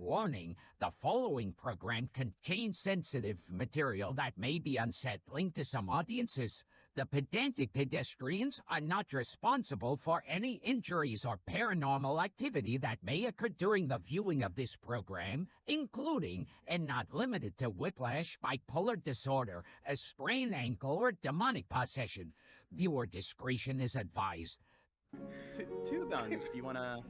Warning, the following program contains sensitive material that may be unsettling to some audiences. The Pedantic Pedestrians are not responsible for any injuries or paranormal activity that may occur during the viewing of this program, including, and not limited to, whiplash, bipolar disorder, a sprained ankle, or demonic possession. Viewer discretion is advised. Two Guns, do you want to,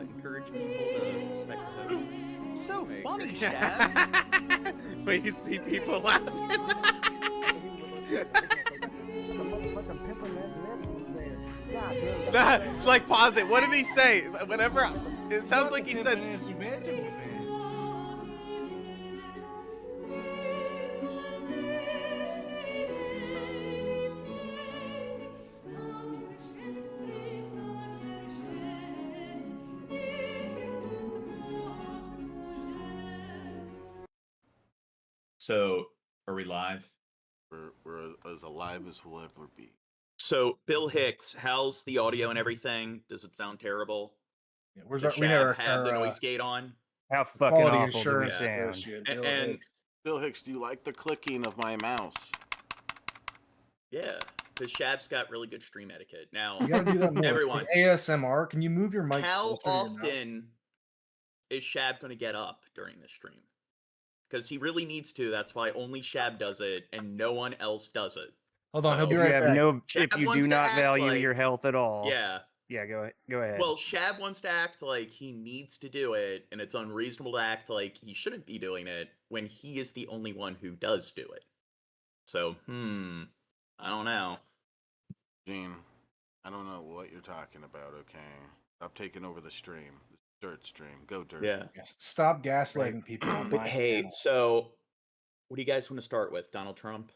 encourage people to respect the host? So funny, Chad! But you see people laughing. Nah, like, pause it. What did he say? Whenever, it sounds like he said... So, are we live? We're as alive as we'll ever be. So, Bill Hicks, how's the audio and everything? Does it sound terrible? Yeah, where's Does Shab have the noise gate on? How fucking quality awful do we assurance sound? And Bill Hicks, do you like the clicking of my mouse? yeah, because Shab's got really good stream etiquette. Now, You gotta do that more. everyone, It's like ASMR. Can you move your mic? how closer to your mouth? often is Shab going to get up during this stream? Because he really needs to. That's why only Shab does it, and no one else does it. Hold on, he'll be So- If you right have back. if you wants do to not act value like- your health at all, Yeah. go ahead. Well, Shab wants to act like he needs to do it, and it's unreasonable to act like he shouldn't be doing it when he is the only one who does do it. So, I don't know. Gene, I don't know what you're talking about, okay? Stop taking over the stream. The Dirt stream. Go Dirt. Yeah. Yes, stop gaslighting people on But my hey, channel. so what do you guys want to start with? Donald Trump?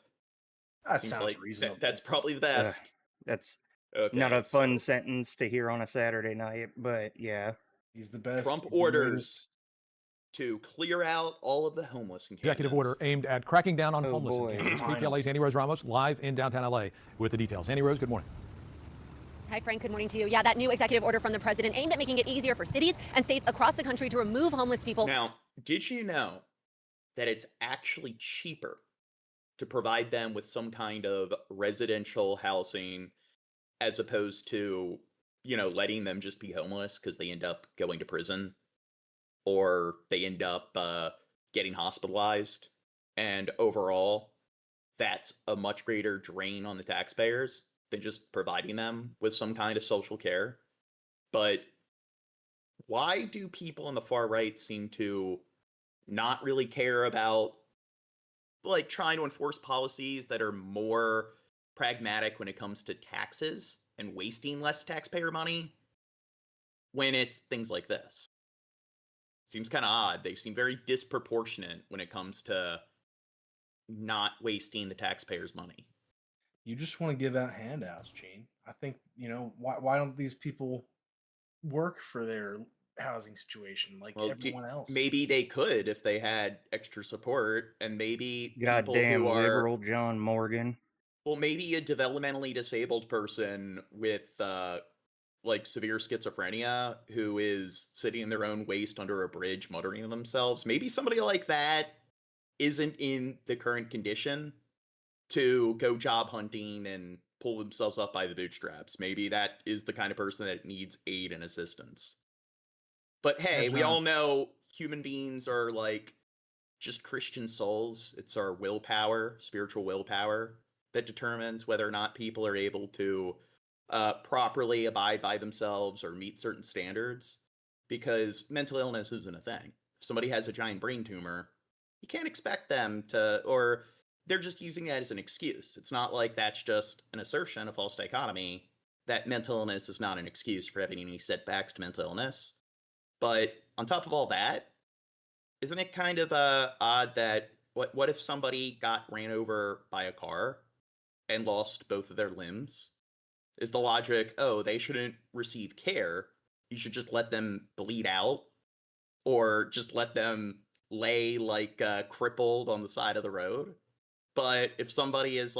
That Seems sounds like reasonable. that's probably the best. That's Okay, not a fun so sentence to hear on a Saturday night, but yeah. He's the best. Trump He's the orders to clear out all of the homeless encampments. Executive order aimed at cracking down on Oh, homeless boy. encampments. Finally. KTLA's Annie Rose Ramos live in downtown LA with the details. Annie Rose, good morning. Hi, Frank. Good morning to you. Yeah, that new executive order from the president aimed at making it easier for cities and states across the country to remove homeless people. Now, did you know that it's actually cheaper to provide them with some kind of residential housing as opposed to, letting them just be homeless because they end up going to prison or they end up getting hospitalized? And overall, that's a much greater drain on the taxpayers than just providing them with some kind of social care. But why do people on the far right seem to not really care about trying to enforce policies that are more pragmatic when it comes to taxes and wasting less taxpayer money when it's things like this? Seems kind of odd. They seem very disproportionate when it comes to not wasting the taxpayers' money. You just want to give out handouts, Gene. I think, why don't these people work for their housing situation like everyone else? Maybe they could if they had extra support, and maybe people Goddamn who are liberal John Morgan. well, maybe a developmentally disabled person with severe schizophrenia who is sitting in their own waste under a bridge muttering to themselves. Maybe somebody like that isn't in the current condition to go job hunting and pull themselves up by the bootstraps. Maybe that is the kind of person that needs aid and assistance. But hey, we all know human beings are just Christian souls. It's our willpower, spiritual willpower, that determines whether or not people are able to properly abide by themselves or meet certain standards. Because mental illness isn't a thing. If somebody has a giant brain tumor, you can't expect them to, or they're just using that as an excuse. It's not like that's just an assertion, a false dichotomy, that mental illness is not an excuse for having any setbacks to mental illness. But on top of all that, isn't it kind of odd that what if somebody got ran over by a car and lost both of their limbs? Is the logic, they shouldn't receive care, you should just let them bleed out? Or just let them lay crippled on the side of the road? But if somebody is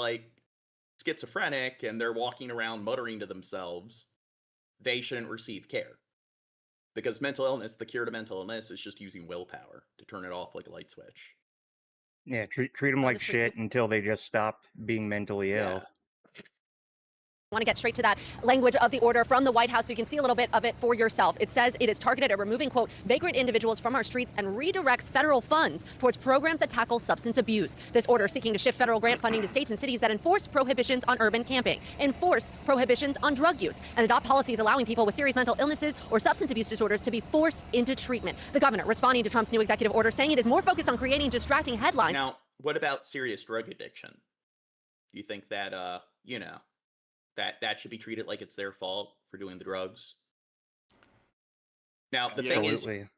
schizophrenic and they're walking around muttering to themselves, they shouldn't receive care. Because mental illness, the cure to mental illness is just using willpower to turn it off like a light switch. Yeah, treat them On like the streets shit until they just stop being mentally ill. Yeah. I want to get straight to that language of the order from the White House so you can see a little bit of it for yourself. It says it is targeted at removing, quote, vagrant individuals from our streets and redirects federal funds towards programs that tackle substance abuse. This order seeking to shift federal grant funding to states and cities that enforce prohibitions on urban camping, enforce prohibitions on drug use, and adopt policies allowing people with serious mental illnesses or substance abuse disorders to be forced into treatment. The governor responding to Trump's new executive order saying it is more focused on creating distracting headlines. Now, what about serious drug addiction? Do you think that, that should be treated like it's their fault for doing the drugs? Now, the thing is, Absolutely.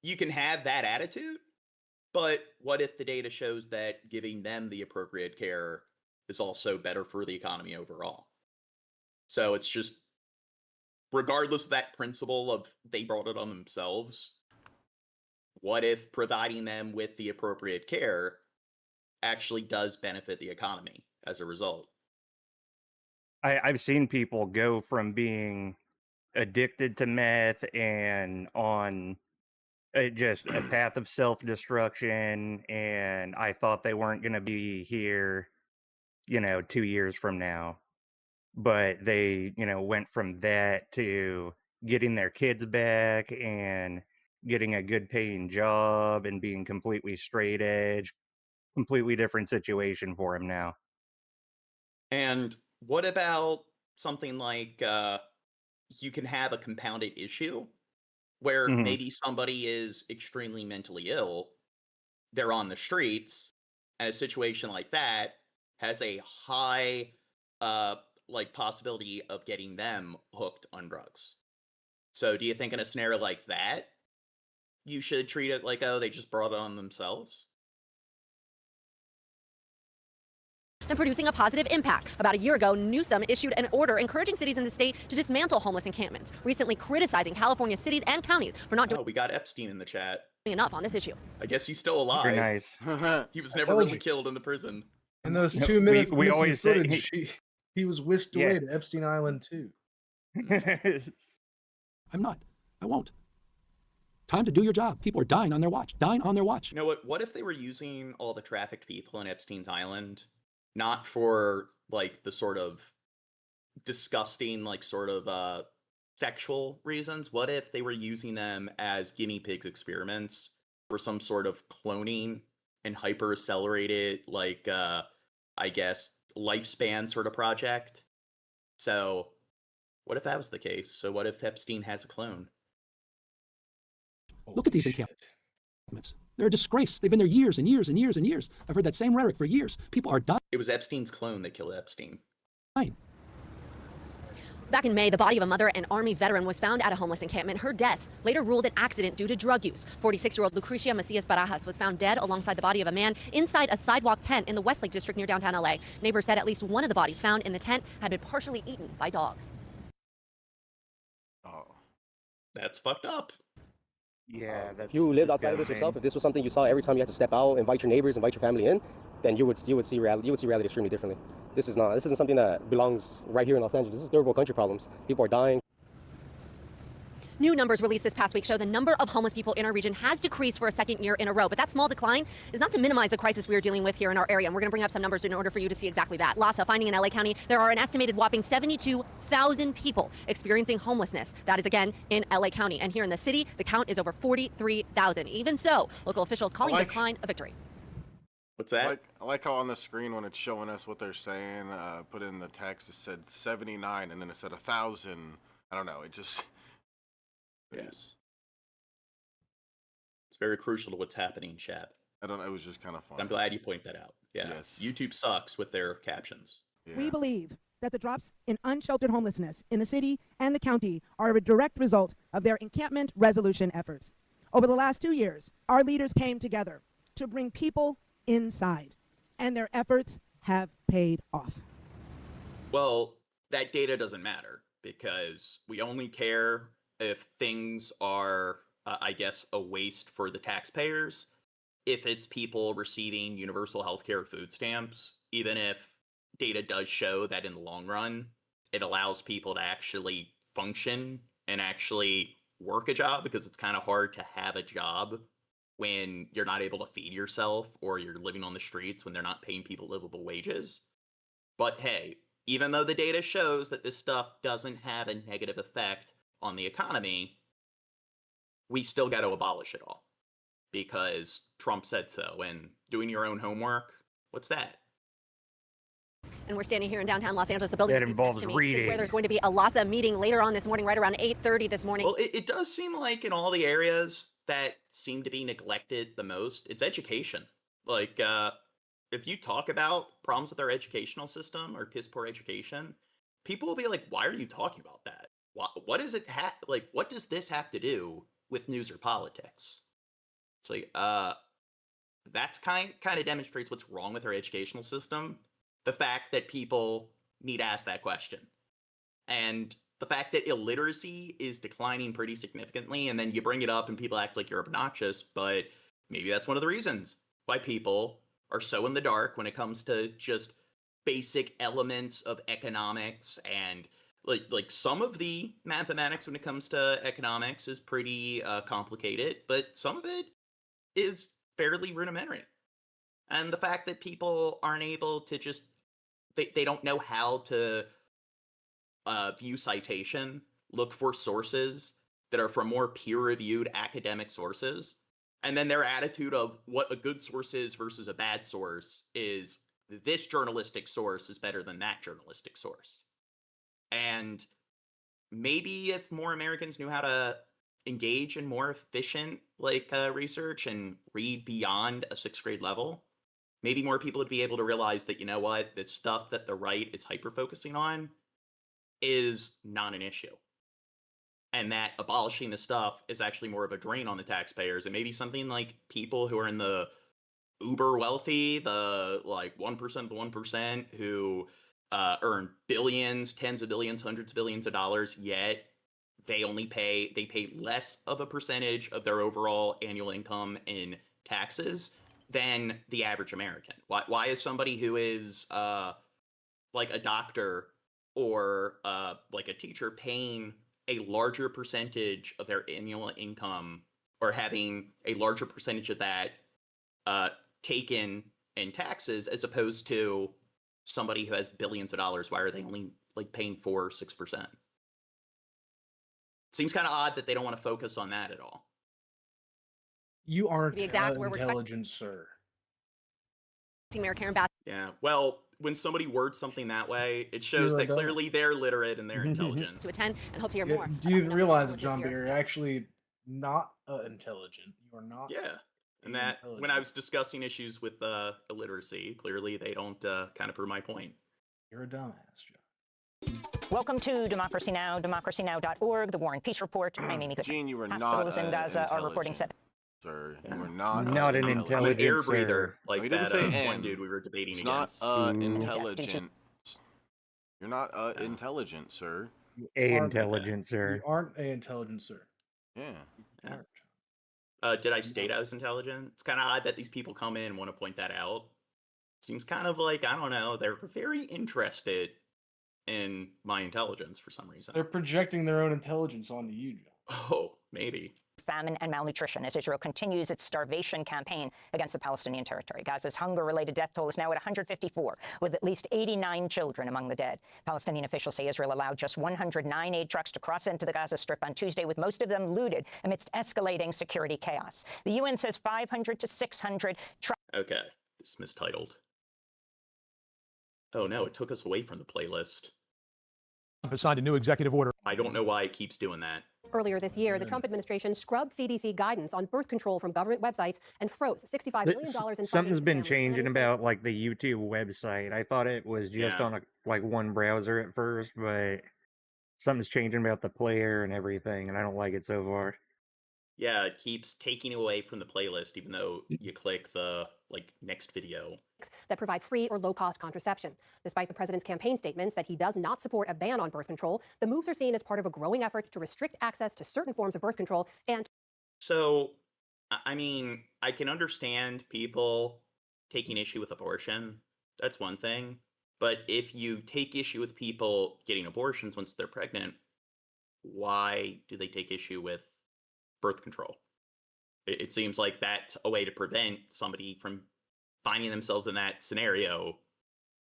you can have that attitude, but what if the data shows that giving them the appropriate care is also better for the economy overall? So it's just, regardless of that principle of they brought it on themselves, what if providing them with the appropriate care actually does benefit the economy as a result? I've seen people go from being addicted to meth and on just a path of self-destruction, and I thought they weren't going to be here, 2 years from now. But they, went from that to getting their kids back and getting a good paying job and being completely straight edge. Completely different situation for him now. And what about something like you can have a compounded issue where Mhm. maybe somebody is extremely mentally ill, they're on the streets, and a situation like that has a high possibility of getting them hooked on drugs. So do you think in a scenario like that, you should treat it like, oh, they just brought it on themselves? And producing a positive impact. About a year ago, Newsom issued an order encouraging cities in the state to dismantle homeless encampments, recently criticizing California cities and counties for not doing Oh, we got Epstein in the chat. enough on this issue. I guess he's still alive. Very nice. He was never told really you. killed in the prison. In those No, 2 minutes, we missing always say footage, he was whisked Yeah. away to Epstein Island too. I'm not. I won't. Time to do your job. People are dying on their watch. Dying on their watch. You know what? What if they were using all the trafficked people in Epstein's Island not for like the sort of disgusting, sexual reasons? What if they were using them as guinea pigs experiments for some sort of cloning and hyper accelerated, I guess, lifespan sort of project? So what if that was the case? So what if Epstein has a clone? Look at these encampments. They're a disgrace. They've been there years and years and years and years. I've heard that same rhetoric for years. People are dying. It was Epstein's clone that killed Epstein. Back in May, the body of a mother and Army veteran was found at a homeless encampment. Her death, later ruled an accident due to drug use. 46-year-old Lucrecia Macias Barajas was found dead alongside the body of a man inside a sidewalk tent in the Westlake district near downtown LA. Neighbors said at least one of the bodies found in the tent had been partially eaten by dogs. Oh. That's fucked up. Yeah, that's If you lived outside of this disgusting. yourself, if this was something you saw every time you had to step out, invite your neighbors, invite your family in, then you would see reality extremely differently. This isn't something that belongs right here in Los Angeles. This is third world country problems. People are dying. New numbers released this past week show the number of homeless people in our region has decreased for a second year in a row. But that small decline is not to minimize the crisis we are dealing with here in our area. And we're going to bring up some numbers in order for you to see exactly that. LASA finding in LA County, there are an estimated whopping 72,000 people experiencing homelessness. That is again in LA County. And here in the city, the count is over 43,000. Even so, local officials calling the decline a victory. What's that? I like how on the screen when it's showing us what they're saying, put in the text, it said 79 and then it said 1,000. I don't know. It just... Yes. It's very crucial to what's happening, chat. I don't know. It was just kind of fun. I'm glad you point that out. Yeah. Yes. YouTube sucks with their captions. Yeah. We believe that the drops in unsheltered homelessness in the city and the county are a direct result of their encampment resolution efforts. Over the last 2 years, our leaders came together to bring people inside, and their efforts have paid off. Well, that data doesn't matter because we only care if things are, I guess, a waste for the taxpayers. If it's people receiving universal healthcare food stamps, even if data does show that in the long run, it allows people to actually function and actually work a job because it's kind of hard to have a job when you're not able to feed yourself or you're living on the streets when they're not paying people livable wages. But hey, even though the data shows that this stuff doesn't have a negative effect on the economy, we still got to abolish it all because Trump said so. And doing your own homework, what's that? And we're standing here in downtown Los Angeles. The building That involves reading. where there's going to be a LASA meeting later on this morning, right around 8:30 this morning. Well, it does seem like in all the areas that seem to be neglected the most, it's education. Like, if you talk about problems with our educational system or piss poor education, people will be like, why are you talking about that? What does it like, what does this have to do with news or politics? It's like, that's kind of demonstrates what's wrong with our educational system. The fact that people need to ask that question. And the fact that illiteracy is declining pretty significantly, and then you bring it up and people act like you're obnoxious, but maybe that's one of the reasons why people are so in the dark when it comes to just basic elements of economics. And like some of the mathematics when it comes to economics is pretty complicated, but some of it is fairly rudimentary. And the fact that people aren't able to just, they don't know how to view citation, look for sources that are from more peer-reviewed academic sources, and then their attitude of what a good source is versus a bad source is this journalistic source is better than that journalistic source. And maybe if more Americans knew how to engage in more efficient research and read beyond a 6th grade level, maybe more people would be able to realize that, you know what, this stuff that the right is hyper-focusing on is not an issue. And that abolishing the stuff is actually more of a drain on the taxpayers. And maybe something like people who are in the uber wealthy, the 1% of the 1% who earn billions, tens of billions, hundreds of billions of dollars, yet they pay less of a percentage of their overall annual income in taxes than the average American. Why is somebody who is like a doctor or like a teacher paying a larger percentage of their annual income or having a larger percentage of that taken in taxes as opposed to somebody who has billions of dollars? Why are they only paying 4 or 6%? Seems kind of odd that they don't want to focus on that at all. You aren't be exact, where we're intelligent, sir. Mayor Karen Bass. Yeah, well, when somebody words something that way, it shows that clearly they're literate and they're intelligent. To attend and hope to hear more. Do you realize, John Beer, you're actually not intelligent. You are not. Yeah, and that when I was discussing issues with illiteracy, clearly they don't kind of prove my point. You're a dumbass, John. Welcome to Democracy Now!, democracynow.org, the War and Peace Report. I'm Amy Goodman. Gene, you were Hospitals not in Gaza are reporting 7. Sir, you were not an intelligent air breather like he that didn't say one dude we were debating it's against. Not intelligent. You're not intelligent, sir. Intelligent, sir. You aren't intelligent, sir. Yeah. Did I state I was intelligent? It's kind of odd that these people come in and want to point that out. Seems kind of like, I don't know, they're very interested in my intelligence for some reason. They're projecting their own intelligence onto you, Joe. Oh, maybe. Famine and malnutrition as Israel continues its starvation campaign against the Palestinian territory. Gaza's hunger-related death toll is now at 154, with at least 89 children among the dead. Palestinian officials say Israel allowed just 109 aid trucks to cross into the Gaza Strip on Tuesday, with most of them looted amidst escalating security chaos. The UN says 500 to 600 trucks. Okay, it's mistitled. Oh no, it took us away from the playlist. Trump signed a new executive order. I don't know why it keeps doing that. Earlier this year, the Trump administration scrubbed CDC guidance on birth control from government websites and froze $65 million in Something's been changing about the YouTube website. I thought it was just on one browser at first, but something's changing about the player and everything, and I don't like it so far. Yeah, it keeps taking away from the playlist, even though you click the next video. That provide free or low-cost contraception. Despite the president's campaign statements that he does not support a ban on birth control, the moves are seen as part of a growing effort to restrict access to certain forms of birth control and... So, I mean, I can understand people taking issue with abortion. That's one thing. But if you take issue with people getting abortions once they're pregnant, why do they take issue with birth control? It seems like that's a way to prevent somebody from finding themselves in that scenario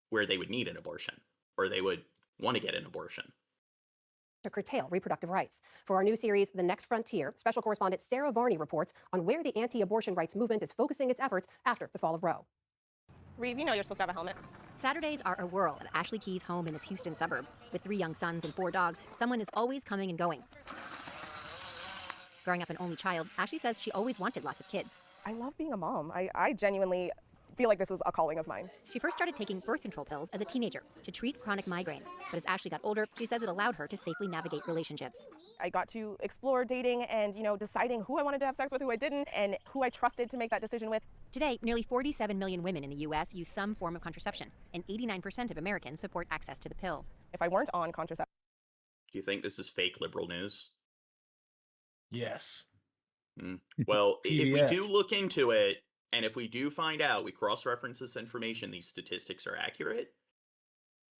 where they would need an abortion or they would want to get an abortion. To curtail reproductive rights. For our new series, The Next Frontier, special correspondent Sarah Varney reports on where the anti-abortion rights movement is focusing its efforts after the fall of Roe. Reeve, you know you're supposed to have a helmet. Saturdays are a whirl at Ashley Key's home in his Houston suburb. With 3 young sons and 4 dogs, someone is always coming and going. Growing up an only child, Ashley says she always wanted lots of kids. I love being a mom. I genuinely feel like this is a calling of mine. She first started taking birth control pills as a teenager to treat chronic migraines. But as Ashley got older, she says it allowed her to safely navigate relationships. I got to explore dating and, deciding who I wanted to have sex with, who I didn't, and who I trusted to make that decision with. Today, nearly 47 million women in the U.S. use some form of contraception, and 89% of Americans support access to the pill. If I weren't on contraception... Do you think this is fake liberal news? Yes. Well, if we do look into it, and if we do find out, we cross-reference this information, these statistics are accurate,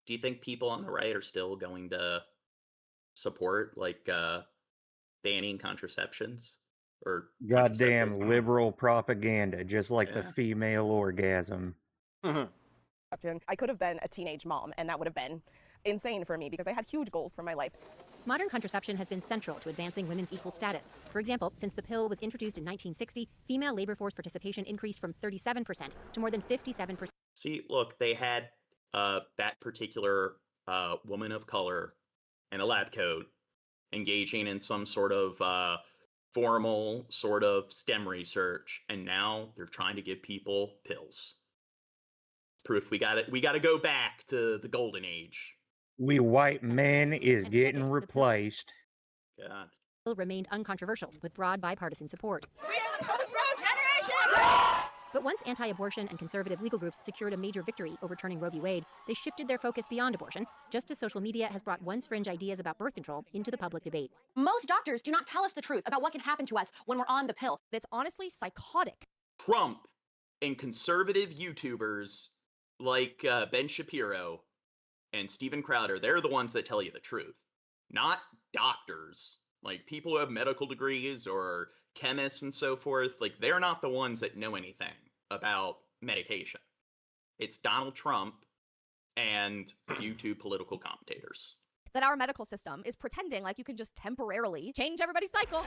do you think people on the right are still going to support, banning contraceptions? Or goddamn liberal propaganda, just like the female orgasm. I could have been a teenage mom, and that would have been insane for me because I had huge goals for my life. Modern contraception has been central to advancing women's equal status. For example, since the pill was introduced in 1960, female labor force participation increased from 37% to more than 57%. See, look, they had that particular woman of color in a lab coat engaging in some sort of formal sort of STEM research, and now they're trying to give people pills. Proof we got to go back to the golden age. We white men is getting replaced. God. Bill remained uncontroversial with broad bipartisan support. We are the post-Roe generation! But once anti-abortion and conservative legal groups secured a major victory overturning Roe v. Wade, they shifted their focus beyond abortion, just as social media has brought once fringe ideas about birth control into the public debate. Most doctors do not tell us the truth about what can happen to us when we're on the pill. That's honestly psychotic. Trump and conservative YouTubers like Ben Shapiro and Steven Crowder, they're the ones that tell you the truth, not doctors. Like people who have medical degrees or chemists and so forth, they're not the ones that know anything about medication. It's Donald Trump and YouTube political commentators. That our medical system is pretending like you can just temporarily change everybody's cycle.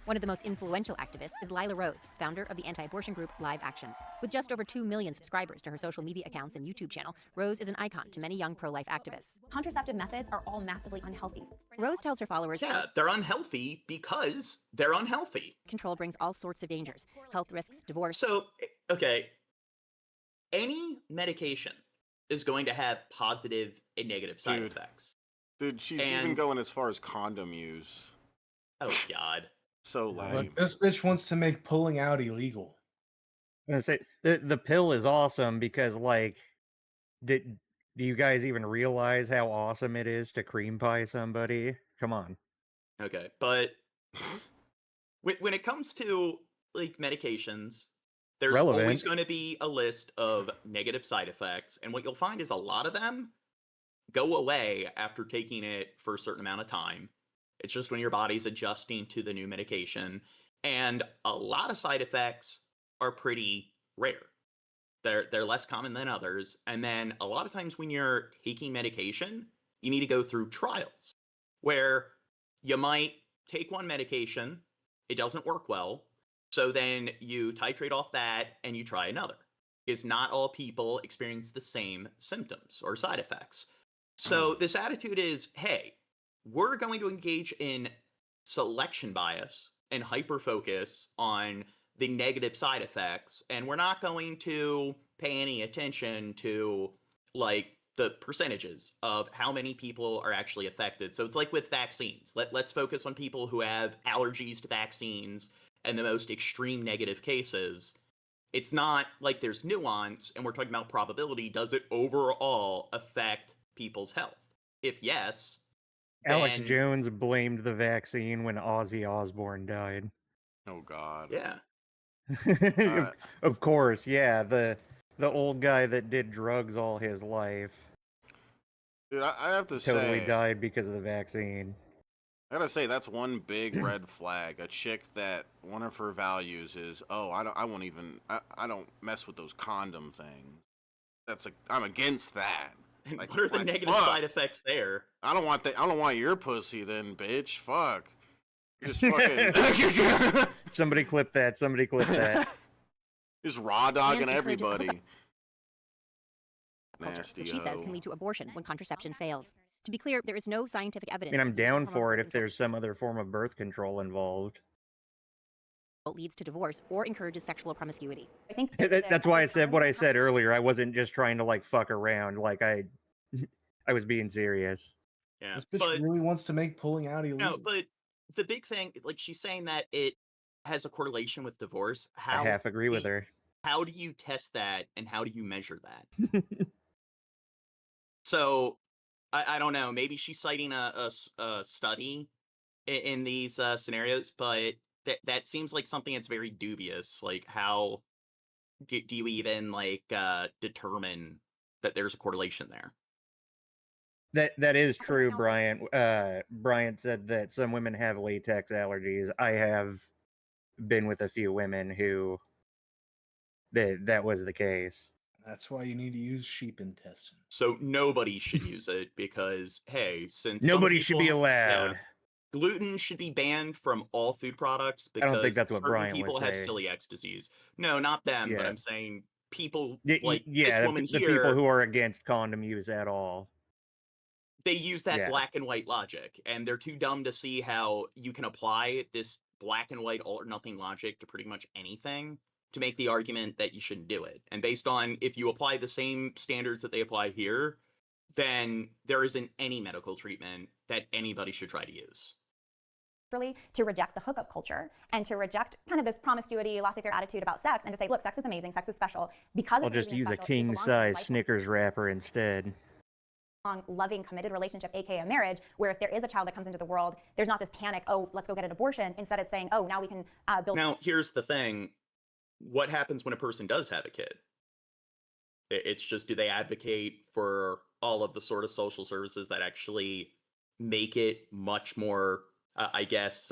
One of the most influential activists is Lila Rose, founder of the anti-abortion group Live Action. With just over 2 million subscribers to her social media accounts and YouTube channel, Rose is an icon to many young pro-life activists. Contraceptive methods are all massively unhealthy. Rose tells her followers, yeah, they're unhealthy because they're unhealthy. Control brings all sorts of dangers, health risks, divorce. So, okay, any medication is going to have positive and negative side effects. Dude, she's even going as far as condom use. Oh, God. So lame. Look, this bitch wants to make pulling out illegal. I'm gonna say the pill is awesome because, do you guys even realize how awesome it is to cream pie somebody? Come on. Okay, but when it comes to medications, there's always going to be a list of negative side effects, and what you'll find is a lot of them go away after taking it for a certain amount of time. It's just when your body's adjusting to the new medication. And a lot of side effects are pretty rare. They're less common than others. And then a lot of times when you're taking medication, you need to go through trials where you might take one medication, it doesn't work well, so then you titrate off that and you try another. Because not all people experience the same symptoms or side effects. So this attitude is, hey, we're going to engage in selection bias and hyper-focus on the negative side effects, and we're not going to pay any attention to, the percentages of how many people are actually affected. So it's like with vaccines. Let's focus on people who have allergies to vaccines and the most extreme negative cases. It's not like there's nuance, and we're talking about probability. Does it overall affect people's health? If yes... Alex Jones blamed the vaccine when Ozzy Osbourne died. Oh, God. Yeah. Of course, yeah. The old guy that did drugs all his life. Dude, I have to say... Totally died because of the vaccine. I gotta say, that's one big red flag. A chick that one of her values is, oh, I don't mess with those condom things. I'm against that. And Like, what are the negative side effects there? I don't want your pussy then, bitch. Fuck. Just fucking. Somebody clip that. Somebody clip that. Just raw dogging And encourages the everybody. culture, Nasty which she says hoe. can lead to abortion when contraception fails. To be clear, there is no scientific I evidence. mean, I'm that the down use of for it hormone if there's some other form of birth control involved. control leads to divorce or encourages sexual promiscuity. I think That's why I said what I said earlier. I wasn't just trying to like fuck around. Like I was being serious. Yeah, This bitch but really wants to make pulling out illegal. no, but the big thing, like she's saying that it has a correlation with divorce. How I half agree with her. How do you test that, and how do you measure that? So, I don't know. Maybe she's citing a study in these scenarios, but that seems like something that's very dubious. Like, how do you even like determine that there's a correlation there? That is true, Brian. Brian said that some women have latex allergies. I have been with a few women who that was the case. That's why you need to use sheep intestine. So nobody should use it because, hey, since Nobody should be allowed. Gluten should be banned from all food products I because don't think that's what certain Brian people would have say. celiac disease. No, not them, but Yeah. I'm saying people Yeah, like yeah, this woman the here. people who are against condom use at all. They use that Yeah. black and white logic, and they're too dumb to see how you can apply this black and white all or nothing logic to pretty much anything to make the argument that you shouldn't do it. And based on if you apply the same standards that they apply here, then there isn't any medical treatment that anybody should try to use. To reject the hookup culture and to reject kind of this promiscuity, laissez-faire attitude about sex, and to say, look, sex is amazing, sex is special because I'll it's just amazing and use a special, it king belongs in size life- Snickers wrapper instead. loving, committed relationship, aka a marriage, where if there is a child that comes into the world, there's not this panic, oh, let's go get an abortion. Instead, it's saying, oh, now we can build. Now, here's the thing. What happens when a person does have a kid? It's just, do they advocate for all of the sort of social services that actually make it much more, I guess,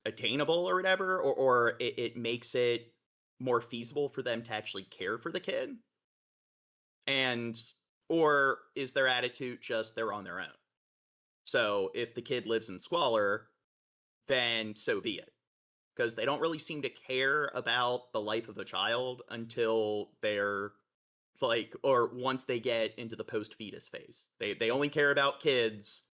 attainable or whatever, or it makes it more feasible for them to actually care for the kid? Or is their attitude just they're on their own? So if the kid lives in squalor, then so be it. Because they don't really seem to care about the life of a child until they're like, or once they get into the post-fetus phase. They only care about kids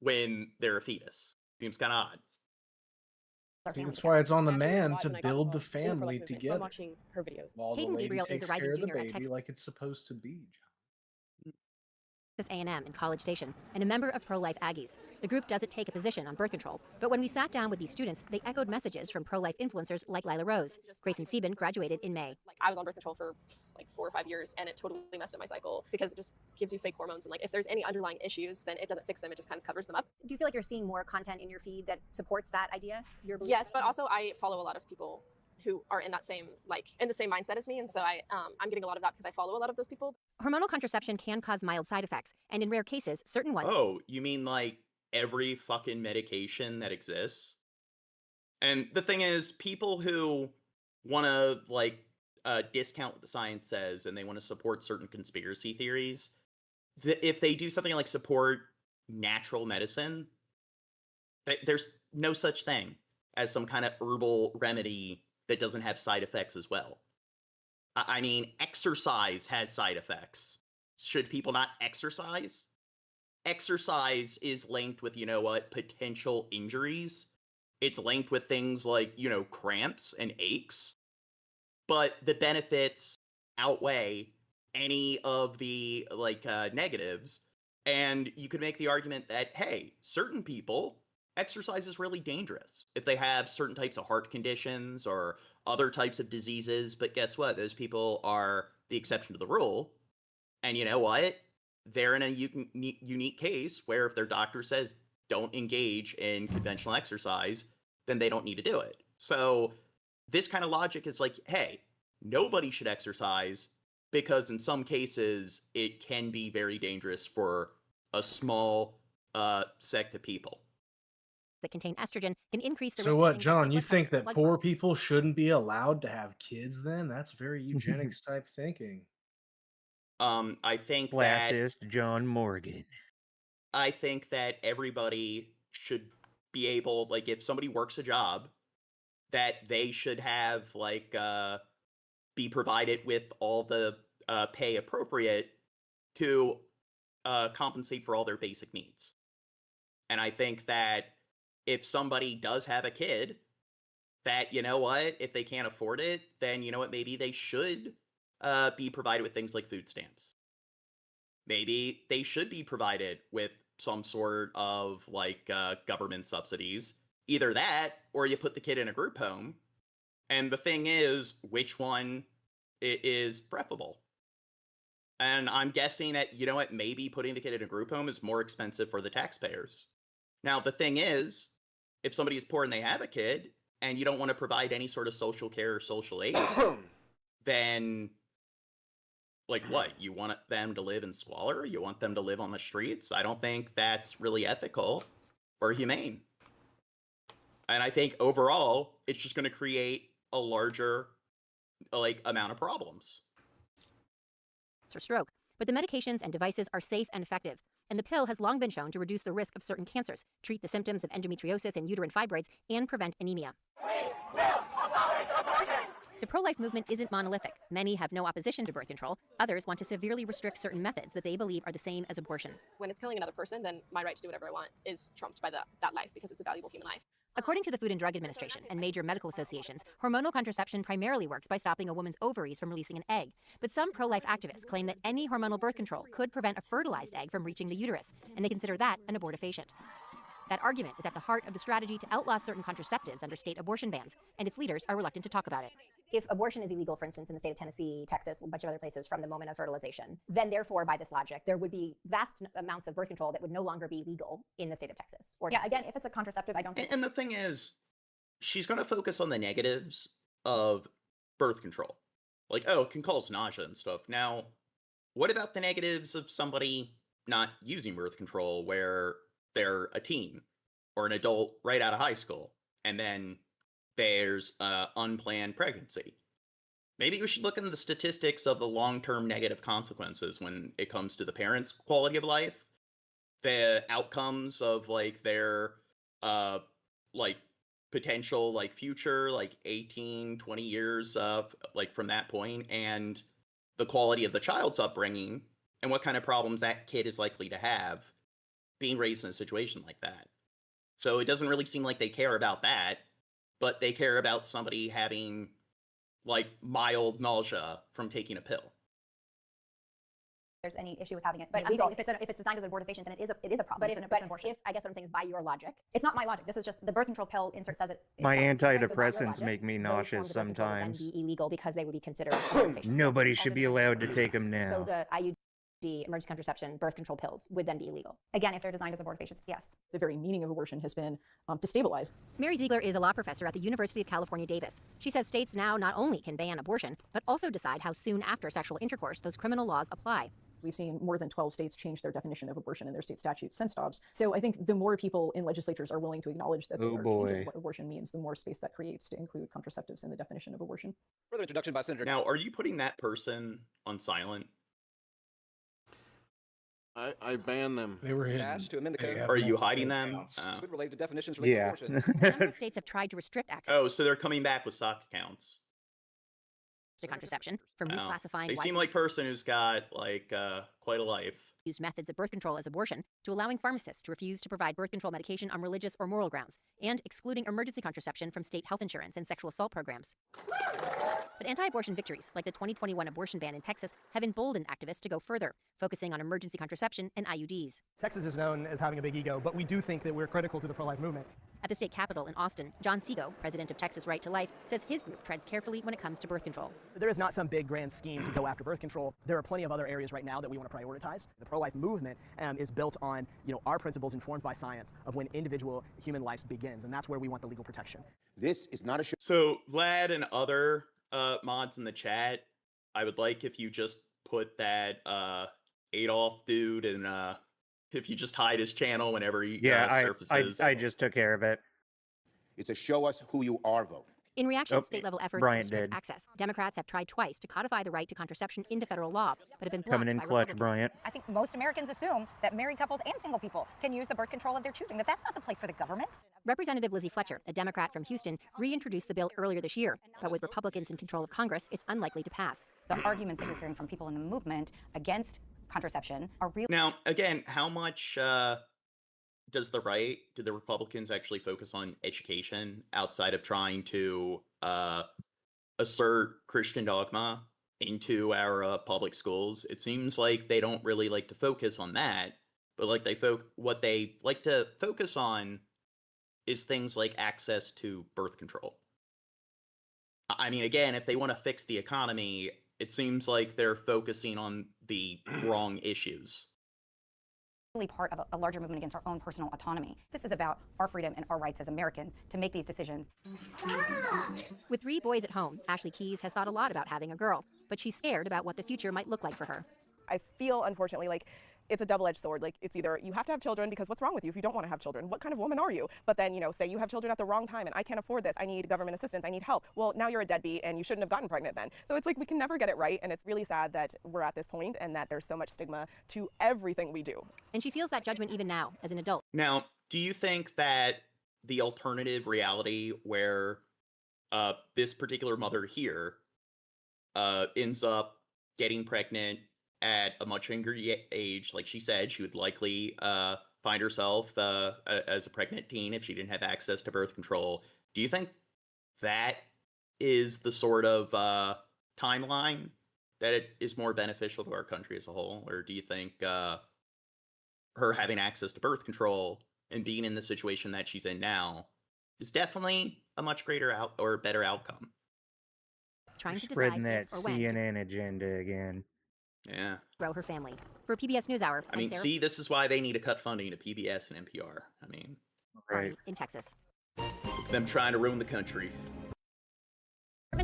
when they're a fetus. Seems kind of odd. See, that's why it's on the man to build the family together. watching her videos. While the Hayden lady Gabriel is a takes rising care of the junior at baby Texas like it's supposed to be. A&M in College Station and a member of pro-life Aggies. The group doesn't take a position on birth control, but when we sat down with these students, they echoed messages from pro-life influencers like Lila Rose. Grayson Sieben graduated in May. Like, I was on birth control for like 4 or 5 years, and it totally messed up my cycle because it just gives you fake hormones, and like if there's any underlying issues, then it doesn't fix them, it just kind of covers them up. Do you feel like you're seeing more content in your feed that supports that idea? Yes, but also I follow a lot of people who are in that same, like, in the same mindset as me, and so I'm getting a lot of that because I follow a lot of those people. Hormonal contraception can cause mild side effects, and in rare cases, certain ones. Oh, you mean like every fucking medication that exists? And the thing is, people who want to like discount what the science says and they want to support certain conspiracy theories, if they do something like support natural medicine, there's no such thing as some kind of herbal remedy that doesn't have side effects as well. I mean, exercise has side effects. Should people not exercise? Exercise is linked with, you know what, potential injuries. It's linked with things like, you know, cramps and aches. But the benefits outweigh any of the, like, negatives. And you could make the argument that, hey, certain people, exercise is really dangerous if they have certain types of heart conditions or other types of diseases. But guess what? Those people are the exception to the rule. And you know what? They're in a unique case where if their doctor says don't engage in conventional exercise, then they don't need to do it. So this kind of logic is like, hey, nobody should exercise because in some cases it can be very dangerous for a small sect of people. that contain estrogen can increase the So risk of what, things like John? high You blood pressure, think that blood poor clots. people shouldn't be allowed to have kids? Then that's very eugenics type thinking. I think that Classist John Morgan. I think that everybody should be able, like, if somebody works a job, that they should have, like, be provided with all the pay appropriate to compensate for all their basic needs. And I think that if somebody does have a kid, that, you know what, if they can't afford it, then, you know what, maybe they should be provided with things like food stamps. Maybe they should be provided with some sort of, like, government subsidies. Either that, or you put the kid in a group home. And the thing is, which one is preferable? And I'm guessing that, you know what, maybe putting the kid in a group home is more expensive for the taxpayers. Now, the thing is, if somebody is poor and they have a kid, and you don't want to provide any sort of social care or social aid, then, like, what? You want them to live in squalor? You want them to live on the streets? I don't think that's really ethical or humane. And I think overall, it's just going to create a larger, like, amount of problems. For stroke, but the medications and devices are safe and effective, and the pill has long been shown to reduce the risk of certain cancers, treat the symptoms of endometriosis and uterine fibroids, and prevent anemia. The pro-life movement isn't monolithic. Many have no opposition to birth control. Others want to severely restrict certain methods that they believe are the same as abortion. When it's killing another person, then my right to do whatever I want is trumped by that life because it's a valuable human life. According to the Food and Drug Administration and major medical associations, hormonal contraception primarily works by stopping a woman's ovaries from releasing an egg. But some pro-life activists claim that any hormonal birth control could prevent a fertilized egg from reaching the uterus, and they consider that an abortifacient. That argument is at the heart of the strategy to outlaw certain contraceptives under state abortion bans, and its leaders are reluctant to talk about it. If abortion is illegal, for instance, in the state of Tennessee, Texas, a bunch of other places from the moment of fertilization, then therefore, by this logic, there would be vast amounts of birth control that would no longer be legal in the state of Texas. Or Yeah, again, if it's a contraceptive, I don't think. And the thing is, she's going to focus on the negatives of birth control. Like, oh, it can cause nausea and stuff. Now, what about the negatives of somebody not using birth control where they're a teen or an adult right out of high school, and then there's unplanned pregnancy? Maybe we should look into the statistics of the long-term negative consequences when it comes to the parents' quality of life, the outcomes of, like, their like potential, like, future, like 18, 20 years of, like, from that point, and the quality of the child's upbringing and what kind of problems that kid is likely to have being raised in a situation like that. So it doesn't really seem like they care about that, but they care about somebody having, like, mild nausea from taking a pill. There's any issue with having it But illegal. I'm saying If it's designed as an abortifacient, then it is a problem. But It's if- an abortion. I guess what I'm saying is by your logic. It's not my logic. This is just the birth control pill insert says it. My itself. So by your antidepressants logic, make me those nauseous forms of birth control would then sometimes. be illegal because they would be considered abortifacient. Nobody should be allowed to take them So now. the IUD, emergency contraception, birth control pills would then be illegal. Again, if they're designed as abortifacients, yes. The very meaning of abortion has been to stabilize. Mary Ziegler is a law professor at the University of California, Davis. She says states now not only can ban abortion, but also decide how soon after sexual intercourse those criminal laws apply. We've seen more than 12 states change their definition of abortion in their state statutes since Dobbs. So I think the more people in legislatures are willing to acknowledge that they Oh, are boy. changing what abortion means, the more space that creates to include contraceptives in the definition of abortion. Further introduction by Senator. Now, are you putting that person on silent? I ban them. They were hidden. Cash to amend the They code. have Are you multiple hiding them? accounts. Could relate to definitions related to Yeah. abortion. A number of states have tried to restrict access Oh, so they're coming back with sock accounts. to contraception from Wow. reclassifying They seem like a person who's got, like, quite a life. used methods of birth control as abortion to allowing pharmacists to refuse to provide birth control medication on religious or moral grounds, and excluding emergency contraception from state health insurance and sexual assault programs. But anti-abortion victories, like the 2021 abortion ban in Texas, have emboldened activists to go further, focusing on emergency contraception and IUDs. Texas is known as having a big ego, but we do think that we're critical to the pro-life movement. At the state capitol in Austin, John Seago, president of Texas Right to Life, says his group treads carefully when it comes to birth control. There is not some big grand scheme to go after birth control. There are plenty of other areas right now that we want to prioritize. The pro-life movement is built on, our principles informed by science of when individual human life begins, and that's where we want the legal protection. This is not a show. So, Vlad and other mods in the chat, I would like if you just put that Adolf dude and if you just hide his channel whenever he Yeah, surfaces. I just took care of it. It's a show us who you are vote. In reaction Oh, to state-level efforts Bryant to restrict did. access, Democrats have tried twice to codify the right to contraception into federal law, but have been blocked Coming in by clutch, Republicans. Bryant. I think most Americans assume that married couples and single people can use the birth control of their choosing, that that's not the place for the government. Representative Lizzie Fletcher, a Democrat from Houston, reintroduced the bill earlier this year, but with Republicans in control of Congress, it's unlikely to pass. The arguments that you're hearing from people in the movement against contraception are real. Now, again, how much do the Republicans actually focus on education outside of trying to assert Christian dogma into our public schools? It seems like they don't really like to focus on that, but like what they like to focus on is things like access to birth control. I mean, again, if they want to fix the economy, it seems like they're focusing on the wrong issues. Part of a larger movement against our own personal autonomy. This is about our freedom and our rights as Americans to make these decisions. With 3 boys at home, Ashley Keys has thought a lot about having a girl, but she's scared about what the future might look like for her. I feel, unfortunately, like it's a double-edged sword. Like, it's either you have to have children because what's wrong with you if you don't want to have children? What kind of woman are you? But then, you know, say you have children at the wrong time and I can't afford this. I need government assistance. I need help. Well, now you're a deadbeat and you shouldn't have gotten pregnant then. So it's like we can never get it right. And it's really sad that we're at this point and that there's so much stigma to everything we do. And she feels that judgment even now, as an adult. Now, do you think that the alternative reality where this particular mother here ends up getting pregnant at a much younger age, like she said, she would likely find herself as a pregnant teen if she didn't have access to birth control. Do you think that is the sort of timeline that it is more beneficial to our country as a whole? Or do you think her having access to birth control and being in the situation that she's in now is definitely a much greater or better outcome? Trying to Spreading decide that if or when to CNN agenda again. Yeah. grow her family. For PBS NewsHour, I mean, Sarah see, this is why they need to cut funding to PBS and NPR. I mean, Barney in Texas. them trying to ruin the country.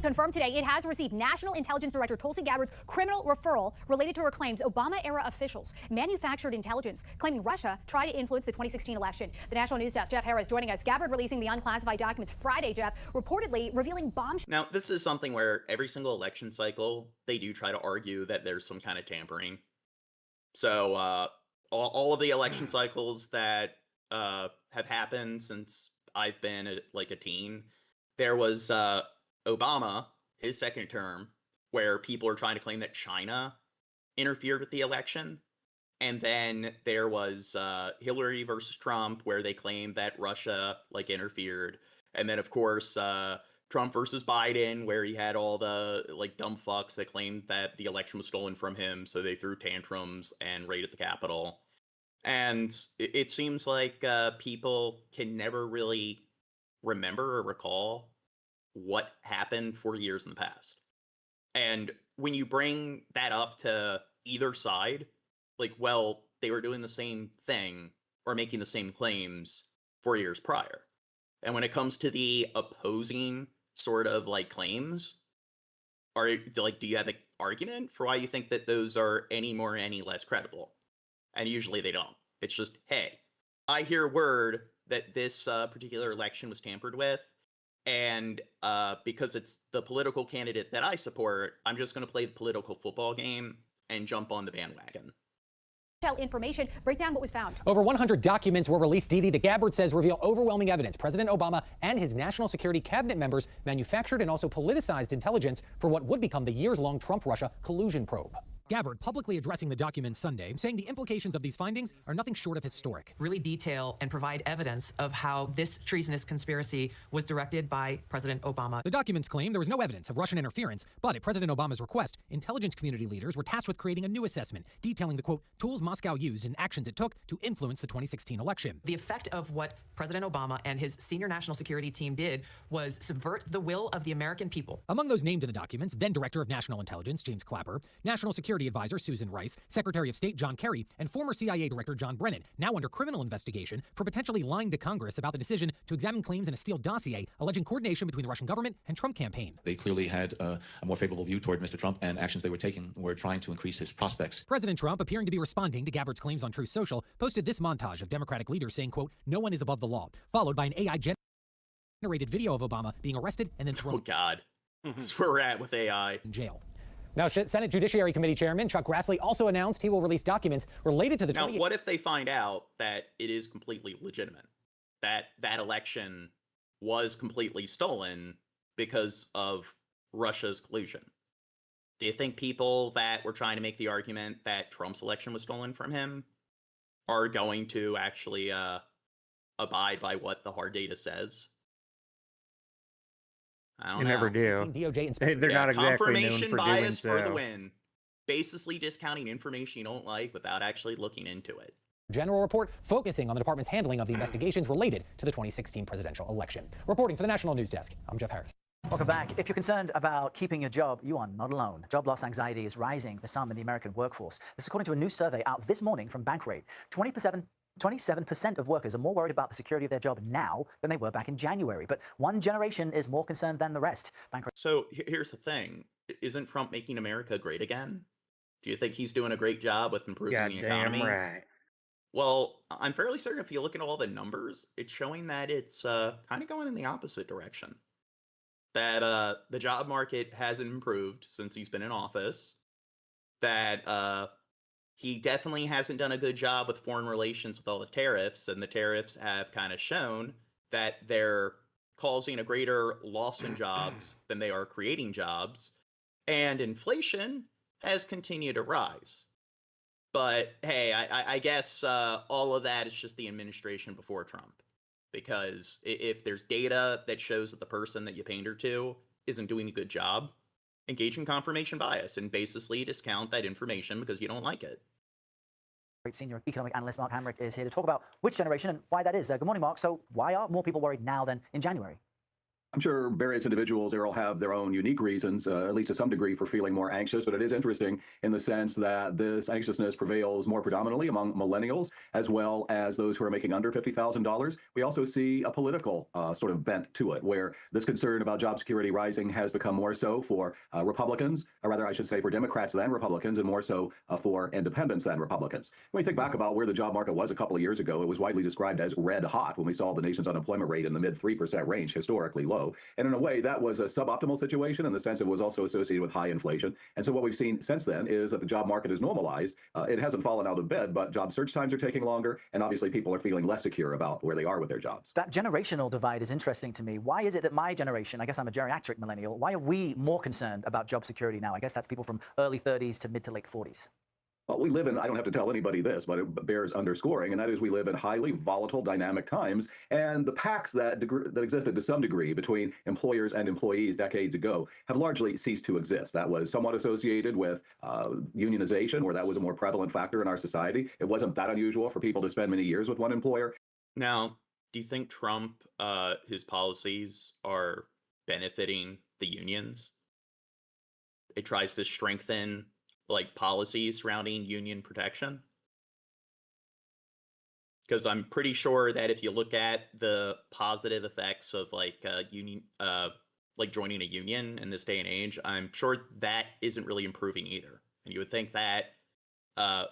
Confirmed today it has received National Intelligence Director Tulsi Gabbard's criminal referral related to her claims Obama-era officials manufactured intelligence claiming Russia tried to influence the 2016 election. The National News Desk, Jeff Harris joining us. Gabbard releasing the unclassified documents Friday, Jeff, reportedly revealing bombshells. Now, this is something where every single election cycle, they do try to argue that there's some kind of tampering. So all of the election cycles that have happened since I've been a teen, there was Obama, his second term, where people are trying to claim that China interfered with the election. And then there was Hillary versus Trump, where they claimed that Russia interfered. And then, of course, Trump versus Biden, where he had all the dumb fucks that claimed that the election was stolen from him. So they threw tantrums and raided the Capitol. And it seems like people can never really remember or recall what happened 4 years in the past. And when you bring that up to either side, well, they were doing the same thing or making the same claims 4 years prior. And when it comes to the opposing sort of claims, do you have an argument for why you think that those are any more or any less credible? And usually they don't. It's just, hey, I hear word that this particular election was tampered with, and because it's the political candidate that I support, I'm just going to play the political football game and jump on the bandwagon. Information, break down what was found. Over 100 documents were released, Dee Dee, that Gabbard says reveal overwhelming evidence. President Obama and his national security cabinet members manufactured and also politicized intelligence for what would become the years-long Trump-Russia collusion probe. Gabbard publicly addressing the documents Sunday, saying the implications of these findings are nothing short of historic. Really detail and provide evidence of how this treasonous conspiracy was directed by President Obama. The documents claim there was no evidence of Russian interference, but at President Obama's request, intelligence community leaders were tasked with creating a new assessment, detailing the, quote, tools Moscow used and actions it took to influence the 2016 election. The effect of what President Obama and his senior national security team did was subvert the will of the American people. Among those named in the documents, then Director of National Intelligence, James Clapper, National Security Security Advisor Susan Rice, Secretary of State John Kerry, and former CIA Director John Brennan, now under criminal investigation for potentially lying to Congress about the decision to examine claims in a Steele dossier alleging coordination between the Russian government and Trump campaign. They clearly had a more favorable view toward Mr. Trump, and actions they were taking were trying to increase his prospects. President Trump, appearing to be responding to Gabbard's claims on Truth Social, posted this montage of Democratic leaders saying, quote, "No one is above the law," followed by an AI-generated video of Obama being arrested and then thrown. Oh, God. That's where we're at with AI. In jail. Now, Senate Judiciary Committee Chairman Chuck Grassley also announced he will release documents related to the Now, what if they find out that it is completely legitimate? That election was completely stolen because of Russia's collusion? Do you think people that were trying to make the argument that Trump's election was stolen from him are going to actually abide by what the hard data says? I don't know. Never do. They're not exactly known confirmation for bias doing so. for the win. Basically discounting information you don't like without actually looking into it. General report focusing on the department's handling of the investigations related to the 2016 presidential election. Reporting for the National News Desk, I'm Jeff Harris. Welcome back. If you're concerned about keeping your job, you are not alone. Job loss anxiety is rising for some in the American workforce. This is according to a new survey out this morning from Bankrate. 27% of workers are more worried about the security of their job now than they were back in January. But one generation is more concerned than the rest. So here's the thing. Isn't Trump making America great again? Do you think he's doing a great job with improving the economy? Damn right. Well, I'm fairly certain if you look at all the numbers, it's showing that it's kind of going in the opposite direction. That the job market hasn't improved since he's been in office. That he definitely hasn't done a good job with foreign relations with all the tariffs, and the tariffs have kind of shown that they're causing a greater loss in jobs than they are creating jobs, and inflation has continued to rise. But hey, I guess all of that is just the administration before Trump, because if there's data that shows that the person that you pander to isn't doing a good job, engage in confirmation bias and basically discount that information because you don't like it. Senior economic analyst Mark Hamrick is here to talk about which generation and why that is. Good morning, Mark. So why are more people worried now than in January? I'm sure various individuals there will have their own unique reasons, at least to some degree, for feeling more anxious. But it is interesting in the sense that this anxiousness prevails more predominantly among millennials, as well as those who are making under $50,000. We also see a political sort of bent to it, where this concern about job security rising has become more so for Republicans, or rather, I should say, for Democrats than Republicans, and more so for independents than Republicans. When we think back about where the job market was a couple of years ago, it was widely described as red hot when we saw the nation's unemployment rate in the mid 3% range, historically low. And in a way, that was a suboptimal situation in the sense it was also associated with high inflation. And so what we've seen since then is that the job market is normalized. It hasn't fallen out of bed, but job search times are taking longer. And obviously, people are feeling less secure about where they are with their jobs. That generational divide is interesting to me. Why is it that my generation, I guess I'm a geriatric millennial, why are we more concerned about job security now? I guess that's people from early 30s to mid to late 40s. Well, we live in, I don't have to tell anybody this, but it bears underscoring, and that is we live in highly volatile, dynamic times, and the pacts that existed to some degree between employers and employees decades ago have largely ceased to exist. That was somewhat associated with unionization, where that was a more prevalent factor in our society. It wasn't that unusual for people to spend many years with one employer. Now, do you think Trump, his policies are benefiting the unions? It tries to strengthen policies surrounding union protection? Because I'm pretty sure that if you look at the positive effects of union, joining a union in this day and age, I'm sure that isn't really improving either. And you would think that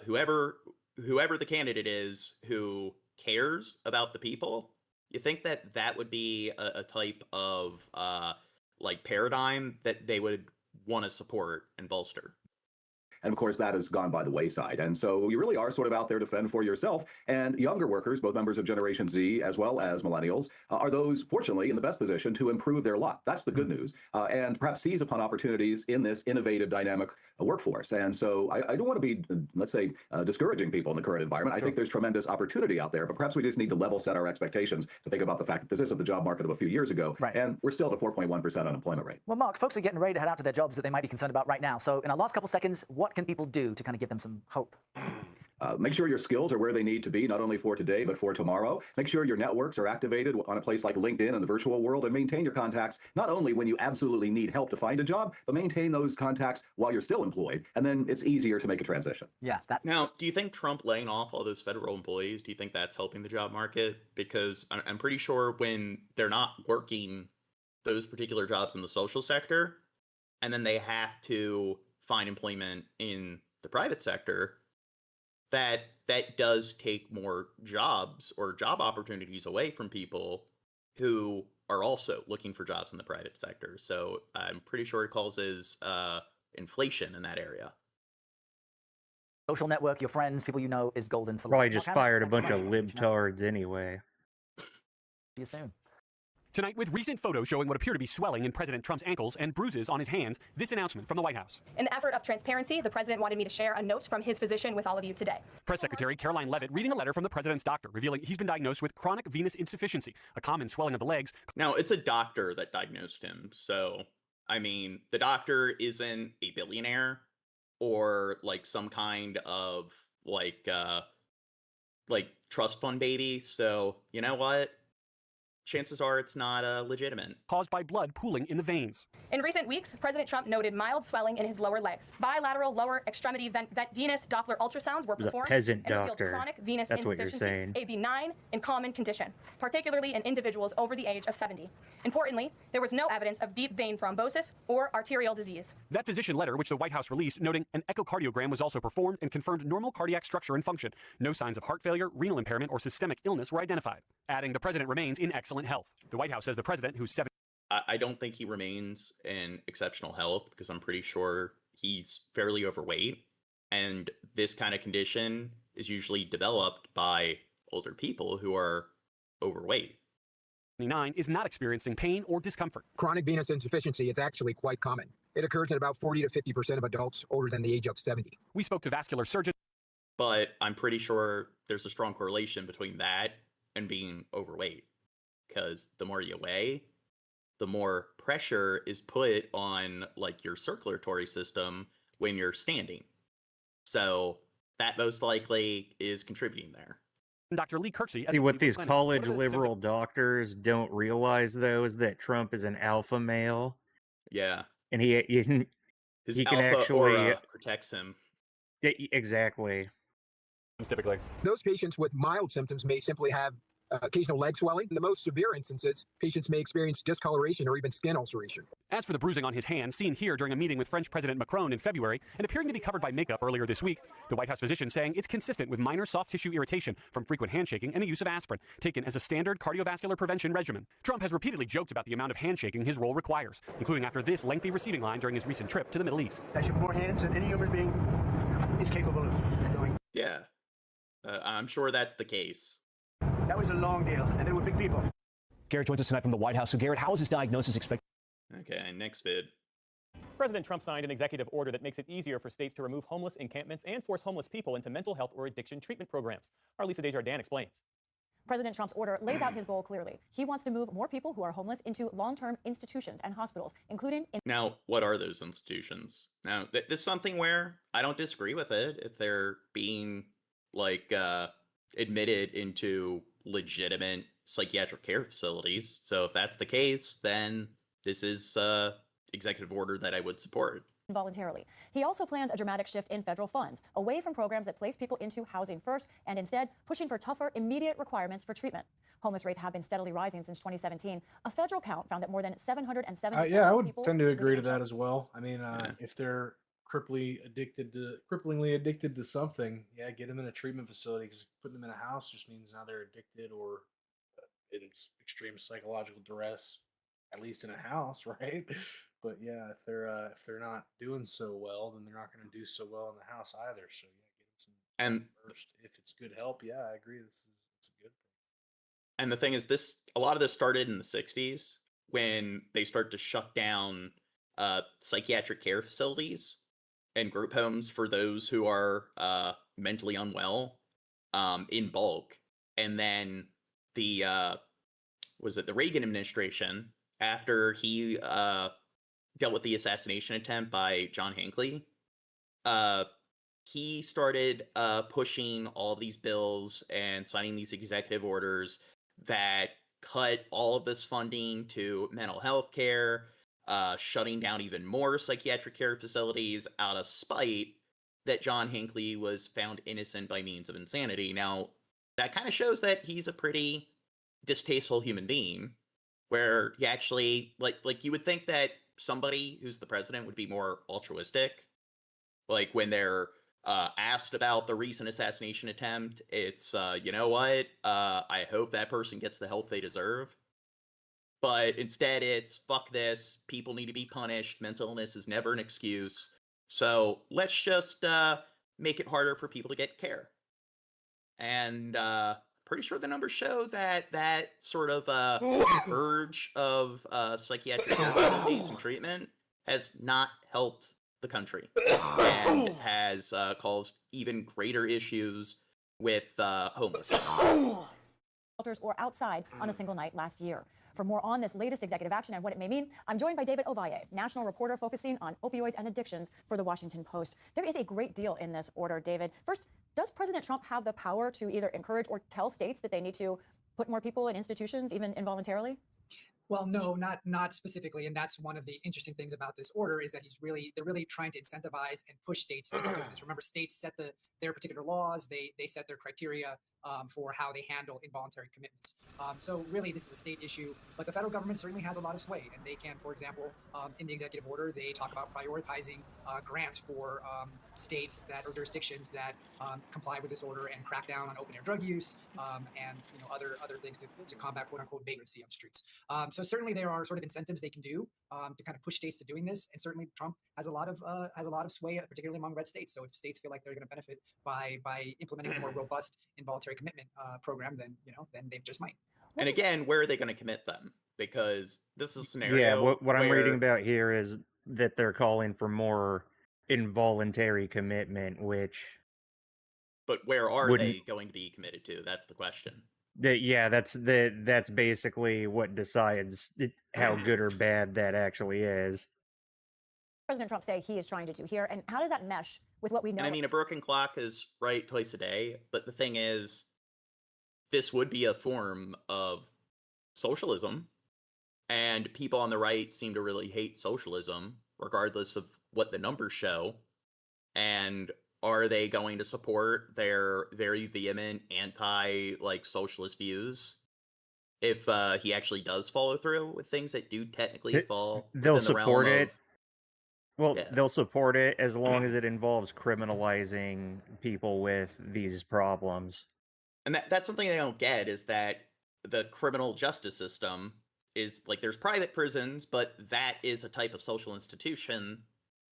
whoever the candidate is who cares about the people, you think that that would be a type of paradigm that they would want to support and bolster. And of course, that has gone by the wayside. And so you really are sort of out there to fend for yourself. And younger workers, both members of Generation Z as well as millennials, are those, fortunately, in the best position to improve their lot. That's the good news. And perhaps seize upon opportunities in this innovative, dynamic workforce. And so I don't want to be, let's say, discouraging people in the current environment. I think there's tremendous opportunity out there, but perhaps we just need to level set our expectations to think about the fact that this isn't the job market of a few years ago. Right. And we're still at a 4.1% unemployment rate. Well, Mark, folks are getting ready to head out to their jobs that they might be concerned about right now. So in our last couple seconds, what can people do to kind of give them some hope? Make sure your skills are where they need to be, not only for today, but for tomorrow. Make sure your networks are activated on a place like LinkedIn in the virtual world, and maintain your contacts, not only when you absolutely need help to find a job, but maintain those contacts while you're still employed. And then it's easier to make a transition. Yeah. Now, do you think Trump laying off all those federal employees, do you think that's helping the job market? Because I'm pretty sure when they're not working those particular jobs in the social sector, and then they have to find employment in the private sector, that does take more jobs or job opportunities away from people who are also looking for jobs in the private sector. So I'm pretty sure it causes inflation in that area. Social network, your friends, people you know, is golden for Probably life. just Mark Hamill, fired a thanks so bunch of much. libtards anyway. See you soon. Tonight, with recent photos showing what appear to be swelling in President Trump's ankles and bruises on his hands, this announcement from the White House. In the effort of transparency, the president wanted me to share a note from his physician with all of you today. Press Secretary Caroline Leavitt reading a letter from the president's doctor revealing he's been diagnosed with chronic venous insufficiency, a common swelling of the legs. Now, it's a doctor that diagnosed him. So, I mean, the doctor isn't a billionaire or like some kind of like trust fund baby. So, you know what? Chances are it's not legitimate. Caused by blood pooling in the veins. In recent weeks, President Trump noted mild swelling in his lower legs. Bilateral lower extremity venous Doppler ultrasounds were He was a performed peasant and revealed doctor. chronic venous That's what you're insufficiency, saying. a benign and common condition, particularly in individuals over the age of 70. Importantly, there was no evidence of deep vein thrombosis or arterial disease. That physician letter, which the White House released, noting an echocardiogram was also performed and confirmed normal cardiac structure and function. No signs of heart failure, renal impairment, or systemic illness were identified. Adding, the president remains in excellent health. The White House says the president, who's 70. I don't think he remains in exceptional health because I'm pretty sure he's fairly overweight. And this kind of condition is usually developed by older people who are overweight. 79 is not experiencing pain or discomfort. Chronic venous insufficiency is actually quite common. It occurs in about 40 to 50% of adults older than the age of 70. We spoke to vascular surgeon. But I'm pretty sure there's a strong correlation between that and being overweight. Because the more you weigh, the more pressure is put on like your circulatory system when you're standing. So that most likely is contributing there. Dr. Lee Kirksey. See, what these college liberal doctors don't realize, though, is that Trump is an alpha male. Yeah. And he His can alpha actually aura protects him. Yeah, exactly. Typically, those patients with mild symptoms may simply have occasional leg swelling. In the most severe instances, patients may experience discoloration or even skin ulceration. As for the bruising on his hand, seen here during a meeting with French President Macron in February and appearing to be covered by makeup earlier this week, the White House physician saying it's consistent with minor soft tissue irritation from frequent handshaking and the use of aspirin, taken as a standard cardiovascular prevention regimen. Trump has repeatedly joked about the amount of handshaking his role requires, including after this lengthy receiving line during his recent trip to the Middle East. I shook more hands than any human being is capable of doing. Yeah. I'm sure that's the case. That was a long deal, and they were big people. Garrett joins us tonight from the White House. So, Garrett, how is this diagnosis expected? Okay, next vid. President Trump signed an executive order that makes it easier for states to remove homeless encampments and force homeless people into mental health or addiction treatment programs. Our Lisa Desjardins explains. President Trump's order lays out his goal clearly. He wants to move more people who are homeless into long-term institutions and hospitals, including... Now, what are those institutions? Now, this is something where I don't disagree with it if they're being, like, admitted into legitimate psychiatric care facilities. So if that's the case, then this is executive order that I would support. Voluntarily. He also plans a dramatic shift in federal funds, away from programs that place people into housing first, and instead pushing for tougher, immediate requirements for treatment. Homeless rates have been steadily rising since 2017. A federal count found that more than 770,000 yeah, I would people tend to agree to live in that as well. I mean, if they're cripplingly addicted to something, yeah, get them in a treatment facility, because putting them in a house just means now they're addicted or in extreme psychological duress, at least in a house, right? But yeah, if they're not doing so well, then they're not going to do so well in the house either. So yeah, get them some and first. If it's good help, yeah, I agree. It's a good thing. And the thing is, a lot of this started in the 60s when they start to shut down psychiatric care facilities and group homes for those who are mentally unwell in bulk. And then the Reagan administration, after he dealt with the assassination attempt by John Hinckley, he started pushing all these bills and signing these executive orders that cut all of this funding to mental health care, shutting down even more psychiatric care facilities out of spite that John Hinckley was found innocent by means of insanity. Now, that kind of shows that he's a pretty distasteful human being, where he actually, like you would think that somebody who's the president would be more altruistic. Like when they're asked about the recent assassination attempt, it's, you know what, I hope that person gets the help they deserve. But instead it's, fuck this, people need to be punished, mental illness is never an excuse, so let's just make it harder for people to get care. And pretty sure the numbers show that that sort of urge of psychiatric facilities and treatment has not helped the country and has caused even greater issues with homelessness. Shelters or outside on a single night last year. For more on this latest executive action and what it may mean, I'm joined by David Ovalle, national reporter focusing on opioids and addictions for the Washington Post. There is a great deal in this order, David. First, does President Trump have the power to either encourage or tell states that they need to put more people in institutions, even involuntarily? Well, no, not specifically, and that's one of the interesting things about this order is that they're really trying to incentivize and push states to do this. Remember, states set their particular laws, they set their criteria for how they handle involuntary commitments. So really, this is a state issue, but the federal government certainly has a lot of sway, and they can, for example, in the executive order, they talk about prioritizing grants for states or jurisdictions that comply with this order and crack down on open air drug use and other things to combat quote unquote vagrancy on streets. So certainly there are sort of incentives they can do to kind of push states to doing this, and certainly Trump has a lot of sway, particularly among red states. So if states feel like they're going to benefit by implementing a more robust involuntary commitment program, then they just might. And again, where are they going to commit them? Because this is a scenario. Yeah, what I'm reading where- about here is that they're calling for more involuntary commitment, which. But where are wouldn't- they going to be committed to? That's the question. That's basically what decides how good or bad that actually is. President Trump say he is trying to do here, and how does that mesh with what we know? And I mean, a broken clock is right twice a day, but the thing is, this would be a form of socialism, and people on the right seem to really hate socialism, regardless of what the numbers show. And are they going to support their very vehement socialist views if he actually does follow through with things that do technically fall They'll within the realm support it. of- Well, Yeah. they'll support it as long as it involves criminalizing people with these problems. And that's something they don't get, is that the criminal justice system is like, there's private prisons, but that is a type of social institution.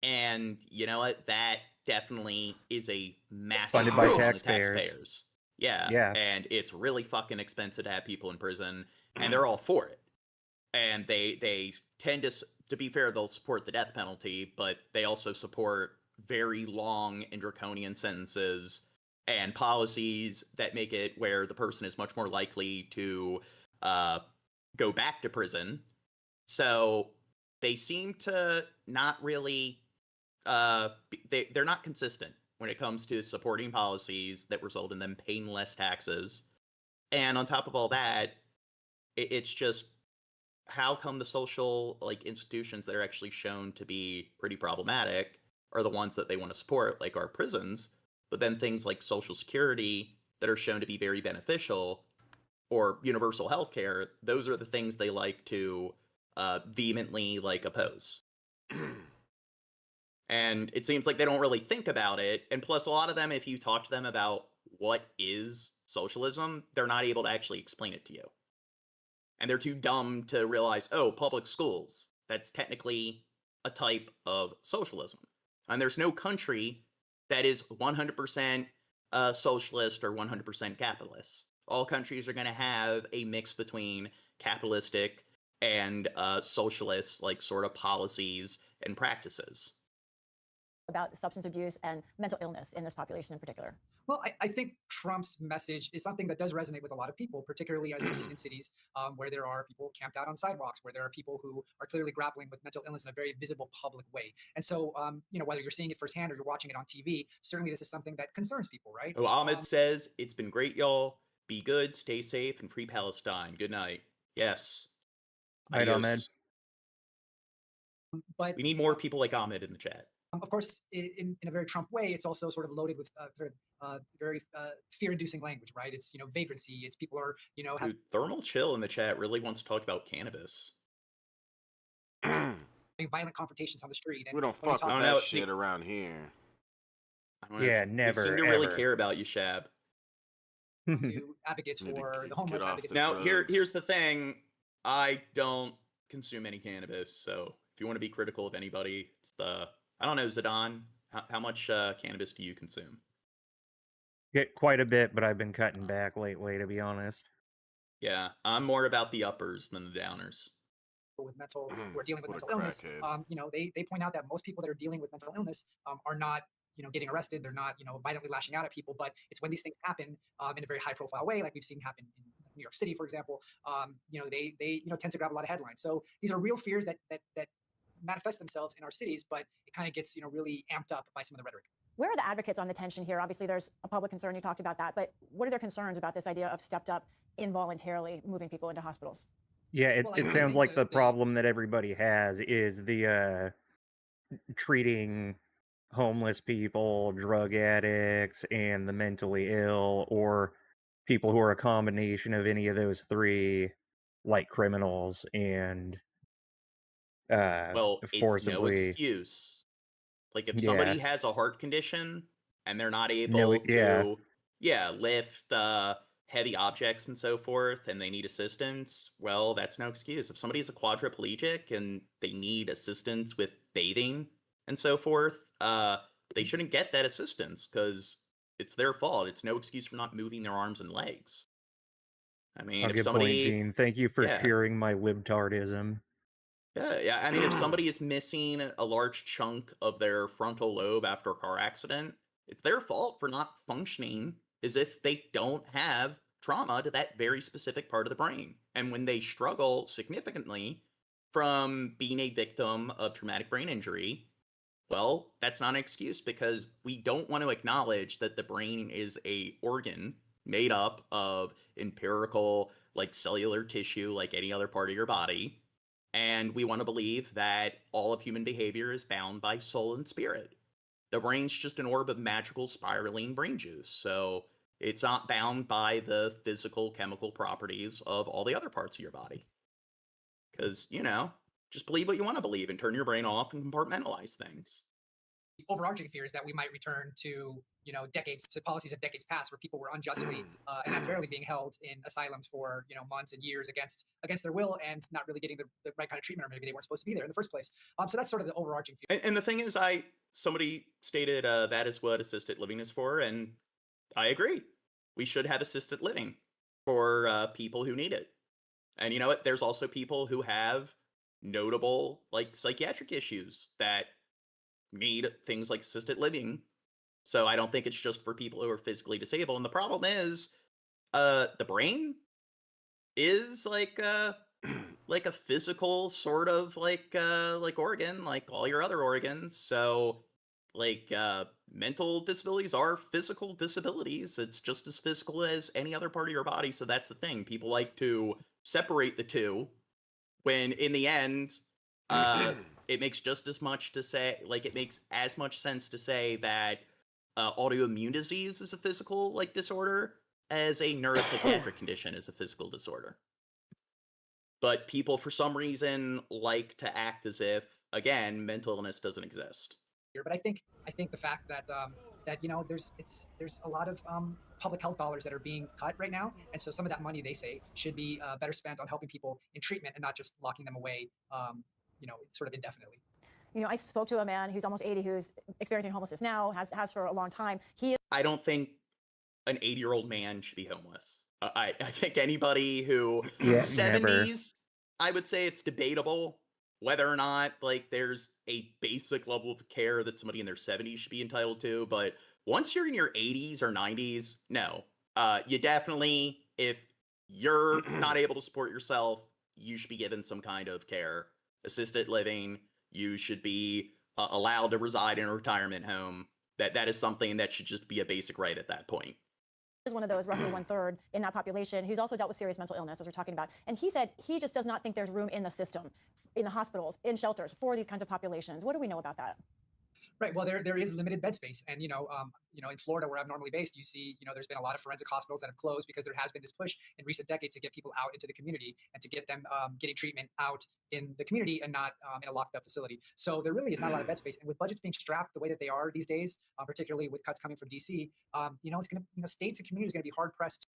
And you know what? That definitely is a massive Funded by burden on the taxpayers. Yeah. Yeah. And it's really fucking expensive to have people in prison, and they're all for it. And they tend to be fair, they'll support the death penalty, but they also support very long and draconian sentences and policies that make it where the person is much more likely to go back to prison. So they seem to not really, they're not consistent when it comes to supporting policies that result in them paying less taxes. And on top of all that, it's just, how come the social institutions that are actually shown to be pretty problematic are the ones that they want to support, like our prisons, but then things like Social Security that are shown to be very beneficial, or universal health care, those are the things they like to vehemently oppose. And it seems like they don't really think about it. And plus, a lot of them, if you talk to them about what is socialism, they're not able to actually explain it to you. And they're too dumb to realize, oh, public schools, that's technically a type of socialism. And there's no country that is 100% socialist or 100% capitalist. All countries are going to have a mix between capitalistic and socialist sort of policies and practices. about substance abuse and mental illness in this population in particular? Well, I think Trump's message is something that does resonate with a lot of people, particularly as we've seen in cities where there are people camped out on sidewalks, where there are people who are clearly grappling with mental illness in a very visible public way. And so, whether you're seeing it firsthand or you're watching it on TV, certainly this is something that concerns people, right? Oh, Ahmed says, it's been great, y'all. Be good, stay safe, and free Palestine. Good night. Yes. Right, Ahmed. But we need more people like Ahmed in the chat. Of course, in a very Trump way, it's also sort of loaded with very fear-inducing language, right? It's, vagrancy. It's people are, Dude, Thermal Chill in the chat really wants to talk about cannabis. having violent confrontations on the street. And We don't fuck with that shit around here. Yeah, never. They seem to really care about you, Shab. To advocates for the homeless. Advocates Now, here's the thing. I don't consume any cannabis, so if you want to be critical of anybody, it's I don't know, Zidane, how much cannabis do you consume? Get quite a bit, but I've been cutting back lately, to be honest. Yeah, I'm more about the uppers than the downers. With mental, who are dealing with mental illness, they point out that most people that are dealing with mental illness are not, getting arrested. They're not, violently lashing out at people. But it's when these things happen in a very high-profile way, like we've seen happen in New York City, for example. They tend to grab a lot of headlines. So these are real fears that manifest themselves in our cities, but it kind of gets really amped up by some of the rhetoric. Where are the advocates on the tension here? Obviously, there's a public concern. You talked about that, but what are their concerns about this idea of stepped up involuntarily moving people into hospitals? Yeah, it sounds like the problem that everybody has is the treating homeless people, drug addicts, and the mentally ill, or people who are a combination of any of those three, like criminals, and Well, it's no forcibly. excuse. Like, if Yeah. somebody has a heart condition and they're not able No, to, yeah. lift heavy objects and so forth, and they need assistance, well, that's no excuse. If somebody's a quadriplegic and they need assistance with bathing and so forth, they shouldn't get that assistance because it's their fault. It's no excuse for not moving their arms and legs. I mean, I'll if give point, somebody, Gene. Thank you for yeah. curing my libtardism. Yeah. I mean, if somebody is missing a large chunk of their frontal lobe after a car accident, it's their fault for not functioning as if they don't have trauma to that very specific part of the brain. And when they struggle significantly from being a victim of traumatic brain injury, well, that's not an excuse because we don't want to acknowledge that the brain is a organ made up of empirical, like cellular tissue, like any other part of your body. And we want to believe that all of human behavior is bound by soul and spirit. The brain's just an orb of magical spiraling brain juice. So it's not bound by the physical chemical properties of all the other parts of your body. Because, just believe what you want to believe and turn your brain off and compartmentalize things. The overarching fear is that we might return to, policies of decades past where people were unjustly and unfairly being held in asylums for, months and years against their will and not really getting the right kind of treatment, or maybe they weren't supposed to be there in the first place. So that's sort of the overarching fear. And the thing is, somebody stated that is what assisted living is for, and I agree. We should have assisted living for people who need it. And you know what? There's also people who have notable, like, psychiatric issues that need things like assisted living. So I don't think it's just for people who are physically disabled. And the problem is, the brain is like a physical sort of like organ, like all your other organs. So mental disabilities are physical disabilities. It's just as physical as any other part of your body. So that's the thing. People like to separate the two when in the end, it makes just as much to say, it makes as much sense to say that autoimmune disease is a physical disorder as a neuropsychiatric condition is a physical disorder. But people, for some reason, like to act as if, again, mental illness doesn't exist. But I think the fact that there's a lot of public health dollars that are being cut right now, and so some of that money, they say, should be better spent on helping people in treatment and not just locking them away, sort of indefinitely. I spoke to a man who's almost 80 who's experiencing homelessness now, has for a long time. I don't think an 80-year-old man should be homeless. I think anybody who 70s, I would say it's debatable. whether or not like there's a basic level of care that somebody in their 70s should be entitled to, but once you're in your 80s or 90s, no. You definitely, if you're not able to support yourself, you should be given some kind of care. Assisted living, you should be allowed to reside in a retirement home. That is something that should just be a basic right at that point. Is one of those roughly 1/3 in that population who's also dealt with serious mental illness, as we're talking about. And he said he just does not think there's room in the system, in the hospitals, in shelters for these kinds of populations. What do we know about that? Right. Well, there is limited bed space, and in Florida, where I'm normally based, you see, there's been a lot of forensic hospitals that have closed because there has been this push in recent decades to get people out into the community and to get them getting treatment out in the community and not in a locked up facility. So there really is not a lot of bed space, and with budgets being strapped the way that they are these days, particularly with cuts coming from DC, it's going to states and communities are going to be hard pressed.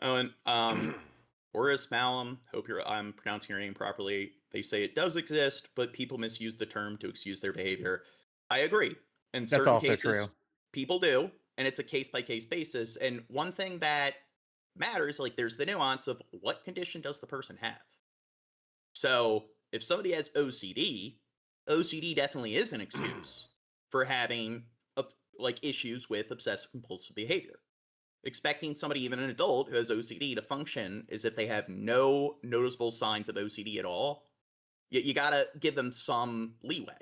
Oh, and Horace Malum, hope I'm pronouncing your name properly. They say it does exist, but people misuse the term to excuse their behavior. I agree. In certain also cases, true. People do, and it's a case-by-case basis. And one thing that matters, like there's the nuance of what condition does the person have. So if somebody has OCD definitely is an excuse for having issues with obsessive compulsive behavior. Expecting somebody, even an adult who has OCD, to function as if they have no noticeable signs of OCD at all, you gotta give them some leeway.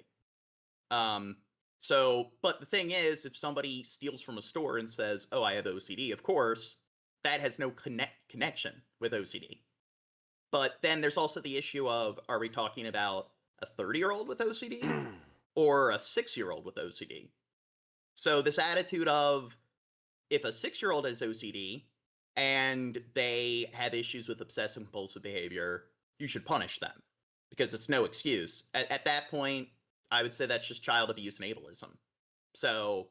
But the thing is, if somebody steals from a store and says, oh, I have OCD, of course, that has no connection with OCD. But then there's also the issue of, are we talking about a 30-year-old with OCD or a 6-year-old with OCD? So this attitude of, if a 6-year-old has OCD and they have issues with obsessive compulsive behavior, you should punish them because it's no excuse. At that point, I would say that's just child abuse and ableism. So,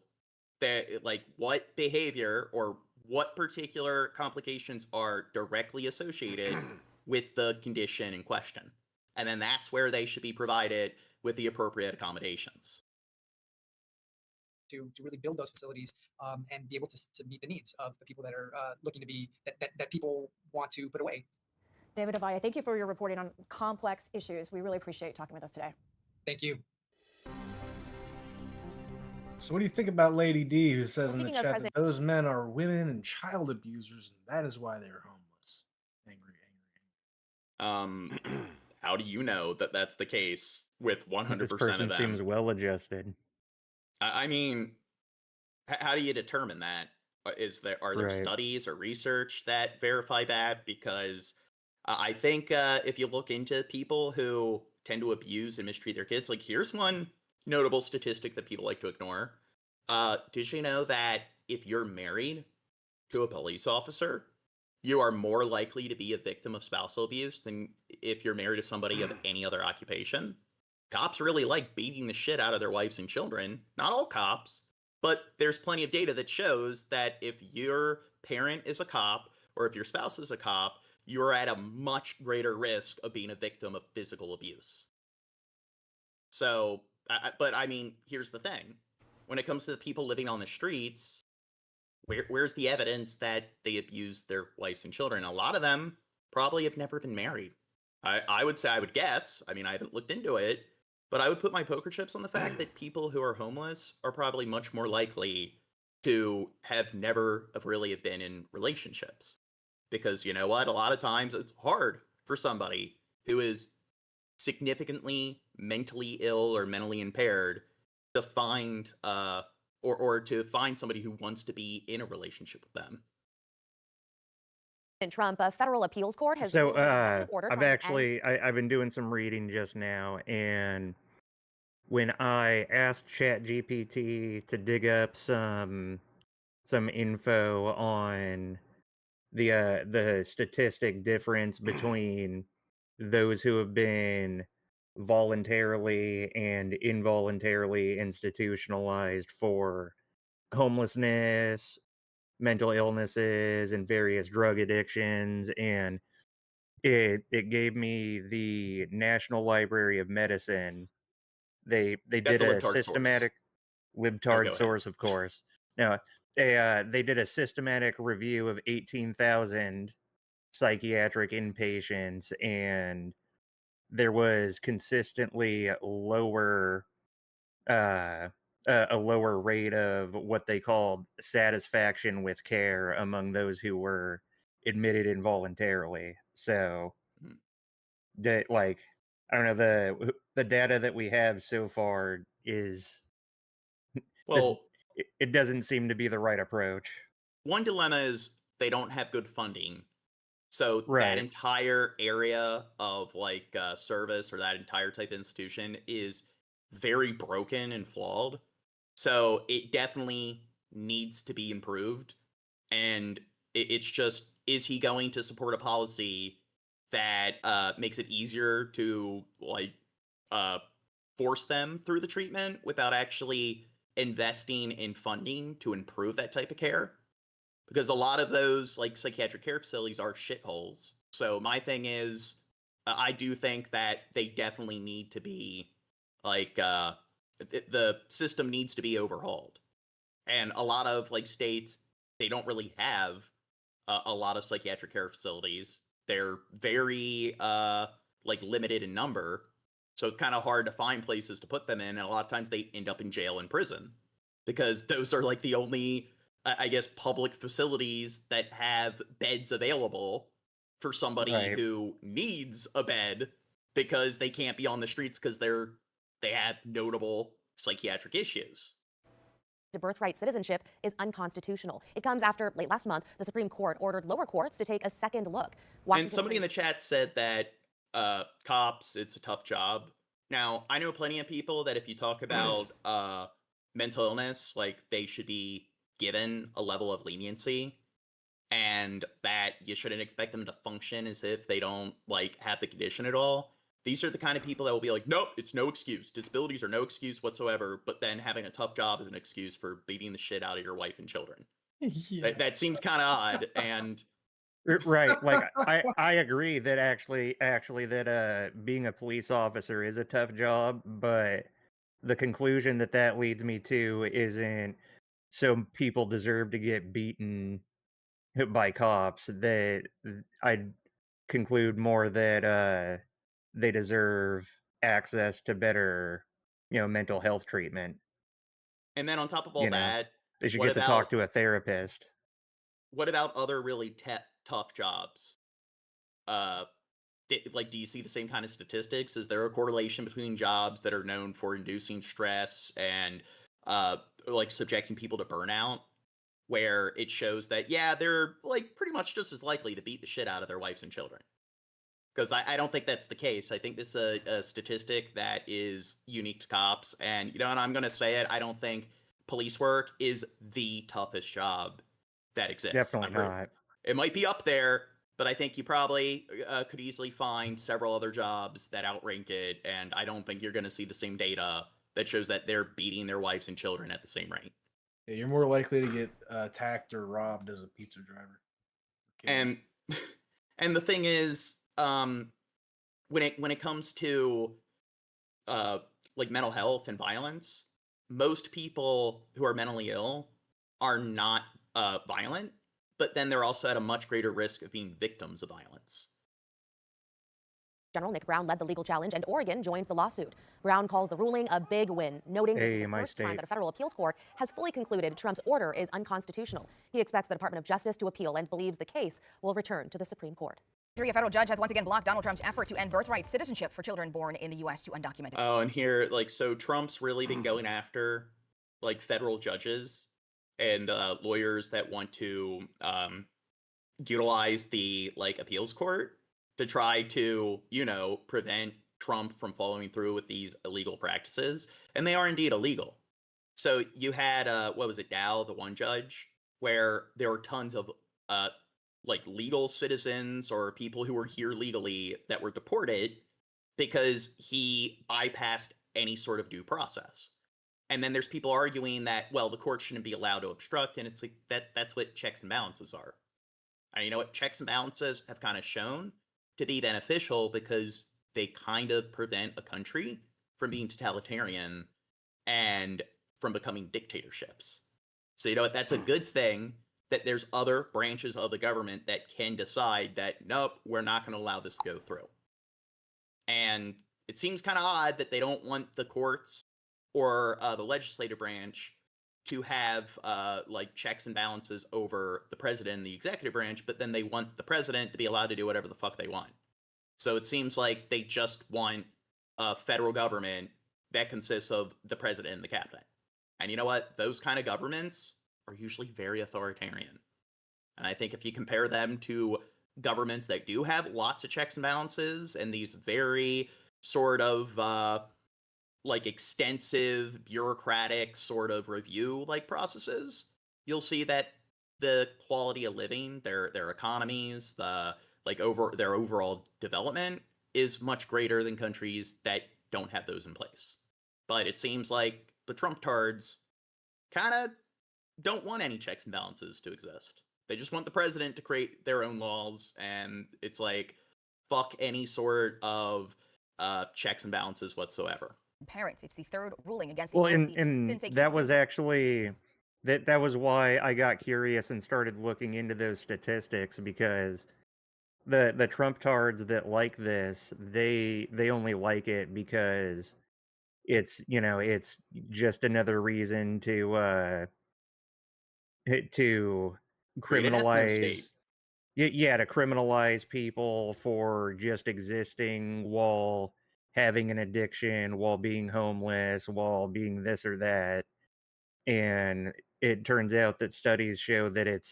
what behavior or what particular complications are directly associated with the condition in question? And then that's where they should be provided with the appropriate accommodations. To really build those facilities and be able to meet the needs of the people that are looking to be, that people want to put away. David Avaya, thank you for your reporting on complex issues. We really appreciate talking with us today. Thank you. So what do you think about Lady D, who says in the Speaking of chat that those men are women and child abusers, and that is why they're homeless? Angry. How do you know that that's the case with 100% This of person them? seems well adjusted. I mean, how do you determine that? Are there Right. studies or research that verify that? Because I think if you look into people who tend to abuse and mistreat their kids, like here's one notable statistic that people like to ignore. Did you know that if you're married to a police officer, you are more likely to be a victim of spousal abuse than if you're married to somebody of any other occupation? Cops really like beating the shit out of their wives and children. Not all cops, but there's plenty of data that shows that if your parent is a cop or if your spouse is a cop, you're at a much greater risk of being a victim of physical abuse. So, but I mean, here's the thing. When it comes to the people living on the streets, where's the evidence that they abuse their wives and children? A lot of them probably have never been married. I would say, I would guess, I mean, I haven't looked into it, but I would put my poker chips on the fact that people who are homeless are probably much more likely to have never really been in relationships. Because you know what? A lot of times it's hard for somebody who is significantly mentally ill or mentally impaired to find or to find somebody who wants to be in a relationship with them. Trump, a federal appeals court has So ruled in an executive order I've trying to actually I've been doing some reading just now, and when I asked ChatGPT to dig up some info on the statistic difference between those who have been voluntarily and involuntarily institutionalized for homelessness, mental illnesses, and various drug addictions, and it gave me the National Library of Medicine. They That's did a a libtard source. systematic go libtard ahead. source, of course. No, they did a systematic review of 18,000 psychiatric inpatients, and there was consistently lower a lower rate of what they called satisfaction with care among those who were admitted involuntarily. So that, like, I don't know, the data that we have so far is Well, it doesn't seem to be the right approach. one dilemma is they don't have good funding. So that Right. entire area of like service or that entire type of institution is very broken and flawed. So it definitely needs to be improved. And it's just, is he going to support a policy that makes it easier to like force them through the treatment without actually investing in funding to improve that type of care? Because a lot of those like psychiatric care facilities are shitholes. So my thing is, I do think that they definitely need to be like the system needs to be overhauled. And a lot of like states, they don't really have a lot of psychiatric care facilities. They're very like limited in number. So it's kind of hard to find places to put them in. And a lot of times they end up in jail and prison because those are like the only, I guess, public facilities that have beds available for somebody Right. who needs a bed because they can't be on the streets because they have notable psychiatric issues. To birthright citizenship is unconstitutional. It comes after late last month, the Supreme Court ordered lower courts to take a second look. And somebody in the chat said that cops, it's a tough job. Now, I know plenty of people that if you talk about mental illness, like they should be given a level of leniency and that you shouldn't expect them to function as if they don't like have the condition at all. These are the kind of people that will be like, nope, it's no excuse. Disabilities are no excuse whatsoever. But then having a tough job is an excuse for beating the shit out of your wife and children. Yeah. That seems kind of odd. And Right. Like I agree that actually that being a police officer is a tough job, but the conclusion that leads me to isn't so people deserve to get beaten by cops. That I'd conclude more that they deserve access to better, mental health treatment. and then on top of all You know, that, they should what get to talk to a therapist. what about other really tough jobs? Do you see the same kind of statistics? Is there a correlation between jobs that are known for inducing stress and like subjecting people to burnout, where it shows that yeah, they're like pretty much just as likely to beat the shit out of their wives and children? Because I don't think that's the case. I think this is a statistic that is unique to cops, and and I'm going to say it. I don't think police work is the toughest job that exists. Definitely not. It might be up there, but I think you probably could easily find several other jobs that outrank it, and I don't think you're going to see the same data that shows that they're beating their wives and children at the same rate. Yeah, you're more likely to get attacked or robbed as a pizza driver. And the thing is, when it comes to like mental health and violence, most people who are mentally ill are not violent, but then they're also at a much greater risk of being victims of violence. General Nick Brown led the legal challenge, and Oregon joined the lawsuit. Brown calls the ruling a big win, noting this is the first time that a federal appeals court has fully concluded Trump's order is unconstitutional. He expects the Department of Justice to appeal and believes the case will return to the Supreme Court. A federal judge has once again blocked Donald Trump's effort to end birthright citizenship for children born in the U.S. to undocumented. Oh, and here, so Trump's really been going after, like, federal judges and lawyers that want to utilize the, appeals court to try to, prevent Trump from following through with these illegal practices. And they are indeed illegal. So you had, Dow, the one judge, where there were tons of, legal citizens or people who were here legally that were deported because he bypassed any sort of due process. And then there's people arguing that, well, the court shouldn't be allowed to obstruct, and it's like that's what checks and balances are. And you know what? Checks and balances have kind of shown to be beneficial because they kind of prevent a country from being totalitarian and from becoming dictatorships. So you know what? That's a good thing that there's other branches of the government that can decide that, nope, we're not going to allow this to go through. And it seems kind of odd that they don't want the courts or the legislative branch to have like checks and balances over the president and the executive branch, but then they want the president to be allowed to do whatever the fuck they want. So it seems like they just want a federal government that consists of the president and the cabinet. And you know what? Those kind of governments are usually very authoritarian. And I think if you compare them to governments that do have lots of checks and balances and these very sort of like extensive bureaucratic sort of review like processes, you'll see that the quality of living, their economies, their overall development is much greater than countries that don't have those in place. But it seems like the Trump tards kind of don't want any checks and balances to exist. They just want the president to create their own laws, and it's like, fuck any sort of checks and balances whatsoever. Parents, it's the third ruling against. Well, and that was actually that was why I got curious and started looking into those statistics, because the Trump tards that like this, they only like it because it's, you know, it's just another reason to criminalize, to criminalize people for just existing while having an addiction, while being homeless, while being this or that. And it turns out that studies show that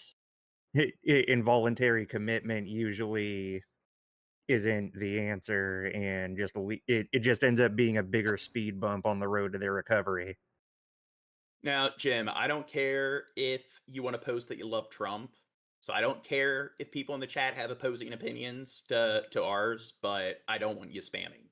involuntary commitment usually isn't the answer, and just it just ends up being a bigger speed bump on the road to their recovery. Now, Jim, I don't care if you want to post that you love Trump. So I don't care if people in the chat have opposing opinions to ours, but I don't want you spamming.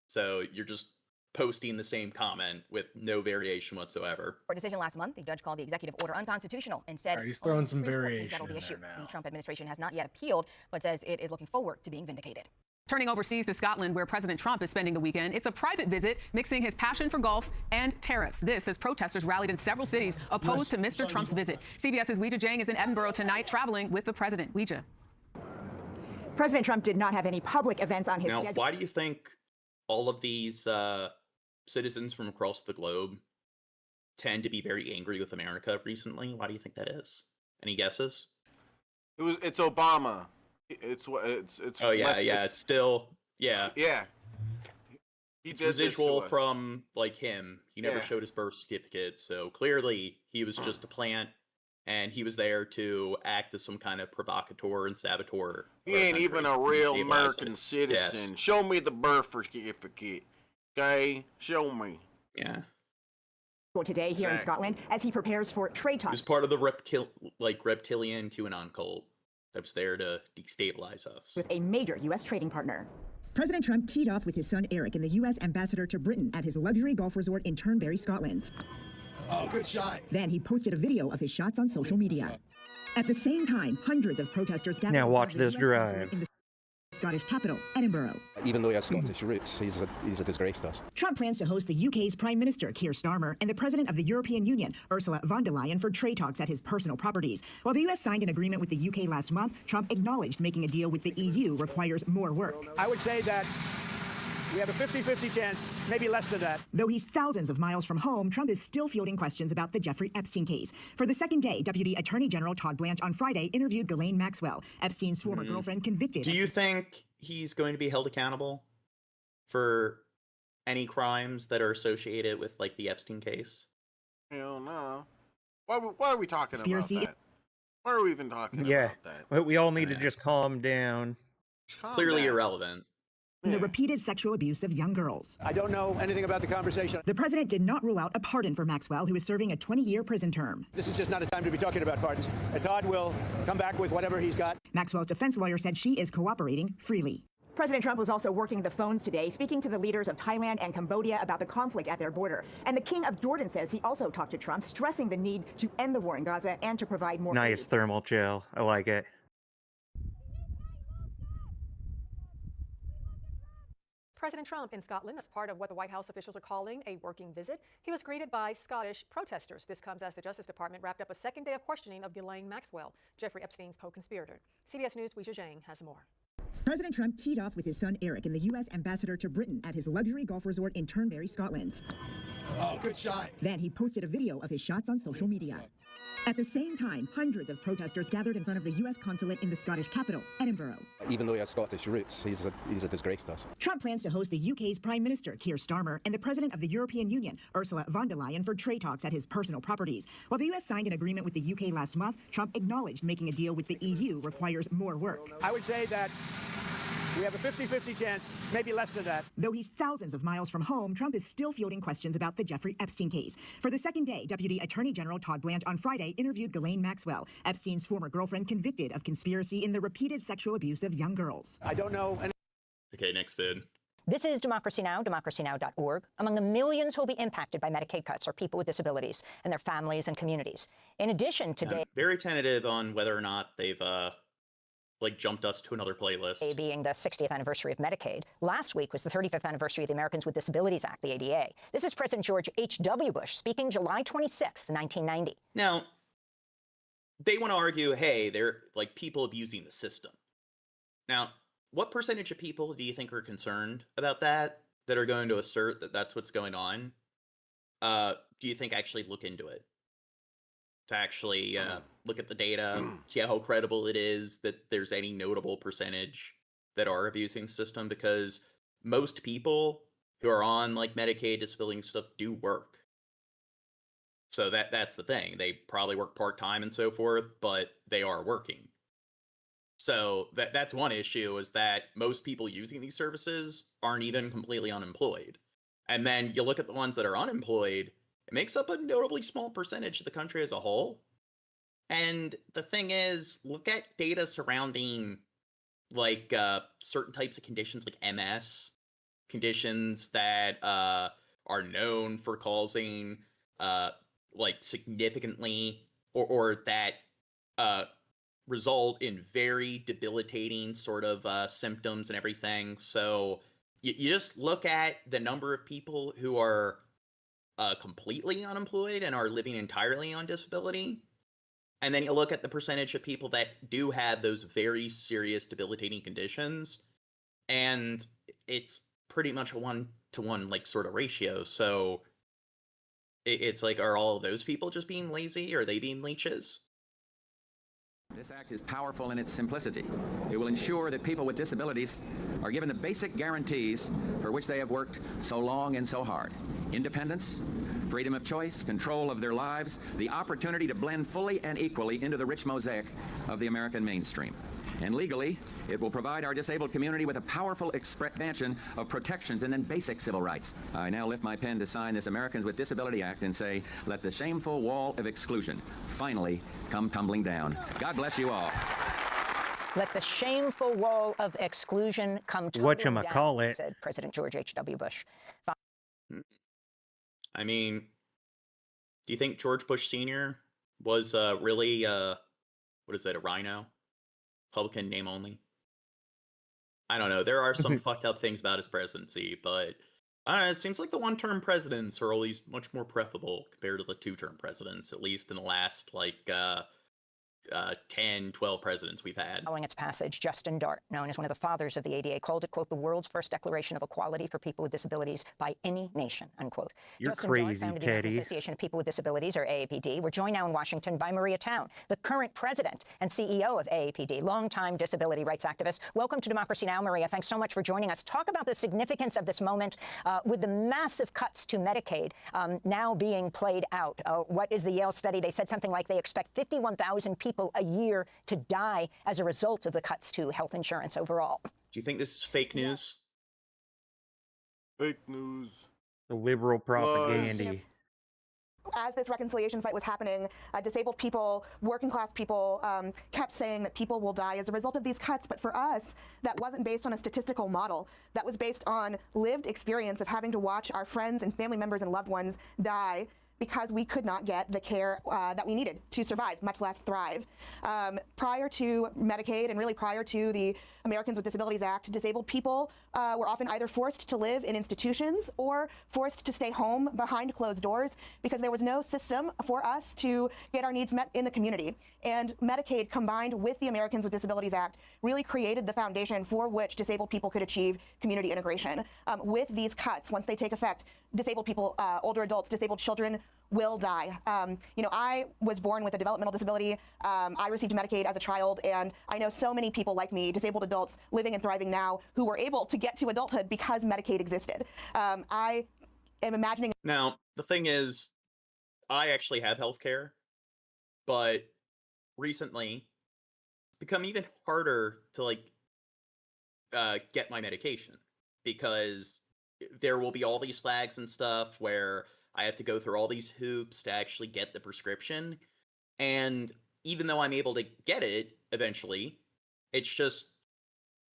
So you're just posting the same comment with no variation whatsoever. For a decision last month, the judge called the executive order unconstitutional and said he's throwing some variation the in issue. there now. The Trump administration has not yet appealed, but says it is looking forward to being vindicated. Turning overseas to Scotland, where President Trump is spending the weekend. It's a private visit, mixing his passion for golf and tariffs. This as protesters rallied in several cities opposed to Mr. Trump's visit. CBS's Weijia Jiang is in Edinburgh tonight, traveling with the president. Weijia. President Trump did not have any public events on his schedule. Now, why do you think all of these citizens from across the globe tend to be very angry with America recently? Why do you think that is? Any guesses? It's Obama. It's oh yeah, it's still He did residual from like him. He never showed his birth certificate, so clearly he was just a plant, and he was there to act as some kind of provocateur and saboteur. He ain't even a real American citizen. Yes. Show me the birth certificate, okay? Show me. Yeah. Today here in Scotland, as he prepares for trade talks. He was part of the reptilian QAnon cult that was there to destabilize us. With a major U.S. trading partner. President Trump teed off with his son Eric and the U.S. ambassador to Britain at his luxury golf resort in Turnberry, Scotland. Oh, good shot. Then he posted a video of his shots on social media. At the same time, hundreds of protesters gathered. Now watch this drive. In the Scottish capital, Edinburgh. Even though he has Scottish roots, he's a disgrace to us. Trump plans to host the UK's Prime Minister, Keir Starmer, and the President of the European Union, Ursula von der Leyen, for trade talks at his personal properties. While the US signed an agreement with the UK last month, Trump acknowledged making a deal with the EU requires more work. I would say that we have a 50-50 chance, maybe less than that. Though he's thousands of miles from home, Trump is still fielding questions about the Jeffrey Epstein case. For the second day, Deputy Attorney General Todd Blanche on Friday interviewed Ghislaine Maxwell, Epstein's former girlfriend, convicted. Do you think he's going to be held accountable for any crimes that are associated with like the Epstein case? Hell no. Why are we talking Conspiracy. about that? Why are we even talking about that? But we all need to just calm down. It's clearly irrelevant. The repeated sexual abuse of young girls. I don't know anything about the conversation. The president did not rule out a pardon for Maxwell, who is serving a 20-year prison term. This is just not a time to be talking about pardons. Todd will come back with whatever he's got. Maxwell's defense lawyer said she is cooperating freely. President Trump was also working the phones today, speaking to the leaders of Thailand and Cambodia about the conflict at their border. And the King of Jordan says he also talked to Trump, stressing the need to end the war in Gaza and to provide more Nice aid. thermal chill. I like it. President Trump in Scotland as part of what the White House officials are calling a working visit. He was greeted by Scottish protesters. This comes as the Justice Department wrapped up a second day of questioning of Ghislaine Maxwell, Jeffrey Epstein's co-conspirator. CBS News' Weijia Jiang has more. President Trump teed off with his son Eric and the U.S. ambassador to Britain at his luxury golf resort in Turnberry, Scotland. Oh, good shot. Then he posted a video of his shots on social media. At the same time, hundreds of protesters gathered in front of the U.S. consulate in the Scottish capital, Edinburgh. Even though he has Scottish roots, he's a disgrace to us. Trump plans to host the UK's Prime Minister, Keir Starmer, and the President of the European Union, Ursula von der Leyen, for trade talks at his personal properties. While the U.S. signed an agreement with the UK last month, Trump acknowledged making a deal with the EU requires more work. I would say that we have a 50-50 chance, maybe less than that. Though he's thousands of miles from home, Trump is still fielding questions about the Jeffrey Epstein case. For the second day, Deputy Attorney General Todd Blanche on Friday interviewed Ghislaine Maxwell, Epstein's former girlfriend convicted of conspiracy in the repeated sexual abuse of young girls. I don't know. Okay, next vid. This is Democracy Now!, democracynow.org. Among the millions who will be impacted by Medicaid cuts are people with disabilities and their families and communities. In addition, today... I'm very tentative on whether or not they've jumped us to another playlist. Being the 60th anniversary of Medicaid. Last week was the 35th anniversary of the Americans with Disabilities Act, the ADA. This is President George H.W. Bush speaking July 26th, 1990. Now, they want to argue, hey, they're people abusing the system. Now, what percentage of people do you think are concerned about that are going to assert that that's what's going on? Do you think actually look into it? To actually look at the data, see how credible it is that there's any notable percentage that are abusing the system, because most people who are on Medicaid, disability stuff do work. So that's the thing. They probably work part-time and so forth, but they are working. So that's one issue, is that most people using these services aren't even completely unemployed. And then you look at the ones that are unemployed, it makes up a notably small percentage of the country as a whole. And the thing is, look at data surrounding certain types of conditions like MS, conditions that are known for causing significantly or that result in very debilitating sort of symptoms and everything. So you just look at the number of people who are completely unemployed and are living entirely on disability. And then you look at the percentage of people that do have those very serious debilitating conditions, and it's pretty much a 1-to-1 sort of ratio. So it's are all of those people just being lazy? Or are they being leeches? This act is powerful in its simplicity. It will ensure that people with disabilities are given the basic guarantees for which they have worked so long and so hard. Independence, freedom of choice, control of their lives, the opportunity to blend fully and equally into the rich mosaic of the American mainstream. And legally, it will provide our disabled community with a powerful expansion of protections and then basic civil rights. I now lift my pen to sign this Americans with Disability Act and say, let the shameful wall of exclusion finally come tumbling down. God bless you all. Let the shameful wall of exclusion come tumbling down, said President George H.W. Bush. I mean, do you think George Bush Sr. was really, a rhino? Republican name only? I don't know. There are some fucked up things about his presidency, but I don't know, it seems like the one-term presidents are always much more preferable compared to the two-term presidents, at least in the last, 10, 12 presidents we've had. Following its passage, Justin Dart, known as one of the fathers of the ADA, called it, quote, the world's first declaration of equality for people with disabilities by any nation, unquote. You're Justin crazy, Dart, founded the Teddy. American Association of People with Disabilities, or AAPD. We're joined now in Washington by Maria Town, the current president and CEO of AAPD, longtime disability rights activist. Welcome to Democracy Now!, Maria. Thanks so much for joining us. Talk about the significance of this moment with the massive cuts to Medicaid now being played out. What is the Yale study? They said something like they expect 51,000 people a year to die as a result of the cuts to health insurance overall. Do you think this is fake news? Fake news. The liberal propaganda. As this reconciliation fight was happening, disabled people, working class people kept saying that people will die as a result of these cuts. But for us, that wasn't based on a statistical model. That was based on lived experience of having to watch our friends and family members and loved ones die because we could not get the care that we needed to survive, much less thrive. Prior to Medicaid and really prior to the Americans with Disabilities Act, disabled people were often either forced to live in institutions or forced to stay home behind closed doors because there was no system for us to get our needs met in the community. And Medicaid, combined with the Americans with Disabilities Act, really created the foundation for which disabled people could achieve community integration. With these cuts, once they take effect, disabled people, older adults, disabled children will die. I was born with a developmental disability. I received Medicaid as a child, and I know so many people like me, disabled adults living and thriving now, who were able to get to adulthood because Medicaid existed. I am imagining. Now, the thing is, I actually have health care, but recently it's become even harder to get my medication because there will be all these flags and stuff where I have to go through all these hoops to actually get the prescription. And even though I'm able to get it eventually, it's just,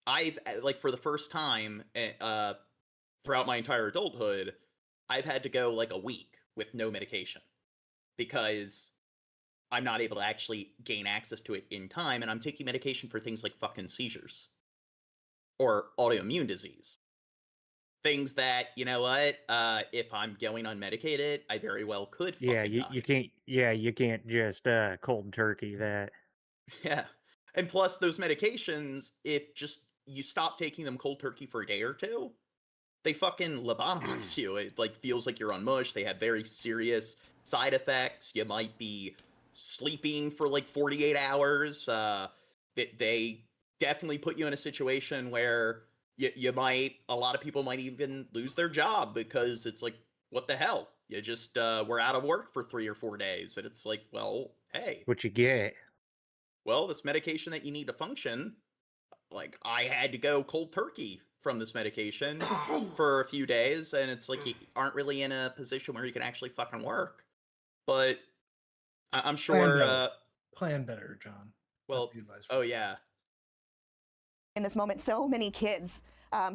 I've, for the first time throughout my entire adulthood, I've had to go a week with no medication because I'm not able to actually gain access to it in time, and I'm taking medication for things like fucking seizures or autoimmune disease. Things that, if I'm going unmedicated, I very well could fucking die. You can't just cold turkey that. Yeah. And plus those medications, if you stop taking them cold turkey for a day or two, they fucking lobotomize you. It feels like you're on mush. They have very serious side effects. You might be sleeping for 48 hours. They definitely put you in a situation where a lot of people might even lose their job because it's what the hell? You just were out of work for 3 or 4 days. And it's well, hey. What you get? Well, this medication that you need to function, I had to go cold turkey from this medication for a few days. And it's you aren't really in a position where you can actually fucking work. But I'm sure... Plan better, John. Well, oh yeah. In this moment, so many kids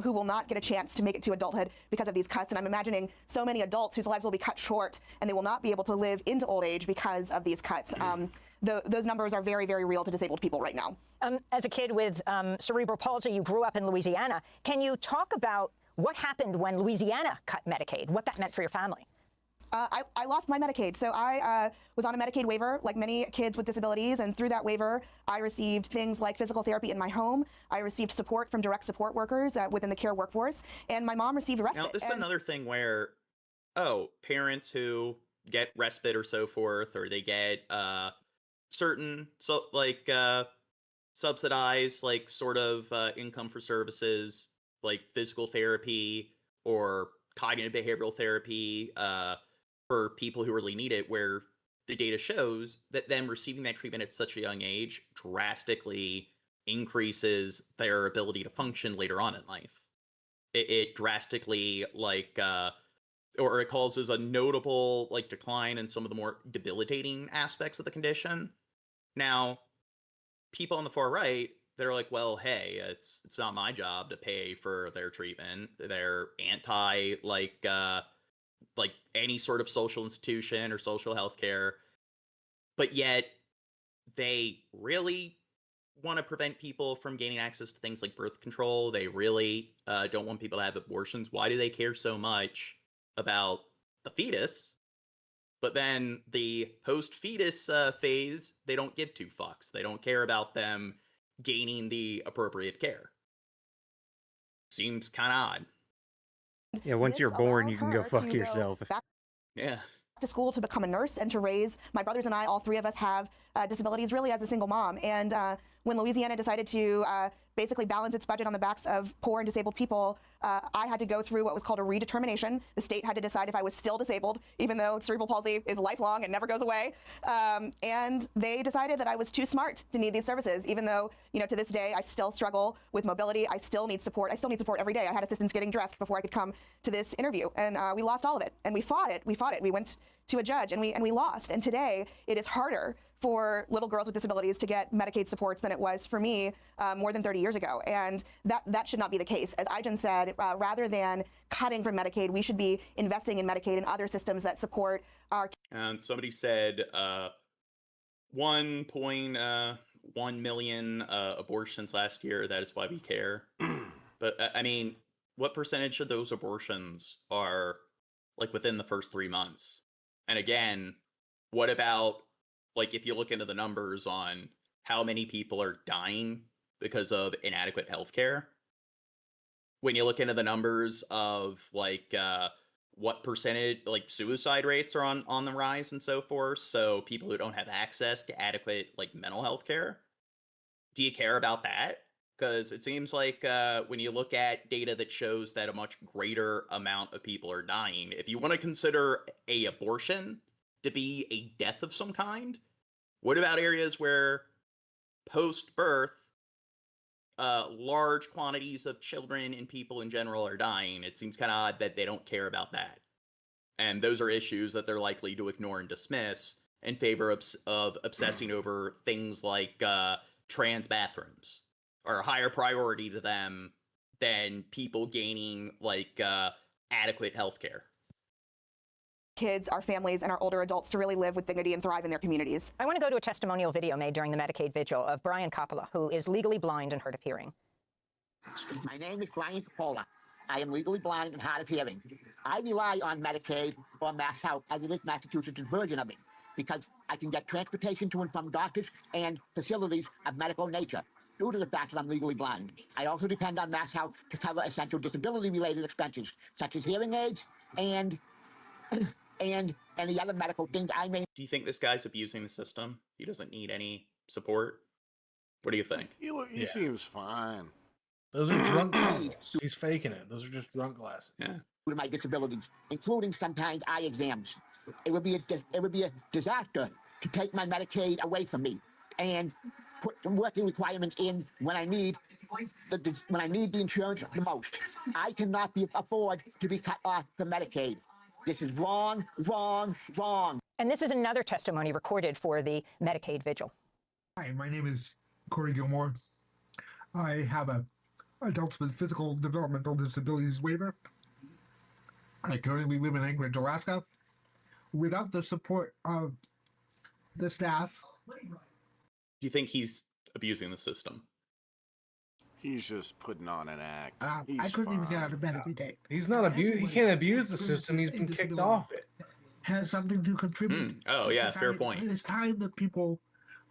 who will not get a chance to make it to adulthood because of these cuts. And I'm imagining so many adults whose lives will be cut short and they will not be able to live into old age because of these cuts. Those numbers are very, very real to disabled people right now. As a kid with cerebral palsy, you grew up in Louisiana. Can you talk about what happened when Louisiana cut Medicaid, what that meant for your family? I lost my Medicaid. So I was on a Medicaid waiver, like many kids with disabilities. And through that waiver, I received things like physical therapy in my home. I received support from direct support workers within the care workforce. And my mom received respite. Now, this is another thing where, parents who get respite or so forth, or they get certain, subsidized, sort of income for services, like physical therapy or cognitive behavioral therapy, for people who really need it, where the data shows that them receiving that treatment at such a young age drastically increases their ability to function later on in life. It drastically, or it causes a notable, decline in some of the more debilitating aspects of the condition. Now, people on the far right, they're well, hey, it's not my job to pay for their treatment. They're anti, any sort of social institution or social health care, but yet they really want to prevent people from gaining access to things like birth control. They really don't want people to have abortions. Why do they care so much about the fetus? But then the post-fetus phase, they don't give two fucks. They don't care about them gaining the appropriate care. Seems kind of odd. Yeah, once you're born, you can go fuck yourself. Yeah. To school to become a nurse and to raise my brothers and I, all three of us have disabilities really as a single mom. And when Louisiana decided to basically balance its budget on the backs of poor and disabled people, I had to go through what was called a redetermination. The state had to decide if I was still disabled, even though cerebral palsy is lifelong and never goes away. And they decided that I was too smart to need these services, even though, to this day, I still struggle with mobility. I still need support. I still need support every day. I had assistance getting dressed before I could come to this interview. And we lost all of it. And we fought it. We went to a judge and we lost. And today it is harder for little girls with disabilities to get Medicaid supports than it was for me more than 30 years ago. And that should not be the case. As Ijan said, rather than cutting from Medicaid, we should be investing in Medicaid and other systems that support our... And somebody said 1.1 million abortions last year. That is why we care. But I mean, what percentage of those abortions are like within the first 3 months? And again, what about like if you look into the numbers on how many people are dying because of inadequate healthcare? When you look into the numbers of like what percentage like suicide rates are on the rise and so forth, so people who don't have access to adequate like mental health care, do you care about that? Because it seems like when you look at data that shows that a much greater amount of people are dying, if you want to consider a abortion to be a death of some kind, what about areas where post-birth large quantities of children and people in general are dying? It seems kind of odd that they don't care about that. And those are issues that they're likely to ignore and dismiss in favor of obsessing over things like trans bathrooms are a higher priority to them than people gaining like adequate health care. Kids, our families, and our older adults to really live with dignity and thrive in their communities. I want to go to a testimonial video made during the Medicaid vigil of Brian Coppola, who is legally blind and hard of hearing. My name is Brian Coppola. I am legally blind and hard of hearing. I rely on Medicaid or Mass Health as it is Massachusetts' version of it, because I can get transportation to and from doctors and facilities of medical nature due to the fact that I'm legally blind. I also depend on Mass Health to cover essential disability-related expenses, such as hearing aids and any other medical things I may... Do you think this guy's abusing the system? He doesn't need any support? What do you think? He seems fine. Those are drunk glasses. He's faking it. Those are just drunk glasses. Yeah. Due to my disabilities, including sometimes eye exams. It would be a disaster to take my Medicaid away from me and put some working requirements in when I need the insurance the most. I cannot afford to be cut off from Medicaid. This is wrong, wrong, wrong. And this is another testimony recorded for the Medicaid vigil. Hi, my name is Corey Gilmore. I have a adults with physical developmental disabilities waiver. I currently live in Anchorage, Alaska. Without the support of the staff. Do you think he's abusing the system? He's just putting on an act. I couldn't even get out of bed every day. He's not he can't abuse the system. He's been kicked off it. Has something to contribute. Oh, yeah, fair point. It's time that people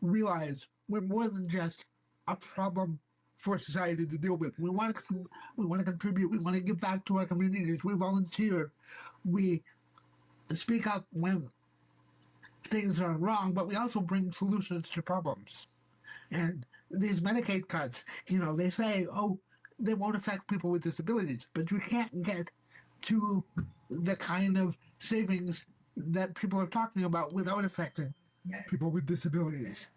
realize we're more than just a problem for society to deal with. We want to contribute. We want to give back to our communities. We volunteer. We speak up when things are wrong, but we also bring solutions to problems. And these Medicaid cuts, they say, oh, they won't affect people with disabilities, but you can't get to the kind of savings that people are talking about without affecting people with disabilities.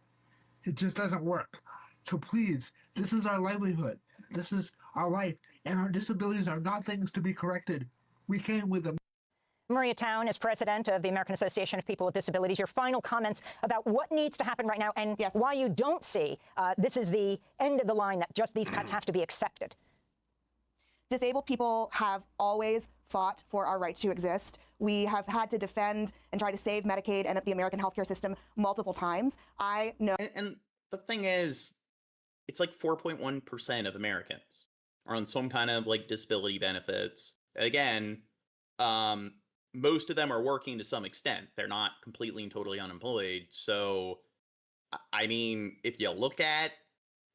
It just doesn't work. So please, this is our livelihood. This is our life. And our disabilities are not things to be corrected. We came with them. Maria Town is president of the American Association of People with Disabilities. Your final comments about what needs to happen right now and why you don't see this is the end of the line, that just these cuts have to be accepted. Disabled people have always fought for our right to exist. We have had to defend and try to save Medicaid and the American healthcare system multiple times. I know. And the thing is, it's like 4.1% of Americans are on some kind of like disability benefits. Again, most of them are working to some extent. They're not completely and totally unemployed. So, I mean, if you look at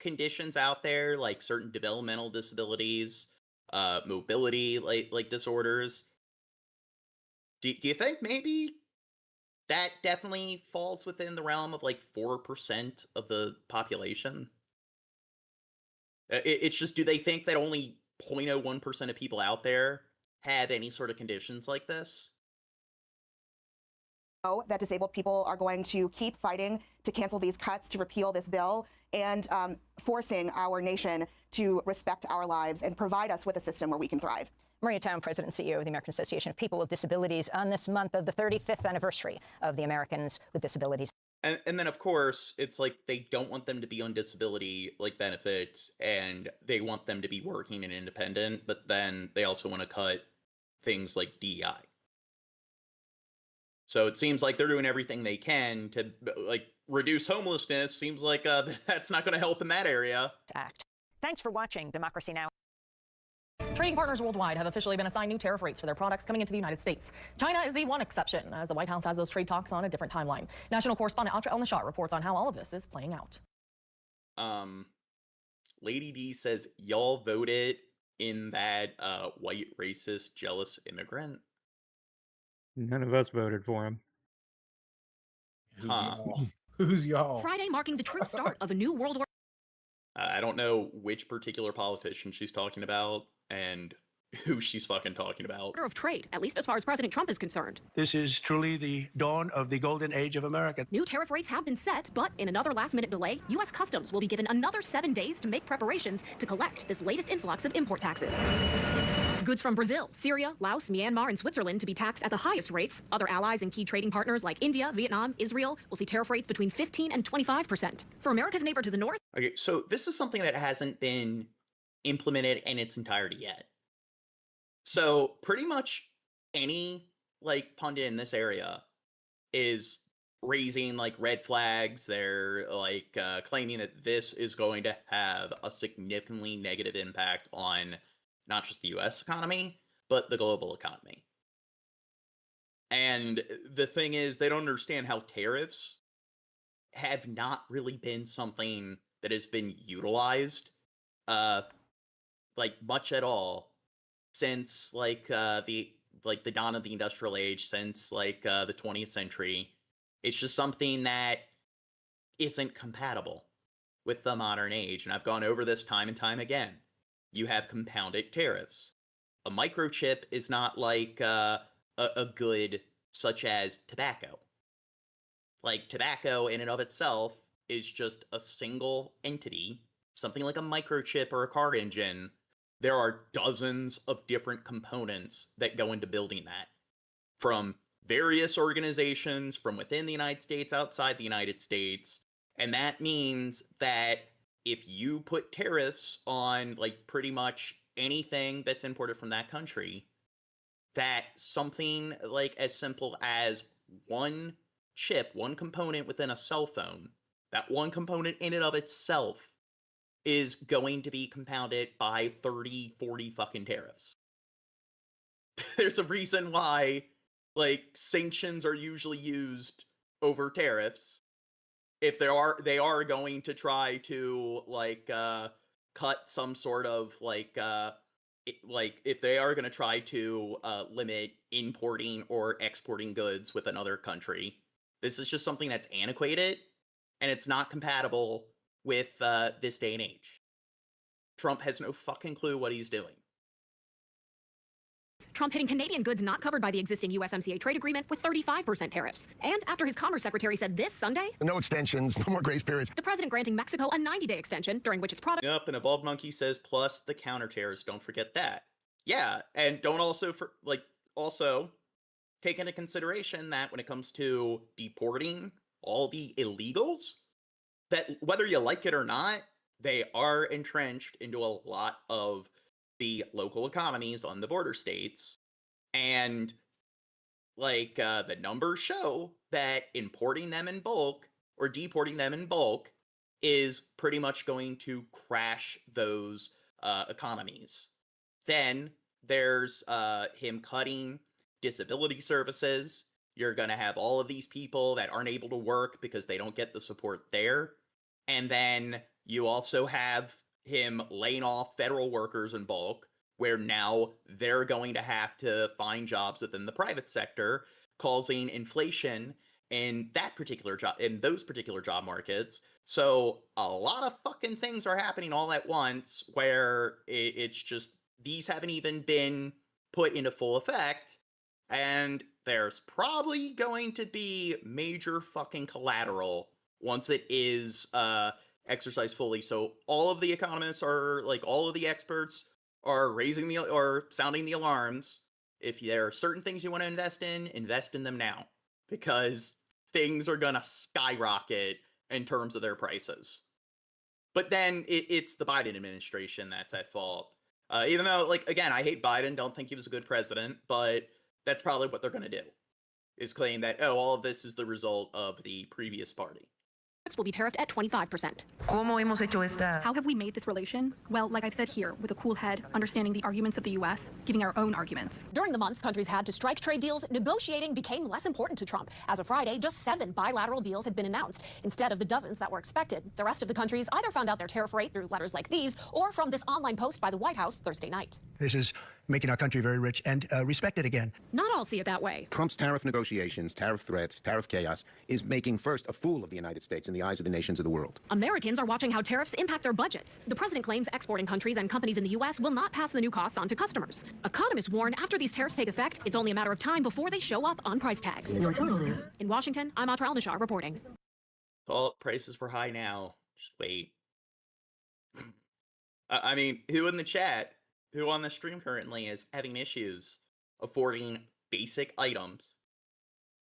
conditions out there, like certain developmental disabilities, mobility, like disorders, do you think maybe that definitely falls within the realm of like 4% of the population? It's just, do they think that only 0.01% of people out there have any sort of conditions like this? That disabled people are going to keep fighting to cancel these cuts, to repeal this bill, and forcing our nation to respect our lives and provide us with a system where we can thrive. Maria Town, President and CEO of the American Association of People with Disabilities, on this month of the 35th anniversary of the Americans with Disabilities. And then, of course, it's like they don't want them to be on disability like benefits, and they want them to be working and independent, but then they also want to cut things like DEI. So it seems like they're doing everything they can to like reduce homelessness. Seems like that's not going to help in that area. Act. Thanks for watching Democracy Now! Trading partners worldwide have officially been assigned new tariff rates for their products coming into the United States. China is the one exception, as the White House has those trade talks on a different timeline. National correspondent Atra El-Nashar reports on how all of this is playing out. Lady D says, y'all voted in that white, racist, jealous immigrant. None of us voted for him. Who's y'all? Friday marking the true start of a new World War. I don't know which particular politician she's talking about and who she's fucking talking about. Order of trade, at least as far as President Trump is concerned. This is truly the dawn of the golden age of America. New tariff rates have been set, but in another last-minute delay, U.S. Customs will be given another 7 days to make preparations to collect this latest influx of import taxes. Goods from Brazil, Syria, Laos, Myanmar, and Switzerland to be taxed at the highest rates. Other allies and key trading partners like India, Vietnam, Israel will see tariff rates between 15 and 25%. For America's neighbor to the north... Okay, so this is something that hasn't been implemented in its entirety yet. So pretty much any like pundit in this area is raising like red flags. They're like claiming that this is going to have a significantly negative impact on not just the US economy, but the global economy. And the thing is, they don't understand how tariffs have not really been something that has been utilized like much at all since like the dawn of the industrial age, since like the 20th century. It's just something that isn't compatible with the modern age. And I've gone over this time and time again. You have compounded tariffs. A microchip is not like a good such as tobacco. Like tobacco in and of itself is just a single entity. Something like a microchip or a car engine, there are dozens of different components that go into building that. From various organizations from within the United States, outside the United States. And that means that if you put tariffs on like pretty much anything that's imported from that country, that something like as simple as one chip, one component within a cell phone, that one component in and of itself is going to be compounded by 30, 40 fucking tariffs. There's a reason why like sanctions are usually used over tariffs. If they are going to try to like cut some sort of like if they are going to try to limit importing or exporting goods with another country, this is just something that's antiquated and it's not compatible with this day and age. Trump has no fucking clue what he's doing. Trump hitting Canadian goods not covered by the existing USMCA trade agreement with 35% tariffs. And after his Commerce Secretary said this Sunday, no extensions, no more grace periods. The president granting Mexico a 90-day extension during which its product... Yep, and Evolved Monkey says, plus the counter tariffs, don't forget that. Yeah, and don't also take into consideration that when it comes to deporting all the illegals, that whether you like it or not, they are entrenched into a lot of the local economies on the border states. And like the numbers show that importing them in bulk or deporting them in bulk is pretty much going to crash those economies. Then there's him cutting disability services. You're going to have all of these people that aren't able to work because they don't get the support there. And then you also have him laying off federal workers in bulk, where now they're going to have to find jobs within the private sector, causing inflation in those particular job markets. So a lot of fucking things are happening all at once, where it's just these haven't even been put into full effect, and there's probably going to be major fucking collateral once it is exercised fully. So all of the economists are all of the experts are sounding the alarms. If there are certain things you want to invest in them now, because things are gonna skyrocket in terms of their prices. But then it's the Biden administration that's at fault. Even though, like, again, I hate Biden, don't think he was a good president, but that's probably what they're gonna do, is claim that, oh, all of this is the result of the previous party. Will be tariffed at 25%. How have we made this relation? Well, like I've said here, with a cool head, understanding the arguments of the U.S., giving our own arguments. During the months countries had to strike trade deals, negotiating became less important to Trump. As of Friday, just 7 bilateral deals had been announced, instead of the dozens that were expected. The rest of the countries either found out their tariff rate through letters like these, or from this online post by the White House Thursday night. This is making our country very rich and respected again. Not all see it that way. Trump's tariff negotiations, tariff threats, tariff chaos is making first a fool of the United States in the eyes of the nations of the world. Americans are watching how tariffs impact their budgets. The president claims exporting countries and companies in the U.S. will not pass the new costs on to customers. Economists warn after these tariffs take effect, it's only a matter of time before they show up on price tags. In Washington, I'm Atra Al-Nashar reporting. Well, prices were high now. Just wait. I mean, who in the chat, who on the stream currently is having issues affording basic items,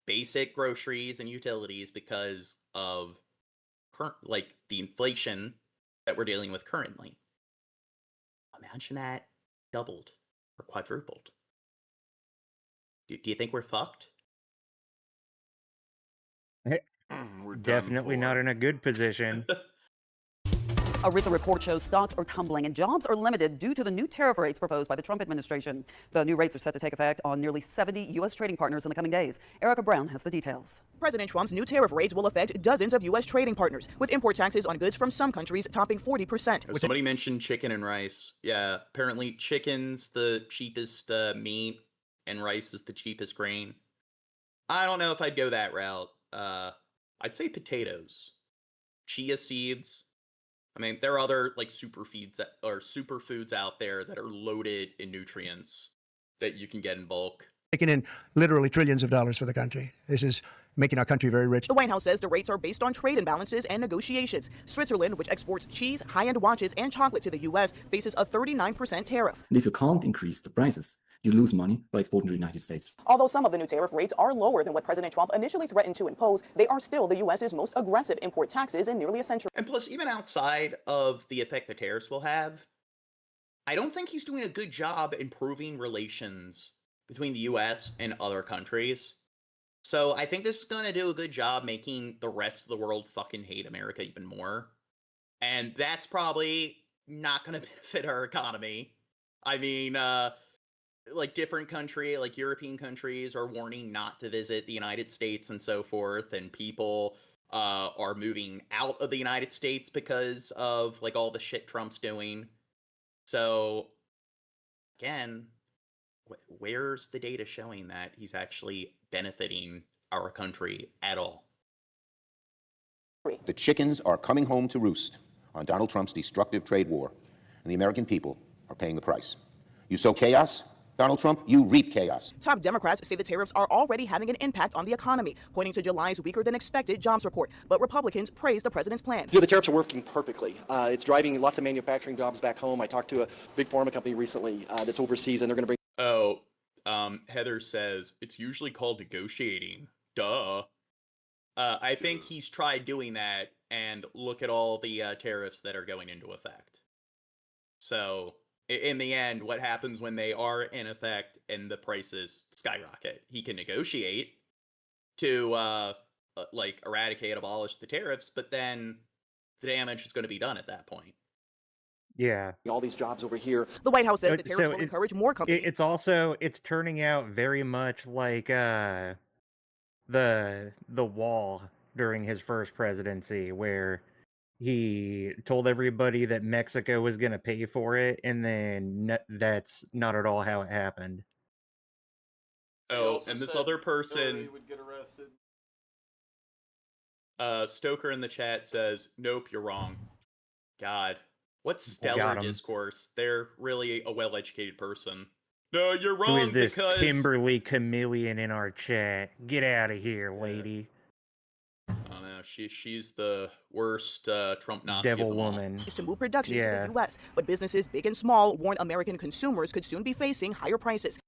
basic groceries and utilities because of current, like, the inflation that we're dealing with currently? Imagine that doubled or quadrupled. Do you think we're fucked? We're definitely not in a good position. A recent report shows stocks are tumbling and jobs are limited due to the new tariff rates proposed by the Trump administration. The new rates are set to take effect on nearly 70 U.S. trading partners in the coming days. Erica Brown has the details. President Trump's new tariff rates will affect dozens of U.S. trading partners, with import taxes on goods from some countries topping 40%. Somebody mentioned chicken and rice. Yeah, apparently chicken's the cheapest meat and rice is the cheapest grain. I don't know if I'd go that route. I'd say potatoes, chia seeds. I mean, there are other like superfoods out there that are loaded in nutrients that you can get in bulk. Taking in literally trillions of dollars for the country. This is making our country very rich. The White House says the rates are based on trade imbalances and negotiations. Switzerland, which exports cheese, high-end watches, and chocolate to the U.S., faces a 39% tariff. If you can't increase the prices, you lose money by exporting to the United States. Although some of the new tariff rates are lower than what President Trump initially threatened to impose, they are still the U.S.'s most aggressive import taxes in nearly a century. And plus, even outside of the effect the tariffs will have, I don't think he's doing a good job improving relations between the U.S. and other countries. So I think this is going to do a good job making the rest of the world fucking hate America even more. And that's probably not going to benefit our economy. I mean, like different like European countries are warning not to visit the United States and so forth. And people are moving out of the United States because of like all the shit Trump's doing. So again, where's the data showing that he's actually benefiting our country at all? The chickens are coming home to roost on Donald Trump's destructive trade war, and the American people are paying the price. You sow chaos, Donald Trump, you reap chaos. Top Democrats say the tariffs are already having an impact on the economy, pointing to July's weaker than expected jobs report. But Republicans praise the president's plan. The tariffs are working perfectly. It's driving lots of manufacturing jobs back home. I talked to a big pharma company recently that's overseas, and they're going to bring. Oh, Heather says it's usually called negotiating. Duh. I think he's tried doing that, and look at all the tariffs that are going into effect. So in the end, what happens when they are in effect and the prices skyrocket? He can negotiate to like eradicate, abolish the tariffs, but then the damage is going to be done at that point. Yeah. All these jobs over here. The White House says the tariffs will encourage more companies. It's turning out very much like the wall during his first presidency, where he told everybody that Mexico was going to pay for it, and then that's not at all how it happened. Oh, and this other person would get arrested. Stoker in the chat says, "Nope, you're wrong." God, what stellar discourse. They're really a well-educated person. No, you're wrong. Who is this because Kimberly Chameleon in our chat? Get out of here, lady. Oh no, she's the worst Trump Nazi devil of them all. woman. To move production to the U.S., but businesses big and small warn American consumers could soon be facing higher prices.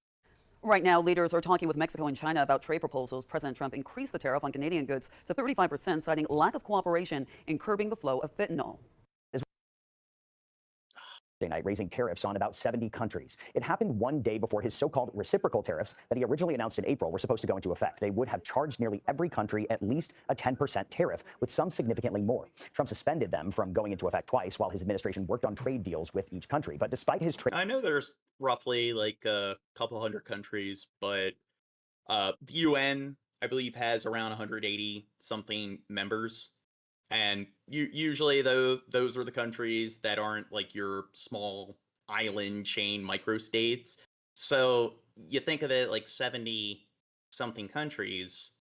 Right now, leaders are talking with Mexico and China about trade proposals. President Trump increased the tariff on Canadian goods to 35%, citing lack of cooperation in curbing the flow of fentanyl. Night, raising tariffs on about 70 countries. It happened one day before his so-called reciprocal tariffs that he originally announced in April were supposed to go into effect. They would have charged nearly every country at least a 10% tariff, with some significantly more. Trump suspended them from going into effect twice while his administration worked on trade deals with each country. But despite his trade... I know there's roughly like a couple hundred countries, but the UN, I believe, has around 180 something members. And usually, though, those are the countries that aren't like your small island chain microstates. So you think of it like 70 something countries.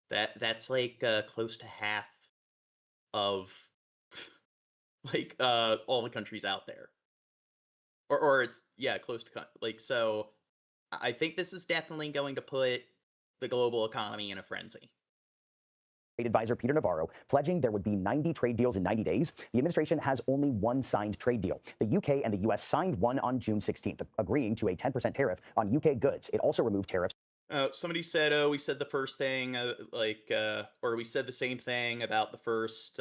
That's like close to half of like all the countries out there. Or it's close to like, so I think this is definitely going to put the global economy in a frenzy. Advisor Peter Navarro pledging there would be 90 trade deals in 90 days. The administration has only one signed trade deal. The UK and the US signed one on June 16th, agreeing to a 10% tariff on UK goods. It also removed tariffs. Somebody said, oh, we said the first thing, or we said the same thing about the first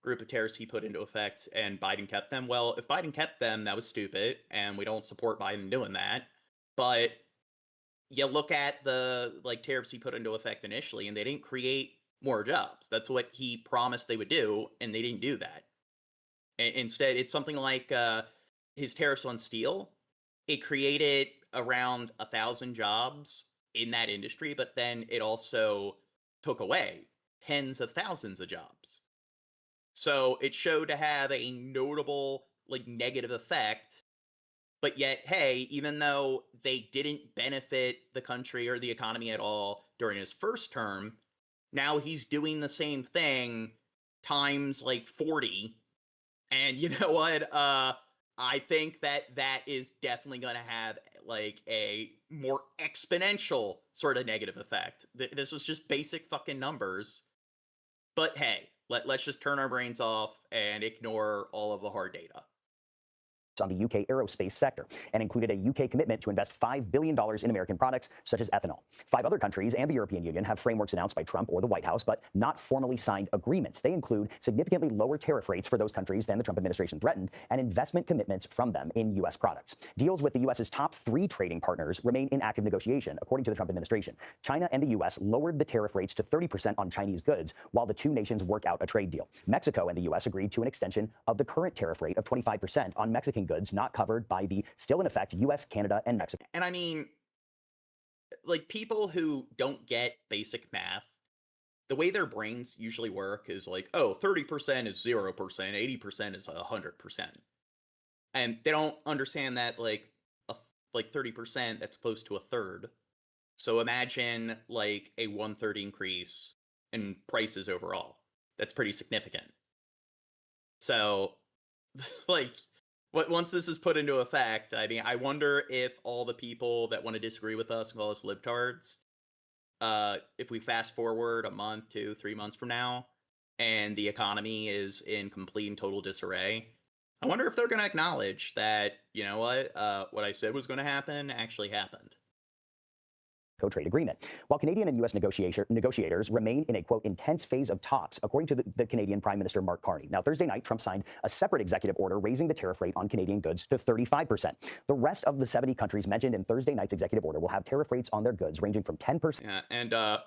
group of tariffs he put into effect and Biden kept them. Well, if Biden kept them, that was stupid, and we don't support Biden doing that. But you look at the tariffs he put into effect initially, and they didn't create more jobs. That's what he promised they would do, and they didn't do that. Instead, it's something like his tariffs on steel. It created around 1,000 jobs in that industry, but then it also took away tens of thousands of jobs. So it showed to have a notable negative effect. But yet, hey, even though they didn't benefit the country or the economy at all during his first term, now he's doing the same thing times 40. And you know what? I think that is definitely going to have a more exponential sort of negative effect. This is just basic fucking numbers. But hey, let's just turn our brains off and ignore all of the hard data. On the UK aerospace sector, and included a UK commitment to invest $5 billion in American products such as ethanol. 5 other countries and the European Union have frameworks announced by Trump or the White House, but not formally signed agreements. They include significantly lower tariff rates for those countries than the Trump administration threatened, and investment commitments from them in U.S. products. Deals with the U.S.'s top 3 trading partners remain in active negotiation, according to the Trump administration. China and the U.S. lowered the tariff rates to 30% on Chinese goods, while the 2 nations work out a trade deal. Mexico and the U.S. agreed to an extension of the current tariff rate of 25% on Mexican goods not covered by the still in effect U.S., Canada, and Mexico. And I mean, people who don't get basic math, the way their brains usually work is 30% is 0%, 80% is 100%. And they don't understand that 30%, that's close to a third. So imagine a 1/3 increase in prices overall. That's pretty significant. So once this is put into effect, I mean, I wonder if all the people that want to disagree with us and call us libtards, if we fast forward a month, 2, 3 months from now, and the economy is in complete and total disarray, I wonder if they're going to acknowledge that, you know what I said was going to happen actually happened. Trade agreement. While Canadian and U.S. negotiators remain in a, quote, intense phase of talks, according to the Canadian Prime Minister Mark Carney. Now, Thursday night, Trump signed a separate executive order raising the tariff rate on Canadian goods to 35%. The rest of the 70 countries mentioned in Thursday night's executive order will have tariff rates on their goods ranging from 10%. Yeah, and I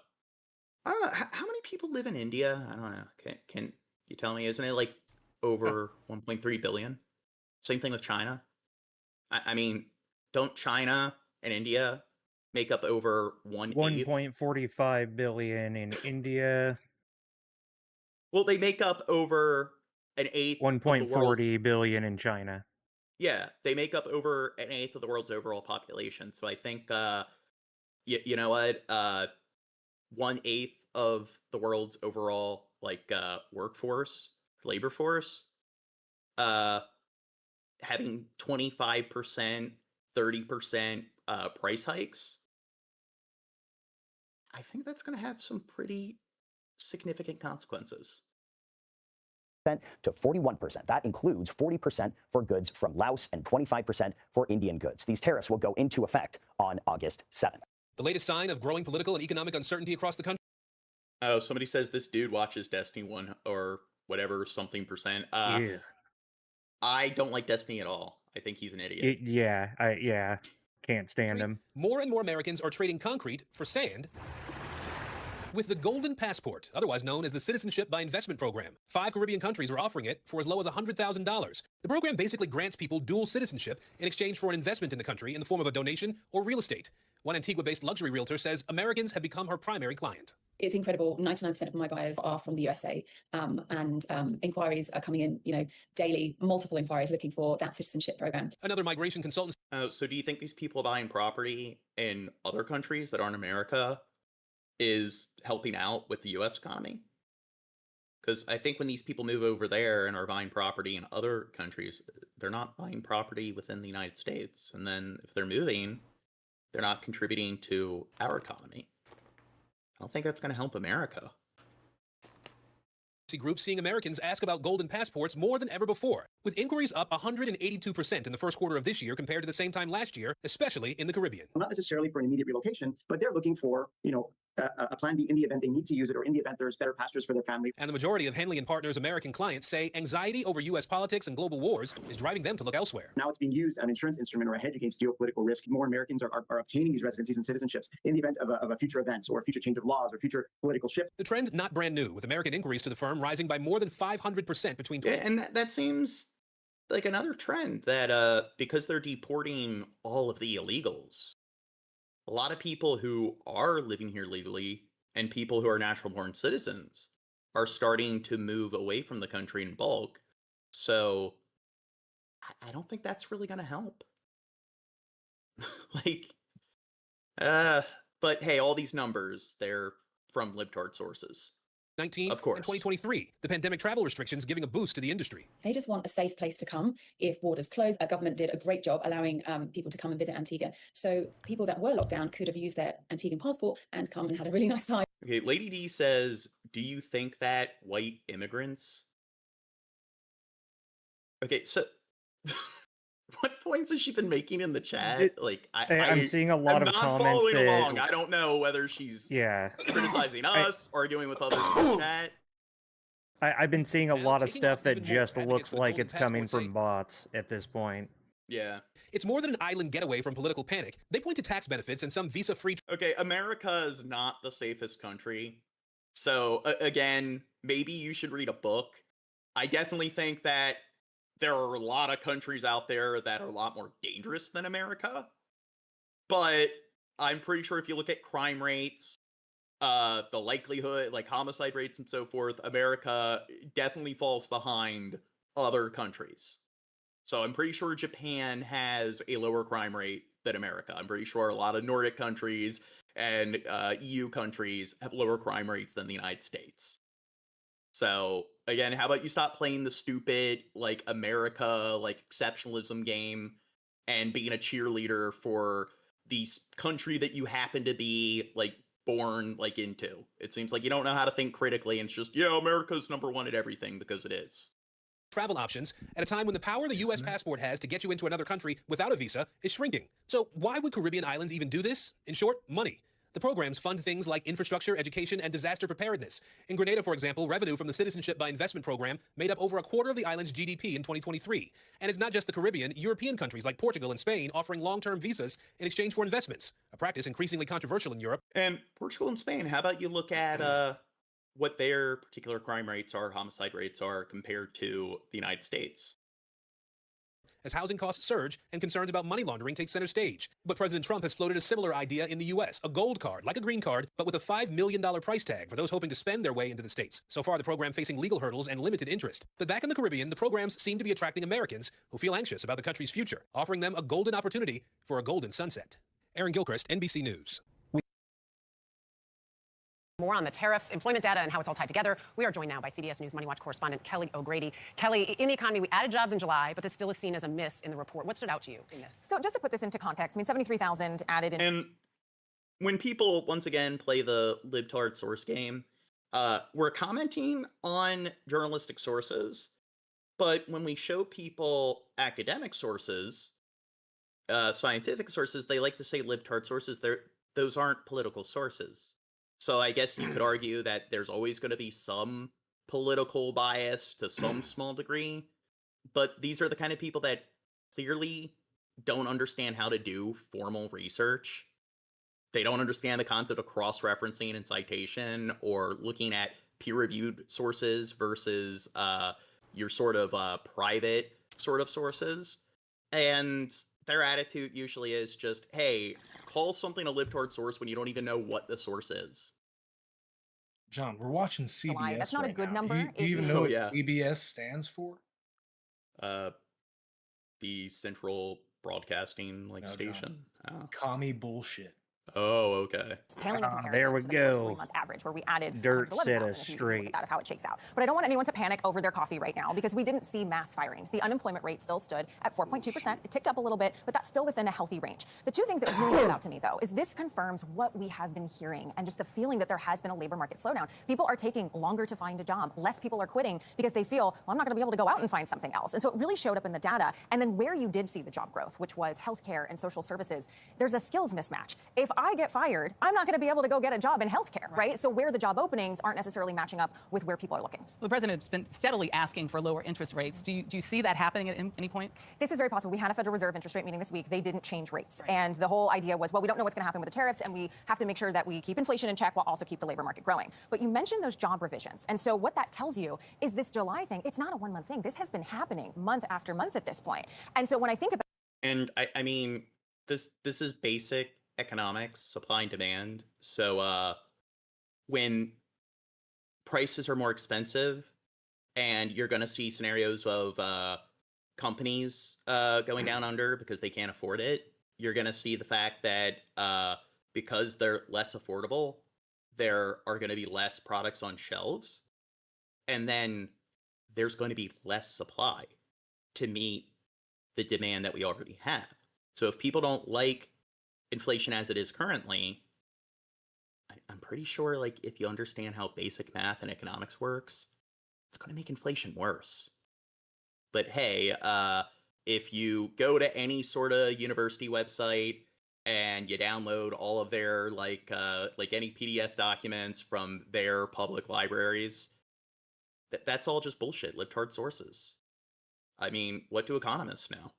don't know, how many people live in India? I don't know. Can you tell me? Isn't it over 1.3 billion? Same thing with China. I mean, don't China and India make up over 1.45 billion in India. Well, they make up over an eighth. 1.40 billion in China. Yeah, they make up over an eighth of the world's overall population. So I think, you know what, 1/8 of the world's overall workforce, labor force, having 25%, 30% price hikes. I think that's going to have some pretty significant consequences. to 41%. That includes 40% for goods from Laos and 25% for Indian goods. These tariffs will go into effect on August 7th. The latest sign of growing political and economic uncertainty across the country. Oh, somebody says this dude watches Destiny 1 or whatever something percent. Yeah. I don't like Destiny at all. I think he's an idiot. Yeah, can't stand him. More and more Americans are trading concrete for sand with the Golden Passport, otherwise known as the Citizenship by Investment Program. 5 Caribbean countries are offering it for as low as $100,000. The program basically grants people dual citizenship in exchange for an investment in the country in the form of a donation or real estate. One Antigua-based luxury realtor says Americans have become her primary client. It's incredible. 99% of my buyers are from the USA, and inquiries are coming in, daily, multiple inquiries looking for that citizenship program. Another migration consultant. So do you think these people buying property in other countries that aren't America is helping out with the U.S. economy? Because I think when these people move over there and are buying property in other countries, they're not buying property within the United States. And then if they're moving, they're not contributing to our economy. I don't think that's going to help America. Groups seeing Americans ask about golden passports more than ever before, with inquiries up 182% in the first quarter of this year compared to the same time last year, especially in the Caribbean. Not necessarily for an immediate relocation, but they're looking for, a plan B in the event they need to use it, or in the event there's better pastures for their family. And the majority of Henley & Partners American clients say anxiety over U.S. politics and global wars is driving them to look elsewhere. Now it's being used as an insurance instrument or a hedge against geopolitical risk. More Americans are obtaining these residencies and citizenships in the event of a future event or a future change of laws or future political shift. The trend not brand new, with American inquiries to the firm rising by more than 500% between... Yeah, and that seems like another trend that because they're deporting all of the illegals, a lot of people who are living here legally and people who are natural-born citizens are starting to move away from the country in bulk. So I don't think that's really going to help. But hey, all these numbers, they're from libtard sources. 19 of course. And 2023, the pandemic travel restrictions giving a boost to the industry. They just want a safe place to come if borders close. Our government did a great job allowing people to come and visit Antigua. So people that were locked down could have used their Antiguan passport and come and had a really nice time. Okay, Lady D says, do you think that white immigrants... Okay, so... What points has she been making in the chat? I'm seeing a lot of comments. I'm not following along. I don't know whether she's criticizing us, arguing with others in the chat. I've been seeing a lot of stuff that just looks like it's coming from bots at this point. Yeah. It's more than an island getaway from political panic. They point to tax benefits and some visa-free... Okay, America is not the safest country. So, again, maybe you should read a book. I definitely think that there are a lot of countries out there that are a lot more dangerous than America. But I'm pretty sure if you look at crime rates, the likelihood, like homicide rates and so forth, America definitely falls behind other countries. So I'm pretty sure Japan has a lower crime rate than America. I'm pretty sure a lot of Nordic countries and EU countries have lower crime rates than the United States. So again, how about you stop playing the stupid, America, exceptionalism game and being a cheerleader for the country that you happen to be, born, into. It seems like you don't know how to think critically, and it's just, America's #1 at everything because it is. Travel options at a time when the power the U.S. passport has to get you into another country without a visa is shrinking. So why would Caribbean islands even do this? In short, money. The programs fund things like infrastructure, education, and disaster preparedness. In Grenada, for example, revenue from the Citizenship by Investment program made up over a quarter of the island's GDP in 2023. And it's not just the Caribbean, European countries like Portugal and Spain offering long-term visas in exchange for investments, a practice increasingly controversial in Europe. And Portugal and Spain, how about you look at what their particular crime rates are, homicide rates are, compared to the United States? As housing costs surge and concerns about money laundering take center stage. But President Trump has floated a similar idea in the U.S., a gold card, like a green card, but with a $5 million price tag for those hoping to spend their way into the States. So far, the program facing legal hurdles and limited interest. But back in the Caribbean, the programs seem to be attracting Americans who feel anxious about the country's future, offering them a golden opportunity for a golden sunset. Aaron Gilchrist, NBC News. More on the tariffs, employment data, and how it's all tied together. We are joined now by CBS News Money Watch correspondent Kelly O'Grady. Kelly, in the economy, we added jobs in July, but this still is seen as a miss in the report. What stood out to you in this? So just to put this into context, 73,000 added in. And when people, once again, play the libtard source game, we're commenting on journalistic sources, but when we show people academic sources, scientific sources, they like to say libtard sources. Those aren't political sources. So I guess you could argue that there's always going to be some political bias to some small degree, but these are the kind of people that clearly don't understand how to do formal research. They don't understand the concept of cross-referencing and citation, or looking at peer-reviewed sources versus your sort of private sort of sources. And their attitude usually is just, hey, call something a libtard source when you don't even know what the source is. John, we're watching CBS. That's not a right good now. number. Do you even know what CBS stands for? The Central Broadcasting Station. Oh. Commie bullshit. Oh, okay. Paling in comparison there we to the first go. 3-month average, where we added Dirt 111,000 set us if you look straight. at that of how it shakes out. But I don't want anyone to panic over their coffee right now, because we didn't see mass firings. The unemployment rate still stood at 4.2%. It ticked up a little bit, but that's still within a healthy range. The two things that really stood out to me, though, is this confirms what we have been hearing, and just the feeling that there has been a labor market slowdown. People are taking longer to find a job. Less people are quitting because they feel, well, I'm not going to be able to go out and find something else. And so it really showed up in the data. And then where you did see the job growth, which was healthcare and social services, there's a skills mismatch. If I get fired, I'm not going to be able to go get a job in healthcare, right? So where the job openings aren't necessarily matching up with where people are looking. Well, the president has been steadily asking for lower interest rates. Do you see that happening at any point? This is very possible. We had a Federal Reserve interest rate meeting this week. They didn't change rates. Right. And the whole idea was, well, we don't know what's going to happen with the tariffs, and we have to make sure that we keep inflation in check while also keep the labor market growing. But you mentioned those job revisions. And so what that tells you is this July thing, it's not a one-month thing. This has been happening month after month at this point. And so when I think about... And I mean, this is basic economics, supply and demand. So when prices are more expensive, and you're going to see scenarios of companies going down under because they can't afford it, you're going to see the fact that because they're less affordable, there are going to be less products on shelves, and then there's going to be less supply to meet the demand that we already have. So if people don't like inflation as it is currently, I'm pretty sure, like, if you understand how basic math and economics works, it's going to make inflation worse. But hey, if you go to any sort of university website and you download all of their like any PDF documents from their public libraries, that's all just bullshit, libtard sources. I mean, what do economists know?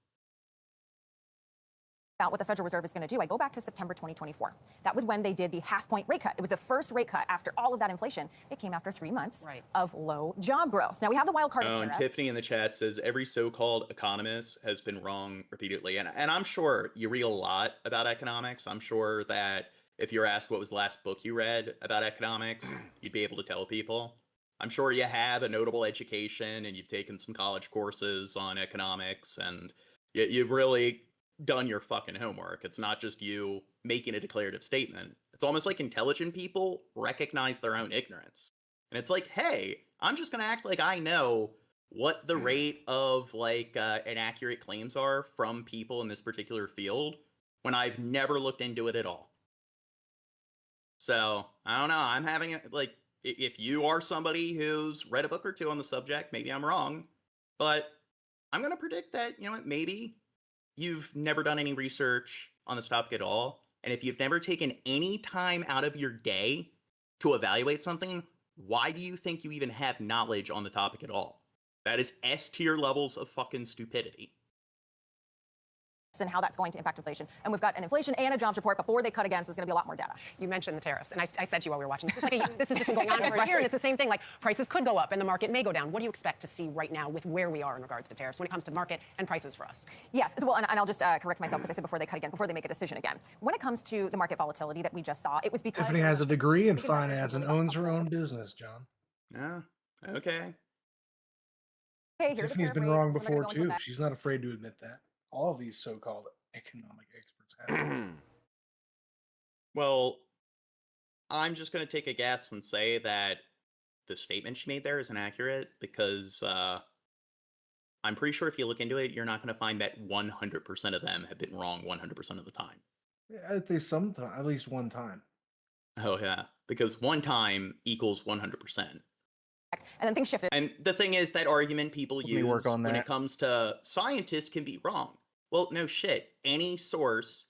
What the Federal Reserve is going to do, I go back to September 2024. That was when they did the half-point rate cut. It was the first rate cut after all of that inflation. It came after 3 months of low job growth. Now we have the wild card of And tariffs. Tiffany in the chat says every so-called economist has been wrong repeatedly, and I'm sure you read a lot about economics. I'm sure that if you're asked what was the last book you read about economics, you'd be able to tell people. I'm sure you have a notable education and you've taken some college courses on economics, and you've really done your fucking homework. It's not just you making a declarative statement. It's almost like intelligent people recognize their own ignorance. And it's like, hey, I'm just going to act like I know what the rate of like inaccurate claims are from people in this particular field when I've never looked into it at all. So I don't know. I'm having like, if you are somebody who's read a book or two on the subject, maybe I'm wrong, but I'm going to predict that, you know what, maybe you've never done any research on this topic at all. And if you've never taken any time out of your day to evaluate something, why do you think you even have knowledge on the topic at all? That is S-tier levels of fucking stupidity. And how that's going to impact inflation. And we've got an inflation and a jobs report before they cut again, so there's going to be a lot more data. You mentioned the tariffs, and I said to you while we were watching, this has just been going on for a year, and it's the same thing. Like, prices could go up and the market may go down. What do you expect to see right now with where we are in regards to tariffs when it comes to market and prices for us? Yes, well, and I'll just correct myself because I said before they cut again, before they make a decision again. When it comes to the market volatility that we just saw, it was because Tiffany has a degree in finance and owns her own business, John. Yeah, okay. Tiffany's been wrong before too. She's not afraid to admit that. All of these so-called economic experts have. Well, I'm just going to take a guess and say that the statement she made there is inaccurate because I'm pretty sure if you look into it, you're not going to find that 100% of them have been wrong 100% of the time. Yeah, at least one time. Oh yeah, because one time equals 100%. And then things shifted. And the thing is, that argument people Let me use work on when that. it comes to scientists can be wrong. Well, no shit. Any source,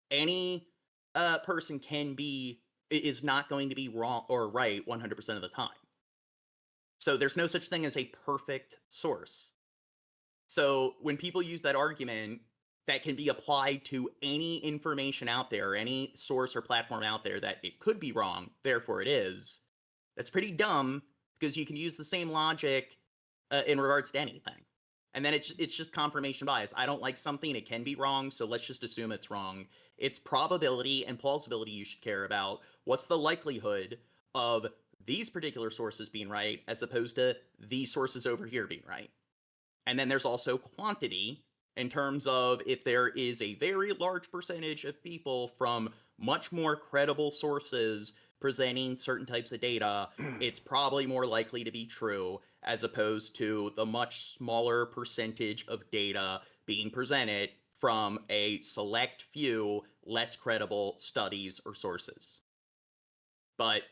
any person is not going to be wrong or right 100% of the time. So there's no such thing as a perfect source. So when people use that argument that can be applied to any information out there, any source or platform out there that it could be wrong, therefore it is, that's pretty dumb, because you can use the same logic in regards to anything. And then it's just confirmation bias. I don't like something, it can be wrong, so let's just assume it's wrong. It's probability and plausibility you should care about. What's the likelihood of these particular sources being right as opposed to these sources over here being right? And then there's also quantity, in terms of if there is a very large percentage of people from much more credible sources presenting certain types of data, it's probably more likely to be true, as opposed to the much smaller percentage of data being presented from a select few less credible studies or sources. But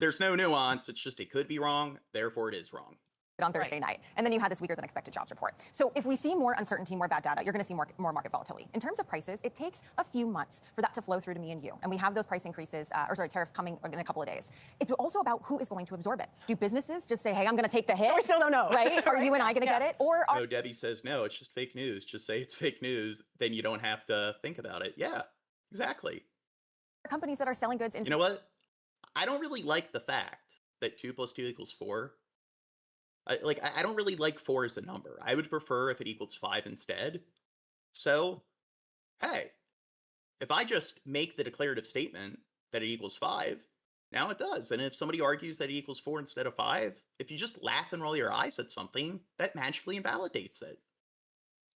there's no nuance, it's just it could be wrong, therefore it is wrong. On Thursday night. And then you had this weaker than expected jobs report. So if we see more uncertainty, more bad data, you're going to see more market volatility. In terms of prices, it takes a few months for that to flow through to me and you. And we have those price increases, tariffs coming in a couple of days. It's also about who is going to absorb it. Do businesses just say, hey, I'm going to take the hit? We still don't know. Right? Are you and I going to get it? Or are No, Debbie says, no, it's just fake news. Just say it's fake news, then you don't have to think about it. Yeah, exactly. companies that are selling goods into... You know what? I don't really like the fact that 2 + 2 = 4. I don't really like 4 as a number. I would prefer if it equals 5 instead. So, hey, if I just make the declarative statement that it equals 5, now it does. And if somebody argues that it equals 4 instead of 5, if you just laugh and roll your eyes at something, that magically invalidates it.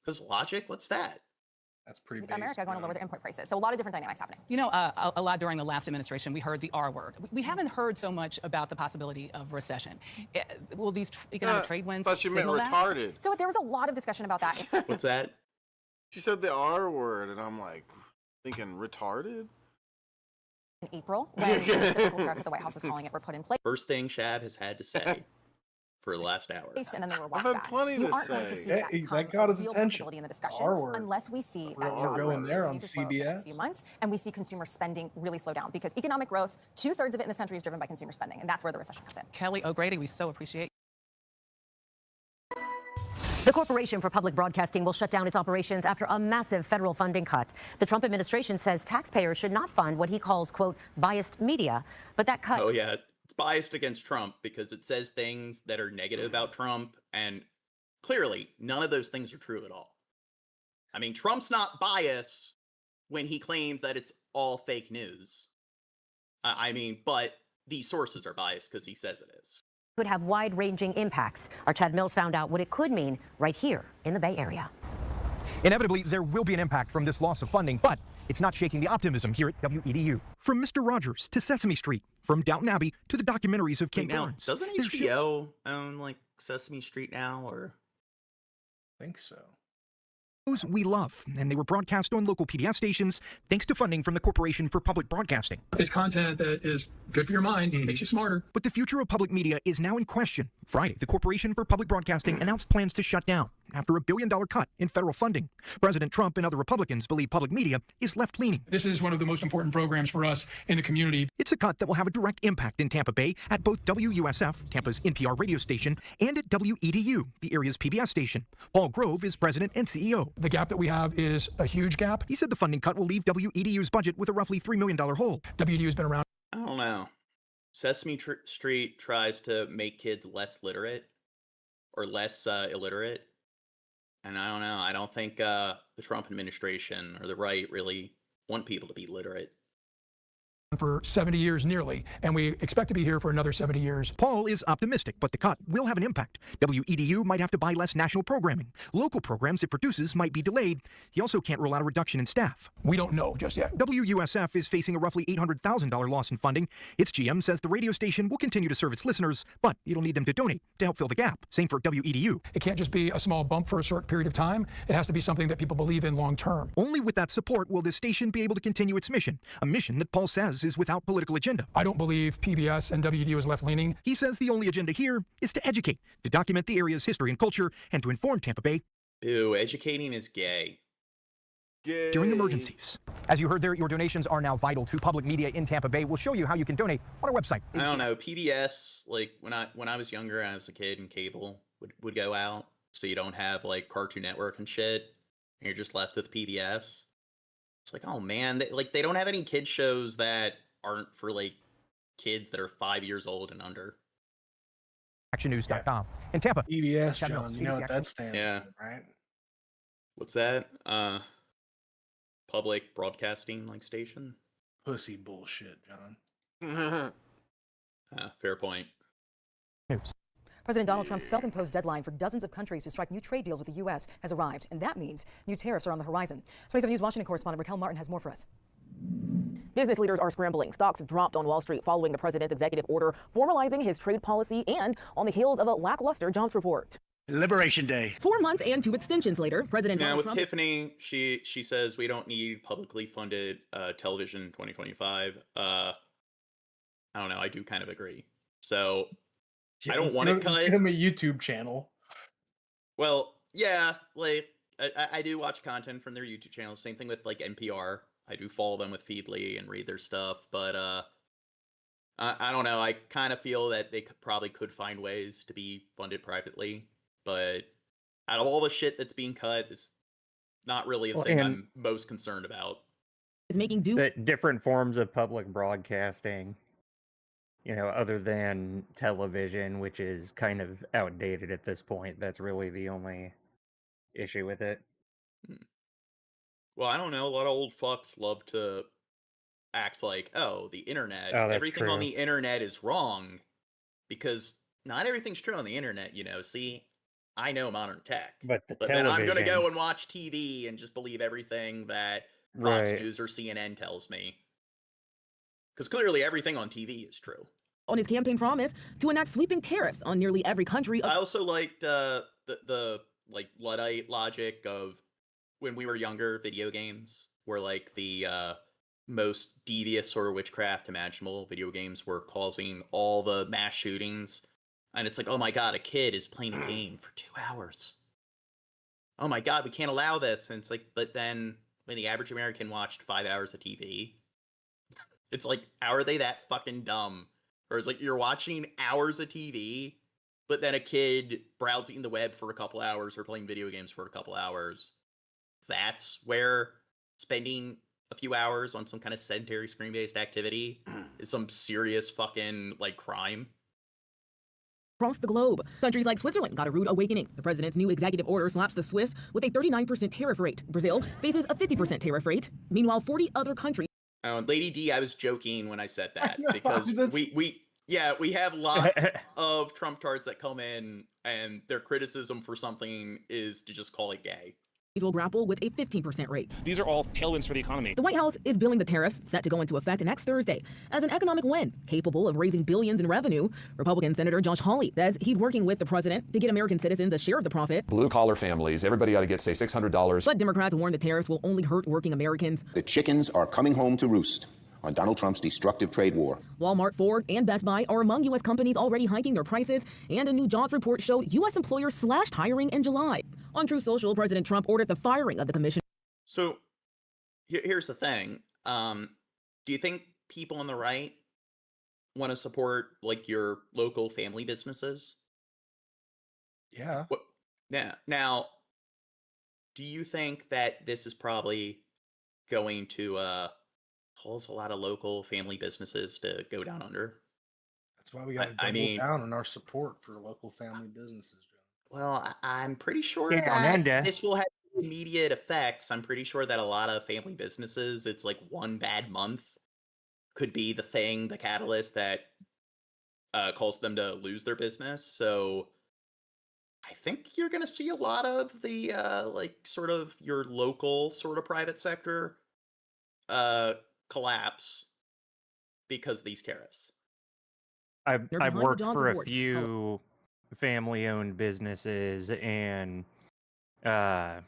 Because logic, what's that? That's pretty basic. America going to lower their input prices. So a lot of different dynamics happening. You know, a lot during the last administration, we heard the R word. We haven't heard so much about the possibility of recession. Will these economic trade wins thought you meant signal that? retarded. So there was a lot of discussion about that. What's that? She said the R word, and I'm like, thinking retarded? In April, when the reciprocal tariffs that the White House was calling it were put in place. First thing Shab has had to say for the last hour. And then they were walked had back. plenty You to aren't going to say. see That got his real attention. possibility in the discussion R word. unless we see that R job going growth there on continue to slow over the next CBS. few months, and we see consumer spending really slow down, because economic growth, 2/3 of it in this country is driven by consumer spending, and that's where the recession comes in. Kelly O'Grady, we so appreciate. The Corporation for Public Broadcasting will shut down its operations after a massive federal funding cut. The Trump administration says taxpayers should not fund what he calls, quote, biased media. But that cut... Oh, yeah. It's biased against Trump because it says things that are negative about Trump, and clearly none of those things are true at all. I mean, Trump's not biased when he claims that it's all fake news. But these sources are biased because he says it is. Could have wide-ranging impacts. Our Chad Mills found out what it could mean right here in the Bay Area. Inevitably, there will be an impact from this loss of funding, but it's not shaking the optimism here at WEDU. From Mr. Rogers to Sesame Street, from Downton Abbey to the documentaries of King Now, Barnes. doesn't HBO own, like, Sesame Street now, or? I think so. Shows we love, and they were broadcast on local PBS stations thanks to funding from the Corporation for Public Broadcasting. It's content that is good for your mind, makes you smarter. But the future of public media is now in question. Friday, the Corporation for Public Broadcasting announced plans to shut down after a $1 billion cut in federal funding. President Trump and other Republicans believe public media is left-leaning. This is one of the most important programs for us in the community. It's a cut that will have a direct impact in Tampa Bay at both WUSF, Tampa's NPR radio station, and at WEDU, the area's PBS station. Paul Grove is president and CEO. The gap that we have is a huge gap. He said the funding cut will leave WEDU's budget with a roughly $3 million hole. WEDU has been around. I don't know. Sesame Street tries to make kids less literate or less illiterate. And I don't know. I don't think the Trump administration or the right really want people to be literate. For 70 years nearly, and we expect to be here for another 70 years. Paul is optimistic, but the cut will have an impact. WEDU might have to buy less national programming. Local programs it produces might be delayed. He also can't rule out a reduction in staff. We don't know just yet. WUSF is facing a roughly $800,000 loss in funding. Its GM says the radio station will continue to serve its listeners, but it'll need them to donate to help fill the gap. Same for WEDU. It can't just be a small bump for a short period of time. It has to be something that people believe in long term. Only with that support will this station be able to continue its mission, a mission that Paul says does is without political agenda. I don't believe PBS and WD was left-leaning. He says the only agenda here is to educate, to document the area's history and culture, and to inform Tampa Bay. Ew, educating is gay. During emergencies. As you heard there, your donations are now vital to public media in Tampa Bay. We'll show you how you can donate on our website. I don't know, PBS, like when I was younger, I was a kid and cable would go out, so you don't have like Cartoon Network and shit, and you're just left with PBS. It's like, oh man, they don't have any kid shows that aren't for like kids that are 5 years old and under. ActionNews.com. In Tampa. PBS, John, you know what that stands for, right? What's that? Public broadcasting like station? Pussy bullshit, John. Fair point. News. President Donald Trump's self-imposed deadline for dozens of countries to strike new trade deals with the U.S. has arrived, and that means new tariffs are on the horizon. 27 News Washington correspondent Raquel Martin has more for us. Business leaders are scrambling. Stocks dropped on Wall Street following the president's executive order formalizing his trade policy and on the heels of a lackluster jobs report. Liberation Day. 4 months and 2 extensions later, President Now Donald with Trump... Tiffany, she says we don't need publicly funded television in 2025. I don't know. I do kind of agree. So I don't want to cut. Get him a YouTube channel. Well, yeah, like I do watch content from their YouTube channel. Same thing with like NPR. I do follow them with Feedly and read their stuff, but I don't know. I kind of feel that they probably could find ways to be funded privately, but out of all the shit that's being cut, it's not really the thing I'm most concerned about. Is making do different forms of public broadcasting, you know, other than television, which is kind of outdated at this point. That's really the only issue with it. Well, I don't know. A lot of old fucks love to act like, oh, the internet, Oh, that's everything on true. the internet is wrong, because not everything's true on the internet, you know. See, I know modern tech, But then I'm going to television- go and watch TV and just believe everything that Fox Right. News or CNN tells me. Because clearly everything on TV is true. on his campaign promise to enact sweeping tariffs on nearly every country. I also liked the like Luddite logic of when we were younger, video games were like the most devious sort of witchcraft imaginable. Video games were causing all the mass shootings. And it's like, oh my god, a kid is playing a game for 2 hours. Oh my god, we can't allow this. And it's like, but then when the average American watched 5 hours of TV, it's like, how are they that fucking dumb? Or it's like you're watching hours of TV, but then a kid browsing the web for a couple hours or playing video games for a couple hours. That's where spending a few hours on some kind of sedentary screen-based activity is some serious fucking like crime. Across the globe, countries like Switzerland got a rude awakening. The president's new executive order slaps the Swiss with a 39% tariff rate. Brazil faces a 50% tariff rate. Meanwhile, 40 other countries. Oh, and Lady D, I was joking when I said that because we have lots of Trump tards that come in and their criticism for something is to just call it gay. will grapple with a 15% rate. These are all tailwinds for the economy. The White House is billing the tariffs, set to go into effect next Thursday, as an economic win, capable of raising billions in revenue. Republican Senator Josh Hawley says he's working with the president to get American citizens a share of the profit. Blue-collar families, everybody ought to get, say, $600. But Democrats warn the tariffs will only hurt working Americans. The chickens are coming home to roost on Donald Trump's destructive trade war. Walmart, Ford, and Best Buy are among U.S. companies already hiking their prices, and a new jobs report showed U.S. employers slashed hiring in July. On Truth Social, President Trump ordered the firing of the commission. So here's the thing. Do you think people on the right want to support like your local family businesses? Yeah. Yeah. Now, do you think that this is probably going to cause a lot of local family businesses to go down under? That's why we got to double down on our support for local family businesses, John. Well, I'm pretty sure Yeah, that this will have immediate effects. I'm pretty sure that a lot of family businesses, it's like one bad month could be the thing, the catalyst that causes them to lose their business. So I think you're going to see a lot of the like sort of your local sort of private sector collapse because of these tariffs. I've worked for a few family-owned businesses, and not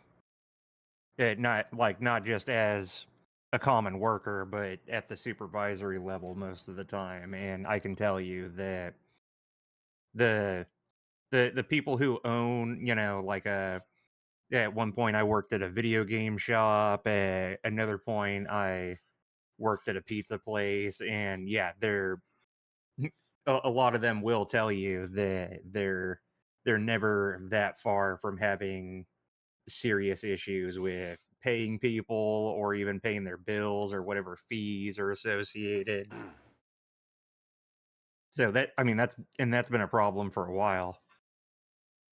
just as a common worker, but at the supervisory level most of the time. And I can tell you that the people who own, like at one point I worked at a video game shop. At another point I worked at a pizza place, and yeah, they're a lot of them will tell you that they're never that far from having serious issues with paying people or even paying their bills or whatever fees are associated. So that's been a problem for a while.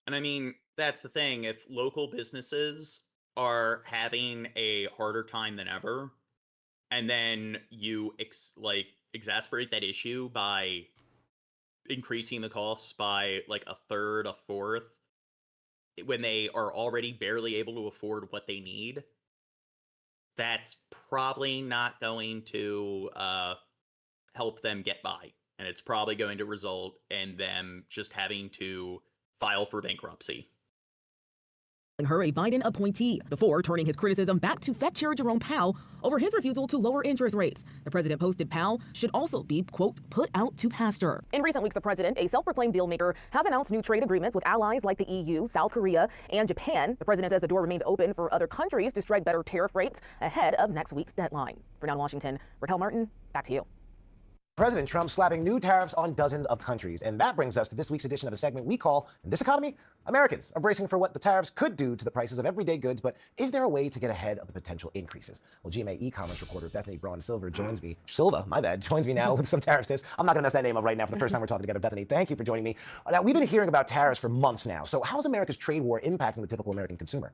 And I mean, that's the thing. If local businesses are having a harder time than ever, and then you exasperate that issue by increasing the costs by like a third, a fourth, when they are already barely able to afford what they need, that's probably not going to help them get by. And it's probably going to result in them just having to file for bankruptcy. Her a Biden appointee before turning his criticism back to Fed Chair Jerome Powell over his refusal to lower interest rates. The president posted Powell should also be, quote, put out to pasture. In recent weeks, the president, a self-proclaimed deal maker, has announced new trade agreements with allies like the EU, South Korea, and Japan. The president says the door remains open for other countries to strike better tariff rates ahead of next week's deadline. For now in Washington, Raquel Martin, back to you. President Trump slapping new tariffs on dozens of countries. And that brings us to this week's edition of a segment we call, in this economy, Americans are bracing for what the tariffs could do to the prices of everyday goods, but is there a way to get ahead of the potential increases? Well, GMA e-commerce reporter Bethany Braun-Silva joins me now with some tariff tips. I'm not going to mess that name up right now for the first time we're talking together. Bethany, thank you for joining me. Now, we've been hearing about tariffs for months now. So how is America's trade war impacting the typical American consumer?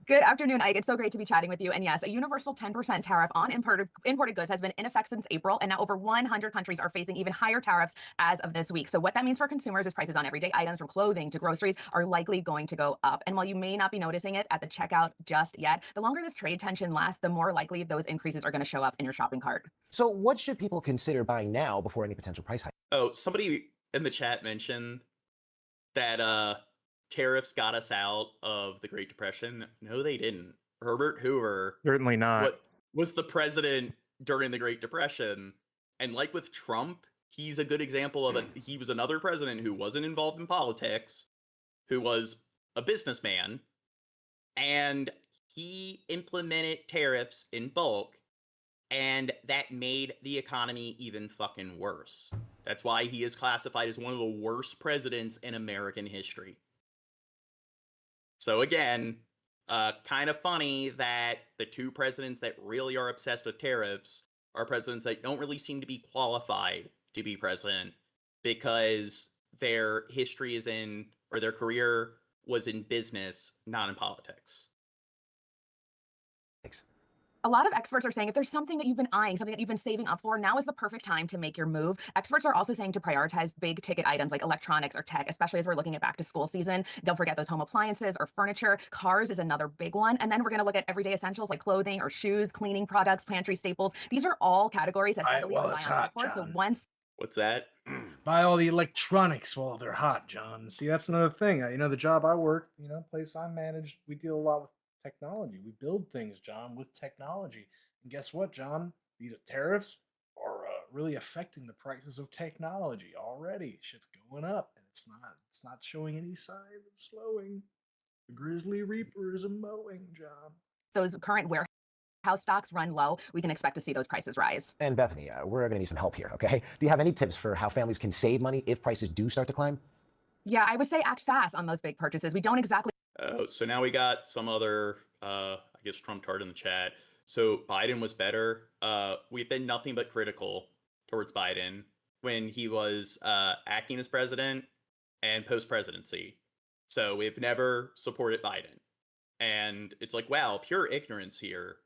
Good afternoon, Ike. It's so great to be chatting with you. And yes, a universal 10% tariff on imported goods has been in effect since April, and now over 100 countries are facing even higher tariffs as of this week. So what that means for consumers is prices on everyday items from clothing to groceries are likely going to go up. And while you may not be noticing it at the checkout just yet, the longer this trade tension lasts, the more likely those increases are going to show up in your shopping cart. So what should people consider buying now before any potential price hike? Oh, somebody in the chat mentioned that tariffs got us out of the Great Depression. No, they didn't. Herbert Hoover Certainly not. Was the president during the Great Depression. And like with Trump, he's a good example of he was another president who wasn't involved in politics, who was a businessman, and he implemented tariffs in bulk, and that made the economy even fucking worse. That's why he is classified as one of the worst presidents in American history. So again, kind of funny that the two presidents that really are obsessed with tariffs are presidents that don't really seem to be qualified to be president because their history is in, or their career was in business, not in politics. Thanks. A lot of experts are saying if there's something that you've been eyeing, something that you've been saving up for, now is the perfect time to make your move. Experts are also saying to prioritize big ticket items like electronics or tech, especially as we're looking at back to school season. Don't forget those home appliances or furniture. Cars is another big one. And then we're going to look at everyday essentials like clothing or shoes, cleaning products, pantry staples. These are all categories that heavily rely on import. So once What's that? Buy all the electronics while they're hot, John. See, that's another thing. The job I work, place I manage, we deal a lot with technology. We build things, John, with technology. And guess what, John? These tariffs are really affecting the prices of technology already. Shit's going up, and it's not showing any signs of slowing. The Grizzly Reaper is a mowing, John. those current warehouse stocks run low, we can expect to see those prices rise. And Bethany, we're going to need some help here, okay? Do you have any tips for how families can save money if prices do start to climb? Yeah, I would say act fast on those big purchases. We don't exactly. So now we got some other, I guess, Trump tard in the chat. So Biden was better. We've been nothing but critical towards Biden when he was acting as president and post-presidency. So we've never supported Biden. And it's like, wow, pure ignorance here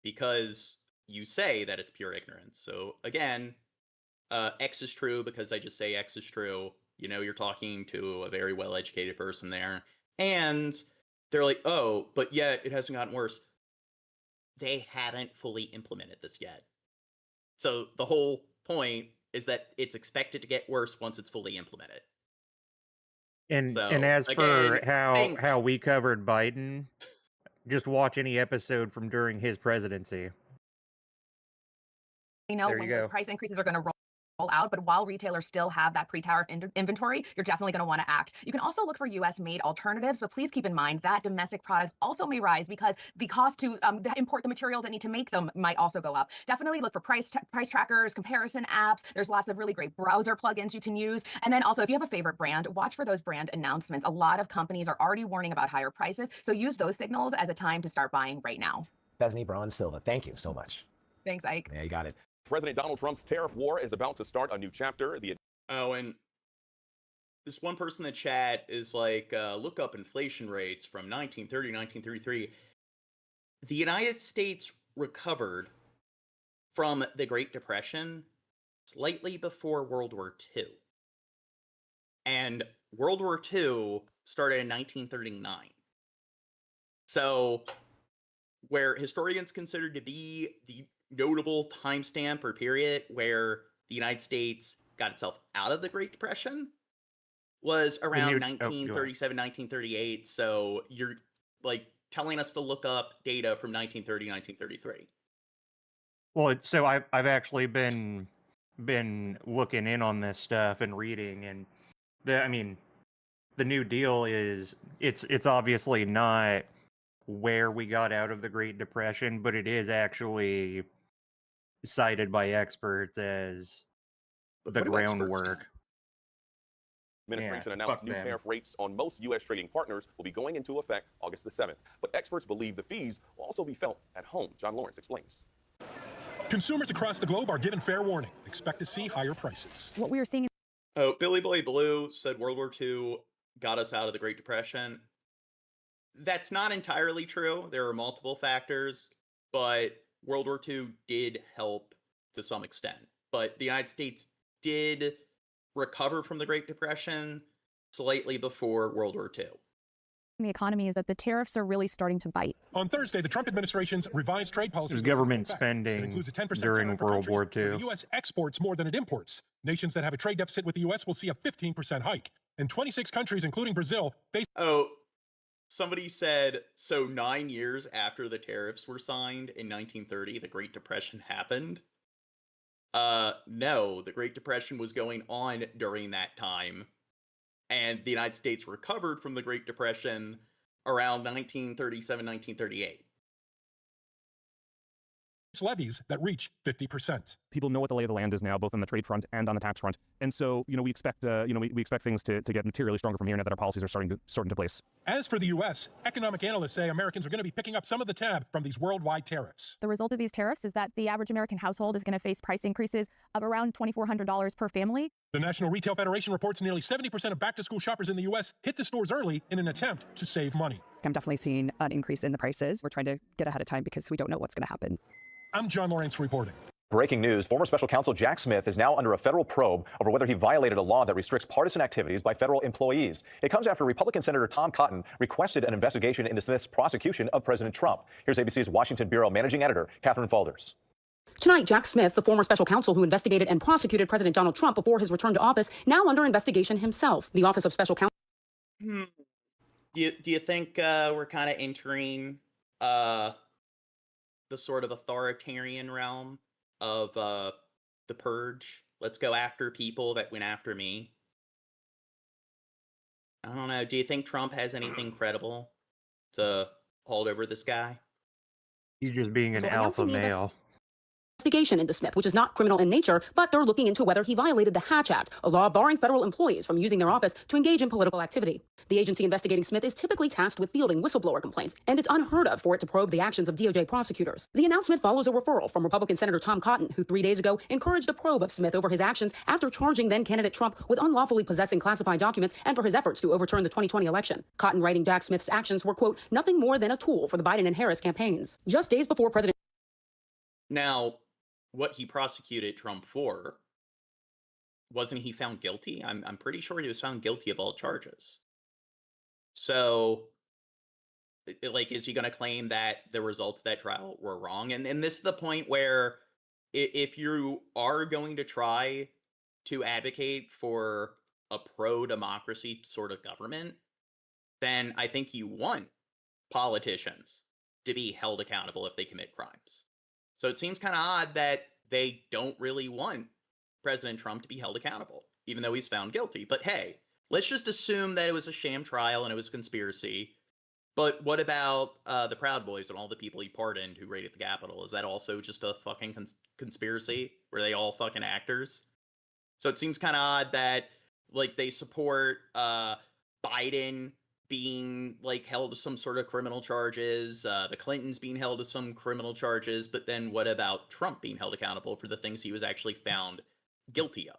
because you say that it's pure ignorance. So again, X is true because I just say X is true. You know, you're talking to a very well-educated person there. And they're like, oh, but yet it hasn't gotten worse. They haven't fully implemented this yet. So the whole point is that it's expected to get worse once it's fully implemented. And So, as for again, how we covered Biden, just watch any episode from during his presidency. know There when you those go. price increases are going to roll out, but while retailers still have that pre-tariff inventory, you're definitely going to want to act. You can also look for U.S.-made alternatives, but please keep in mind that domestic products also may rise because the cost to import the materials that need to make them might also go up. Definitely look for price trackers, comparison apps. There's lots of really great browser plugins you can use. And then also, if you have a favorite brand, watch for those brand announcements. A lot of companies are already warning about higher prices, so use those signals as a time to start buying right now. Bethany Braun Silva, thank you so much. Thanks, Ike. Yeah, you got it. President Donald Trump's tariff war is about to start a new chapter. And this one person in the chat is like, look up inflation rates from 1930, 1933. The United States recovered from the Great Depression slightly before World War II. And World War II started in 1939. So, where historians consider to be the notable timestamp or period where the United States got itself out of the Great Depression was around 1937, 1938. So you're like telling us to look up data from 1930, 1933. Well, so I've actually been looking in on this stuff and reading, and the New Deal is it's obviously not where we got out of the Great Depression, but it is actually cited by experts as the groundwork. Administration announced new tariff rates on most U.S. trading partners will be going into effect August the 7th. But experts believe the fees will also be felt at home. John Lawrence explains. Consumers across the globe are given fair warning. Expect to see higher prices. What we are seeing. Oh, Billy Boy Blue said World War II got us out of the Great Depression. That's not entirely true. There are multiple factors, but World War II did help to some extent. But the United States did recover from the Great Depression slightly before World War II. The economy is that the tariffs are really starting to bite. On Thursday, the Trump administration's revised trade policy There's goes into government effect. It spending includes a 10% during tariff for World War countries where II. the U.S. exports more than it imports. Nations that have a trade deficit with the U.S. will see a 15% hike. And 26 countries, including Brazil, face... Oh, somebody said, so 9 years after the tariffs were signed in 1930, the Great Depression happened? No, the Great Depression was going on during that time, and the United States recovered from the Great Depression around 1937, 1938. levies that reach 50%. People know what the lay of the land is now, both on the trade front and on the tax front. And so, we expect, we expect things to get materially stronger from here now that our policies are starting into place. As for the U.S., economic analysts say Americans are going to be picking up some of the tab from these worldwide tariffs. The result of these tariffs is that the average American household is going to face price increases of around $2,400 per family. The National Retail Federation reports nearly 70% of back-to-school shoppers in the U.S. hit the stores early in an attempt to save money. I'm definitely seeing an increase in the prices. We're trying to get ahead of time because we don't know what's going to happen. I'm John Lawrence reporting. Breaking news, former special counsel Jack Smith is now under a federal probe over whether he violated a law that restricts partisan activities by federal employees. It comes after Republican Senator Tom Cotton requested an investigation into Smith's prosecution of President Trump. Here's ABC's Washington Bureau Managing Editor, Catherine Falders. Tonight, Jack Smith, the former special counsel who investigated and prosecuted President Donald Trump before his return to office, now under investigation himself. The Office of Special Counsel. Do you think we're kind of entering the sort of authoritarian realm of the purge? Let's go after people that went after me. I don't know. Do you think Trump has anything credible to hold over this guy? He's just being an alpha male. Investigation into Smith, which is not criminal in nature, but they're looking into whether he violated the Hatch Act, a law barring federal employees from using their office to engage in political activity. The agency investigating Smith is typically tasked with fielding whistleblower complaints, and it's unheard of for it to probe the actions of DOJ prosecutors. The announcement follows a referral from Republican Senator Tom Cotton, who 3 days ago encouraged a probe of Smith over his actions after charging then-candidate Trump with unlawfully possessing classified documents and for his efforts to overturn the 2020 election. Cotton writing Jack Smith's actions were, quote, nothing more than a tool for the Biden and Harris campaigns. Just days before President... Now, what he prosecuted Trump for, wasn't he found guilty? I'm pretty sure he was found guilty of all charges. So, like, is he going to claim that the results of that trial were wrong? And this is the point where if you are going to try to advocate for a pro-democracy sort of government, then I think you want politicians to be held accountable if they commit crimes. So it seems kind of odd that they don't really want President Trump to be held accountable, even though he's found guilty. But hey, let's just assume that it was a sham trial and it was a conspiracy. But what about the Proud Boys and all the people he pardoned who raided the Capitol? Is that also just a fucking conspiracy? Were they all fucking actors? So it seems kind of odd that, like, they support Biden being, like, held to some sort of criminal charges, the Clintons being held to some criminal charges, but then what about Trump being held accountable for the things he was actually found guilty of?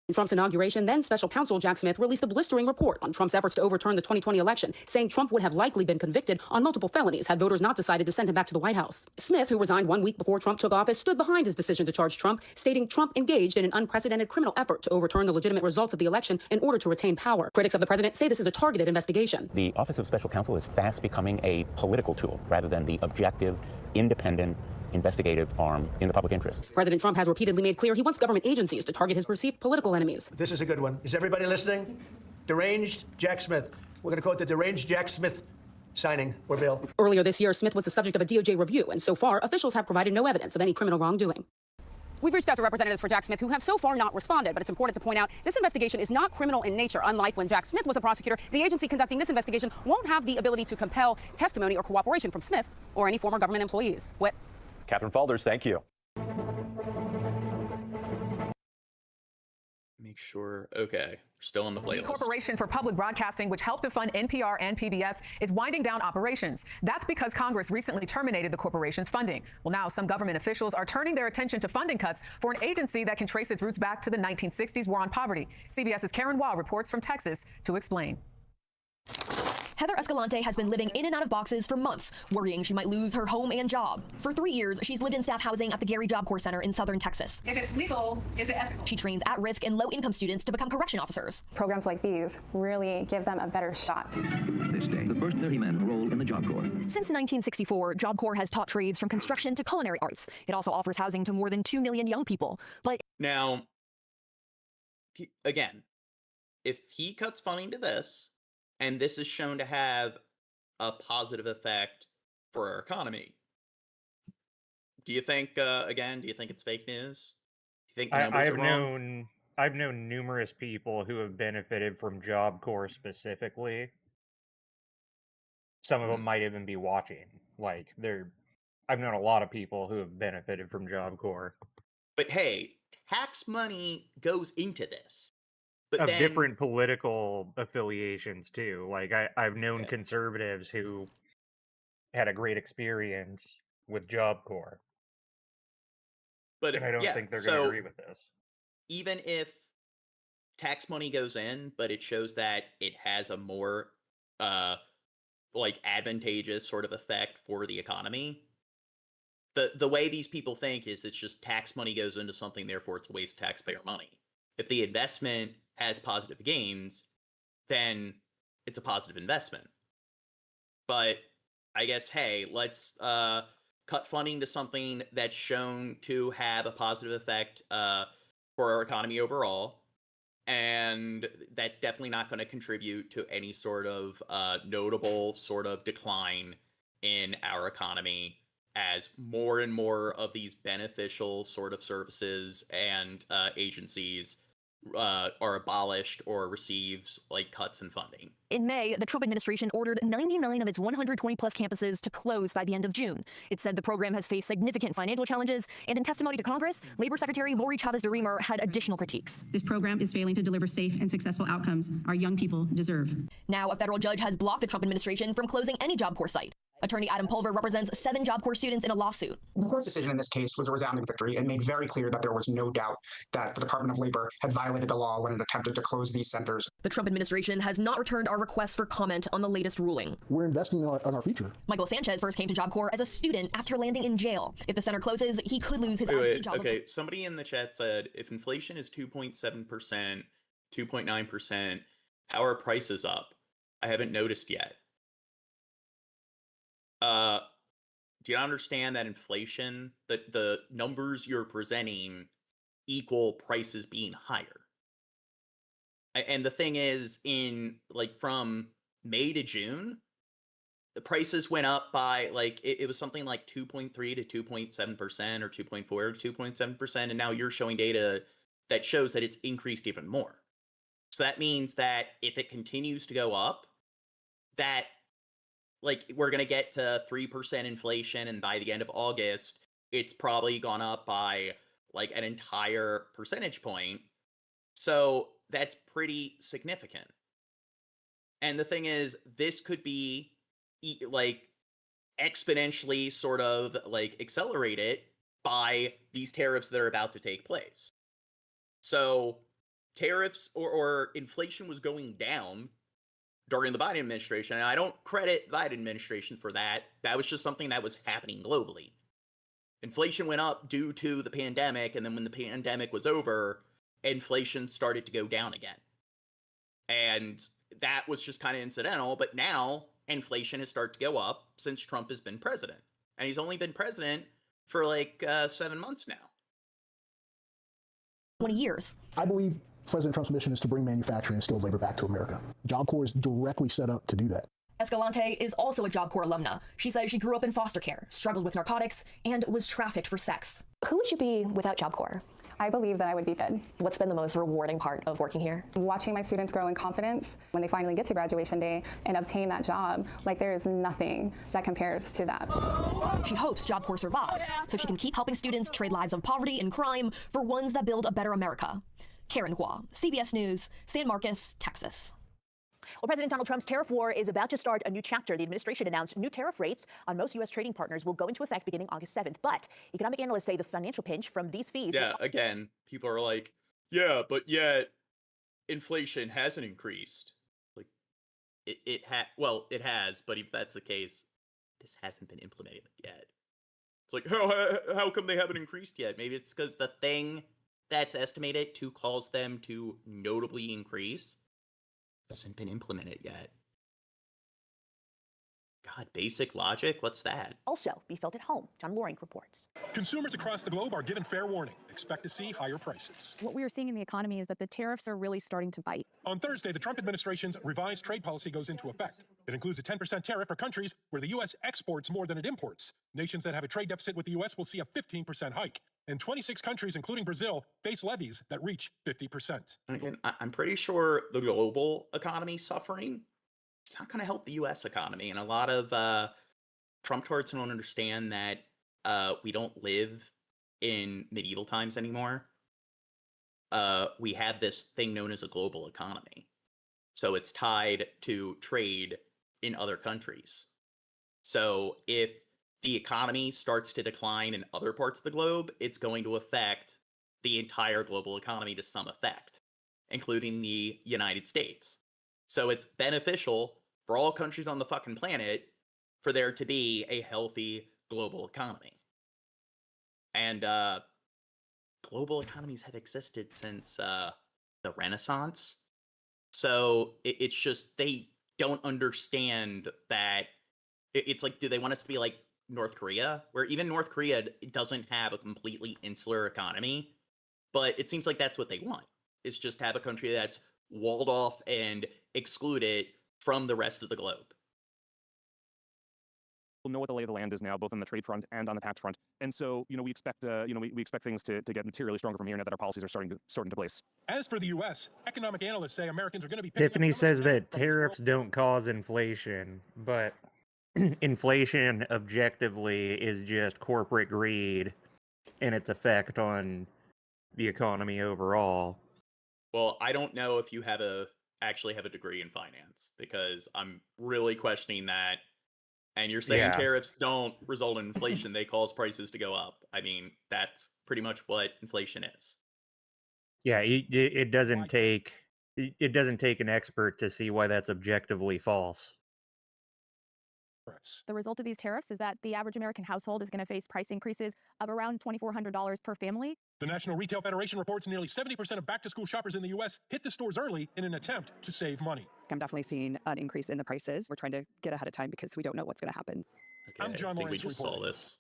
In Trump's inauguration, then special counsel Jack Smith released a blistering report on Trump's efforts to overturn the 2020 election, saying Trump would have likely been convicted on multiple felonies had voters not decided to send him back to the White House. Smith, who resigned 1 week before Trump took office, stood behind his decision to charge Trump, stating Trump engaged in an unprecedented criminal effort to overturn the legitimate results of the election in order to retain power. Critics of the president say this is a targeted investigation. The Office of Special Counsel is fast becoming a political tool rather than the objective, independent, investigative arm in the public interest. President Trump has repeatedly made clear he wants government agencies to target his perceived political enemies. This is a good one. Is everybody listening? Deranged Jack Smith. We're going to call it the Deranged Jack Smith signing or bill. Earlier this year, Smith was the subject of a DOJ review, and so far, officials have provided no evidence of any criminal wrongdoing. We've reached out to representatives for Jack Smith who have so far not responded, but it's important to point out this investigation is not criminal in nature. Unlike when Jack Smith was a prosecutor, the agency conducting this investigation won't have the ability to compel testimony or cooperation from Smith or any former government employees. Catherine Falders, thank you. Make sure. Okay, we're still on the The playlist. Corporation for Public Broadcasting, which helped to fund NPR and PBS, is winding down operations. That's because Congress recently terminated the corporation's funding. Well, now some government officials are turning their attention to funding cuts for an agency that can trace its roots back to the 1960s war on poverty. CBS's Karen Waugh reports from Texas to explain. Heather Escalante has been living in and out of boxes for months, worrying she might lose her home and job. For 3 years, she's lived in staff housing at the Gary Job Corps Center in southern Texas. If it's legal, is it ethical? She trains at-risk and low-income students to become correction officers. Programs like these really give them a better shot. This day, the first 30 men enrolled in the Job Corps. Since 1964, Job Corps has taught trades from construction to culinary arts. It also offers housing to more than 2 million young people. But Now, again, if he cuts funding to this, and this is shown to have a positive effect for our economy, do you think, again, do you think it's fake news? Do you think the numbers are wrong? I've known numerous people who have benefited from Job Corps specifically. Some of them might even be watching. I've known a lot of people who have benefited from Job Corps. But hey, tax money goes into this. But Of then, different political affiliations too. I've known conservatives who had a great experience with Job Corps. but And I don't yeah, think they're going to so agree with this. even if tax money goes in, but it shows that it has a more advantageous sort of effect for the economy. The way these people think is it's just tax money goes into something, therefore it's a waste of taxpayer money. If the investment has positive gains, then it's a positive investment. But I guess, hey, let's cut funding to something that's shown to have a positive effect for our economy overall. And that's definitely not going to contribute to any sort of notable sort of decline in our economy as more and more of these beneficial sort of services and agencies are abolished or receives cuts in funding. in May, the Trump administration ordered 99 of its 120-plus campuses to close by the end of June. It said the program has faced significant financial challenges, and in testimony to Congress, Labor Secretary Lori Chavez-DeRemer had additional critiques. This program is failing to deliver safe and successful outcomes our young people deserve. Now, a federal judge has blocked the Trump administration from closing any Job Corps site. Attorney Adam Pulver represents 7 Job Corps students in a lawsuit. The court's decision in this case was a resounding victory and made very clear that there was no doubt that the Department of Labor had violated the law when it attempted to close these centers. The Trump administration has not returned our requests for comment on the latest ruling. We're investing on our future. Michael Sanchez first came to Job Corps as a student after landing in jail. If the center closes, he could lose his IT job. Okay, somebody in the chat said, if inflation is 2.7%, 2.9%, how are prices up? I haven't noticed yet. Do you understand that inflation, that the numbers you're presenting equal prices being higher? And the thing is, in from May to June, the prices went up by like it was something like 2.3 to 2.7% or 2.4 to 2.7%, and now you're showing data that shows that it's increased even more. So that means that if it continues to go up, that like we're gonna get to 3% inflation, and by the end of August, it's probably gone up by like an entire percentage point. So that's pretty significant. And the thing is, this could be like exponentially sort of like accelerated by these tariffs that are about to take place. So tariffs or inflation was going down during the Biden administration, and I don't credit the Biden administration for that. That was just something that was happening globally. Inflation went up due to the pandemic, and then when the pandemic was over, inflation started to go down again. And that was just kind of incidental, but now inflation has started to go up since Trump has been president. And he's only been president for like 7 months now. 20 years. I believe President Trump's mission is to bring manufacturing and skilled labor back to America. Job Corps is directly set up to do that. Escalante is also a Job Corps alumna. She says she grew up in foster care, struggled with narcotics, and was trafficked for sex. Who would you be without Job Corps? I believe that I would be dead. What's been the most rewarding part of working here? Watching my students grow in confidence when they finally get to graduation day and obtain that job, like there is nothing that compares to that. She hopes Job Corps survives so she can keep helping students trade lives of poverty and crime for ones that build a better America. Karen Hua, CBS News, San Marcos, Texas. Well, President Donald Trump's tariff war is about to start a new chapter. The administration announced new tariff rates on most U.S. trading partners will go into effect beginning August 7th. But economic analysts say the financial pinch from these fees... Yeah, again, people are like, yeah, but yet inflation hasn't increased. Like, it has, but if that's the case, this hasn't been implemented yet. It's like, how come they haven't increased yet? Maybe it's because the thing that's estimated to cause them to notably increase hasn't been implemented yet. God, basic logic? What's that? Also be felt at home. John Loring reports. Consumers across the globe are given fair warning. Expect to see higher prices. What we are seeing in the economy is that the tariffs are really starting to bite. On Thursday, the Trump administration's revised trade policy goes into effect. It includes a 10% tariff for countries where the U.S. exports more than it imports. Nations that have a trade deficit with the U.S. will see a 15% hike. And 26 countries, including Brazil, face levies that reach 50%. Again, I'm pretty sure the global economy suffering, it's not going to help the U.S. economy. And a lot of Trump tards don't understand that we don't live in medieval times anymore. We have this thing known as a global economy. So it's tied to trade in other countries. So if the economy starts to decline in other parts of the globe, it's going to affect the entire global economy to some effect, including the United States. So it's beneficial for all countries on the fucking planet for there to be a healthy global economy. And global economies have existed since the Renaissance. So it's just they don't understand that it's like, do they want us to be like North Korea, where even North Korea doesn't have a completely insular economy, but it seems like that's what they want. It's just to have a country that's walled off and excluded from the rest of the globe. We'll know what the lay of the land is now, both on the trade front and on the tax front. And so, we expect, we expect things to get materially stronger from here now that our policies are starting to sort into place. As for the U.S., economic analysts say Americans are going to be... Tiffany says that tariffs don't cause inflation, but inflation objectively is just corporate greed and its effect on the economy overall. Well, I don't know if you actually have a degree in finance, because I'm really questioning that. And you're saying tariffs don't result in inflation, they cause prices to go up. I mean, that's pretty much what inflation is. Yeah, it doesn't take an expert to see why that's objectively false. The result of these tariffs is that the average American household is going to face price increases of around $2,400 per family. The National Retail Federation reports nearly 70% of back-to-school shoppers in the U.S. hit the stores early in an attempt to save money. I'm definitely seeing an increase in the prices. We're trying to get ahead of time because we don't know what's going to happen. Okay, I'm John I think we Lawrence just saw reporting. this.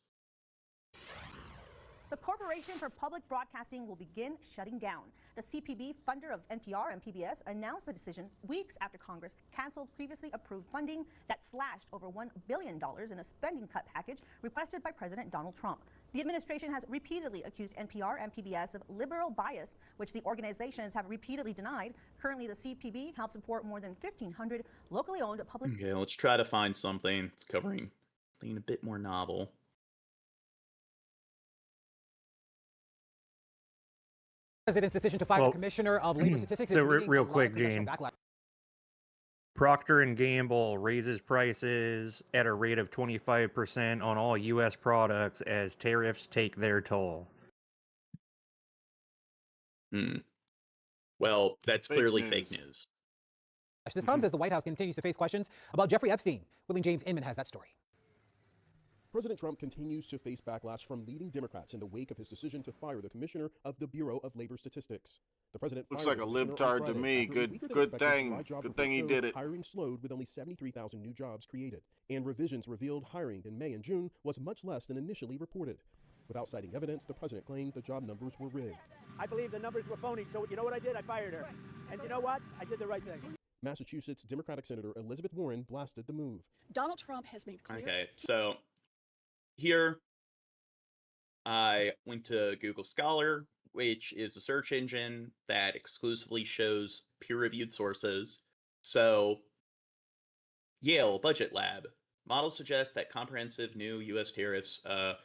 The Corporation for Public Broadcasting will begin shutting down. The CPB, funder of NPR and PBS, announced the decision weeks after Congress canceled previously approved funding that slashed over $1 billion in a spending cut package requested by President Donald Trump. The administration has repeatedly accused NPR and PBS of liberal bias, which the organizations have repeatedly denied. Currently, the CPB helps support more than 1,500 locally owned public... Okay, let's try to find something that's covering something a bit more novel. President's decision to fire the Commissioner of Labor Statistics. So real quick, Gene. Procter & Gamble raises prices at a rate of 25% on all U.S. products as tariffs take their toll. Well, that's clearly fake news. This comes as the White House continues to face questions about Jeffrey Epstein. William James Inman has that story. President Trump continues to face backlash from leading Democrats in the wake of his decision to fire the commissioner of the Bureau of Labor Statistics. The president looks like a libtard to me. Good thing he did it. Hiring slowed with only 73,000 new jobs created, and revisions revealed hiring in May and June was much less than initially reported. Without citing evidence, the president claimed the job numbers were rigged. I believe the numbers were phony, so you know what I did? I fired her. And you know what? I did the right thing. Massachusetts Democratic Senator Elizabeth Warren blasted the move. Donald Trump has made clear. Okay, so here I went to Google Scholar, which is a search engine that exclusively shows peer-reviewed sources. So, Yale Budget Lab. Models suggest that comprehensive new U.S. tariffs would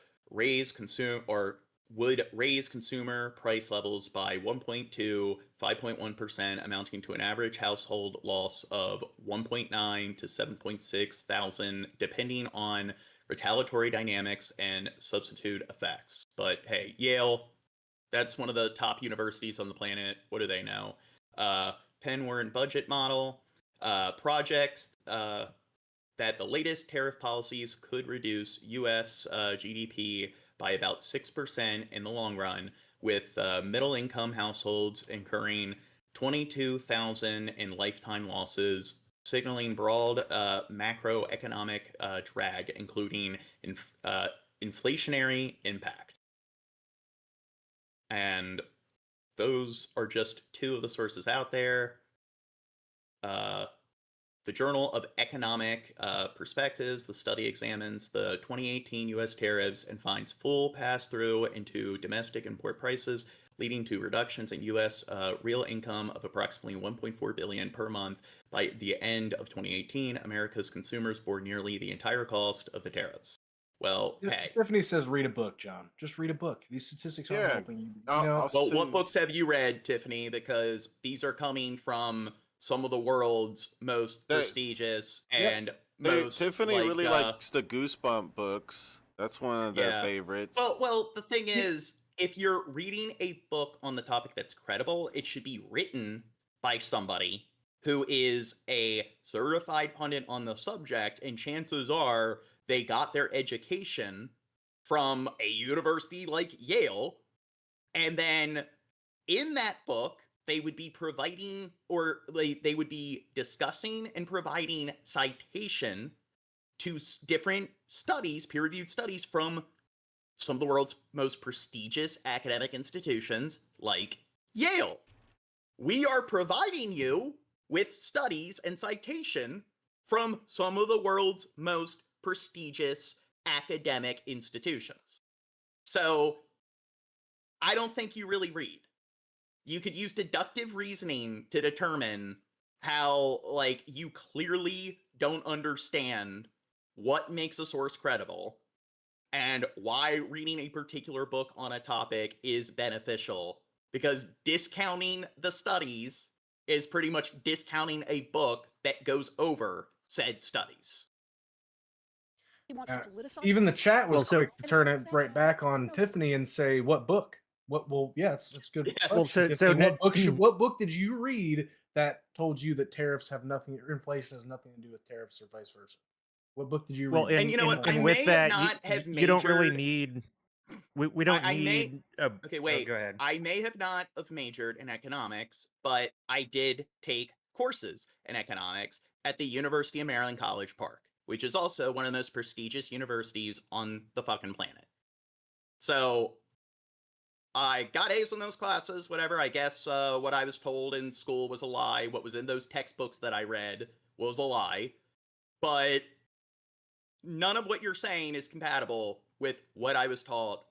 raise consumer price levels by 1.2 to 5.1%, amounting to an average household loss of 1.9 to 7.6 thousand, depending on retaliatory dynamics and substitute effects. But hey, Yale, that's one of the top universities on the planet. What do they know? Penn Warren budget model projects that the latest tariff policies could reduce U.S. GDP by about 6% in the long run, with middle-income households incurring $22,000 in lifetime losses, signaling broad macroeconomic drag, including inflationary impact. And those are just two of the sources out there. The Journal of Economic Perspectives, the study examines the 2018 U.S. tariffs and finds full pass-through into domestic import prices, leading to reductions in U.S. Real income of approximately $1.4 billion per month. By the end of 2018, America's consumers bore nearly the entire cost of the tariffs. Well, hey. Stephanie says read a book, John. Just read a book. These statistics aren't helping you. Well, what books have you read, Tiffany? Because these are coming from some of the world's most prestigious and most... Tiffany really likes the Goosebump books. That's one of their favorites. Well, the thing is, if you're reading a book on the topic that's credible, it should be written by somebody who is a certified pundit on the subject, and chances are they got their education from a university like Yale, and then in that book, they would be providing, or they would be discussing and providing citation to different studies, peer-reviewed studies from some of the world's most prestigious academic institutions, like Yale. We are providing you with studies and citation from some of the world's most prestigious academic institutions. So, I don't think you really read. You could use deductive reasoning to determine how, you clearly don't understand what makes a source credible and why reading a particular book on a topic is beneficial, because discounting the studies is pretty much discounting a book that goes over said studies. He wants to politicize. Even the chat was quick to turn it right back on Tiffany and say, "What book? What? Well, yeah, it's good. Yes. Well, what book did you read that told you that tariffs have nothing, or inflation has nothing to do with tariffs, or vice versa? What book did you read? Well, and you know what? And with that, you don't really need. We don't need. Okay, wait. Go ahead. I may have not have majored in economics, but I did take courses in economics at the University of Maryland College Park, which is also one of the most prestigious universities on the fucking planet. So I got A's in those classes, whatever. I guess what I was told in school was a lie. What was in those textbooks that I read was a lie. But none of what you're saying is compatible with what I was taught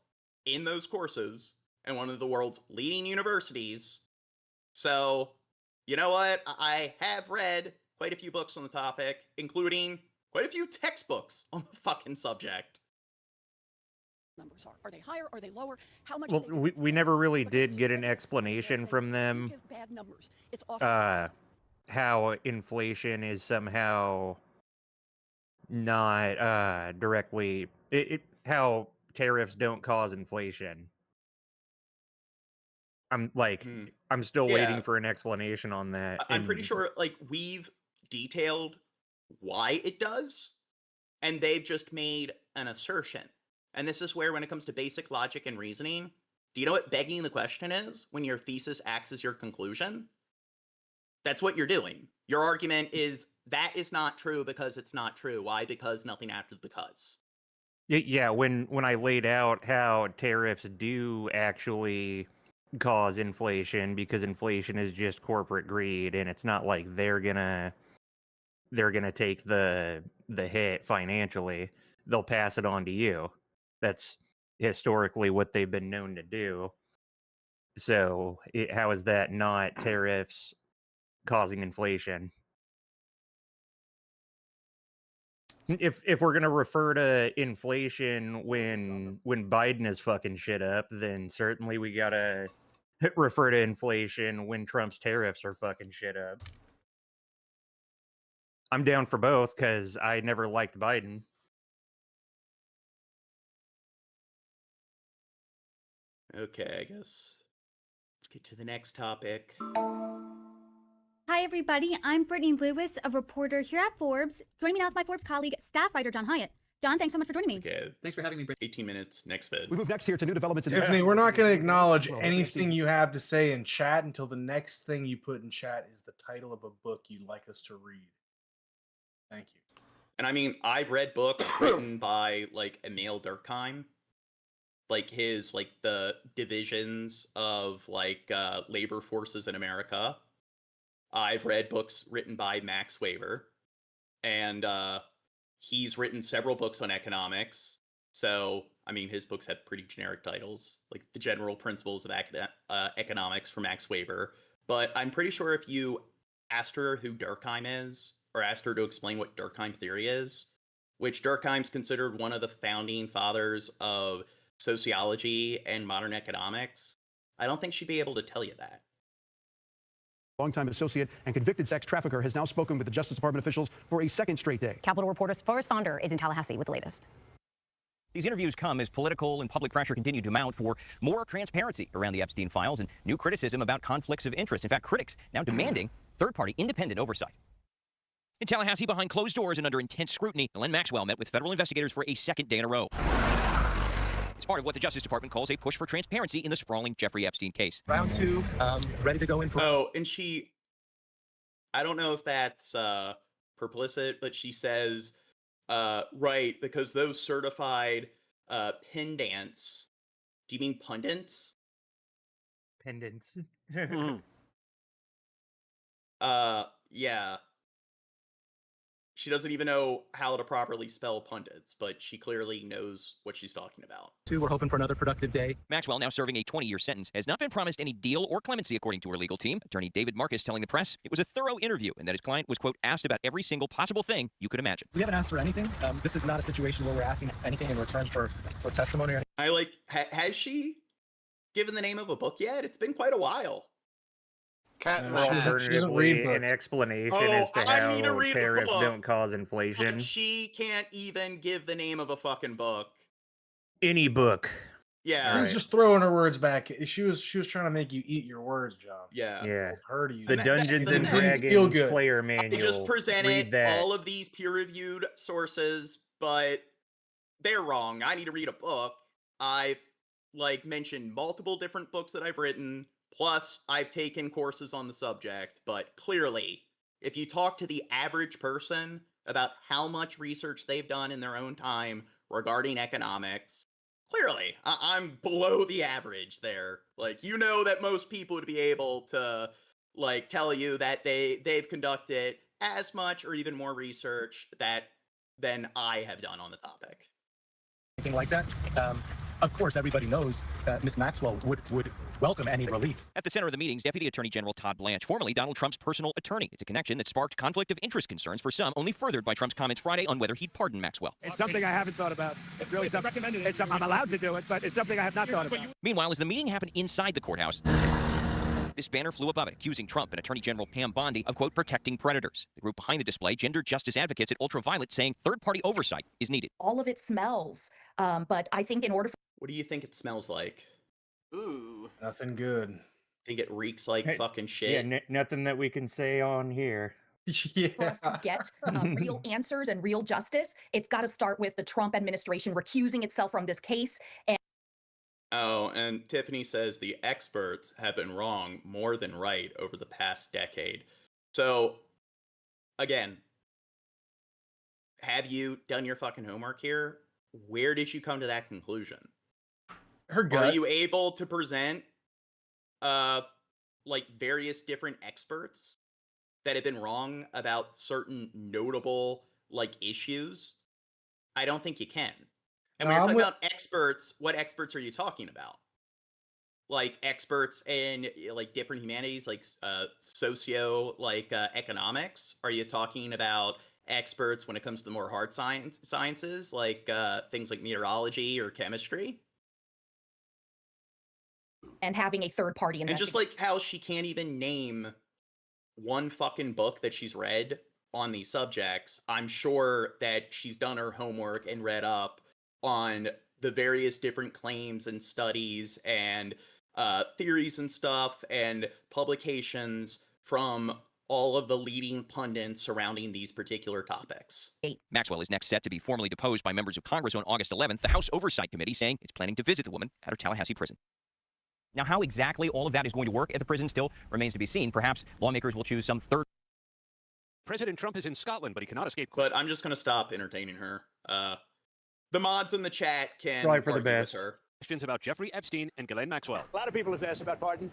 in those courses in one of the world's leading universities. So, you know what? I have read quite a few books on the topic, including quite a few textbooks on the fucking subject. Numbers are they higher? Are they lower? How much? Well, we never really did get an explanation from them. Give bad numbers. It's awful. How inflation is somehow not directly how tariffs don't cause inflation. I'm still waiting for an explanation on that. I'm pretty sure like we've detailed why it does, and they've just made an assertion. And this is where, when it comes to basic logic and reasoning, do you know what begging the question is when your thesis acts as your conclusion? That's what you're doing. Your argument is that is not true because it's not true. Why? Because nothing after the because. Yeah, when I laid out how tariffs do actually cause inflation, because inflation is just corporate greed, and it's not like they're gonna take the hit financially. They'll pass it on to you. That's historically what they've been known to do. So how is that not tariffs causing inflation? If we're gonna refer to inflation when Biden is fucking shit up, then certainly we gotta refer to inflation when Trump's tariffs are fucking shit up. I'm down for both because I never liked Biden. Okay, I guess let's get to the next topic. Hi, everybody. I'm Brittany Lewis, a reporter here at Forbes. Joining me now is my Forbes colleague, staff writer John Hyatt. John, thanks so much for joining me. Okay. Thanks for having me, Brittany. 18 minutes, next vid. We move next here to new developments in Tiffany, we're not going to acknowledge anything you have to say in chat until the next thing you put in chat is the title of a book you'd like us to read. Thank you. And I mean, I've read books written by like Emil Durkheim, like his like the divisions of like labor forces in America. I've read books written by Max Weber, and he's written several books on economics. So, I mean, his books have pretty generic titles, like The General Principles of Economics for Max Weber. But I'm pretty sure if you asked her who Durkheim is, or asked her to explain what Durkheim theory is, which Durkheim's considered one of the founding fathers of sociology and modern economics, I don't think she'd be able to tell you that. Longtime associate and convicted sex trafficker has now spoken with the Justice Department officials for a second straight day. Capitol Reporter's Forrest Sonder is in Tallahassee with the latest. These interviews come as political and public pressure continue to mount for more transparency around the Epstein files and new criticism about conflicts of interest. In fact, critics now demanding third-party independent oversight. In Tallahassee, behind closed doors and under intense scrutiny, Glenn Maxwell met with federal investigators for a second day in a row. It's part of what the Justice Department calls a push for transparency in the sprawling Jeffrey Epstein case. Round two, ready to go in for... Oh, and I don't know if that's perplicit, but she says, right, because those certified pendants, do you mean pundits? Pendants. Yeah. She doesn't even know how to properly spell pundits, but she clearly knows what she's talking about. We're hoping for another productive day. Maxwell, now serving a 20-year sentence, has not been promised any deal or clemency, according to her legal team. Attorney David Marcus telling the press it was a thorough interview and that his client was, quote, asked about every single possible thing you could imagine. We haven't asked for anything. This is not a situation where we're asking anything in return for testimony or anything. Has she given the name of a book yet? It's been quite a while. Alternatively, an explanation as to how tariffs don't cause inflation. She can't even give the name of a fucking book. Any book. Yeah. She was just throwing her words back. She was trying to make you eat your words, John. Yeah. Her to use the Dungeons and Dragons player manual. I just presented all of these peer-reviewed sources, but they're wrong. I need to read a book. I've mentioned multiple different books that I've written. Plus, I've taken courses on the subject, but clearly, if you talk to the average person about how much research they've done in their own time regarding economics, clearly, I'm below the average there. Like, you know that most people would be able to, like, tell you that they've conducted as much or even more research than I have done on the topic. Anything like that. Of course, everybody knows that Ms. Maxwell would welcome any relief. At the center of the meetings, Deputy Attorney General Todd Blanche, formerly Donald Trump's personal attorney. It's a connection that sparked conflict of interest concerns for some, only furthered by Trump's comments Friday on whether he'd pardon Maxwell. It's something I haven't thought about. It's really something. I'm allowed to do it, but it's something I have not thought about. Meanwhile, as the meeting happened inside the courthouse, this banner flew above it, accusing Trump and Attorney General Pam Bondi of, quote, protecting predators. The group behind the display, Gender Justice Advocates at Ultraviolet, saying third-party oversight is needed. All of it smells, but I think in order for... What do you think it smells like? Ooh. Nothing good. Think it reeks like fucking shit? Yeah, nothing that we can say on here. For us to get real answers and real justice, it's got to start with the Trump administration recusing itself from this case. Oh, and Tiffany says the experts have been wrong more than right over the past decade. So, again, have you done your fucking homework here? Where did you come to that conclusion? Her gut. Are you able to present, like, various different experts that have been wrong about certain notable, like, issues? I don't think you can. And when you're talking about experts, what experts are you talking about? Like experts in like different humanities, like economics? Are you talking about experts when it comes to the more hard sciences, like things like meteorology or chemistry? And having a third party And just like how she can't even name one fucking book that she's read on these subjects, I'm sure that she's done her homework and read up on the various different claims and studies and theories and stuff and publications from all of the leading pundits surrounding these particular topics. Maxwell is next set to be formally deposed by members of Congress on August 11th, the House Oversight Committee saying it's planning to visit the woman at her Tallahassee prison. Now, how exactly all of that is going to work at the prison still remains to be seen. Perhaps lawmakers will choose some third. President Trump is in Scotland, but he cannot escape. But I'm just going to stop entertaining her. The mods in the chat can Probably for the argue with best. her. Questions about Jeffrey Epstein and Ghislaine Maxwell. A lot of people have asked about pardon.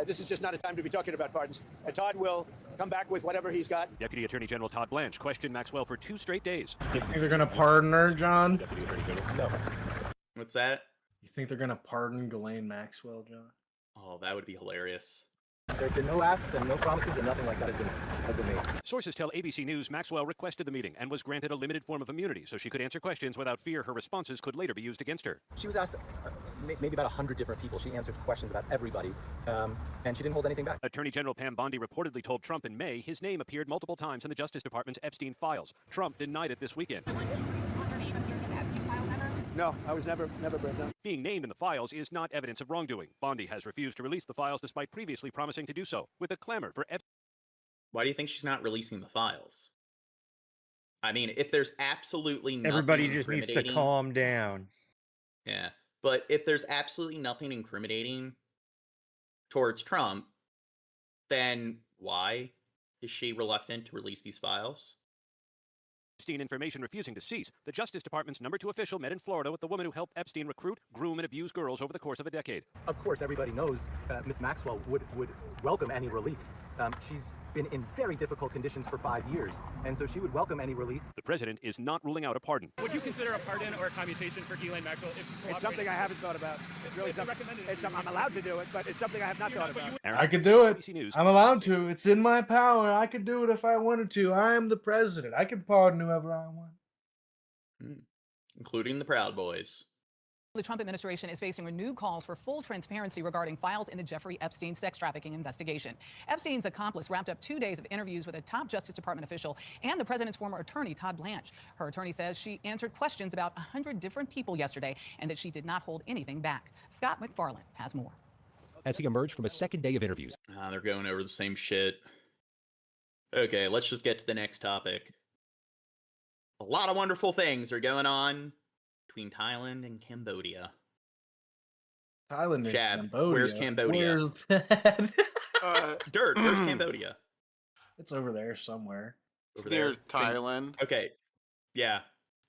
This is just not a time to be talking about pardons. Todd will come back with whatever he's got. Deputy Attorney General Todd Blanche questioned Maxwell for 2 straight days. You think they're going to pardon her, John? Deputy Attorney General. No. What's that? You think they're going to pardon Ghislaine Maxwell, John? Oh, that would be hilarious. There have been no asks and no promises, and nothing like that has been made. Sources tell ABC News Maxwell requested the meeting and was granted a limited form of immunity so she could answer questions without fear her responses could later be used against her. She was asked maybe about 100 different people. She answered questions about everybody, and she didn't hold anything back. Attorney General Pam Bondi reportedly told Trump in May his name appeared multiple times in the Justice Department's Epstein files. Trump denied it this weekend. No, I was never brought down. Being named in the files is not evidence of wrongdoing. Bondi has refused to release the files despite previously promising to do so, with a clamor for Why do you think she's not releasing the files? I mean, if there's absolutely nothing Everybody just needs to incriminating- calm down. Yeah, but if there's absolutely nothing incriminating towards Trump, then why is she reluctant to release these files? Epstein information refusing to cease. The Justice Department's number 2 official met in Florida with the woman who helped Epstein recruit, groom, and abuse girls over the course of a decade. Of course, everybody knows Ms. Maxwell would welcome any relief. She's been in very difficult conditions for 5 years, and so she would welcome any relief. The president is not ruling out a pardon. Would you consider a pardon or a commutation for Ghislaine Maxwell if It's something I haven't thought about. It's really something. I'm allowed to do it, but it's something I have not thought about. I could do it. ABC News. I'm allowed to. It's in my power. I could do it if I wanted to. I am the president. I can pardon whoever I want. Including the Proud Boys. The Trump administration is facing renewed calls for full transparency regarding files in the Jeffrey Epstein sex trafficking investigation. Epstein's accomplice wrapped up 2 days of interviews with a top Justice Department official and the president's former attorney, Todd Blanche. Her attorney says she answered questions about 100 different people yesterday and that she did not hold anything back. Scott McFarland has more. As he emerged from a second day of interviews. They're going over the same shit. Okay, let's just get to the next topic. A lot of wonderful things are going on between Thailand and Cambodia. Thailand and Jab, Cambodia. where's Cambodia? Where's that? Dirt, where's Cambodia? It's over there somewhere. Over near there. Thailand. Okay. Yeah.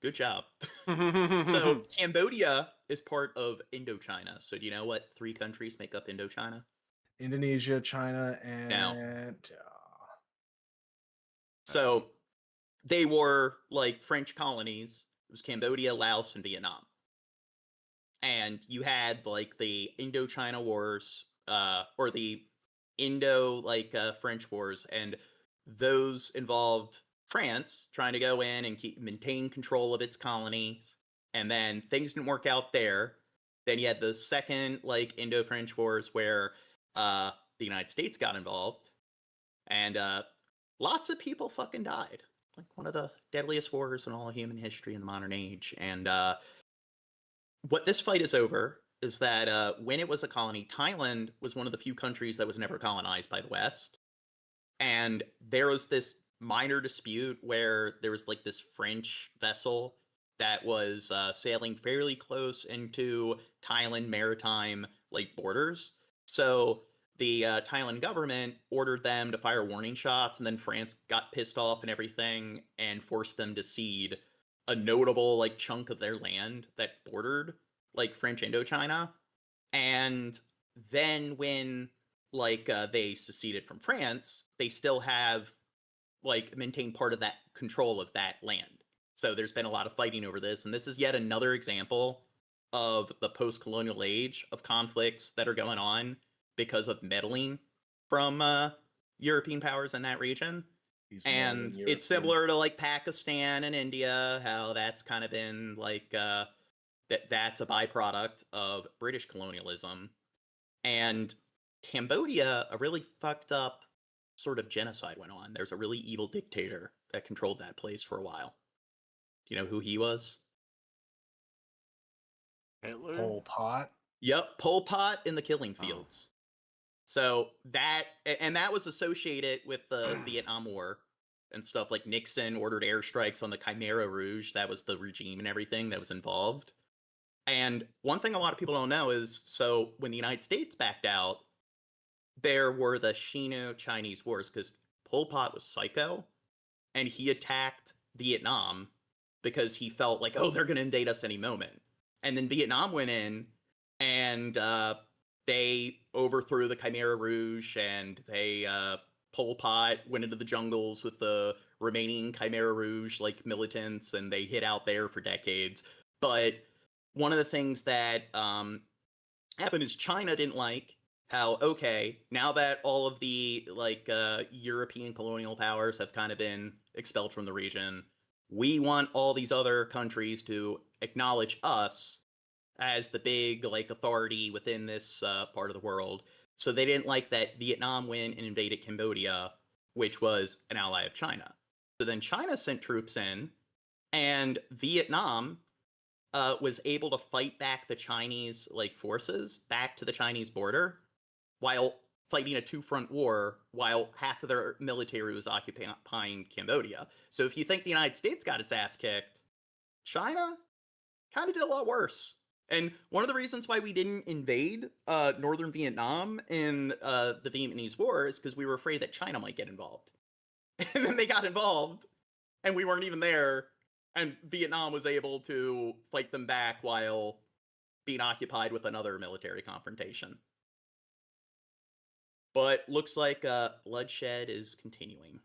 Good job. So Cambodia is part of Indochina. So do you know what 3 countries make up Indochina? Indonesia, China, Now, and so they were like French colonies. It was Cambodia, Laos, and Vietnam. And you had like the Indochina Wars, or the French Wars, and those involved France trying to go in and maintain control of its colonies, and then things didn't work out there. Then you had the second Indo-French Wars where the United States got involved, and lots of people fucking died. Like one of the deadliest wars in all of human history in the modern age. And what this fight is over is that when it was a colony, Thailand was one of the few countries that was never colonized by the West. And there was this minor dispute where there was like this French vessel that was sailing fairly close into Thailand maritime borders. So the Thailand government ordered them to fire warning shots, and then France got pissed off and everything and forced them to cede a notable chunk of their land that bordered French Indochina. And then when they seceded from France, they still have maintained part of that control of that land. So there's been a lot of fighting over this, and this is yet another example of the post-colonial age of conflicts that are going on because of meddling from European powers in that region. And it's similar to Pakistan and India, how that's kind of been that's a byproduct of British colonialism. And Cambodia, a really fucked up sort of genocide went on. There's a really evil dictator that controlled that place for a while. Do you know who he was? Hitler? Pol Pot? Yep, Pol Pot in the killing fields. So that was associated with the Vietnam War and stuff. Like Nixon ordered airstrikes on the Khmer Rouge. That was the regime and everything that was involved. And one thing a lot of people don't know is, so when the United States backed out, there were the Sino-Chinese Wars because Pol Pot was psycho, and he attacked Vietnam because he felt like, oh, they're going to invade us any moment. And then Vietnam went in, and they overthrew the Khmer Rouge, and Pol Pot went into the jungles with the remaining Khmer Rouge militants, and they hid out there for decades. But one of the things that happened is China didn't like how, okay, now that all of the European colonial powers have kind of been expelled from the region, we want all these other countries to acknowledge us as the big authority within this part of the world. So they didn't like that Vietnam went and invaded Cambodia, which was an ally of China. So then China sent troops in, and Vietnam was able to fight back the Chinese forces back to the Chinese border while fighting a 2-front war while half of their military was occupying Cambodia. So if you think the United States got its ass kicked, China kind of did a lot worse. And one of the reasons why we didn't invade northern Vietnam in the Vietnamese War is because we were afraid that China might get involved. And then they got involved, and we weren't even there, and Vietnam was able to fight them back while being occupied with another military confrontation. But looks like bloodshed is continuing.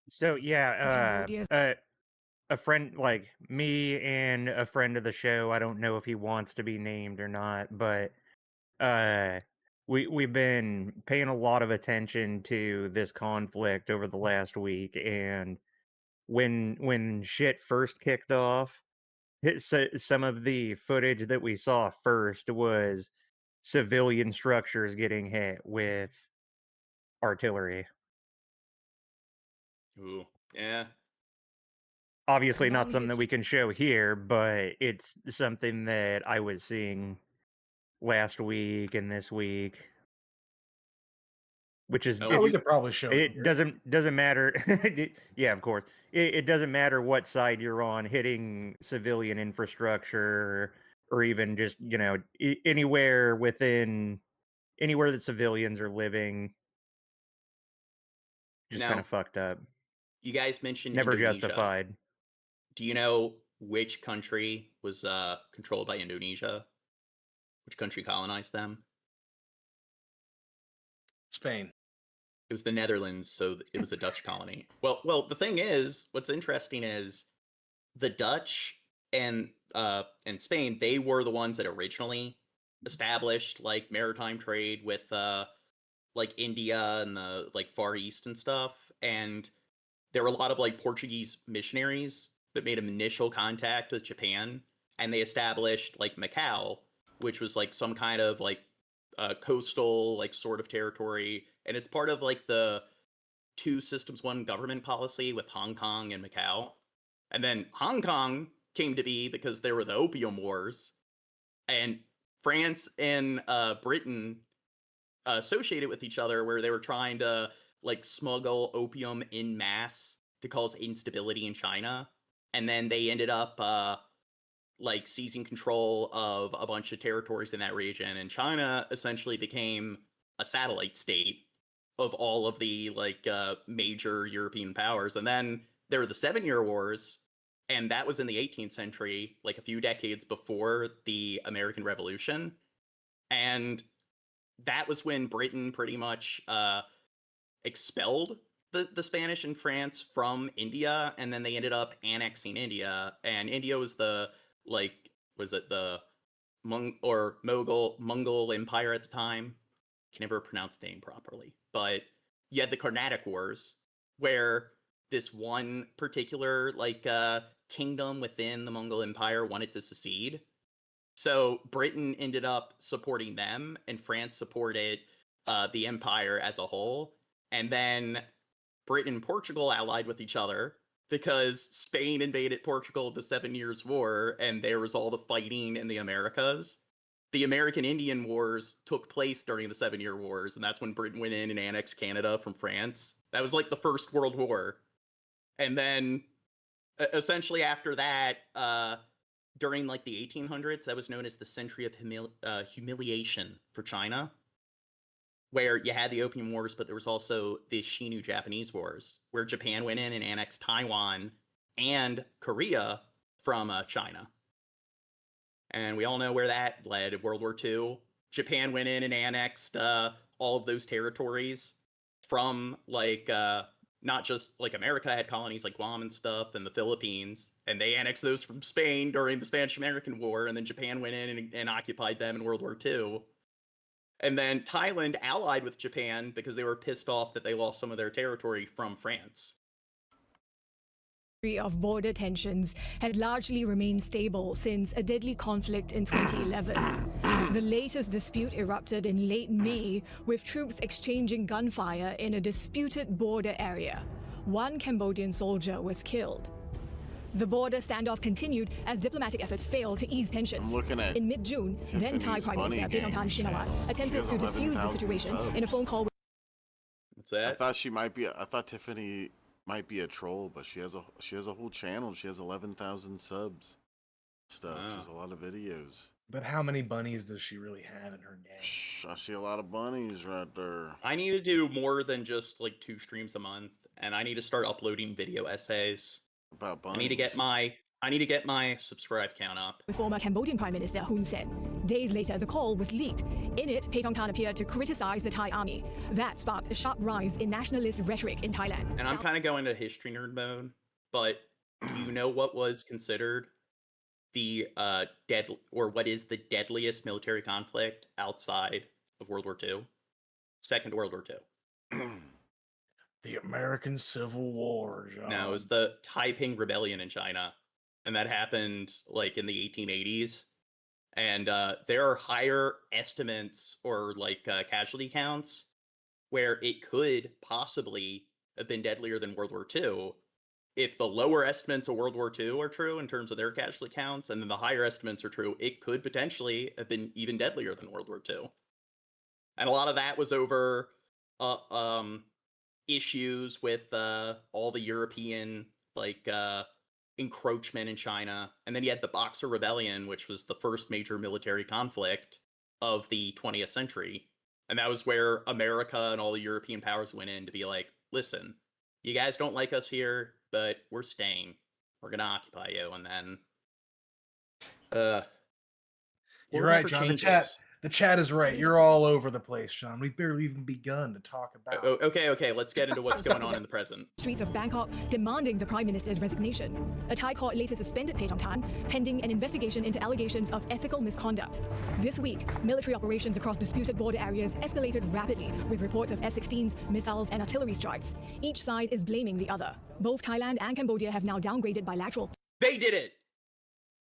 So yeah, a friend like me and a friend of the show, I don't know if he wants to be named or not, but we've been paying a lot of attention to this conflict over the last week, and when shit first kicked off, some of the footage that we saw first was civilian structures getting hit with artillery. Ooh, yeah. Obviously not something that we can show here, but it's something that I was seeing last week and this week, which is we could probably show it. Doesn't matter. Yeah, of course. It doesn't matter what side you're on. Hitting civilian infrastructure, or even just anywhere that civilians are living, just kind of fucked up. You guys mentioned never Indonesia. Justified. Do you know which country was controlled by Indonesia Which country colonized them? Spain. It was the Netherlands, so it was a Dutch colony. Well, the thing is, what's interesting is the Dutch and Spain, they were the ones that originally established like maritime trade with like India and the like Far East and stuff. And there were a lot of like Portuguese missionaries that made an initial contact with Japan, and they established like Macau, which was like some kind of like coastal like sort of territory, and it's part of like the two systems one government policy with Hong Kong and Macau. And then Hong Kong came to be because there were the Opium Wars, and France and Britain associated with each other, where they were trying to like smuggle opium in mass to cause instability in China. And then they ended up like seizing control of a bunch of territories in that region, and China essentially became a satellite state of all of the like major European powers. And then there were the 7-Year Wars, and that was in the 18th century, like a few decades before the American Revolution. And that was when Britain pretty much expelled the Spanish and France from India, and then they ended up annexing India. And India was the like, was it the Mongol Empire at the time? Can never pronounce the name properly. But you had the Carnatic Wars, where this one particular like kingdom within the Mongol Empire wanted to secede. So Britain ended up supporting them, and France supported the empire as a whole. And then Britain and Portugal allied with each other because Spain invaded Portugal in the 7 Years' War, and there was all the fighting in the Americas. The American Indian Wars took place during the 7-Year Wars, and that's when Britain went in and annexed Canada from France. That was like the First World War. And then essentially after that, during like the 1800s, that was known as the Century of Humiliation for China, where you had the Opium Wars, but there was also the Sino-Japanese Wars, where Japan went in and annexed Taiwan and Korea from China. And we all know where that led. World War II, Japan went in and annexed all of those territories from like not just like America had colonies like Guam and stuff, and the Philippines, and they annexed those from Spain during the Spanish-American War, and then Japan went in and occupied them in World War II. And then Thailand allied with Japan because they were pissed off that they lost some of their territory from France. Of border tensions had largely remained stable since a deadly conflict in 2011. The latest dispute erupted in late May, with troops exchanging gunfire in a disputed border area. One Cambodian soldier was killed. The border standoff continued as diplomatic efforts failed to ease tensions. In mid-June, then Thai Prime Minister Paetongtarn Shinawatra attempted to defuse the situation in a phone call with... What's that? I thought Tiffany might be a troll, but she has a whole channel. She has 11,000 subs. Stuff. Wow. She has a lot of videos. But how many bunnies does she really have in her game? I see a lot of bunnies right there. I need to do more than just like 2 streams a month, and I need to start uploading video essays. About bunnies. I need to get my subscribe count up. With former Cambodian Prime Minister Hun Sen. Days later, the call was leaked. In it, Paetongtarn appeared to criticize the Thai army. That sparked a sharp rise in nationalist rhetoric in Thailand. And I'm kind of going to history nerd mode, but do you know what was considered the what is the deadliest military conflict outside of World War II? Second World War II. The American Civil War, John. No, it was the Taiping Rebellion in China. And that happened like in the 1880s. And there are higher estimates or like casualty counts where it could possibly have been deadlier than World War II. If the lower estimates of World War II are true in terms of their casualty counts, and then the higher estimates are true, it could potentially have been even deadlier than World War II. And a lot of that was over issues with all the European like encroachment in China. And then you had the Boxer Rebellion, which was the first major military conflict of the 20th century. And that was where America and all the European powers went in to be like, listen, you guys don't like us here, but we're staying. We're going to occupy you. And then You're Or right, never John. changes. The chat is right. You're all over the place, John. We've barely even begun to talk about. Okay. Let's get into what's going on in the present. Streets of Bangkok demanding the Prime Minister's resignation. A Thai court later suspended Phay Tong-tan, pending an investigation into allegations of ethical misconduct. This week, military operations across disputed border areas escalated rapidly, with reports of F-16s, missiles, and artillery strikes. Each side is blaming the other. Both Thailand and Cambodia have now downgraded bilateral. They did it.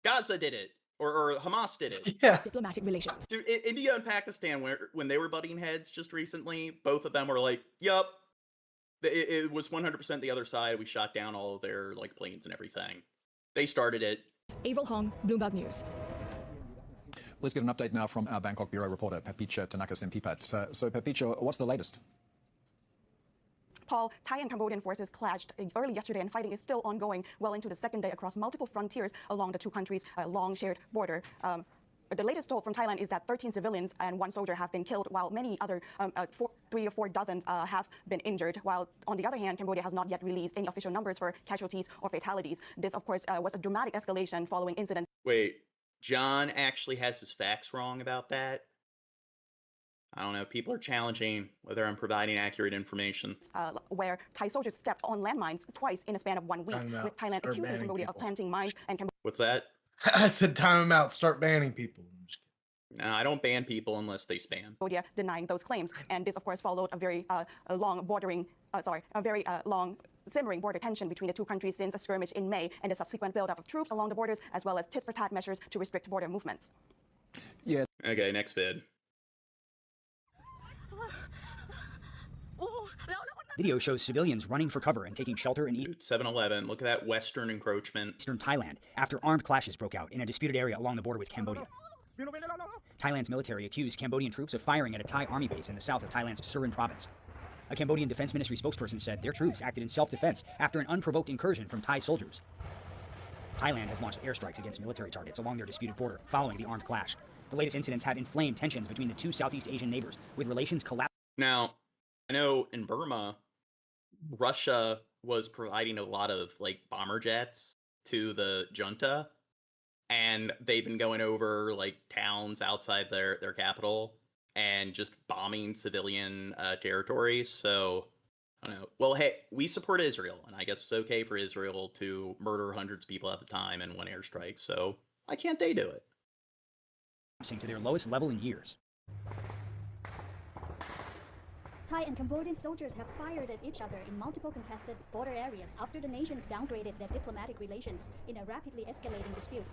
Gaza did it. Or Hamas did it. Yeah. Diplomatic relations. Dude, India and Pakistan, when they were butting heads just recently, both of them were like, "Yup, it was 100% the other side. We shot down all of their planes and everything. They started it." Avril Hong, Bloomberg News. Let's get an update now from our Bangkok bureau reporter, Papicha Tanakas in PPAT. So Papicha, what's the latest? Paul, Thai and Cambodian forces clashed early yesterday, and fighting is still ongoing well into the second day across multiple frontiers along the two countries' long shared border. The latest toll from Thailand is that 13 civilians and 1 soldier have been killed, while many other 3 or 4 dozens have been injured. While on the other hand, Cambodia has not yet released any official numbers for casualties or fatalities. This, of course, was a dramatic escalation following incidents. Wait, John actually has his facts wrong about that? I don't know. People are challenging whether I'm providing accurate information. Where Thai soldiers stepped on landmines twice in a span of 1 week, with Thailand accusing Cambodia of planting mines and Cambodia. What's that? I said time them out. Start banning people. No, I don't ban people unless they spam. Cambodia denying those claims, and this, of course, followed a very long simmering border tension between the two countries since a skirmish in May and the subsequent buildup of troops along the borders, as well as tit-for-tat measures to restrict border movements. Yeah. Okay, next vid. Video shows civilians running for cover and taking shelter in 7-Eleven. Look at that Western encroachment. eastern Thailand after armed clashes broke out in a disputed area along the border with Cambodia. Thailand's military accused Cambodian troops of firing at a Thai army base in the south of Thailand's Surin province. A Cambodian Defense Ministry spokesperson said their troops acted in self-defense after an unprovoked incursion from Thai soldiers. Thailand has launched airstrikes against military targets along their disputed border following the armed clash. The latest incidents have inflamed tensions between the two Southeast Asian neighbors, with relations collapsing. Now, I know in Burma, Russia was providing a lot of bomber jets to the junta, and they've been going over towns outside their capital and just bombing civilian territories. So I don't know. Well, hey, we support Israel, and I guess it's okay for Israel to murder hundreds of people at a time in one airstrike. So why can't they do it? To their lowest level in years. Thai and Cambodian soldiers have fired at each other in multiple contested border areas after the nations downgraded their diplomatic relations in a rapidly escalating dispute.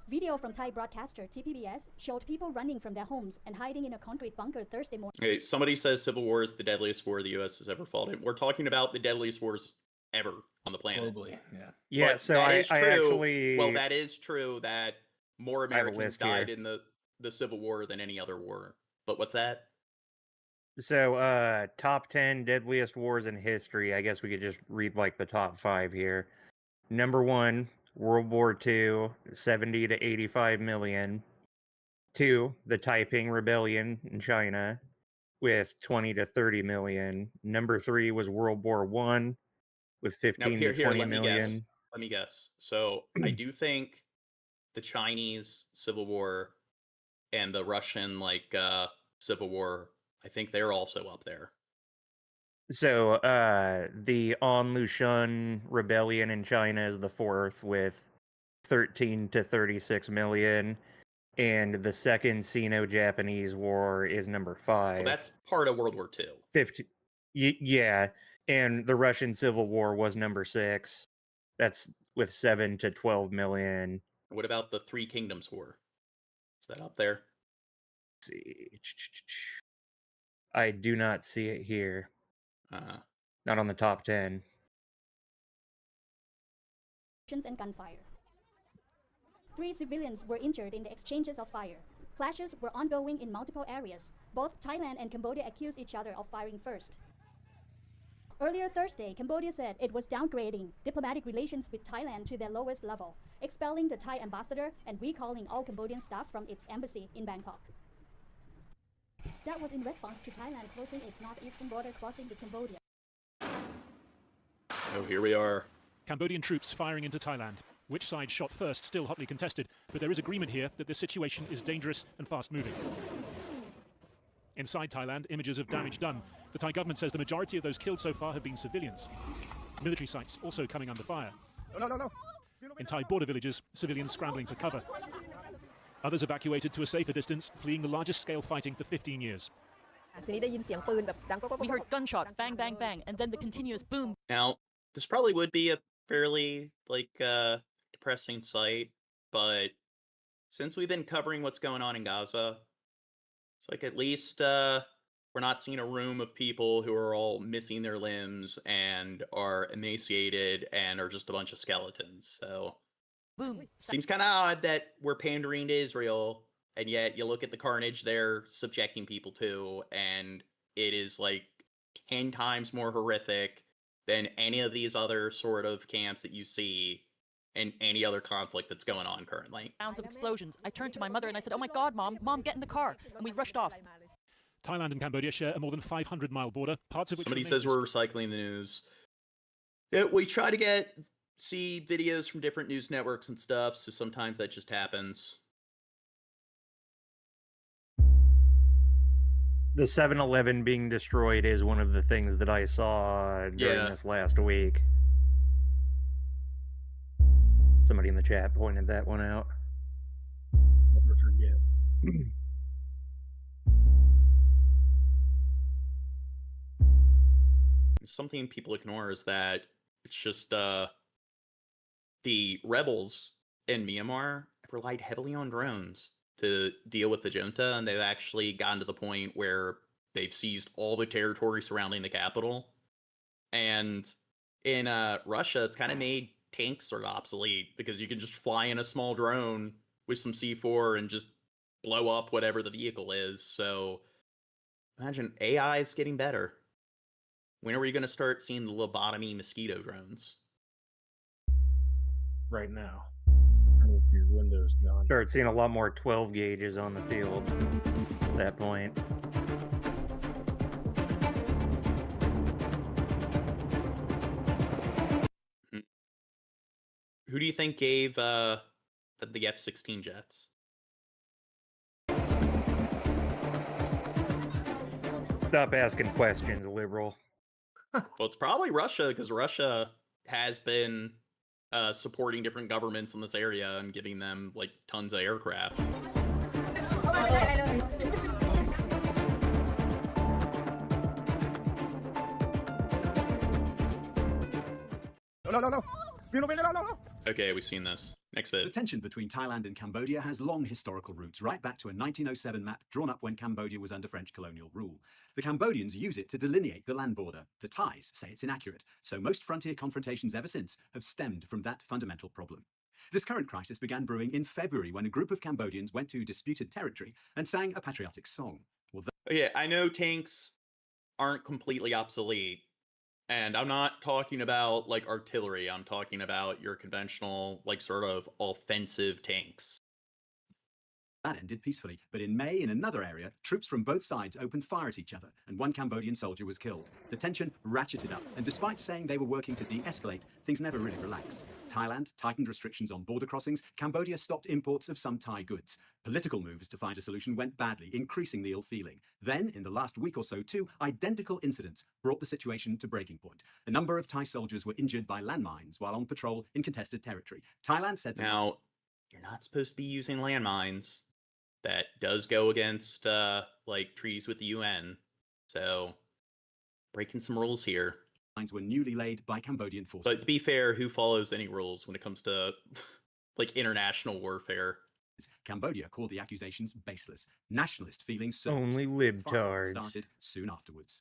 Video from Thai broadcaster TPBS showed people running from their homes and hiding in a concrete bunker Thursday morning. Okay, somebody says Civil War is the deadliest war the U.S. has ever fought in. We're talking about the deadliest wars ever on the planet. Globally, yeah. Yeah, But so that I is true. actually... Well, that is true that more I have a Americans list died here. in the Civil War than any other war. But what's that? So, top 10 deadliest wars in history. I guess we could just read the top 5 here. Number 1, World War II, 70 to 85 million. 2, the Taiping Rebellion in China, with 20 to 30 million. Number 3 was World War I, with 15 to 20 million. Let me guess. So I do think the Chinese Civil War and the Russian Civil War, I think they're also up there. So, the An Lushan Rebellion in China is the 4th with 13 to 36 million. And the Second Sino-Japanese War is number 5. Well, that's part of World War II. 50, yeah, and the Russian Civil War was number 6. That's with 7 to 12 million. What about the Three Kingdoms War? Is that up there? Let's see. I do not see it here. Not on the top 10. And gunfire. 3 civilians were injured in the exchanges of fire. Clashes were ongoing in multiple areas. Both Thailand and Cambodia accused each other of firing first. Earlier Thursday, Cambodia said it was downgrading diplomatic relations with Thailand to their lowest level, expelling the Thai ambassador and recalling all Cambodian staff from its embassy in Bangkok. That was in response to Thailand closing its northeastern border crossing to Cambodia. Oh, here we are. Cambodian troops firing into Thailand. Which side shot first, still hotly contested, but there is agreement here that this situation is dangerous and fast-moving. Inside Thailand, images of damage done. The Thai government says the majority of those killed so far have been civilians. Military sites also coming under fire. In Thai border villages, civilians scrambling for cover. Others evacuated to a safer distance, fleeing the largest-scale fighting for 15 years. We heard gunshots, bang, bang, bang, and then the continuous boom. Now, this probably would be a fairly, depressing sight, but since we've been covering what's going on in Gaza, it's at least we're not seeing a room of people who are all missing their limbs and are emaciated and are just a bunch of skeletons. So, boom. Seems kind of odd that we're pandering to Israel, and yet you look at the carnage they're subjecting people to, and it is 10 times more horrific than any of these other sort of camps that you see in any other conflict that's going on currently. Sounds of explosions. I turned to my mother and I said, "Oh my God, Mom, get in the car." And we rushed off. Thailand and Cambodia share a more than 500-mile border, parts of which... Somebody says we're recycling the news. Yeah, we try to see videos from different news networks and stuff, so sometimes that just happens. The 7-Eleven being destroyed is one of the things that I saw during this last week. Somebody in the chat pointed that one out. Never forget. Something people ignore is that it's just the rebels in Myanmar relied heavily on drones to deal with the junta, and they've actually gotten to the point where they've seized all the territory surrounding the capital. And in Russia, it's kind of made tanks sort of obsolete because you can just fly in a small drone with some C4 and just blow up whatever the vehicle is. So imagine AI is getting better. When are we going to start seeing the lobotomy mosquito drones? Right now. Turn off your windows, John. Start seeing a lot more 12 gauges on the field at that point. Who do you think gave the F-16 jets? Stop asking questions, liberal. Well, it's probably Russia, because Russia has been supporting different governments in this area and giving them tons of aircraft. Okay, we've seen this. Next vid. The tension between Thailand and Cambodia has long historical roots, right back to a 1907 map drawn up when Cambodia was under French colonial rule. The Cambodians use it to delineate the land border. The Thais say it's inaccurate, so most frontier confrontations ever since have stemmed from that fundamental problem. This current crisis began brewing in February when a group of Cambodians went to disputed territory and sang a patriotic song. Well, yeah, I know tanks aren't completely obsolete. And I'm not talking about artillery. I'm talking about your conventional, sort of offensive tanks. That ended peacefully, but in May, in another area, troops from both sides opened fire at each other, and one Cambodian soldier was killed. The tension ratcheted up, and despite saying they were working to de-escalate, things never really relaxed. Thailand tightened restrictions on border crossings. Cambodia stopped imports of some Thai goods. Political moves to find a solution went badly, increasing the ill feeling. Then, in the last week or so, two identical incidents brought the situation to breaking point. A number of Thai soldiers were injured by landmines while on patrol in contested territory. Thailand said... Now, you're not supposed to be using landmines. That does go against, treaties with the UN. So, breaking some rules here. Lines were newly laid by Cambodian forces. But to be fair, who follows any rules when it comes to, international warfare? Cambodia called the accusations baseless. Nationalist feelings surged. Only libtards. Started soon afterwards.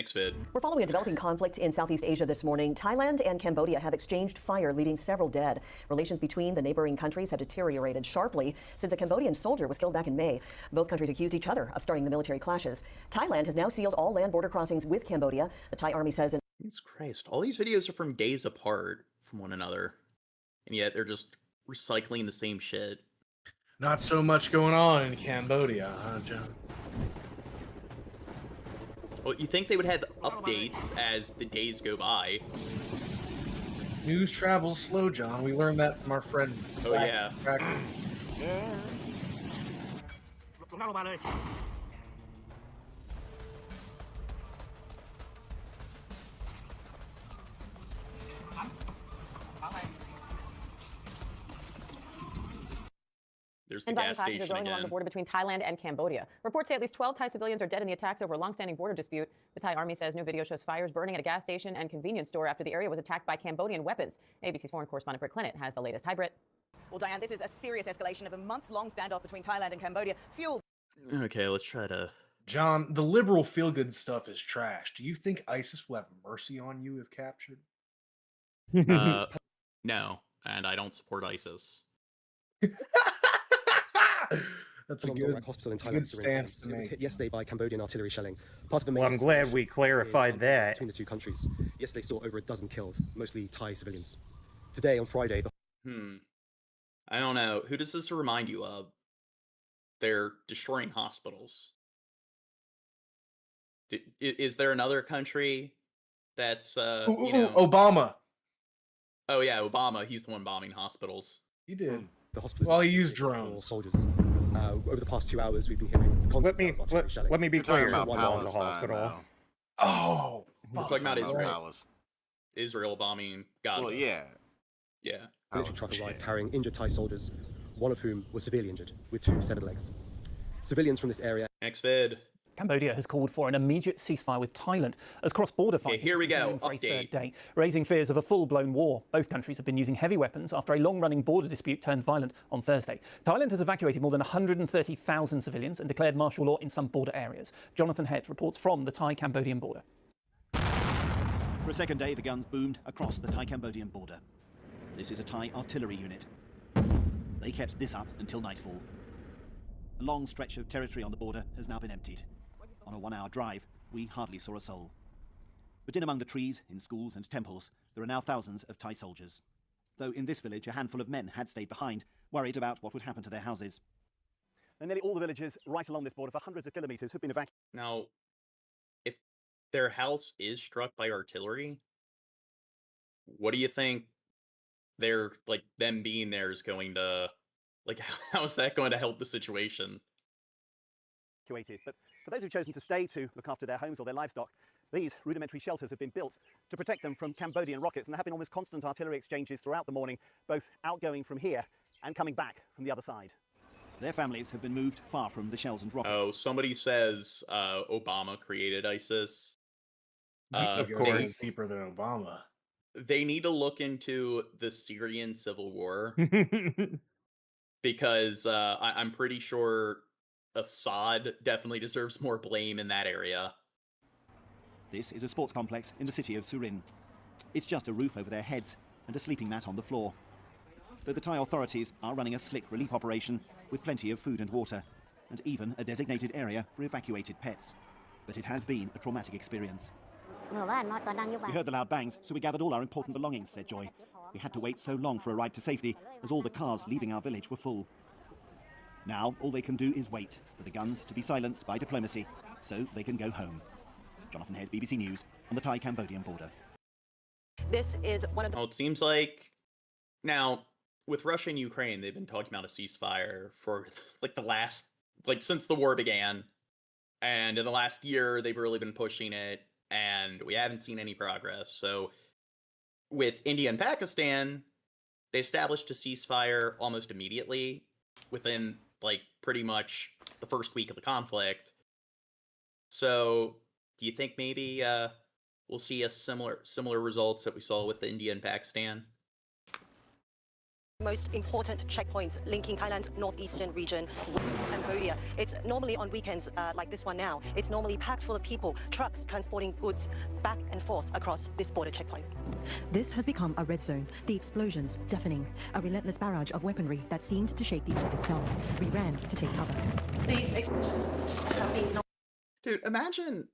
Next vid. We're following a developing conflict in Southeast Asia this morning. Thailand and Cambodia have exchanged fire, leaving several dead. Relations between the neighboring countries have deteriorated sharply since a Cambodian soldier was killed back in May. Both countries accused each other of starting the military clashes. Thailand has now sealed all land border crossings with Cambodia. The Thai army says... Jesus Christ, all these videos are from days apart from one another. And yet they're just recycling the same shit. Not so much going on in Cambodia, huh, John? Well, you think they would have updates as the days go by. News travels slow, John. We learned that from our friend. Oh, yeah. There's the gas clashes are station going along the again. border between Thailand and Cambodia. Reports say at least 12 Thai civilians are dead in the attacks over a long-standing border dispute. The Thai army says new video shows fires burning at a gas station and convenience store after the area was attacked by Cambodian weapons. ABC's foreign correspondent Britt Clennett has the latest. Hi, Britt. Well, Diane, this is a serious escalation of a months-long standoff between Thailand and Cambodia, fueled... Okay, let's try to... John, the liberal feel-good stuff is trash. Do you think ISIS will have mercy on you if captured? No, and I don't support ISIS. That's a good hospital in Thailand. stance to It was make. hit yesterday by Cambodian artillery shelling. Part of the Well, I'm glad we clarified that. Between the two countries. Yesterday saw over a dozen killed, mostly Thai civilians. Today, on Friday, I don't know. Who does this remind you of? They're destroying hospitals. Is there another country that's, Obama. Oh, yeah, Obama. He's the one bombing hospitals. He did. The hospitals. Well, he used drones. Soldiers. Over the past 2 hours, we've been hearing constant sound of artillery shelling. Let me be You're talking clear. about One on the hospital. Oh, We're talking about Israel. Palace. Israel bombing Gaza. Well, yeah. Yeah. A military truck arrived carrying injured Thai soldiers, one of whom was severely injured, with 2 severed legs. Civilians from this area... Next vid. Cambodia has called for an immediate ceasefire with Thailand as cross-border fighting here we go. for a third day, raising fears of a full-blown war. Both countries have been using heavy weapons after a long-running border dispute turned violent on Thursday. Thailand has evacuated more than 130,000 civilians and declared martial law in some border areas. Jonathan Head reports from the Thai-Cambodian border. For a second day, the guns boomed across the Thai-Cambodian border. This is a Thai artillery unit. They kept this up until nightfall. A long stretch of territory on the border has now been emptied. On a 1-hour drive, we hardly saw a soul. But in among the trees, in schools and temples, there are now thousands of Thai soldiers. Though in this village, a handful of men had stayed behind, worried about what would happen to their houses. And nearly all the villages right along this border for hundreds of kilometres have been evacuated. Now, if their house is struck by artillery, what do you think they're, like, them being there is going to, like, how is that going to help the situation? But for those who've chosen to stay to look after their homes or their livestock, these rudimentary shelters have been built to protect them from Cambodian rockets, and there have been almost constant artillery exchanges throughout the morning, both outgoing from here and coming back from the other side. Their families have been moved far from the shells and rockets. Oh, somebody says Obama created ISIS. Of course, deeper than Obama. They need to look into the Syrian civil war because I'm pretty sure Assad definitely deserves more blame in that area. This is a sports complex in the city of Surin. It's just a roof over their heads and a sleeping mat on the floor. Though the Thai authorities are running a slick relief operation with plenty of food and water, and even a designated area for evacuated pets. But it has been a traumatic experience. We heard the loud bangs, so we gathered all our important belongings, said Joy. We had to wait so long for a ride to safety, as all the cars leaving our village were full. Now, all they can do is wait for the guns to be silenced by diplomacy, so they can go home. Jonathan Head, BBC News, on the Thai-Cambodian border. This is one of the... Well, it seems like... Now, with Russia and Ukraine, they've been talking about a ceasefire for, like, the last... Like, since the war began. And in the last year, they've really been pushing it, and we haven't seen any progress. So, with India and Pakistan, they established a ceasefire almost immediately, within, like, pretty much the first week of the conflict. So, do you think maybe we'll see a similar results that we saw with India and Pakistan? most important checkpoints linking Thailand's northeastern region with Cambodia. It's normally on weekends like this one now. It's normally packed full of people, trucks transporting goods back and forth across this border checkpoint. This has become a red zone, the explosions deafening, a relentless barrage of weaponry that seemed to shake the earth itself. We ran to take cover. These explosions have been... Dude, imagine,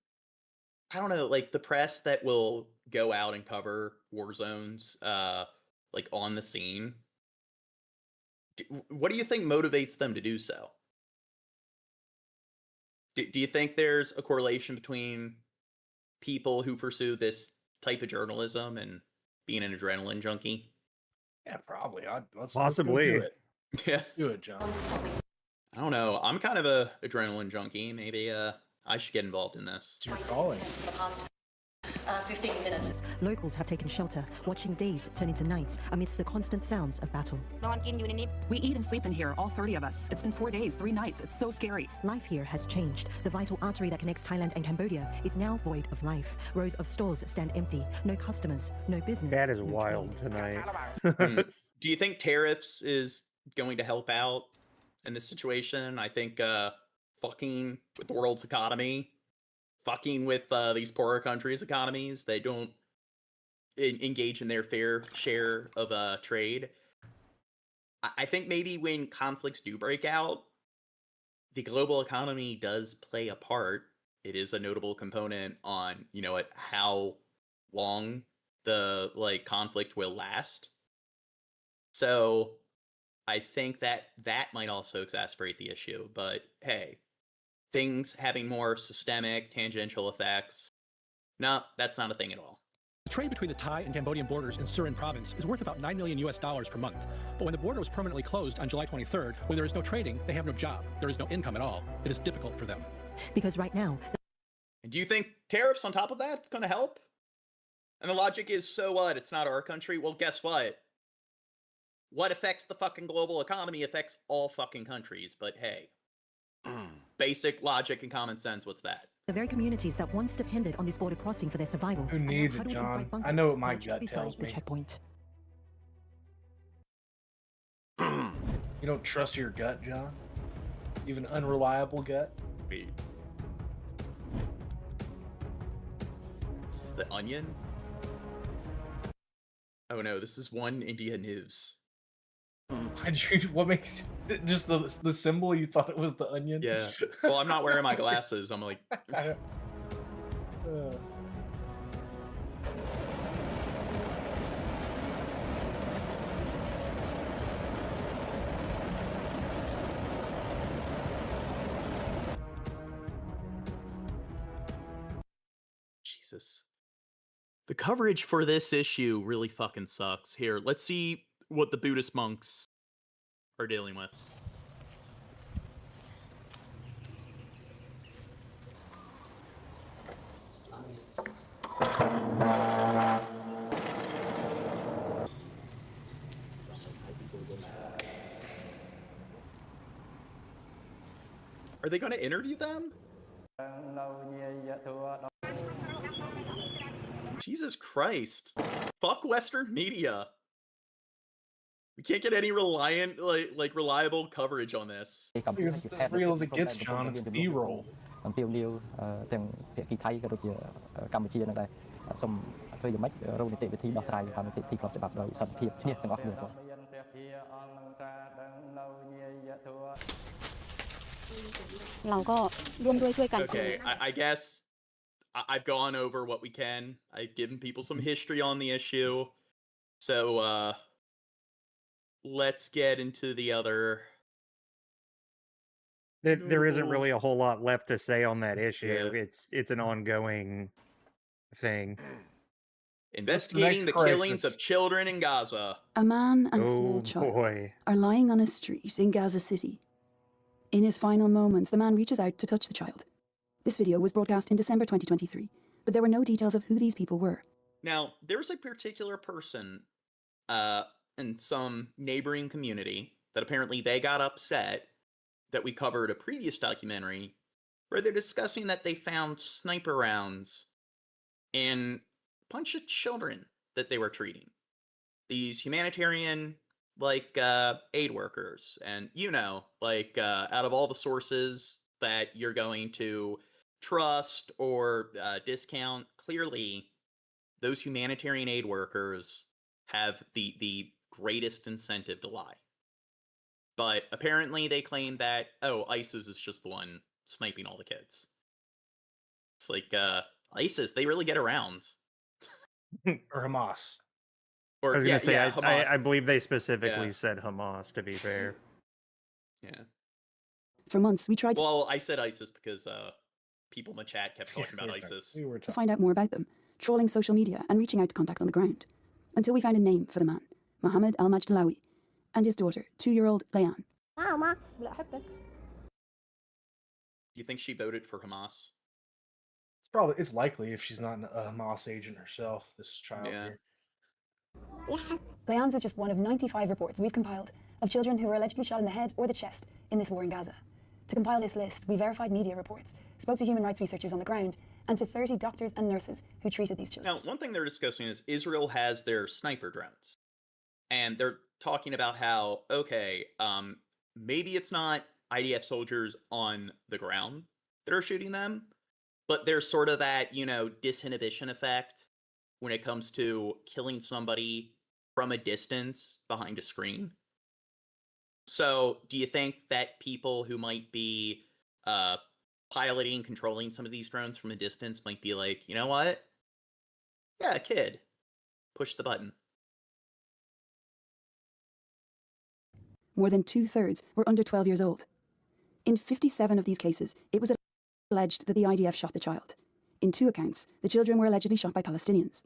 I don't know, like the press that will go out and cover war zones, like on the scene. What do you think motivates them to do so? Do you think there's a correlation between people who pursue this type of journalism and being an adrenaline junkie? Yeah, probably. Let's Possibly. do it. Yeah. Do it, John. I don't know. I'm kind of a adrenaline junkie. Maybe I should get involved in this. It's your calling. 15 minutes. Locals have taken shelter, watching days turn into nights amidst the constant sounds of battle. We eat and sleep in here, all 30 of us. It's been 4 days, 3 nights. It's so scary. Life here has changed. The vital artery that connects Thailand and Cambodia is now void of life. Rows of stores stand empty. No customers, no business. That is wild tonight. Do you think tariffs is going to help out in this situation? I think fucking with the world's economy, fucking with these poorer countries' economies, they don't engage in their fair share of trade. I think maybe when conflicts do break out, the global economy does play a part. It is a notable component on, you know, how long the conflict will last. So I think that might also exacerbate the issue. But hey, things having more systemic, tangential effects, no, that's not a thing at all. The trade between the Thai and Cambodian borders in Surin province is worth about $9 million per month. But when the border was permanently closed on July 23rd, when there is no trading, they have no job. There is no income at all. It is difficult for them. Because right now... And do you think tariffs on top of that is going to help? And the logic is, so what? It's not our country. Well, guess what? What affects the fucking global economy affects all fucking countries. But hey, basic logic and common sense, what's that? The very communities that once depended on this border crossing for their survival. Who needs it, John? I know what my gut tells me. Checkpoint. You don't trust your gut, John? You have an unreliable gut? Wait. This is the Onion? Oh no, this is One India News. What makes just the symbol? You thought it was the Onion? Yeah. Well, I'm not wearing my glasses. I'm like. Jesus. The coverage for this issue really fucking sucks. Here, let's see what the Buddhist monks are dealing with. Are they going to interview them? Jesus Christ. Fuck Western media. We can't get any reliable coverage on this. It's as real as it gets, John. It's B-roll. អំពាវនាវទាំងភាគីថៃក៏ដូចជាកម្ពុជានឹងដែរសូមធ្វើយ៉ាងម៉េចរកនីតិវិធីដោះស្រាយតាមនីតិវិធីផ្លូវច្បាប់ដោយសន្តិភាពគ្នាទាំងអស់គ្នាបង Okay, I guess I've gone over what we can. I've given people some history on the issue. So let's get into the other. There isn't really a whole lot left to say on that issue. Yeah. It's an ongoing thing. Investigating the killings of children in Gaza. A man and a small child are lying on a street in Gaza City. In his final moments, the man reaches out to touch the child. This video was broadcast in December 2023, but there were no details of who these people were. Now, there's a particular person in some neighboring community that apparently they got upset that we covered a previous documentary where they're discussing that they found sniper rounds in a bunch of children that they were treating. These humanitarian like aid workers, and like out of all the sources that you're going to trust or discount, clearly those humanitarian aid workers have the greatest incentive to lie. But apparently they claim that, oh, ISIS is just the one sniping all the kids. It's like ISIS, they really get around. Or Hamas. Or I was going to say, Hamas. I believe they specifically said Hamas, to be fair. Yeah. For months, we tried Well, I said ISIS because people in the chat kept talking about ISIS. to find out more about them, trawling social media and reaching out to contacts on the ground, until we found a name for the man, Mohammed Al-Majdalawi, and his daughter, 2-year-old Layan. Do you think she voted for Hamas? It's likely if she's not a Hamas agent herself, this child here. Layan's is just one of 95 reports we've compiled of children who were allegedly shot in the head or the chest in this war in Gaza. To compile this list, we verified media reports, spoke to human rights researchers on the ground, and to 30 doctors and nurses who treated these children. Now, one thing they're discussing is Israel has their sniper drones. And they're talking about how, okay, maybe it's not IDF soldiers on the ground that are shooting them, but there's sort of that, disinhibition effect when it comes to killing somebody from a distance behind a screen. So do you think that people who might be piloting, controlling some of these drones from a distance might be like, you know what? Yeah, kid, push the button. More than 2/3 were under 12 years old. In 57 of these cases, it was alleged that the IDF shot the child. In 2 accounts, the children were allegedly shot by Palestinians.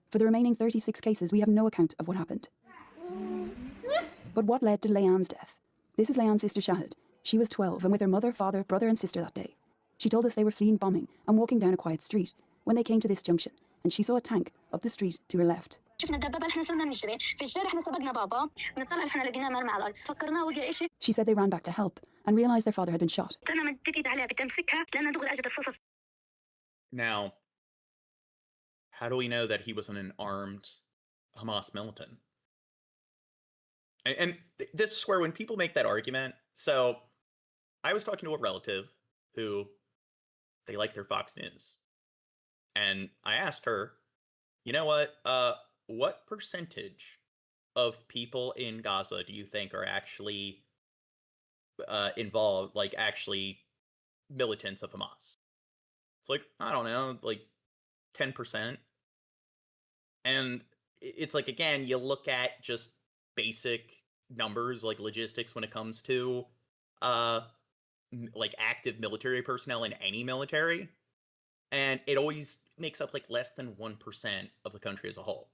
For the remaining 36 cases, we have no account of what happened. But what led to Layan's death? This is Layan's sister Shahid. She was 12 and with her mother, father, brother and sister that day. She told us they were fleeing bombing and walking down a quiet street when they came to this junction, and she saw a tank up the street to her left. She said they ran back to help and realized their father had been shot. Now, how do we know that he wasn't an armed Hamas militant? And this is where when people make that argument, so I was talking to a relative who they like their Fox News. And I asked her, you know what percentage of people in Gaza do you think are actually involved, like actually militants of Hamas? It's like, I don't know, like 10%. And it's like, again, you look at just basic numbers, like logistics when it comes to like active military personnel in any military, and it always makes up like less than 1% of the country as a whole.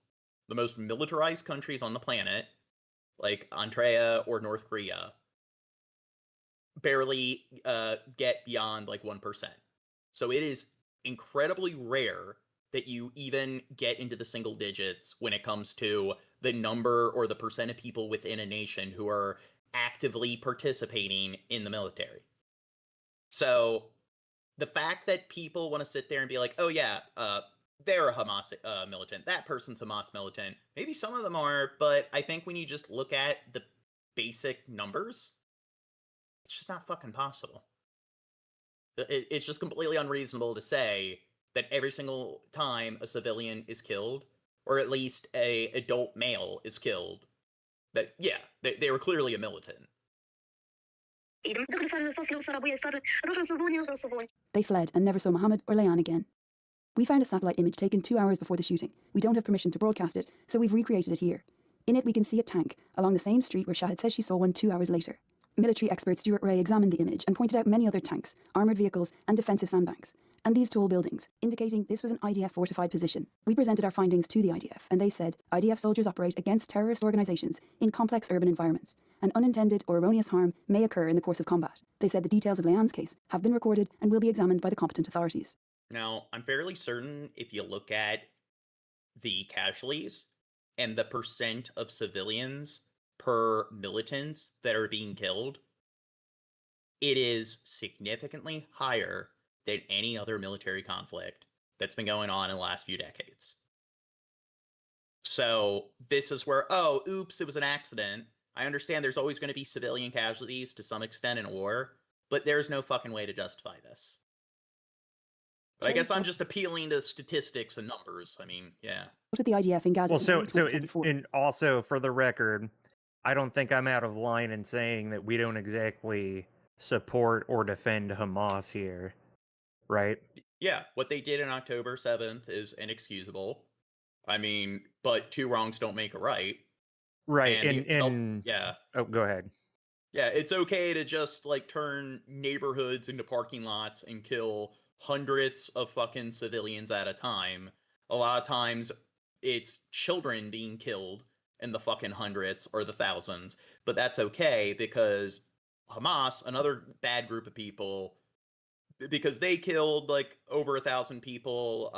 The most militarized countries on the planet, like Andrea or North Korea, barely get beyond like 1%. So it is incredibly rare that you even get into the single digits when it comes to the number or the percent of people within a nation who are actively participating in the military. So the fact that people want to sit there and be like, oh yeah, they're a Hamas militant, that person's Hamas militant, maybe some of them are, but I think when you just look at the basic numbers, it's just not fucking possible. It's just completely unreasonable to say that every single time a civilian is killed, or at least a adult male is killed, that, yeah, they were clearly a militant. They fled and never saw Mohammed or Layan again. We found a satellite image taken 2 hours before the shooting. We don't have permission to broadcast it, so we've recreated it here. In it, we can see a tank along the same street where Shahid says she saw one 2 hours later. Military expert Stuart Ray examined the image and pointed out many other tanks, armoured vehicles and defensive sandbanks, and these tall buildings, indicating this was an IDF fortified position. We presented our findings to the IDF, and they said IDF soldiers operate against terrorist organisations in complex urban environments, and unintended or erroneous harm may occur in the course of combat. They said the details of Layan's case have been recorded and will be examined by the competent authorities. Now, I'm fairly certain if you look at the casualties and the percent of civilians per militants that are being killed, it is significantly higher than any other military conflict that's been going on in the last few decades. So this is where, oh, oops, it was an accident. I understand there's always going to be civilian casualties to some extent in war, but there's no fucking way to justify this. But I guess I'm just appealing to statistics and numbers. I mean, yeah. What did the IDF in Gaza Well, in so 2024? and also for the record, I don't think I'm out of line in saying that we don't exactly support or defend Hamas here, right? Yeah, what they did on October 7th is inexcusable. I mean, but two wrongs don't make a right. Right, And yeah. Oh, go ahead. Yeah, it's okay to just like turn neighborhoods into parking lots and kill hundreds of fucking civilians at a time. A lot of times it's children being killed in the fucking hundreds or the thousands, but that's okay because Hamas, another bad group of people, because they killed like over 1,000 people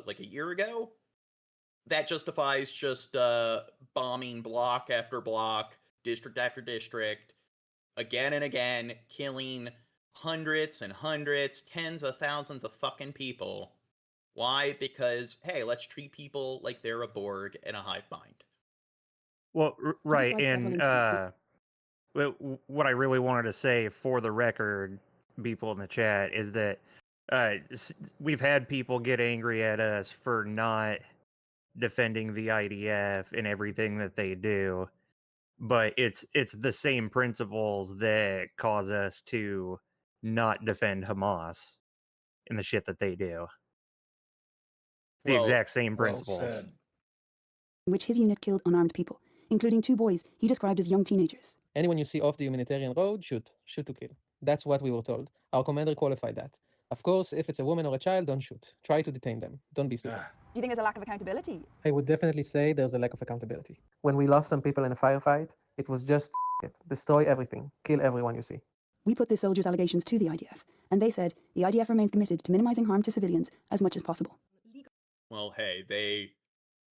like a year ago, that justifies just bombing block after block, district after district, again and again, killing hundreds and hundreds, tens of thousands of fucking people. Why? Because, hey, let's treat people like they're a Borg in a hive mind. Well, right, and what I really wanted to say for the record, people in the chat, is that we've had people get angry at us for not defending the IDF and everything that they do, but it's the same principles that cause us to not defend Hamas and the shit that they do. The exact same principles. In which his unit killed unarmed people, including 2 boys he described as young teenagers. Anyone you see off the humanitarian road, shoot. Shoot to kill. That's what we were told. Our commander qualified that. Of course, if it's a woman or a child, don't shoot. Try to detain them. Don't be stupid. Do you think there's a lack of accountability? I would definitely say there's a lack of accountability. When we lost some people in a firefight, it was just it. Destroy everything. Kill everyone you see. We put this soldier's allegations to the IDF, and they said the IDF remains committed to minimizing harm to civilians as much as possible. Well, hey, they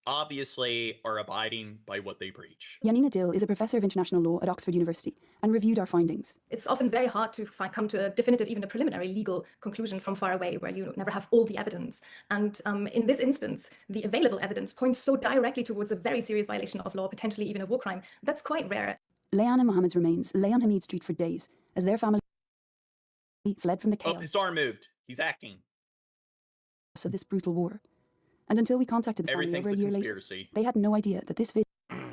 obviously are abiding by what they preach. Yanina Dill is a professor of international law at Oxford University and reviewed our findings. It's often very hard to come to a definitive, even a preliminary legal conclusion from far away where you never have all the evidence. And in this instance, the available evidence points so directly towards a very serious violation of law, potentially even a war crime. That's quite rare. Leanne and Mohammed's remains lay on Hamid Street for days as their family fled from the Oh, chaos his arm moved. He's acting. of this brutal war. And until we contacted the family Everything's over a a year conspiracy. later, they had no idea that this video...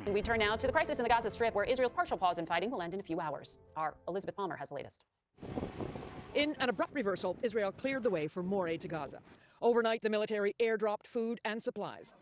We turn now to the crisis in the Gaza Strip, where Israel's partial pause in fighting will end in a few hours. Our Elizabeth Palmer has the latest. In an abrupt reversal, Israel cleared the way for more aid to Gaza. Overnight, the military airdropped food and supplies.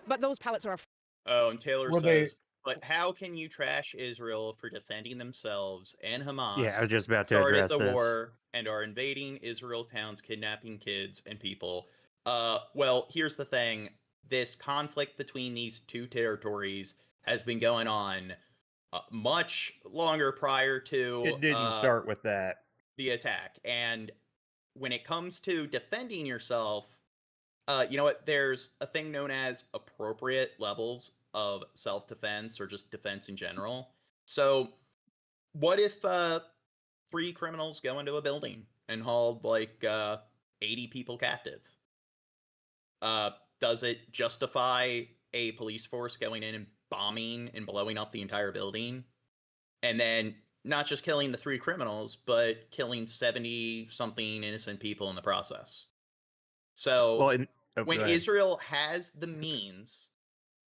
But those pallets are... Oh, and Taylor Were says, but how can you trash Israel for defending themselves and Hamas? Yeah, I was just about to started address the this. war and are invading Israel towns, kidnapping kids and people. Well, here's the thing. This conflict between these two territories has been going on much longer prior to... It didn't start with that. The attack. And when it comes to defending yourself, you know what? There's a thing known as appropriate levels of self-defense or just defense in general. So what if 3 criminals go into a building and hold like 80 people captive? Does it justify a police force going in and bombing and blowing up the entire building? And then not just killing the 3 criminals, but killing 70-something innocent people in the process. So when Israel has the means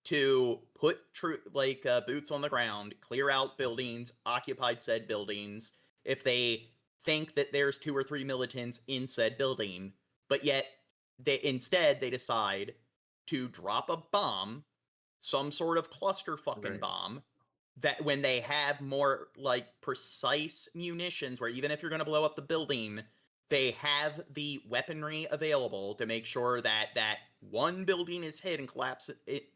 to put boots on the ground, clear out buildings, occupy said buildings, if they think that there's 2 or 3 militants in said building, but yet they decide to drop a bomb, some sort of cluster fucking bomb, that when they have more like precise munitions, where even if you're going to blow up the building, they have the weaponry available to make sure that that one building is hit and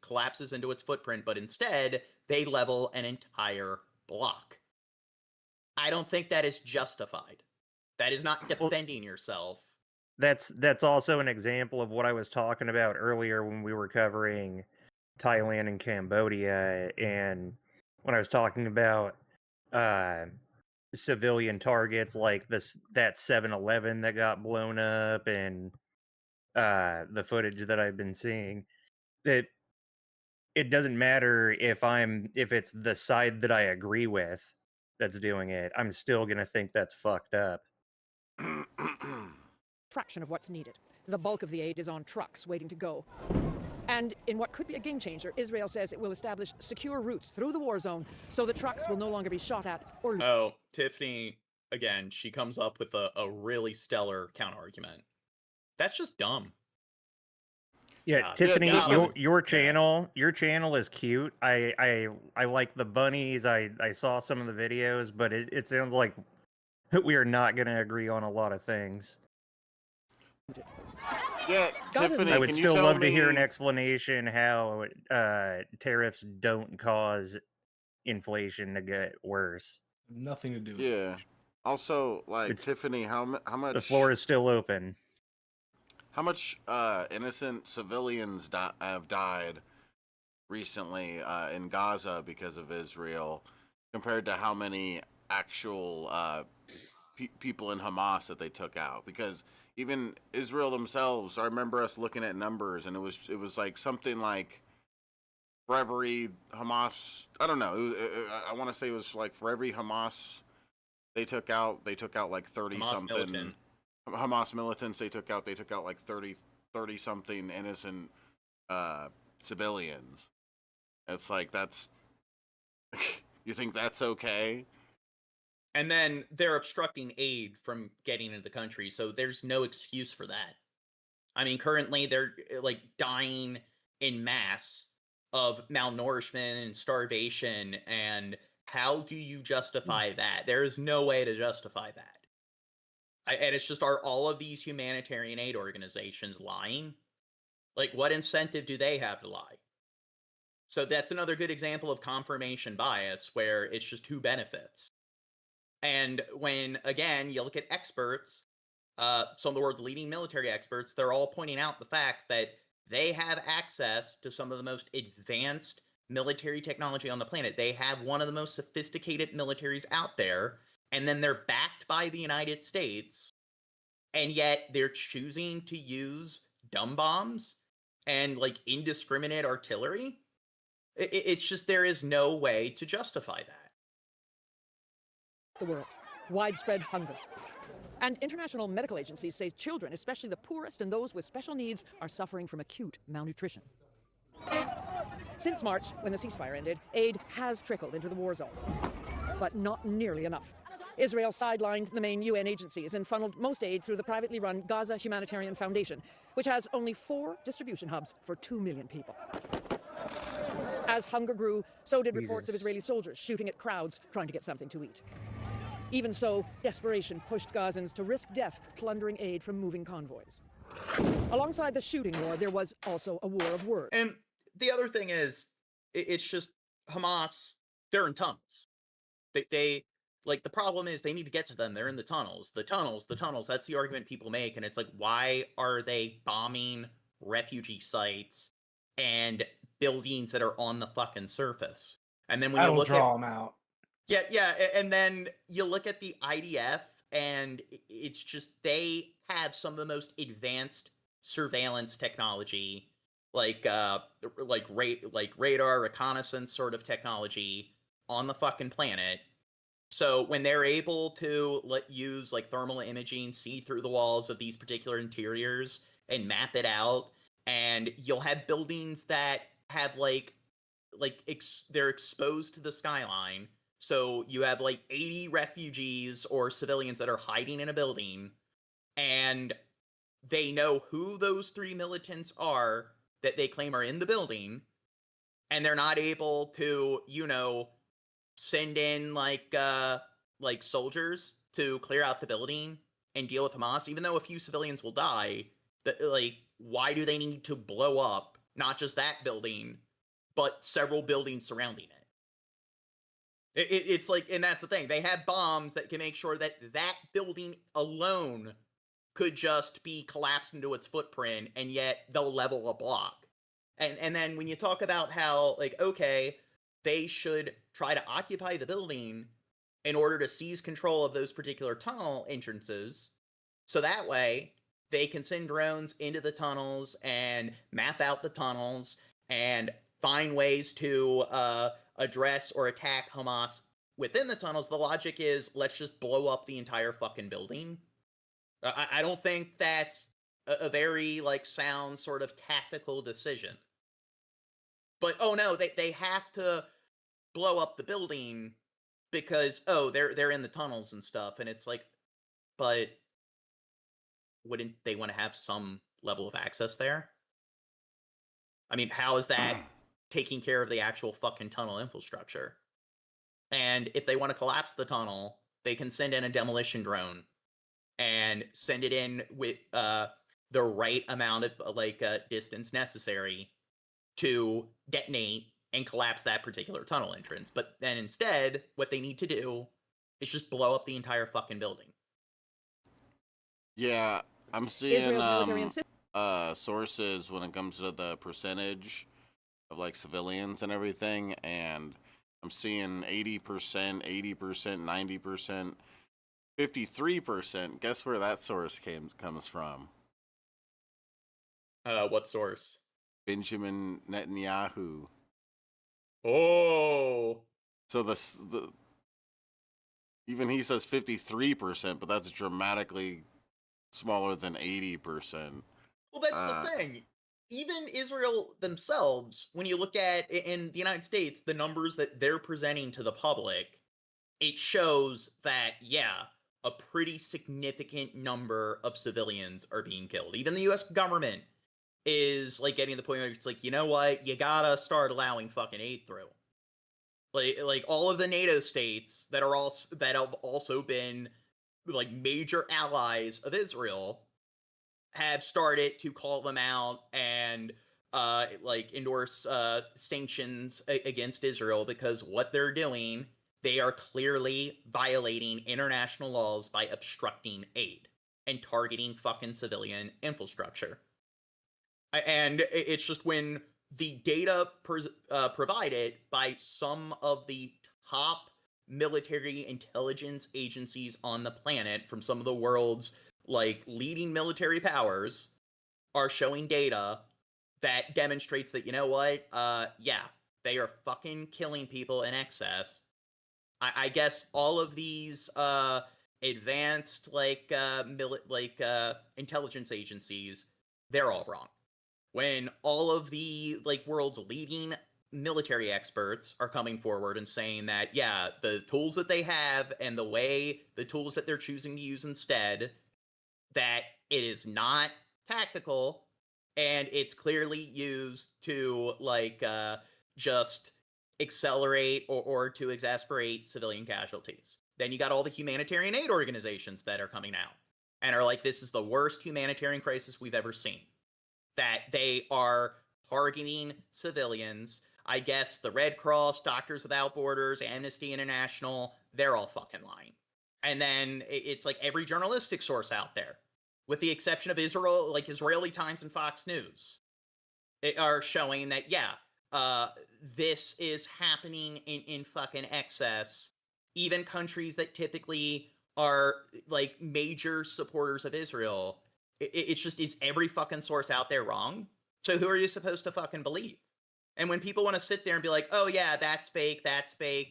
collapses into its footprint, but instead they level an entire block. I don't think that is justified. That is not defending yourself. That's also an example of what I was talking about earlier when we were covering Thailand and Cambodia, and when I was talking about civilian targets like that 7-Eleven that got blown up, and the footage that I've been seeing, that it doesn't matter if it's the side that I agree with that's doing it. I'm still gonna think that's fucked up. Fraction of what's needed. The bulk of the aid is on trucks waiting to go. And in what could be a game changer, Israel says it will establish secure routes through the war zone so the trucks will no longer be shot at or... Oh, Tiffany, again, she comes up with a really stellar counter-argument. That's just dumb. Yeah, Tiffany, your channel is cute. I like the bunnies. I saw some of the videos, but it sounds like we are not going to agree on a lot of things. Yeah, Tiffany, I would still love to hear an explanation how tariffs don't cause inflation to get worse. Nothing to do with it. Also, like, Tiffany, how much... The floor is still open. How much innocent civilians have died recently in Gaza because of Israel compared to how many actual people in Hamas that they took out? Because even Israel themselves, I remember us looking at numbers, and it was like something like for every Hamas, I don't know, I want to say it was like for every Hamas they took out like 30 something. Hamas militants they took out like 30 something innocent civilians. It's like, that's you think that's okay? And then they're obstructing aid from getting into the country, so there's no excuse for that. I mean, currently they're like dying in mass of malnourishment and starvation, and how do you justify that? There is no way to justify that. And it's just, are all of these humanitarian aid organizations lying? Like, what incentive do they have to lie? So that's another good example of confirmation bias, where it's just who benefits. And when, again, you look at experts, some of the world's leading military experts, they're all pointing out the fact that they have access to some of the most advanced military technology on the planet. They have one of the most sophisticated militaries out there, and then they're backed by the United States, and yet they're choosing to use dumb bombs and, like, indiscriminate artillery. It's just, there is no way to justify that. The world. Widespread hunger. And international medical agencies say children, especially the poorest and those with special needs, are suffering from acute malnutrition. Since March, when the ceasefire ended, aid has trickled into the war zone, but not nearly enough. Israel sidelined the main UN agencies and funneled most aid through the privately run Gaza Humanitarian Foundation, which has only 4 distribution hubs for 2 million people. As hunger grew, so did reports of Israeli soldiers shooting at crowds trying to get something to eat. Even so, desperation pushed Gazans to risk death plundering aid from moving convoys. Alongside the shooting war, there was also a war of words. And the other thing is, it's just Hamas, they're in tunnels. They like, the problem is they need to get to them. They're in the tunnels. The tunnels. That's the argument people make. And it's like, why are they bombing refugee sites and buildings that are on the fucking surface? And then when you look draw them out. Yeah, and then you look at the IDF, and it's just, they have some of the most advanced surveillance technology, like radar reconnaissance sort of technology on the fucking planet. So when they're able to use like thermal imaging, see through the walls of these particular interiors and map it out, and you'll have buildings that have they're exposed to the skyline. So you have like 80 refugees or civilians that are hiding in a building, and they know who those 3 militants are that they claim are in the building, and they're not able to, send in like soldiers to clear out the building and deal with Hamas, even though a few civilians will die. Why do they need to blow up not just that building, but several buildings surrounding it? It's like, and that's the thing. They have bombs that can make sure that that building alone could just be collapsed into its footprint, and yet they'll level a block. And then when you talk about how, like, okay, they should try to occupy the building in order to seize control of those particular tunnel entrances, so that way they can send drones into the tunnels and map out the tunnels and find ways to address or attack Hamas within the tunnels, the logic is let's just blow up the entire fucking building. I don't think that's a very like sound sort of tactical decision. But oh no, they have to blow up the building because they're in the tunnels and stuff, and it's like, but wouldn't they want to have some level of access there? I mean, how is that taking care of the actual fucking tunnel infrastructure? And if they want to collapse the tunnel, they can send in a demolition drone and send it in with the right amount of distance necessary to detonate and collapse that particular tunnel entrance. But then instead, what they need to do is just blow up the entire fucking building. Yeah, I'm seeing sources when it comes to the percentage of like civilians and everything, and I'm seeing 80%, 80%, 90%, 53%. Guess where that source comes from? What source? Benjamin Netanyahu. Oh. So the even he says 53%, but that's dramatically smaller than 80%. Well, that's the thing. Even Israel themselves, when you look at in the United States, the numbers that they're presenting to the public, it shows that, yeah, a pretty significant number of civilians are being killed. Even the U.S. government is like getting to the point where it's like, you know what, you gotta start allowing fucking aid through. Like all of the NATO states that have also been like major allies of Israel have started to call them out and endorse sanctions against Israel, because what they're doing, they are clearly violating international laws by obstructing aid and targeting fucking civilian infrastructure. And it's just when the data provided by some of the top military intelligence agencies on the planet from some of the world's like leading military powers are showing data that demonstrates that, you know what, yeah, they are fucking killing people in excess. I guess all of these advanced intelligence agencies, they're all wrong. When all of the like world's leading military experts are coming forward and saying that, yeah, the tools that they have and the tools that they're choosing to use instead, that it is not tactical and it's clearly used to just accelerate or to exasperate civilian casualties. Then you got all the humanitarian aid organizations that are coming out and are like, this is the worst humanitarian crisis we've ever seen. That they are targeting civilians. I guess the Red Cross, Doctors Without Borders, Amnesty International, they're all fucking lying. And then it's like every journalistic source out there, with the exception of Israel, like Israeli Times and Fox News, are showing that, yeah, this is happening in fucking excess. Even countries that typically are like major supporters of Israel, it's just, is every fucking source out there wrong? So who are you supposed to fucking believe? And when people want to sit there and be like, oh yeah, that's fake,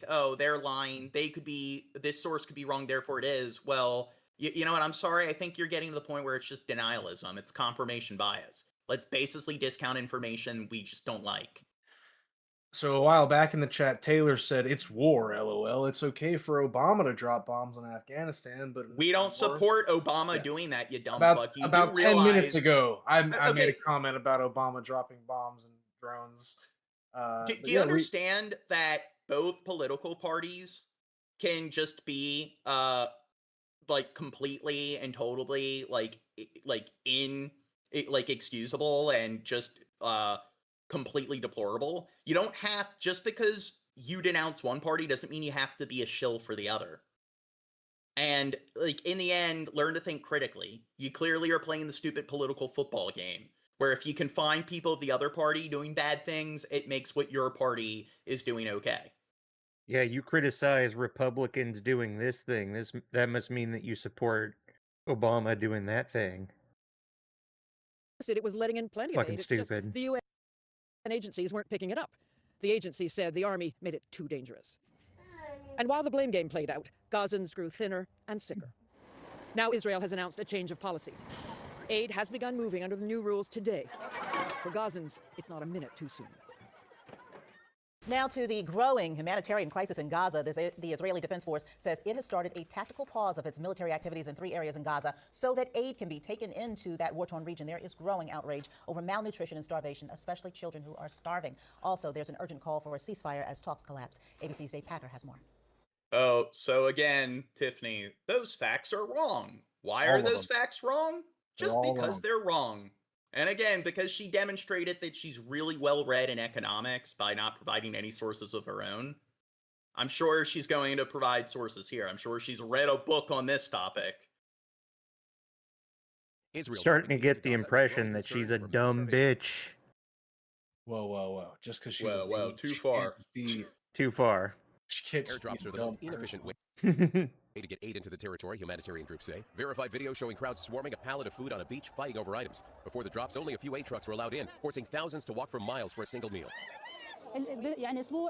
oh, they're lying, this source could be wrong, therefore it is, well, you know what, I'm sorry, I think you're getting to the point where it's just denialism, it's confirmation bias. Let's basically discount information we just don't like. So a while back in the chat, Taylor said, it's war, LOL. It's okay for Obama to drop bombs on Afghanistan, but we don't support Obama doing that, you dumb fuck. You about 10 minutes ago, I made a comment about Obama dropping bombs and drones. Do you understand that both political parties can just be completely and totally excusable and just completely deplorable? You don't have, just because you denounce one party doesn't mean you have to be a shill for the other. And in the end, learn to think critically. You clearly are playing the stupid political football game, where if you can find people of the other party doing bad things, it makes what your party is doing okay. Yeah, you criticize Republicans doing this thing. That must mean that you support Obama doing that thing. It was letting in plenty of Fucking aid. stupid. The U.S. and agencies weren't picking it up. The agency said the army made it too dangerous. And while the blame game played out, Gazans grew thinner and sicker. Now Israel has announced a change of policy. Aid has begun moving under the new rules today. For Gazans, it's not a minute too soon. Now to the growing humanitarian crisis in Gaza. The Israeli Defense Force says it has started a tactical pause of its military activities in 3 areas in Gaza so that aid can be taken into that war-torn region. There is growing outrage over malnutrition and starvation, especially children who are starving. Also, there's an urgent call for a ceasefire as talks collapse. ABC's Dave Packer has more. Oh, so again, Tiffany, those facts are wrong. Why are those facts wrong? Just because they're wrong. And again, because she demonstrated that she's really well read in economics by not providing any sources of her own. I'm sure she's going to provide sources here. I'm sure she's read a book on this topic. Starting to get the impression that she's a dumb bitch. Whoa. Just because she's whoa, too far. Too far. Airdrops are the most inefficient way to get aid into the territory, humanitarian groups say. Verified video showing crowds swarming a pallet of food on a beach fighting over items. Before the drops, only a few aid trucks were allowed in, forcing thousands to walk for miles for a single meal. I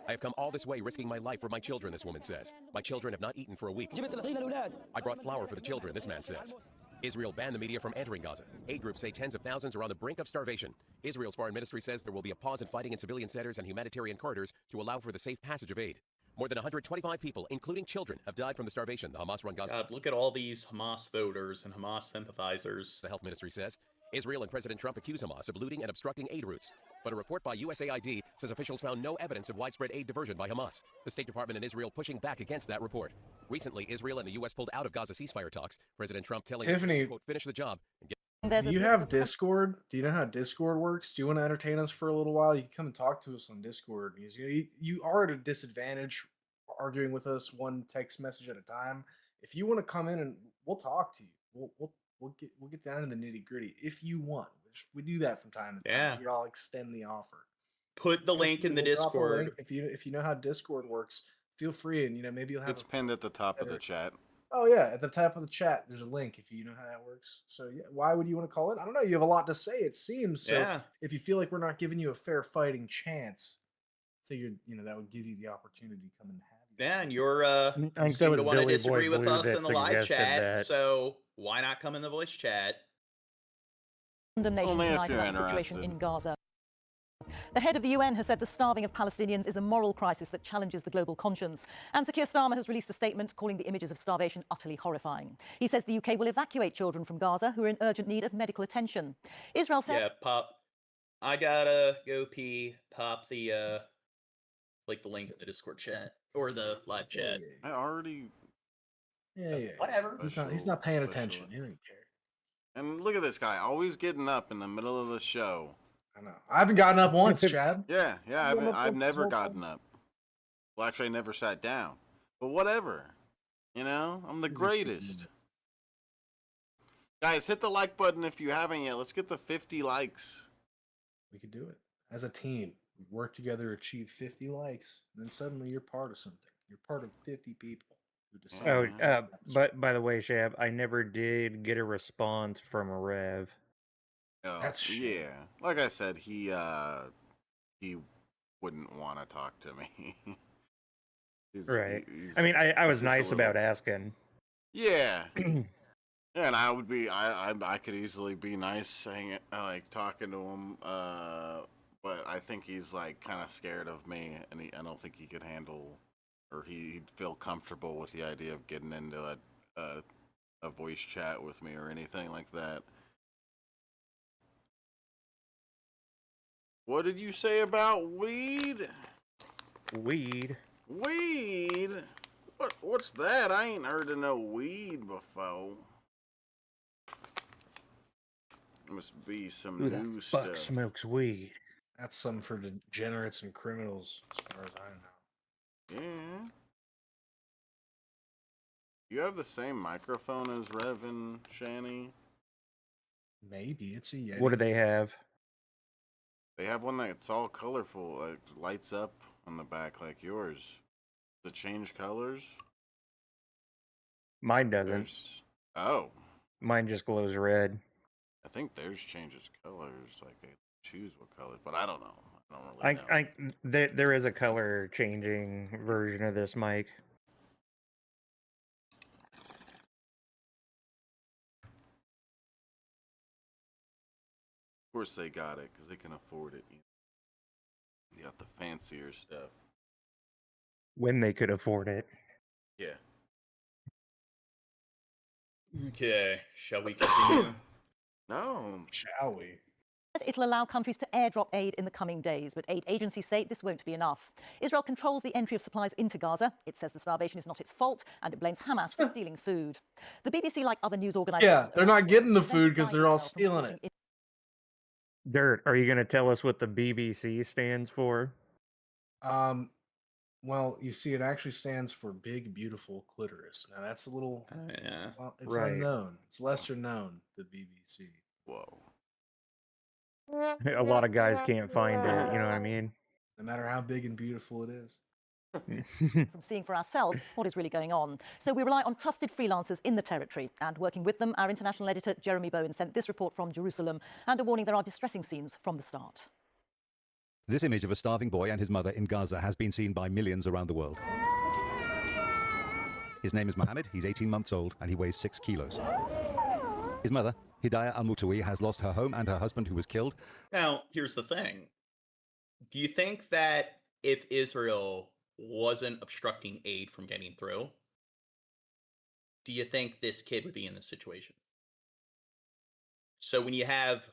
have come all this way risking my life for my children, this woman says. My children have not eaten for a week. I brought flour for the children, this man says. Israel banned the media from entering Gaza. Aid groups say tens of thousands are on the brink of starvation. Israel's foreign ministry says there will be a pause in fighting in civilian centers and humanitarian corridors to allow for the safe passage of aid. More than 125 people, including children, have died from the starvation the Hamas-run Gaza. God, look at all these Hamas voters and Hamas sympathizers. The health ministry says Israel and President Trump accuse Hamas of looting and obstructing aid routes. But a report by USAID says officials found no evidence of widespread aid diversion by Hamas. The State Department in Israel pushing back against that report. Recently, Israel and the U.S. pulled out of Gaza ceasefire talks. President Trump telling Tiffany, quote, finish the job and get. Do you have Discord? Do you know how Discord works? Do you want to entertain us for a little while? You can come and talk to us on Discord. You are at a disadvantage arguing with us one text message at a time. If you want to come in and we'll talk to you, we'll get down to the nitty gritty if you want. We do that from time to time. Yeah. We all extend the offer. Put the link in the Discord. Link. If you know how Discord works, feel free, and maybe you'll have. It's pinned at the top of the chat. Oh yeah, at the top of the chat, there's a link if you know how that works. So yeah, why would you want to call in? I don't know. You have a lot to say, it seems. So yeah. If you feel like we're not giving you a fair fighting chance, figured that would give you the opportunity to come and have you. Yeah, and you're I think the one to disagree with us in the live suggested chat. that. So why not come in the voice chat? Condemnation Only if tonight you're about the situation interested. in Gaza. The head of the UN has said the starving of Palestinians is a moral crisis that challenges the global conscience. And Sir Keir Starmer has released a statement calling the images of starvation utterly horrifying. He says the UK will evacuate children from Gaza who are in urgent need of medical attention. Israel said... Yeah, Pop. I gotta go pee. Pop the the link in the Discord chat or the live chat. I already. Yeah. Whatever. He's not paying attention. He doesn't care. And look at this guy, always getting up in the middle of the show. I know. I haven't gotten up once, Chad. Yeah. I've never gotten up. Well, actually, I never sat down. But whatever. I'm the greatest. Guys, hit the like button if you haven't yet. Let's get the 50 likes. We could do it as a team. We work together, achieve 50 likes, and then suddenly you're part of something. You're part of 50 people who decide. But by the way, Shab, I never did get a response from a Rev. Oh, yeah. Like I said, he wouldn't want to talk to me. Right. I mean, I was nice about asking. Yeah. Yeah, and I would be. I could easily be nice, saying it, talking to him. But I think he's kind of scared of me, and I don't think he could handle, or he'd feel comfortable with the idea of getting into a voice chat with me or anything like that. What did you say about weed? Weed. What's that? I ain't heard of no weed before. Must be some new Who the fuck stuff. smokes weed? That's something for degenerates and criminals, as far as I know. Yeah. You have the same microphone as Rev and Shani? Maybe. It's a Yeti. What do they have? They have one that's all colorful, lights up on the back like yours. Does it change colors? Mine doesn't. Oh. Mine just glows red. I think theirs changes colors, like they choose what colors, but I don't know. I don't really know. There is a color changing version of this, Mike. Of course they got it, because they can afford it. They got the fancier stuff. When they could afford it. Yeah. Okay, shall we continue? No. Shall we? It'll allow countries to airdrop aid in the coming days, but aid agencies say this won't be enough. Israel controls the entry of supplies into Gaza. It says the starvation is not its fault, and it blames Hamas for stealing food. The BBC, like other news organizations... Yeah, they're not getting the food because they're all stealing it. Dirt, are you going to tell us what the BBC stands for? Well, you see, it actually stands for Big Beautiful Clitoris. Now that's a little, yeah, well, it's right. unknown. It's lesser known. The BBC. Whoa. A lot of guys can't find it. You know what I mean? No matter how big and beautiful it is. From seeing for ourselves what is really going on. So we rely on trusted freelancers in the territory, and working with them, our international editor Jeremy Bowen sent this report from Jerusalem, and a warning there are distressing scenes from the start. This image of a starving boy and his mother in Gaza has been seen by millions around the world. His name is Mohammed, he's 18 months old, and he weighs 6 kilos. His mother, Hidayah al-Mutawi, has lost her home and her husband, who was killed. Now, here's the thing. Do you think that if Israel wasn't obstructing aid from getting through, do you think this kid would be in this situation? So when you have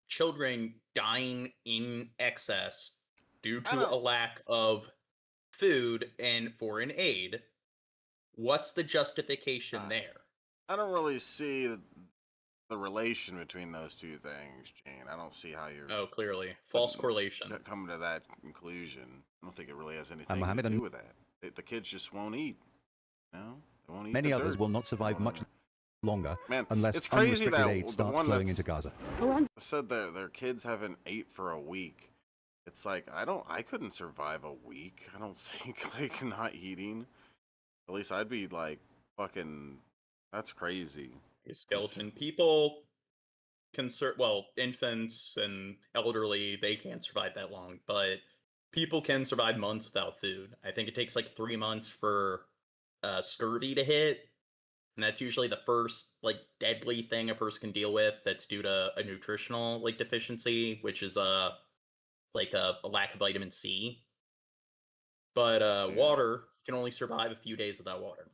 children dying in excess due to a lack of food and foreign aid, what's the justification there? I don't really see the relation between those two things, Gene. I don't see how you're... Oh, clearly. False correlation. Coming to that conclusion. I don't think it really has anything to do with that. The kids just won't eat. No? They won't eat. Many others will not survive much longer unless it's crazy unrestricted that aid the starts one flowing that's into Gaza. said that their kids haven't ate for a week. It's like, I couldn't survive a week. I don't think, like, not eating. At least I'd be like, fucking, that's crazy. Skeleton people well, infants and elderly, they can't survive that long, but people can survive months without food. I think it takes like 3 months for scurvy to hit, and that's usually the first like deadly thing a person can deal with that's due to a nutritional like deficiency, which is like a lack of vitamin C. But water, can only survive a few days without water.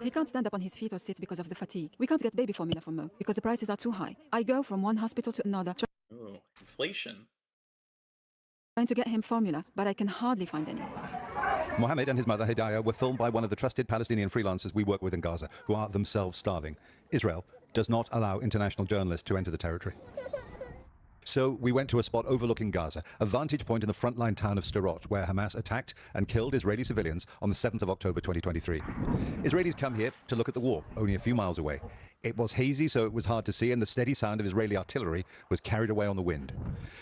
He can't stand up on his feet or sit because of the fatigue. We can't get baby formula from Mo because the prices are too high. I go from one hospital to another Ooh, inflation. trying to get him formula, but I can hardly find any. Mohammed and his mother Hidayah were filmed by one of the trusted Palestinian freelancers we work with in Gaza, who are themselves starving. Israel does not allow international journalists to enter the territory. So we went to a spot overlooking Gaza, a vantage point in the frontline town of Sderot, where Hamas attacked and killed Israeli civilians on the 7th of October 2023. Israelis come here to look at the war, only a few miles away. It was hazy, so it was hard to see, and the steady sound of Israeli artillery was carried away on the wind.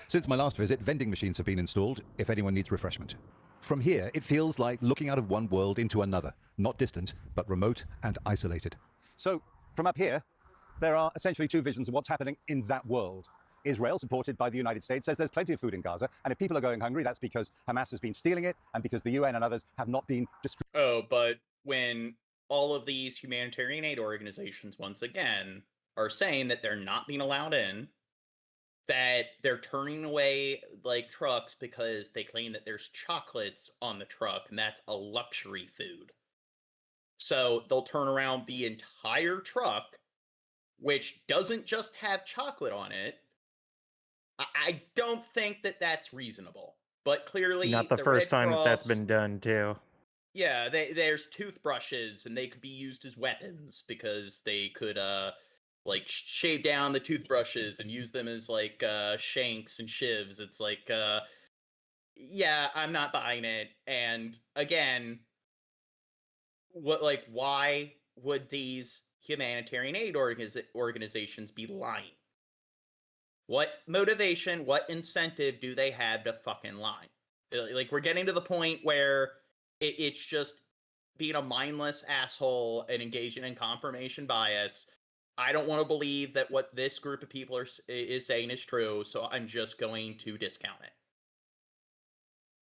Since my last visit, vending machines have been installed, if anyone needs refreshment. From here, it feels like looking out of one world into another, not distant, but remote and isolated. So, from up here, there are essentially two visions of what's happening in that world. Israel, supported by the United States, says there's plenty of food in Gaza, and if people are going hungry, that's because Hamas has been stealing it, and because the UN and others have not been distributing. Oh, but when all of these humanitarian aid organizations, once again, are saying that they're not being allowed in, that they're turning away, like, trucks because they claim that there's chocolates on the truck, and that's a luxury food. So they'll turn around the entire truck, which doesn't just have chocolate on it. I don't think that that's reasonable, but clearly not the first time that that's been done too. Yeah, there's toothbrushes, and they could be used as weapons because they could like shave down the toothbrushes and use them as like shanks and shivs. It's like yeah, I'm not buying it. And again, why would these humanitarian aid organizations be lying? What motivation, what incentive do they have to fucking lie? Like, we're getting to the point where it's just being a mindless asshole and engaging in confirmation bias. I don't want to believe that what this group of people is saying is true, so I'm just going to discount it.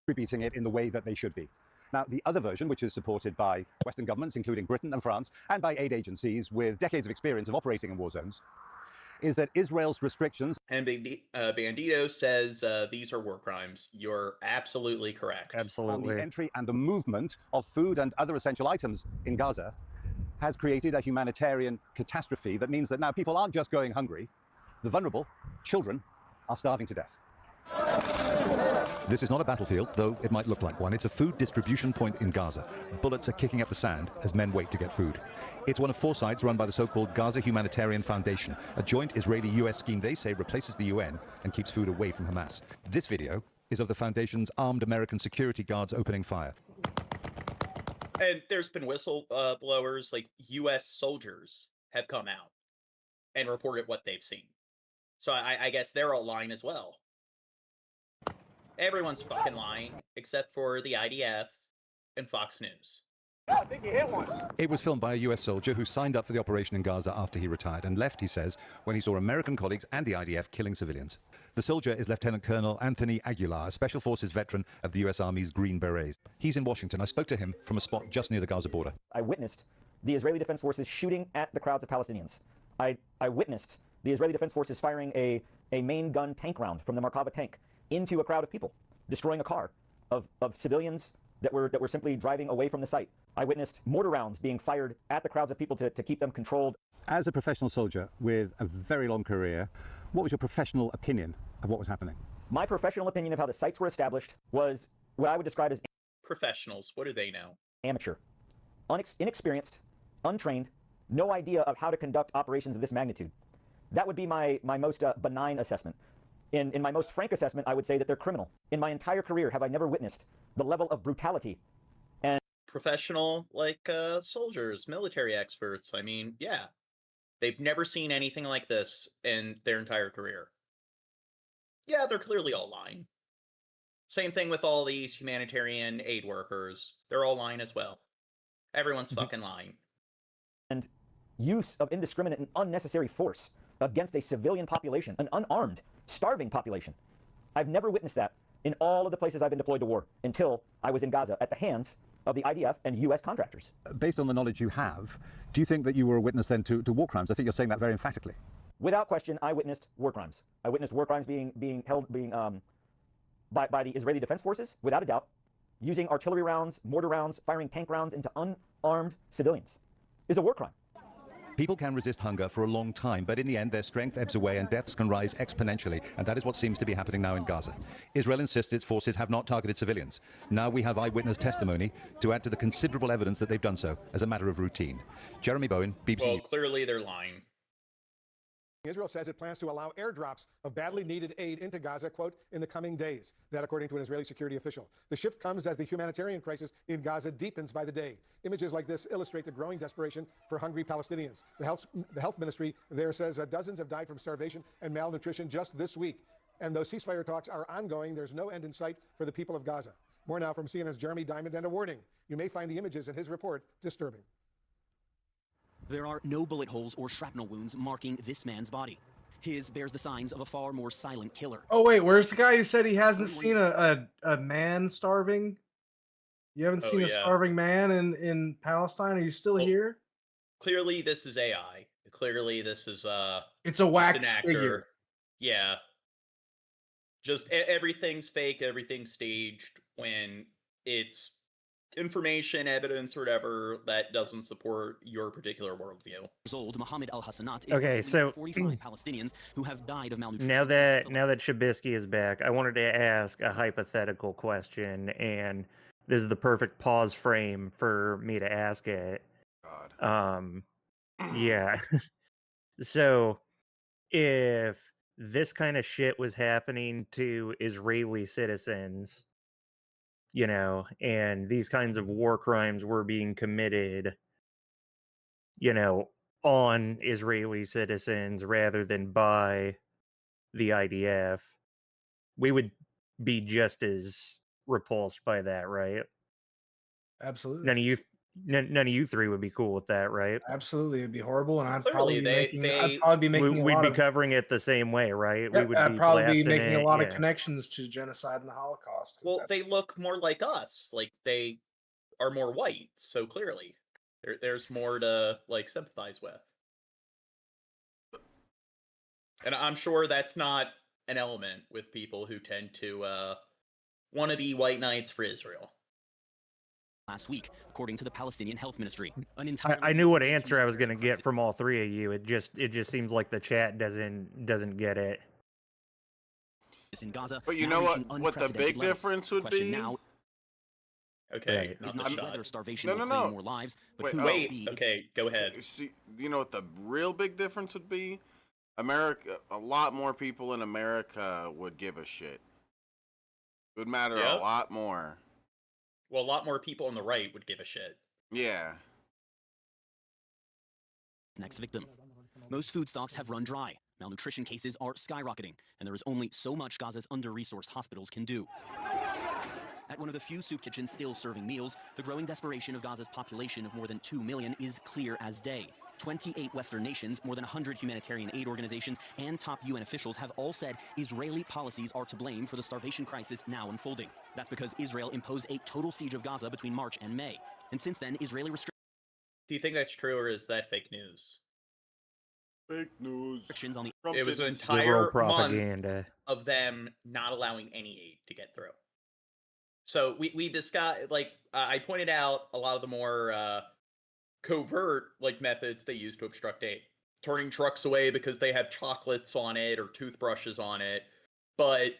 distributing it in the way that they should be. Now, the other version, which is supported by Western governments, including Britain and France, and by aid agencies with decades of experience of operating in war zones, is that Israel's restrictions... And Bandito says these are war crimes. You're absolutely correct. On the entry and the movement of food and other essential items in Gaza has created a humanitarian catastrophe that means that now people aren't just going hungry. The vulnerable, children, are starving to death. This is not a battlefield, though it might look like one. It's a food distribution point in Gaza. Bullets are kicking up the sand as men wait to get food. It's one of 4 sites run by the so-called Gaza Humanitarian Foundation, a joint Israeli-US scheme they say replaces the UN and keeps food away from Hamas. This video is of the foundation's armed American security guards opening fire. And there's been whistleblowers, like U.S. soldiers have come out and reported what they've seen. So I guess they're all lying as well. Everyone's fucking lying, except for the IDF and Fox News. I think you hit one. It was filmed by a US soldier who signed up for the operation in Gaza after he retired and left, he says, when he saw American colleagues and the IDF killing civilians. The soldier is Lieutenant Colonel Anthony Aguilar, a Special Forces veteran of the US Army's Green Berets. He's in Washington. I spoke to him from a spot just near the Gaza border. I witnessed the Israeli Defense Forces shooting at the crowds of Palestinians. I witnessed the Israeli Defense Forces firing a main gun tank round from the Merkava tank into a crowd of people, destroying a car of civilians that were simply driving away from the site. I witnessed mortar rounds being fired at the crowds of people to keep them controlled. As a professional soldier with a very long career, what was your professional opinion of what was happening? My professional opinion of how the sites were established was what I would describe as professionals. What do they know? Amateur, inexperienced, untrained, no idea of how to conduct operations of this magnitude. That would be my most benign assessment. In my most frank assessment, I would say that they're criminal. In my entire career, have I never witnessed the level of brutality and professional, like soldiers, military experts. I mean, yeah, they've never seen anything like this in their entire career. Yeah, they're clearly all lying. Same thing with all these humanitarian aid workers. They're all lying as well. Everyone's fucking lying. And use of indiscriminate and unnecessary force against a civilian population, an unarmed, starving population. I've never witnessed that in all of the places I've been deployed to war until I was in Gaza at the hands of the IDF and US contractors. Based on the knowledge you have, do you think that you were a witness then to war crimes? I think you're saying that very emphatically. Without question, I witnessed war crimes. I witnessed war crimes being held by the Israeli Defense Forces, without a doubt, using artillery rounds, mortar rounds, firing tank rounds into unarmed civilians is a war crime. People can resist hunger for a long time, but in the end, their strength ebbs away and deaths can rise exponentially, and that is what seems to be happening now in Gaza. Israel insists its forces have not targeted civilians. Now we have eyewitness testimony to add to the considerable evidence that they've done so as a matter of routine. Jeremy Bowen, BBC Well, News. clearly they're lying. Israel says it plans to allow airdrops of badly needed aid into Gaza, quote, in the coming days. That according to an Israeli security official. The shift comes as the humanitarian crisis in Gaza deepens by the day. Images like this illustrate the growing desperation for hungry Palestinians. The health ministry there says dozens have died from starvation and malnutrition just this week. And though ceasefire talks are ongoing, there's no end in sight for the people of Gaza. More now from CNN's Jeremy Diamond, and a warning. You may find the images in his report disturbing. There are no bullet holes or shrapnel wounds marking this man's body. His bears the signs of a far more silent killer. Oh wait, where's the guy who said he hasn't seen a man starving? You haven't seen a starving man in Palestine? Are you still here? Clearly this is AI. Clearly this is it's a wax figure. Yeah. Just everything's fake, everything's staged when it's information, evidence, or whatever that doesn't support your particular worldview. Old Mohammed al-Hassanat is Okay, so 45 Palestinians who have died of malnutrition. now that Shabisky is back, I wanted to ask a hypothetical question, and this is the perfect pause frame for me to ask it. God. Yeah. So, if this kind of shit was happening to Israeli citizens, you know, and these kinds of war crimes were being committed, you know, on Israeli citizens rather than by the IDF, we would be just as repulsed by that, right? Absolutely. None of you three would be cool with that, right? Absolutely, it'd be horrible, and I'd Clearly, probably be making a We'd lot be of covering it the same way, right? We Yep, would I'd be probably be blasting making a it, lot of yeah. connections to genocide and the Holocaust. 'cause Well, they that's- look more like us. Like they are more white, so clearly there's more to like sympathize with. And I'm sure that's not an element with people who tend to want to be white knights for Israel. Last week, according to the Palestinian Health Ministry, I knew what answer I was going to get from all three of you. It just seems like the chat doesn't get it. In Gaza, But you now know reaching what the big unprecedented levels. difference The would question be? now Okay, is not not the whether shot. starvation No, will no, claim no. more lives, but Wait, who wait, will be. Okay, go ahead. See, you know what the real big difference would be? America, a lot more people in America would give a shit. It would matter a Yep. lot more. Well, a lot more people on the right would give a shit. Yeah. Next victim. Most food stocks have run dry. Malnutrition cases are skyrocketing, and there is only so much Gaza's under-resourced hospitals can do. At one of the few soup kitchens still serving meals, the growing desperation of Gaza's population of more than 2 million is clear as day. 28 Western nations, more than 100 humanitarian aid organizations, and top UN officials have all said Israeli policies are to blame for the starvation crisis now unfolding. That's because Israel imposed a total siege of Gaza between March and May. And since then, Israeli Do you think that's true, or is that fake news? Fake news. restrictions on the It was an Liberal entire month propaganda. of them not allowing any aid to get through. So we discussed, like, I pointed out a lot of the more covert like methods they use to obstruct aid, turning trucks away because they have chocolates on it or toothbrushes on it, but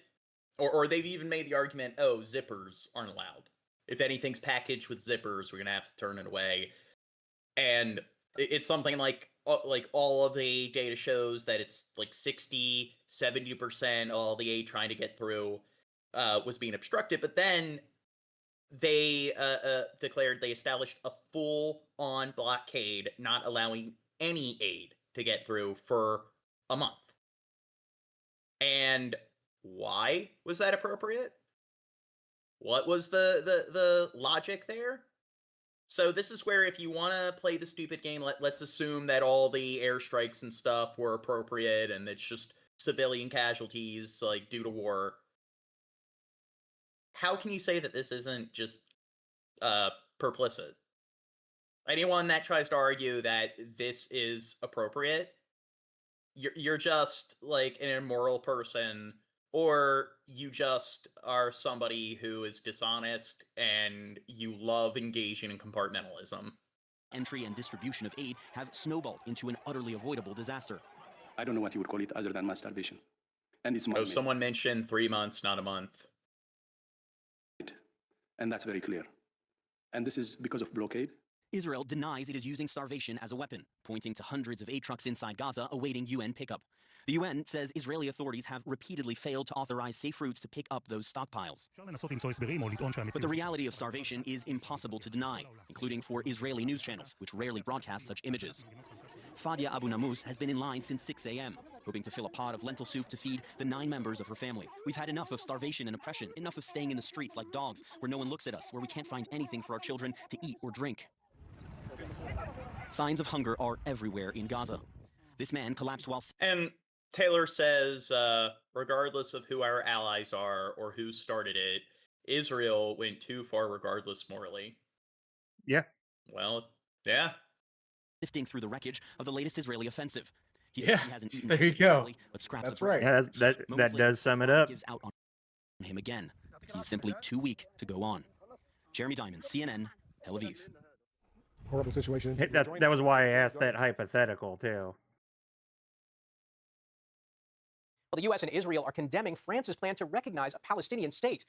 or they've even made the argument, oh, zippers aren't allowed. If anything's packaged with zippers, we're gonna have to turn it away. And it's something like all of the data shows that it's like 60-70% all the aid trying to get through was being obstructed. But then they declared they established a full-on blockade, not allowing any aid to get through for a month. And why was that appropriate? What was the logic there? So this is where, if you want to play the stupid game, let's assume that all the airstrikes and stuff were appropriate and it's just civilian casualties, like, due to war. How can you say that this isn't just perplicit? Anyone that tries to argue that this is appropriate, you're just like an immoral person, or you just are somebody who is dishonest and you love engaging in compartmentalism. entry and distribution of aid have snowballed into an utterly avoidable disaster. I don't know what you would call it other than mass starvation. And it's Oh, someone mentioned 3 months, not a month. And that's very clear. And this is because of blockade. Israel denies it is using starvation as a weapon, pointing to hundreds of aid trucks inside Gaza awaiting UN pickup. The UN says Israeli authorities have repeatedly failed to authorize safe routes to pick up those stockpiles. But the reality of starvation is impossible to deny, including for Israeli news channels, which rarely broadcast such images. Fadia Abu Namus has been in line since 6 a.m., hoping to fill a pot of lentil soup to feed the 9 members of her family. We've had enough of starvation and oppression, enough of staying in the streets like dogs, where no one looks at us, where we can't find anything for our children to eat or drink. Signs of hunger are everywhere in Gaza. This man collapsed while... And Taylor says, regardless of who our allies are or who started it, Israel went too far regardless morally. Yeah. Well, yeah. Sifting through the wreckage of the latest Israeli offensive. He Yeah, said he hasn't eaten there you anything go. lately, but scraps That's of bread. right. Yeah, that Moments later, does sum it Hezbollah up. gives out on him again. He's simply too weak to go on. Jeremy Diamond, CNN, Tel Aviv. Horrible situation. That was why I asked that hypothetical, too. Well, the U.S. and Israel are condemning France's plan to recognize a Palestinian state.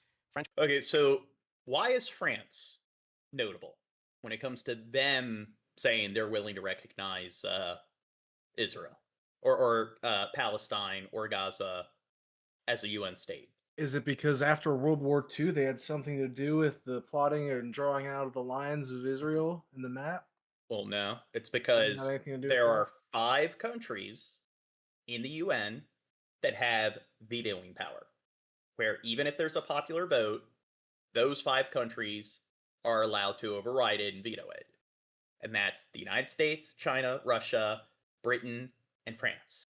Okay, so why is France notable when it comes to them saying they're willing to recognize Israel or Palestine or Gaza as a UN state? Is it because after World War II they had something to do with the plotting and drawing out of the lines of Israel in the map? Well, no. It's Doesn't because have anything to do there with are 5 countries in the UN that have vetoing power, where even if there's a popular vote, those 5 countries are allowed to override it and veto it. and that's the United States, China, Russia, Britain, and France.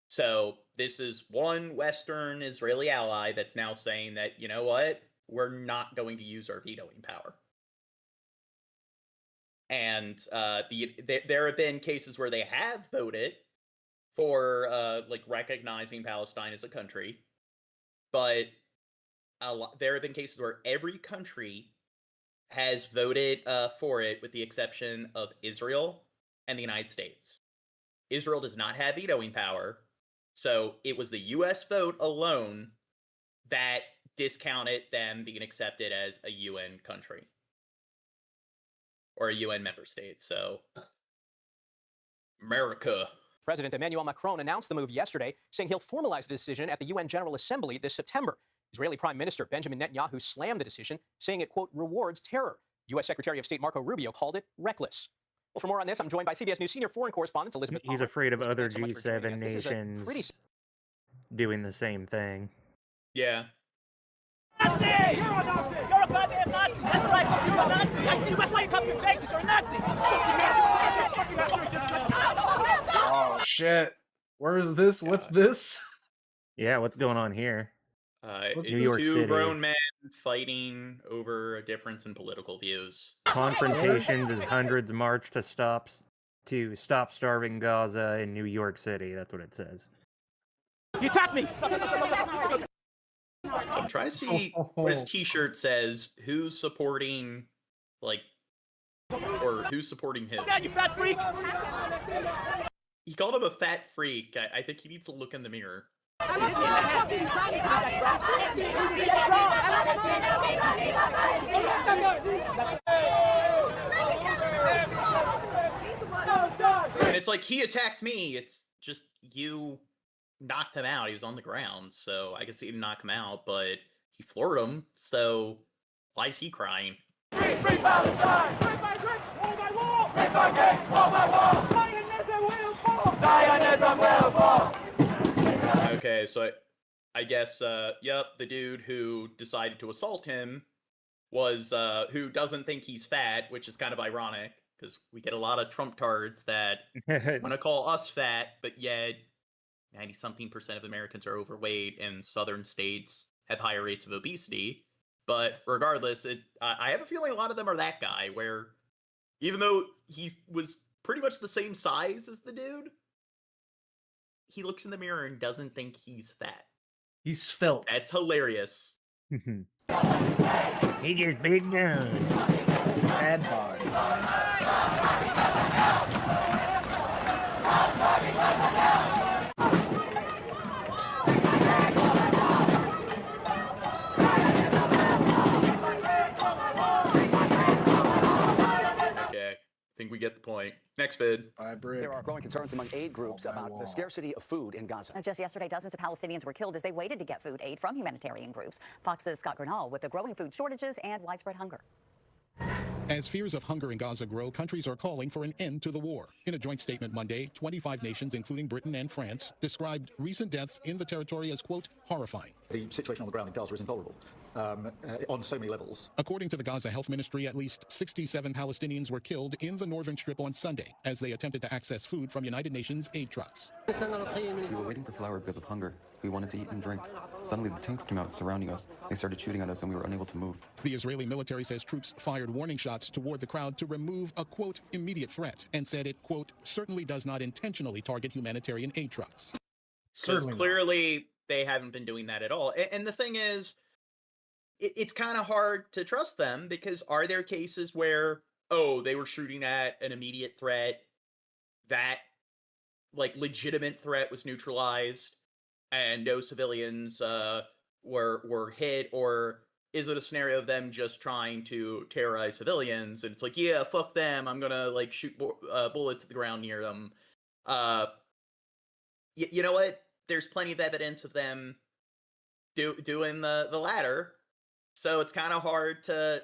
So this is one Western Israeli ally that's now saying that, you know what, we're not going to use our vetoing power. And there have been cases where they have voted for like recognizing Palestine as a country, but there have been cases where every country has voted for it, with the exception of Israel and the United States. Israel does not have vetoing power, so it was the U.S. vote alone that discounted them being accepted as a UN country or a UN member state. So, America. President Emmanuel Macron announced the move yesterday, saying he'll formalize the decision at the UN General Assembly this September. Israeli Prime Minister Benjamin Netanyahu slammed the decision, saying it, quote, rewards terror. U.S. Secretary of State Marco Rubio called it reckless. Well, for more on this, I'm joined by CBS News senior foreign correspondent Elizabeth He's Pollard. afraid of other Thanks so much for joining G7 us. This is a nations pretty... doing the same thing. Yeah. Nazi! You're a Nazi! You're a goddamn Nazi! That's right! You're a Nazi! I see! That's why you cover your face! You're a Nazi! Oh shit! Where is this? What's this? Yeah, what's going on here? It's New York two City. grown men fighting over a difference in political views. Confrontations as hundreds march to stop starving Gaza in New York City. That's what it says. You attacked me! So I'm trying to see what his t-shirt says. Who's supporting, like, or who's supporting him? God, you fat freak! He called him a fat freak. I think he needs to look in the mirror. And it's like, he attacked me. It's just you knocked him out. He was on the ground, so I guess he didn't knock him out, but he floored him, so why is he crying? Free Palestine! Free my drink! Hold my wall! Free my gate! Hold my wall! Zionism will fall! Zionism will fall! Okay, so I guess, yep, the dude who decided to assault him was, who doesn't think he's fat, which is kind of ironic, because we get a lot of Trump tards that want to call us fat, but yet 90-something% of Americans are overweight, and southern states have higher rates of obesity. But regardless, I have a feeling a lot of them are that guy, where even though he was pretty much the same size as the dude, he looks in the mirror and doesn't think he's fat. He's svelte. That's hilarious. He gets big guns. Bad bod. Okay, I think we get the point. Next vid. There are growing concerns among aid groups about the scarcity of food in Gaza. Just yesterday, dozens of Palestinians were killed as they waited to get food aid from humanitarian groups. Fox's Scott Gernal with the growing food shortages and widespread hunger. As fears of hunger in Gaza grow, countries are calling for an end to the war. In a joint statement Monday, 25 nations, including Britain and France, described recent deaths in the territory as, quote, horrifying. The situation on the ground in Gaza is intolerable on so many levels. According to the Gaza Health Ministry, at least 67 Palestinians were killed in the northern strip on Sunday as they attempted to access food from United Nations aid trucks. We were waiting for flour because of hunger. We wanted to eat and drink. Suddenly, the tanks came out surrounding us. They started shooting at us, and we were unable to move. The Israeli military says troops fired warning shots toward the crowd to remove a, quote, immediate threat, and said it, quote, certainly does not intentionally target humanitarian aid trucks. Because clearly they haven't been doing that at all. And the thing is, it's kind of hard to trust them, because are there cases where, oh, they were shooting at an immediate threat, that, like, legitimate threat was neutralized, and no civilians were hit? Or is it a scenario of them just trying to terrorize civilians, and it's like, yeah, fuck them, I'm gonna, like, shoot bullets at the ground near them? You know what? There's plenty of evidence of them doing the latter, so it's kind of hard to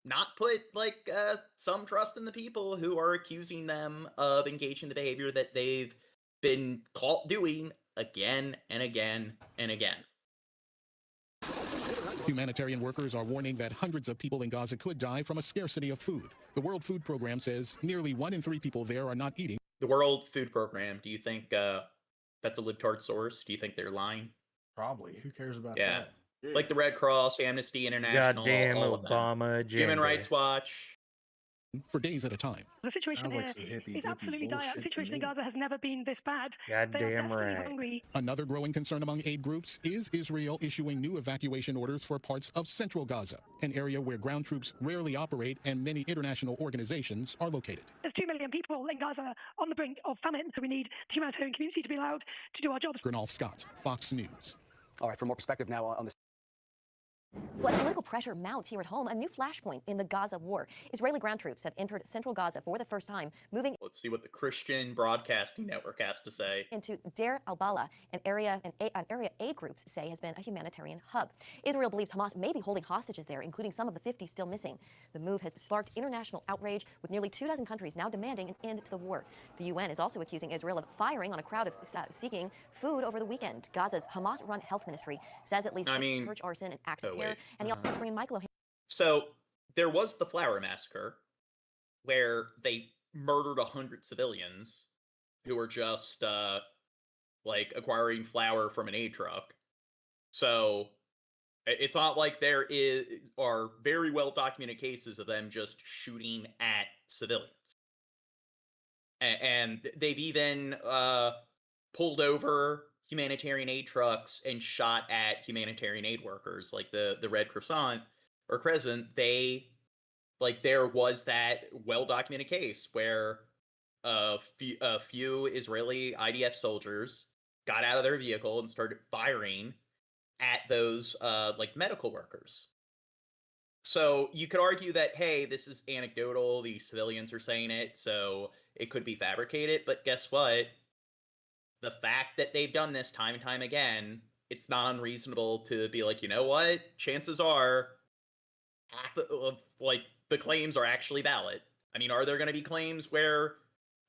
not put, like, some trust in the people who are accusing them of engaging in the behavior that they've been caught doing again and again and again. Humanitarian workers are warning that hundreds of people in Gaza could die from a scarcity of food. The World Food Program says nearly 1 in 3 people there are not eating. The World Food Program, do you think that's a libtard source? Do you think they're lying? Probably. Who cares about Yeah. that? Like the Red Cross, Amnesty International, Goddamn all of them. Obama agenda. Human Rights Watch. For days at a time. The situation Sounds like here some is absolutely dire. The situation in Gaza has never been this bad. They are Goddamn desperately right. hungry. Another growing concern among aid groups is Israel issuing new evacuation orders for parts of central Gaza, an area where ground troops rarely operate and many international organizations are located. There's 2 million people in Gaza on the brink of famine, so we need the humanitarian community to be allowed to do our jobs. Gernal Scott, Fox News. All right, for more perspective now on this. Well, as political pressure mounts here at home, a new flashpoint in the Gaza war. Israeli ground troops have entered central Gaza for the first time, moving Let's see what the Christian Broadcasting Network has to say. into Deir al-Bala, an area aid groups say has been a humanitarian hub. Israel believes Hamas may be holding hostages there, including some of the 50 still missing. The move has sparked international outrage, with nearly 24 countries now demanding an end to the war. The UN is also accusing Israel of firing on a crowd of seeking food over the weekend. Gaza's Hamas-run health ministry says at least church arson and act of terror. And the also bringing Michael O'Hare. So there was the Flower Massacre, where they murdered 100 civilians who were just like acquiring flour from an aid truck. So it's not like there are very well documented cases of them just shooting at civilians. And they've even pulled over humanitarian aid trucks and shot at humanitarian aid workers, like the Red Crescent or Crescent. There was that well-documented case where a few Israeli IDF soldiers got out of their vehicle and started firing at those medical workers. So you could argue that, hey, this is anecdotal, these civilians are saying it, so it could be fabricated, but guess what? The fact that they've done this time and time again, it's not unreasonable to be like, you know what? Chances are half of the claims are actually valid. I mean, are there going to be claims where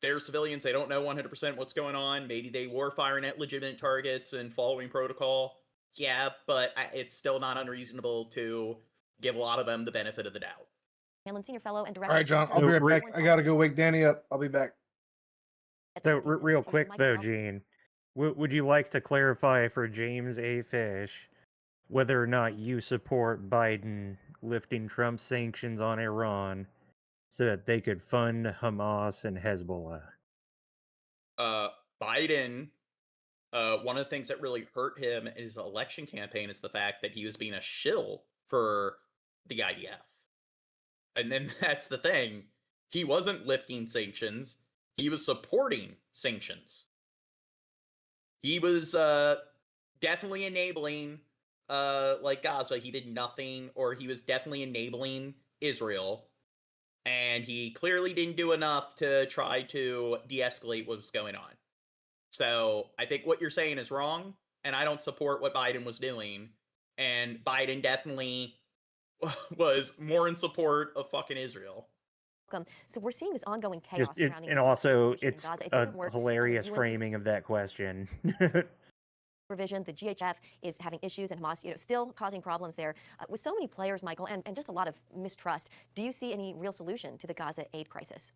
they're civilians, they don't know 100% what's going on? Maybe they were firing at legitimate targets and following protocol. Yeah, but it's still not unreasonable to give a lot of them the benefit of the doubt. Hanlon Senior Fellow and All Director. right, John, I'll be right back. I got to go wake Danny up. I'll be back. So, real quick though, Gene, would you like to clarify for James A. Fish whether or not you support Biden lifting Trump's sanctions on Iran so that they could fund Hamas and Hezbollah? Biden, one of the things that really hurt him in his election campaign is the fact that he was being a shill for the IDF. And then that's the thing. He wasn't lifting sanctions. He was supporting sanctions. He was definitely enabling Gaza. He did nothing, or he was definitely enabling Israel. And he clearly didn't do enough to try to de-escalate what was going on. So I think what you're saying is wrong, and I don't support what Biden was doing. And Biden definitely was more in support of fucking Israel. So we're seeing this ongoing chaos surrounding and also it's Gaza. a hilarious framing of that question. Provision, the GHF is having issues, and Hamas, still causing problems there. With so many players, Michael, and just a lot of mistrust, do you see any real solution to the Gaza aid crisis?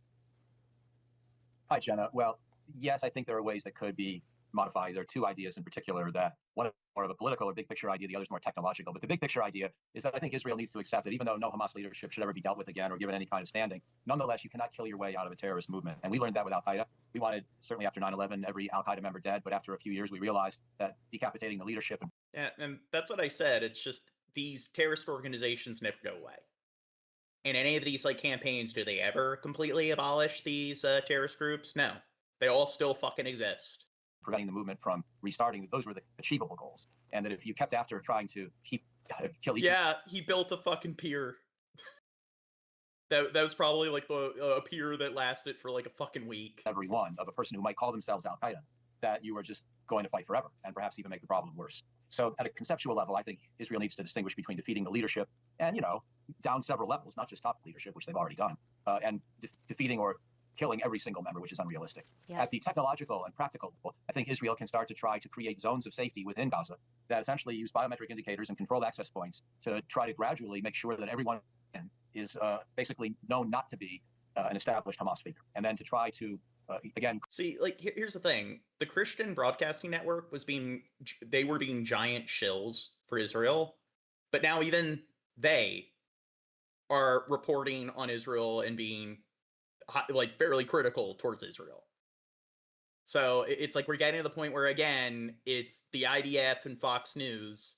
Hi, Jenna. Well, yes, I think there are ways that could be modified. There are two ideas in particular that one is more of a political or big picture idea, the other is more technological. But the big picture idea is that I think Israel needs to accept that even though no Hamas leadership should ever be dealt with again or given any kind of standing, nonetheless, you cannot kill your way out of a terrorist movement. And we learned that with Al-Qaeda. We wanted, certainly after 9/11, every Al-Qaeda member dead. But after a few years, we realized that decapitating the leadership. Yeah, and that's what I said. It's just these terrorist organizations never go away. In any of these campaigns, do they ever completely abolish these terrorist groups? No. They all still fucking exist. Preventing the movement from restarting, those were the achievable goals. And that if you kept after trying to kill each Yeah, he built a fucking pier. That was probably a pier that lasted for a fucking week. Every one of a person who might call themselves Al-Qaeda, that you were just going to fight forever and perhaps even make the problem worse. So at a conceptual level, I think Israel needs to distinguish between defeating the leadership and, down several levels, not just top leadership, which they've already done, and defeating or killing every single member, which is unrealistic. Yeah. At the technological and practical level, I think Israel can start to try to create zones of safety within Gaza that essentially use biometric indicators and controlled access points to try to gradually make sure that everyone is basically known not to be an established Hamas figure. And then to try to, again... See, like, here's the thing. The Christian Broadcasting Network they were being giant shills for Israel, but now even they are reporting on Israel and being, like, fairly critical towards Israel. So it's like we're getting to the point where, again, it's the IDF and Fox News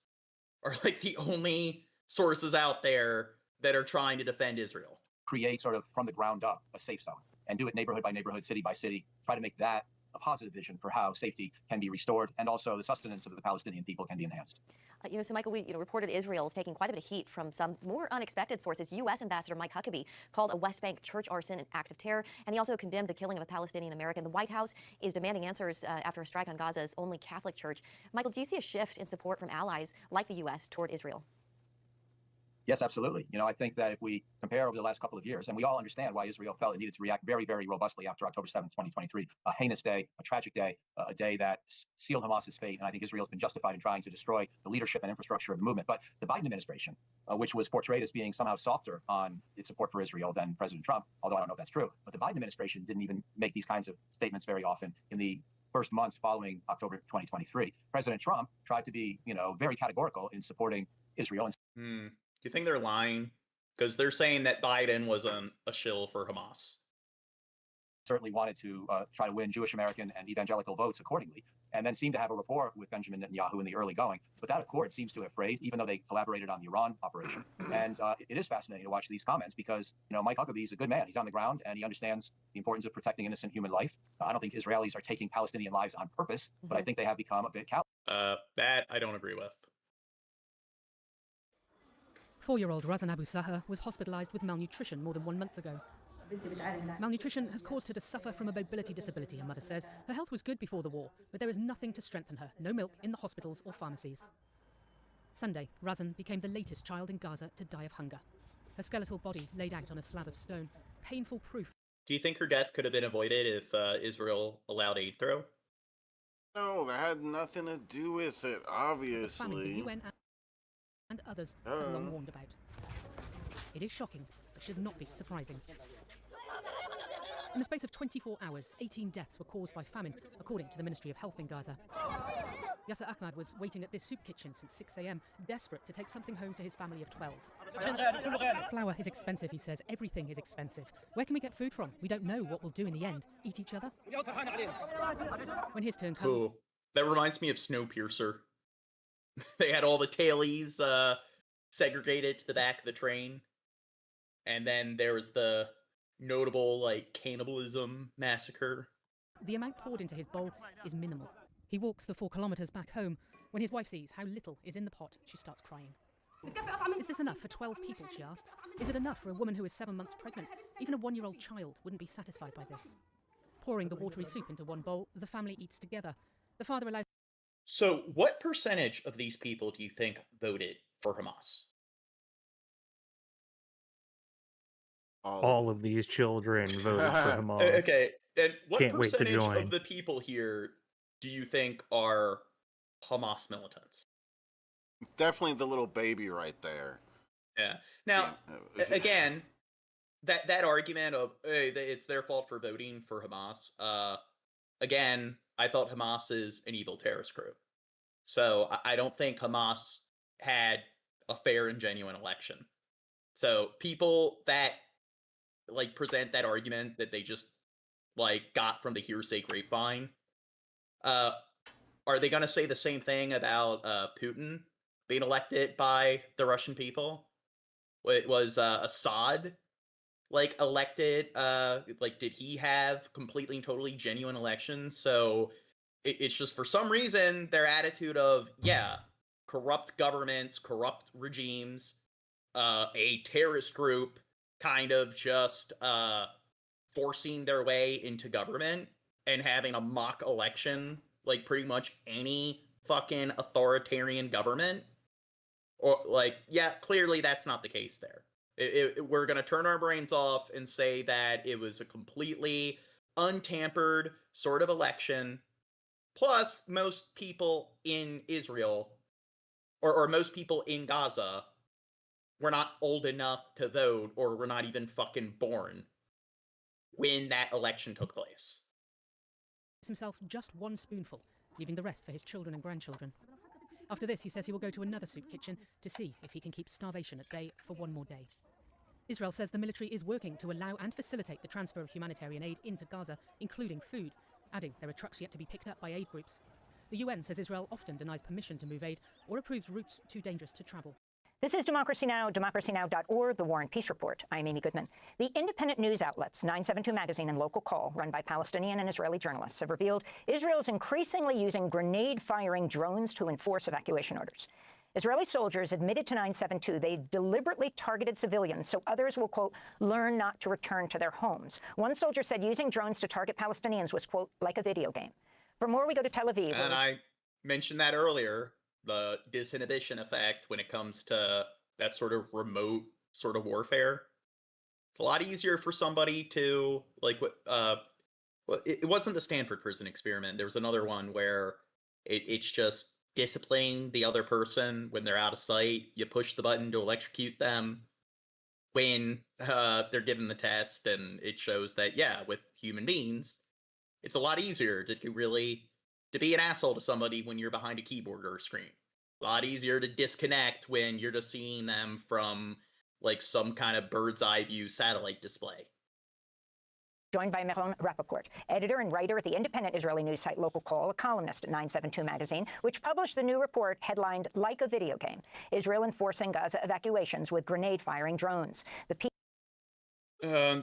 are, like, the only sources out there that are trying to defend Israel. Create sort of from the ground up a safe zone and do it neighborhood by neighborhood, city by city, try to make that a positive vision for how safety can be restored and also the sustenance of the Palestinian people can be enhanced. So Michael, we reported Israel is taking quite a bit of heat from some more unexpected sources. U.S. Ambassador Mike Huckabee called a West Bank church arson an act of terror, and he also condemned the killing of a Palestinian American. The White House is demanding answers after a strike on Gaza's only Catholic church. Michael, do you see a shift in support from allies like the U.S. toward Israel? Yes, absolutely. I think that if we compare over the last couple of years, and we all understand why Israel felt it needed to react very, very robustly after October 7th, 2023, a heinous day, a tragic day, a day that sealed Hamas's fate. And I think Israel's been justified in trying to destroy the leadership and infrastructure of the movement. But the Biden administration, which was portrayed as being somehow softer on its support for Israel than President Trump, although I don't know if that's true, but the Biden administration didn't even make these kinds of statements very often in the first months following October 2023. President Trump tried to be, very categorical in supporting Israel. Do you think they're lying? Because they're saying that Biden wasn't a shill for Hamas. Certainly wanted to try to win Jewish American and evangelical votes accordingly, and then seemed to have a rapport with Benjamin Netanyahu in the early going. But that accord seems to have frayed, even though they collaborated on the Iran operation. And it is fascinating to watch these comments because, Mike Huckabee is a good man. He's on the ground and he understands the importance of protecting innocent human life. I don't think Israelis are taking Palestinian lives on purpose, but I think they have become a bit callous. That I don't agree with. 4-year-old Razan Abu Saha was hospitalized with malnutrition more than 1 month ago. Malnutrition has caused her to suffer from a mobility disability, her mother says. Her health was good before the war, but there is nothing to strengthen her. No milk in the hospitals or pharmacies. Sunday, Razan became the latest child in Gaza to die of hunger. Her skeletal body laid out on a slab of stone. Painful proof. Do you think her death could have been avoided if Israel allowed aid through? No, that had nothing to do with it, obviously. The UN and others have long warned about. It is shocking, but should not be surprising. In the space of 24 hours, 18 deaths were caused by famine, according to the Ministry of Health in Gaza. Yasser Ahmad was waiting at this soup kitchen since 6 a.m., desperate to take something home to his family of 12. Flour is expensive, he says. Everything is expensive. Where can we get food from? We don't know what we'll do in the end. Eat each other? When his turn comes... Cool. That reminds me of Snowpiercer. They had all the tailies segregated to the back of the train. And then there was the notable, cannibalism massacre. The amount poured into his bowl is minimal. He walks the 4 kilometers back home. When his wife sees how little is in the pot, she starts crying. Is this enough for 12 people, she asks? Is it enough for a woman who is 7 months pregnant? Even a 1-year-old child wouldn't be satisfied by this. Pouring the watery soup into one bowl, the family eats together. The father allows... So what percentage of these people do you think voted for Hamas? All of these children voted for Hamas. Okay, and what Can't wait to percentage join. of the people here do you think are Hamas militants? Definitely the little baby right there. Yeah. Now, again, that argument of hey, it's their fault for voting for Hamas. Again, I thought Hamas is an evil terrorist group, so I don't think Hamas had a fair and genuine election. So people that present that argument that they just got from the hearsay grapevine, are they going to say the same thing about Putin being elected by the Russian people? It was Assad elected? Did he have completely and totally genuine elections? So it's just for some reason their attitude of corrupt governments, corrupt regimes, a terrorist group kind of just forcing their way into government and having a mock election like pretty much any fucking authoritarian government. Or clearly that's not the case there. We're going to turn our brains off and say that it was a completely untampered sort of election. Plus, most people in Israel, or most people in Gaza, were not old enough to vote or were not even fucking born when that election took place. Himself just one spoonful, leaving the rest for his children and grandchildren. After this, he says he will go to another soup kitchen to see if he can keep starvation at bay for one more day. Israel says the military is working to allow and facilitate the transfer of humanitarian aid into Gaza, including food, adding there are trucks yet to be picked up by aid groups. The UN says Israel often denies permission to move aid or approves routes too dangerous to travel. This is Democracy Now!, democracynow.org, The War and Peace Report. I'm Amy Goodman. The independent news outlets 972 Magazine and Local Call, run by Palestinian and Israeli journalists, have revealed Israel is increasingly using grenade-firing drones to enforce evacuation orders. Israeli soldiers admitted to 972 they deliberately targeted civilians so others will, quote, learn not to return to their homes. One soldier said using drones to target Palestinians was, quote, like a video game. For more, we go to Tel Aviv. And I mentioned that earlier, the disinhibition effect when it comes to that sort of remote sort of warfare. It's a lot easier for somebody to, like, it wasn't the Stanford prison experiment. There was another one where it's just disciplining the other person when they're out of sight. You push the button to electrocute them when they're given the test, and it shows that, yeah, with human beings, it's a lot easier to be an asshole to somebody when you're behind a keyboard or a screen. A lot easier to disconnect when you're just seeing them from, like, some kind of bird's eye view satellite display. Joined by Meron Rappaport, editor and writer at the independent Israeli news site Local Call, a columnist at 972 Magazine, which published the new report headlined Like a Video Game, Israel Enforcing Gaza Evacuations with Grenade-Firing Drones. So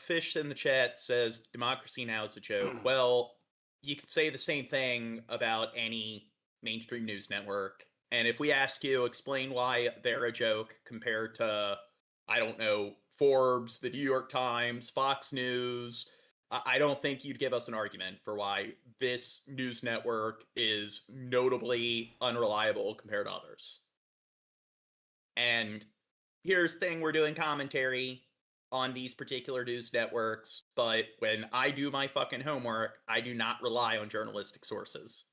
Fish in the chat says, Democracy Now! Is a joke. Well, you could say the same thing about any mainstream news network. And if we ask you, explain why they're a joke compared to, I don't know, Forbes, the New York Times, Fox News, I don't think you'd give us an argument for why this news network is notably unreliable compared to others. And here's the thing, we're doing commentary on these particular news networks, but when I do my fucking homework, I do not rely on journalistic sources.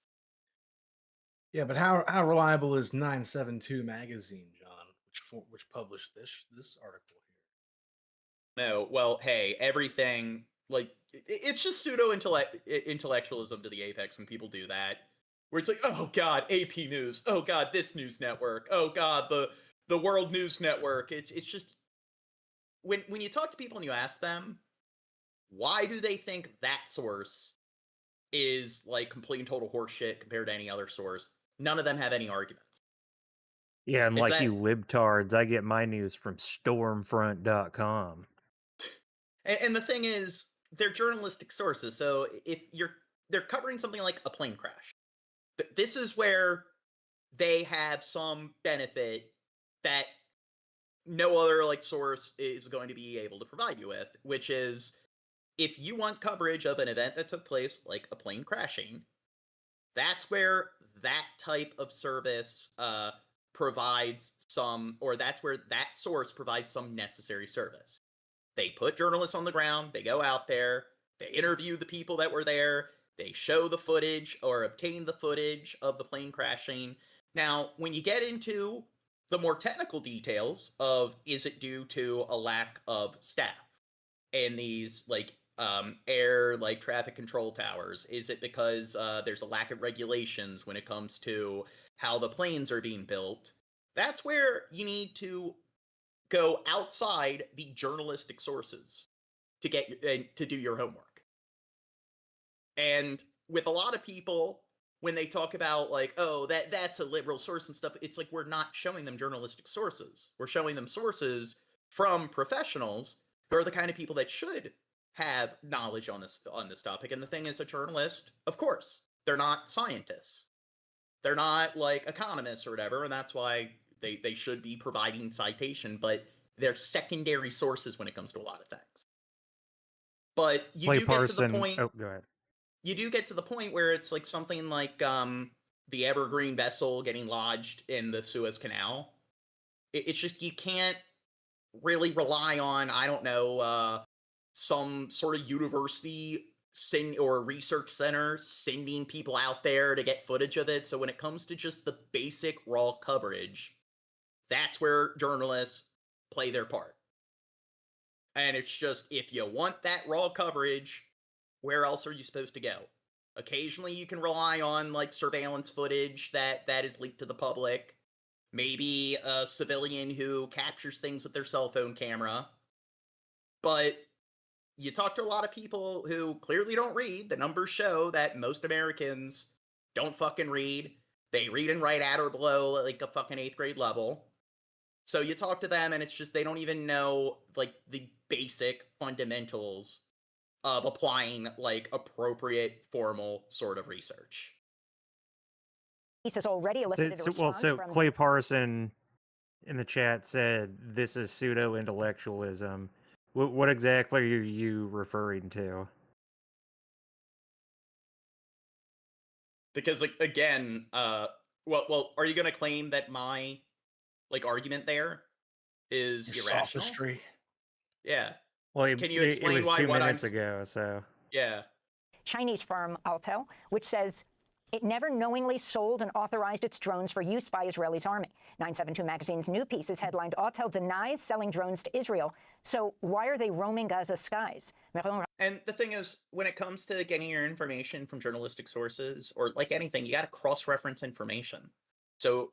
Yeah, but how reliable is 972 Magazine, John, which published this article here? No, well, hey, everything, like, it's just pseudo-intellectualism to the apex when people do that, where it's like, oh god, AP News, oh god, this news network, oh god, the World News Network. It's just, when you talk to people and you ask them, why do they think that source is, like, complete and total horseshit compared to any other source? None of them have any arguments. Yeah, and like you libtards, I get my news from stormfront.com. And the thing is, they're journalistic sources, so if they're covering something like a plane crash, this is where they have some benefit that no other, like, source is going to be able to provide you with, which is, if you want coverage of an event that took place, like a plane crashing, that's where that type of service provides some, or that's where that source provides some necessary service. They put journalists on the ground, they go out there, they interview the people that were there, they show the footage or obtain the footage of the plane crashing. Now, when you get into the more technical details of, is it due to a lack of staff in these, like, air, like, traffic control towers? Is it because there's a lack of regulations when it comes to how the planes are being built? That's where you need to go outside the journalistic sources to to do your homework. And with a lot of people, when they talk about, like, oh, that's a liberal source and stuff, it's like, we're not showing them journalistic sources. We're showing them sources from professionals who are the kind of people that should have knowledge on this topic. And the thing is, a journalist, of course, they're not scientists. They're not, like, economists or whatever, and that's why they should be providing citation, but they're secondary sources when it comes to a lot of things. But you do get to the point. Oh, go ahead. You do get to the point where it's like something like the Evergreen vessel getting lodged in the Suez Canal. It's just, you can't really rely on, I don't know, some sort of university or research center sending people out there to get footage of it. So when it comes to just the basic raw coverage, That's where journalists play their part. And it's just, if you want that raw coverage, where else are you supposed to go? Occasionally you can rely on like surveillance footage that is leaked to the public. Maybe a civilian who captures things with their cell phone camera. But you talk to a lot of people who clearly don't read. The numbers show that most Americans don't fucking read. They read and write at or below like a fucking 8th grade level. So you talk to them and it's just they don't even know like the basic fundamentals of applying like appropriate formal sort of research. Has already elicited a response So from Clay Parson in the chat said this is pseudo-intellectualism. What exactly are you referring to? Because like again, well, are you going to claim that my like argument there is Your irrational? sophistry. Yeah. Well, Can you it explain was why 2 what minutes I'm ago, so. Yeah. Chinese firm Altel, which says it never knowingly sold and authorized its drones for use by Israel's army. 972 magazine's new piece is headlined, Autel denies selling drones to Israel. So why are they roaming Gaza's skies? And the thing is, when it comes to getting your information from journalistic sources, or like anything, you got to cross-reference information. So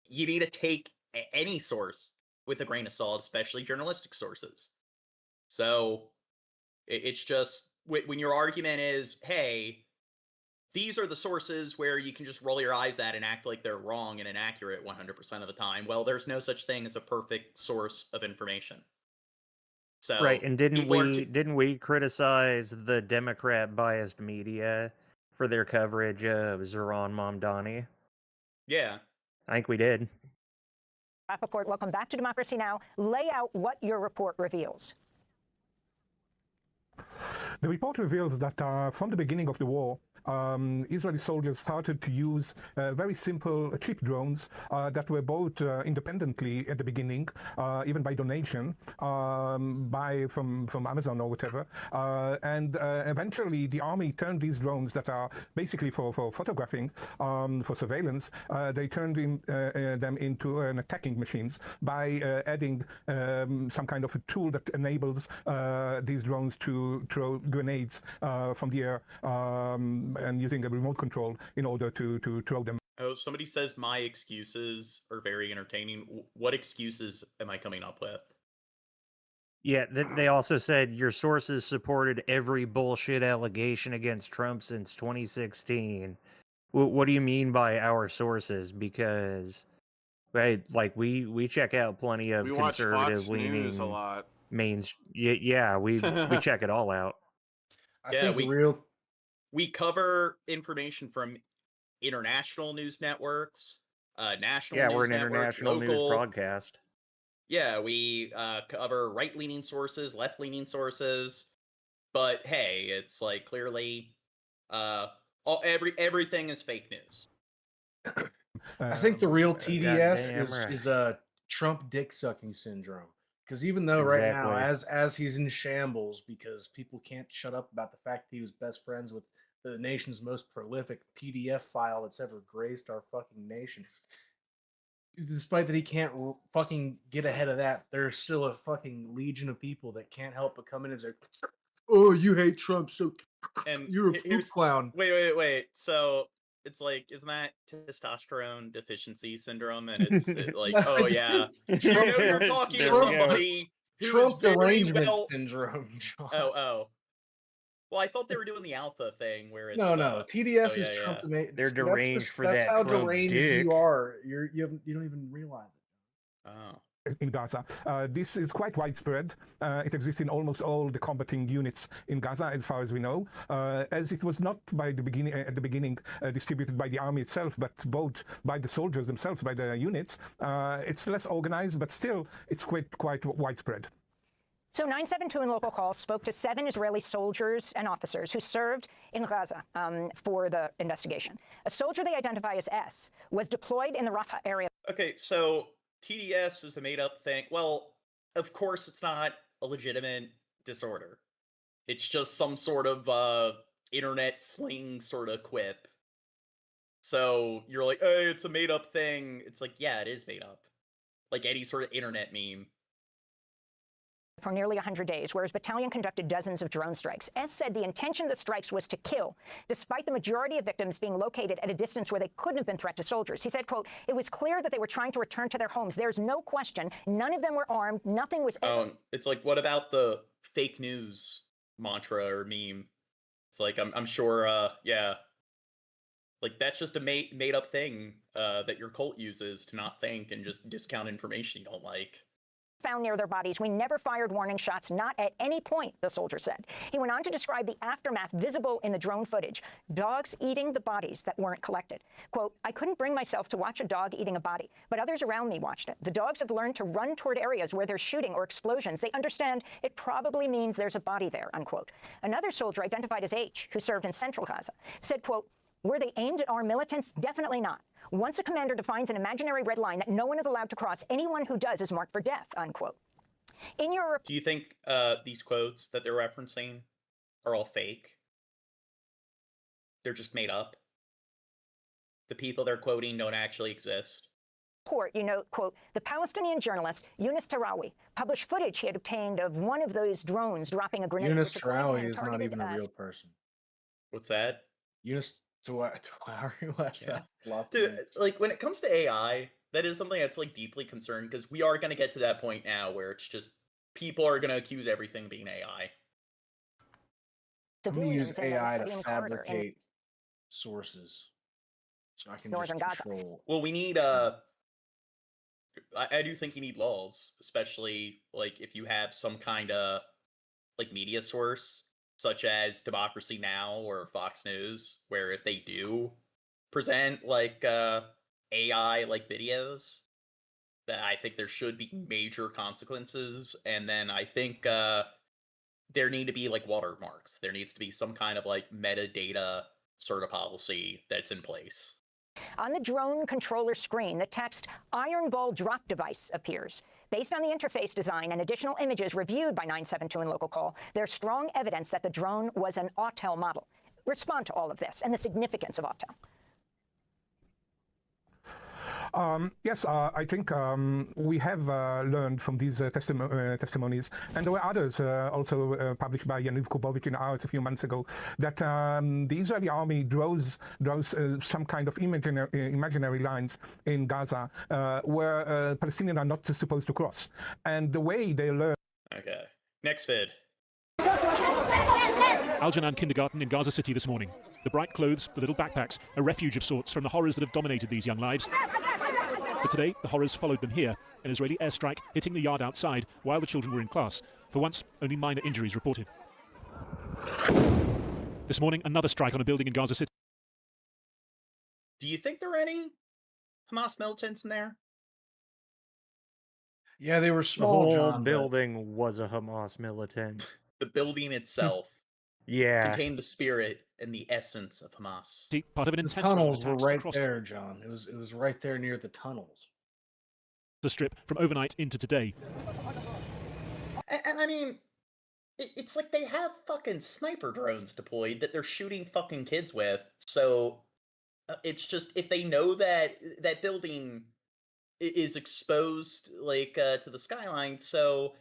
you need to take any source with a grain of salt, especially journalistic sources. So it's just, when your argument is, hey, these are the sources where you can just roll your eyes at and act like they're wrong and inaccurate 100% of the time. Well, there's no such thing as a perfect source of information. So Right, and didn't we criticize the Democrat biased media for their coverage of Zoran Mamdani? Yeah. I think we did. Rappaport, welcome back to Democracy Now! Lay out what your report reveals. The report reveals that from the beginning of the war, Israeli soldiers started to use very simple, cheap drones that were bought independently at the beginning, even by donation, from Amazon or whatever. And eventually, the army turned these drones that are basically for photographing, for surveillance. They turned them into attacking machines by adding some kind of a tool that enables these drones to throw grenades from the air. And using a remote control in order to throw them. Oh, somebody says my excuses are very entertaining. What excuses am I coming up with? Yeah, they also said your sources supported every bullshit allegation against Trump since 2016. What do you mean by our sources? Because, right, like we check out plenty of We watch Fox conservative-leaning News a lot. Yeah, we check it all out. I think we cover information from international news networks, national news we're an networks, international news local broadcast. Yeah, we cover right-leaning sources, left-leaning sources, but hey, it's like clearly everything is fake news. I think the real TDS goddamn right. is a Trump dick sucking syndrome. Because even though right now, as he's in shambles because people can't shut up about the fact that he was best friends with the nation's most prolific PDF file that's ever graced our fucking nation, despite that he can't fucking get ahead of that, there's still a fucking legion of people that can't help but come in and say, "Oh, you hate Trump, so and you're a poop clown." Wait. So it's like, isn't that testosterone deficiency syndrome? And it's like, oh yeah, you know, you're talking to somebody who Trump is very derangement well... syndrome. John. Oh. Well, I thought they were doing the alpha thing where it's no. TDS is Trump. They're deranged for that's that. how Trump deranged dick. you are. You don't even realize it. Oh. In Gaza. This is quite widespread. It exists in almost all the combating units in Gaza, as far as we know, as it was not at the beginning distributed by the army itself, but both by the soldiers themselves, by the units. It's less organized, but still, it's quite widespread. So 972 in local calls spoke to 7 Israeli soldiers and officers who served in Gaza for the investigation. A soldier they identify as S was deployed in the Rafah area. Okay, so TDS is a made-up thing. Well, of course it's not a legitimate disorder. It's just some sort of internet sling sort of quip. So you're like, hey, it's a made-up thing. It's like, yeah, it is made up. like any sort of internet meme. For nearly 100 days, where his battalion conducted dozens of drone strikes. S said the intention of the strikes was to kill, despite the majority of victims being located at a distance where they couldn't have been threat to soldiers. He said, quote, it was clear that they were trying to return to their homes. There's no question. None of them were armed. Nothing was... It's like, what about the fake news mantra or meme? It's like, I'm sure, yeah. Like, that's just a made up thing that your cult uses to not think and just discount information you don't like. Found near their bodies. We never fired warning shots, not at any point, the soldier said. He went on to describe the aftermath visible in the drone footage. Dogs eating the bodies that weren't collected. Quote, I couldn't bring myself to watch a dog eating a body, but others around me watched it. The dogs have learned to run toward areas where there's shooting or explosions. They understand it probably means there's a body there, unquote. Another soldier identified as H, who served in central Gaza, said, quote, were they aimed at our militants? Definitely not. Once a commander defines an imaginary red line that no one is allowed to cross, anyone who does is marked for death, unquote. In your... Do you think these quotes that they're referencing are all fake? They're just made up? The people they're quoting don't actually exist? Report, you know, quote, the Palestinian journalist Yunus Tarawi published footage he had obtained of one of those drones dropping a grenade. Yunus Tarawi is not even a real person. What's that? Yunus Tarawi. Dude, like, when it comes to AI, that is something that's, like, deeply concerned, because we are going to get to that point now where it's just, people are going to accuse everything being AI. I'm going to use AI to fabricate sources so I can just control. Well, we need, I do think you need laws, especially, like, if you have some kind of, like, media source, such as Democracy Now! Or Fox News, where if they do present, like, AI, like, videos, that I think there should be major consequences, and then I think there need to be, like, watermarks. There needs to be some kind of, like, metadata sort of policy that's in place. On the drone controller screen, the text Iron Ball Drop Device appears. Based on the interface design and additional images reviewed by 972 in local call, there's strong evidence that the drone was an Autel model. Respond to all of this and the significance of Autel. Yes, I think we have learned from these testimonies, and there were others also published by Yaniv Kubovic in Ours a few months ago, that the Israeli army draws some kind of imaginary lines in Gaza where Palestinians are not supposed to cross. And the way they learn... Okay, next vid. Al-Janan Kindergarten in Gaza City this morning. The bright clothes, the little backpacks, a refuge of sorts from the horrors that have dominated these young lives. But today, the horrors followed them here, an Israeli airstrike hitting the yard outside while the children were in class. For once, only minor injuries reported. This morning, another strike on a building in Gaza City. Do you think there are any Hamas militants in there? Yeah, they were small. The whole building was a Hamas militant. The building itself contained the spirit and the essence of Hamas. Part of an The intense tunnels were right there, John. It was right there near the tunnels. The strip from overnight into today. And I mean, it's like they have fucking sniper drones deployed that they're shooting fucking kids with. So it's just, if they know that that building is exposed, like, to the skyline, so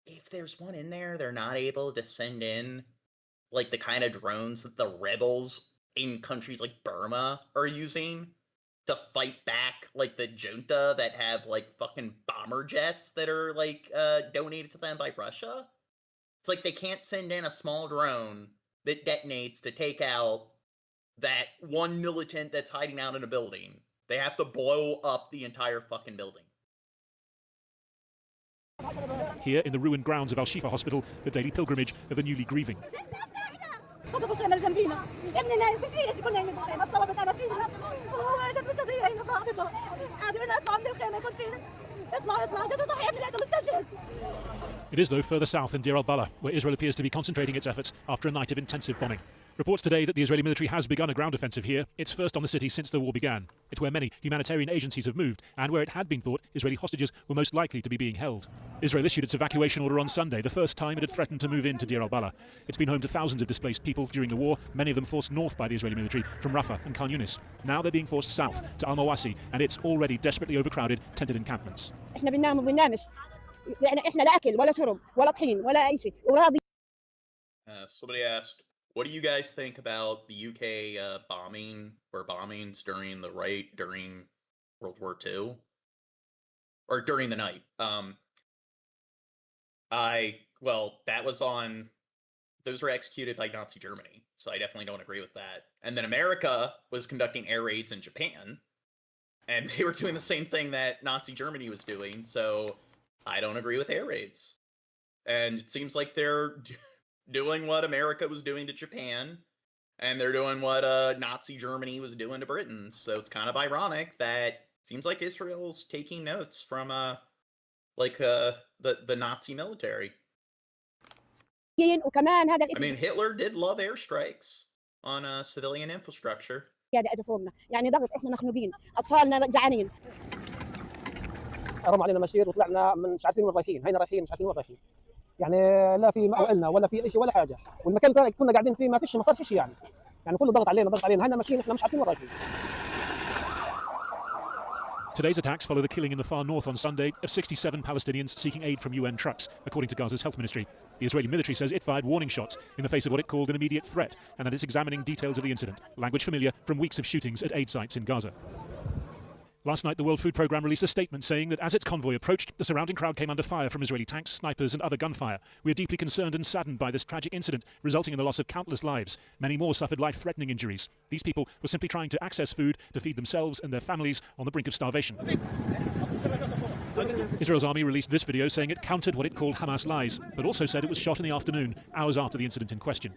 if there's one in there, they're not able to send in, like, the kind of drones that the rebels in countries like Burma are using to fight back, like, the junta that have, like, fucking bomber jets that are, like, donated to them by Russia. It's like they can't send in a small drone that detonates to take out that one militant that's hiding out in a building. They have to blow up the entire fucking building. Here in the ruined grounds of Al-Shifa Hospital, the daily pilgrimage of the newly grieving. It is, though, further south in Deir al-Balah, where Israel appears to be concentrating its efforts after a night of intensive bombing. Reports today that the Israeli military has begun a ground offensive here, its first on the city since the war began. It's where many humanitarian agencies have moved, and where it had been thought Israeli hostages were most likely to be being held. Israel issued its evacuation order on Sunday, the first time it had threatened to move into Deir al-Balah. It's been home to thousands of displaced people during the war, many of them forced north by the Israeli military from Rafah and Khan Yunis. Now they're being forced south to Al-Mawasi and its already desperately overcrowded tented encampments. Somebody asked, what do you guys think about the UK bombings during World War II? Or during the night? Those were executed by Nazi Germany, so I definitely don't agree with that. And then America was conducting air raids in Japan, and they were doing the same thing that Nazi Germany was doing, so I don't agree with air raids. And it seems like they're doing what America was doing to Japan, and they're doing what Nazi Germany was doing to Britain. So it's kind of ironic that it seems like Israel's taking notes from the Nazi military. I mean, Hitler did love airstrikes on civilian infrastructure. رموا علينا مشير وطلعنا مش عارفين وين رايحين، هينا رايحين مش عارفين وين رايحين. يعني لا في مأوئلنا ولا في أي شيء ولا حاجة، والمكان اللي كنا قاعدين فيه ما فيش ما صارش شيء يعني كله ضغط علينا هينا ماشيين احنا مش عارفين وين رايحين. Today's attacks follow the killing in the far north on Sunday of 67 Palestinians seeking aid from UN trucks, according to Gaza's health ministry. The Israeli military says it fired warning shots in the face of what it called an immediate threat, and that it's examining details of the incident, language familiar from weeks of shootings at aid sites in Gaza. Last night, the World Food Programme released a statement saying that as its convoy approached, the surrounding crowd came under fire from Israeli tanks, snipers and other gunfire. We are deeply concerned and saddened by this tragic incident, resulting in the loss of countless lives. Many more suffered life-threatening injuries. These people were simply trying to access food to feed themselves and their families on the brink of starvation. Israel's army released this video saying it countered what it called Hamas lies, but also said it was shot in the afternoon, hours after the incident in question.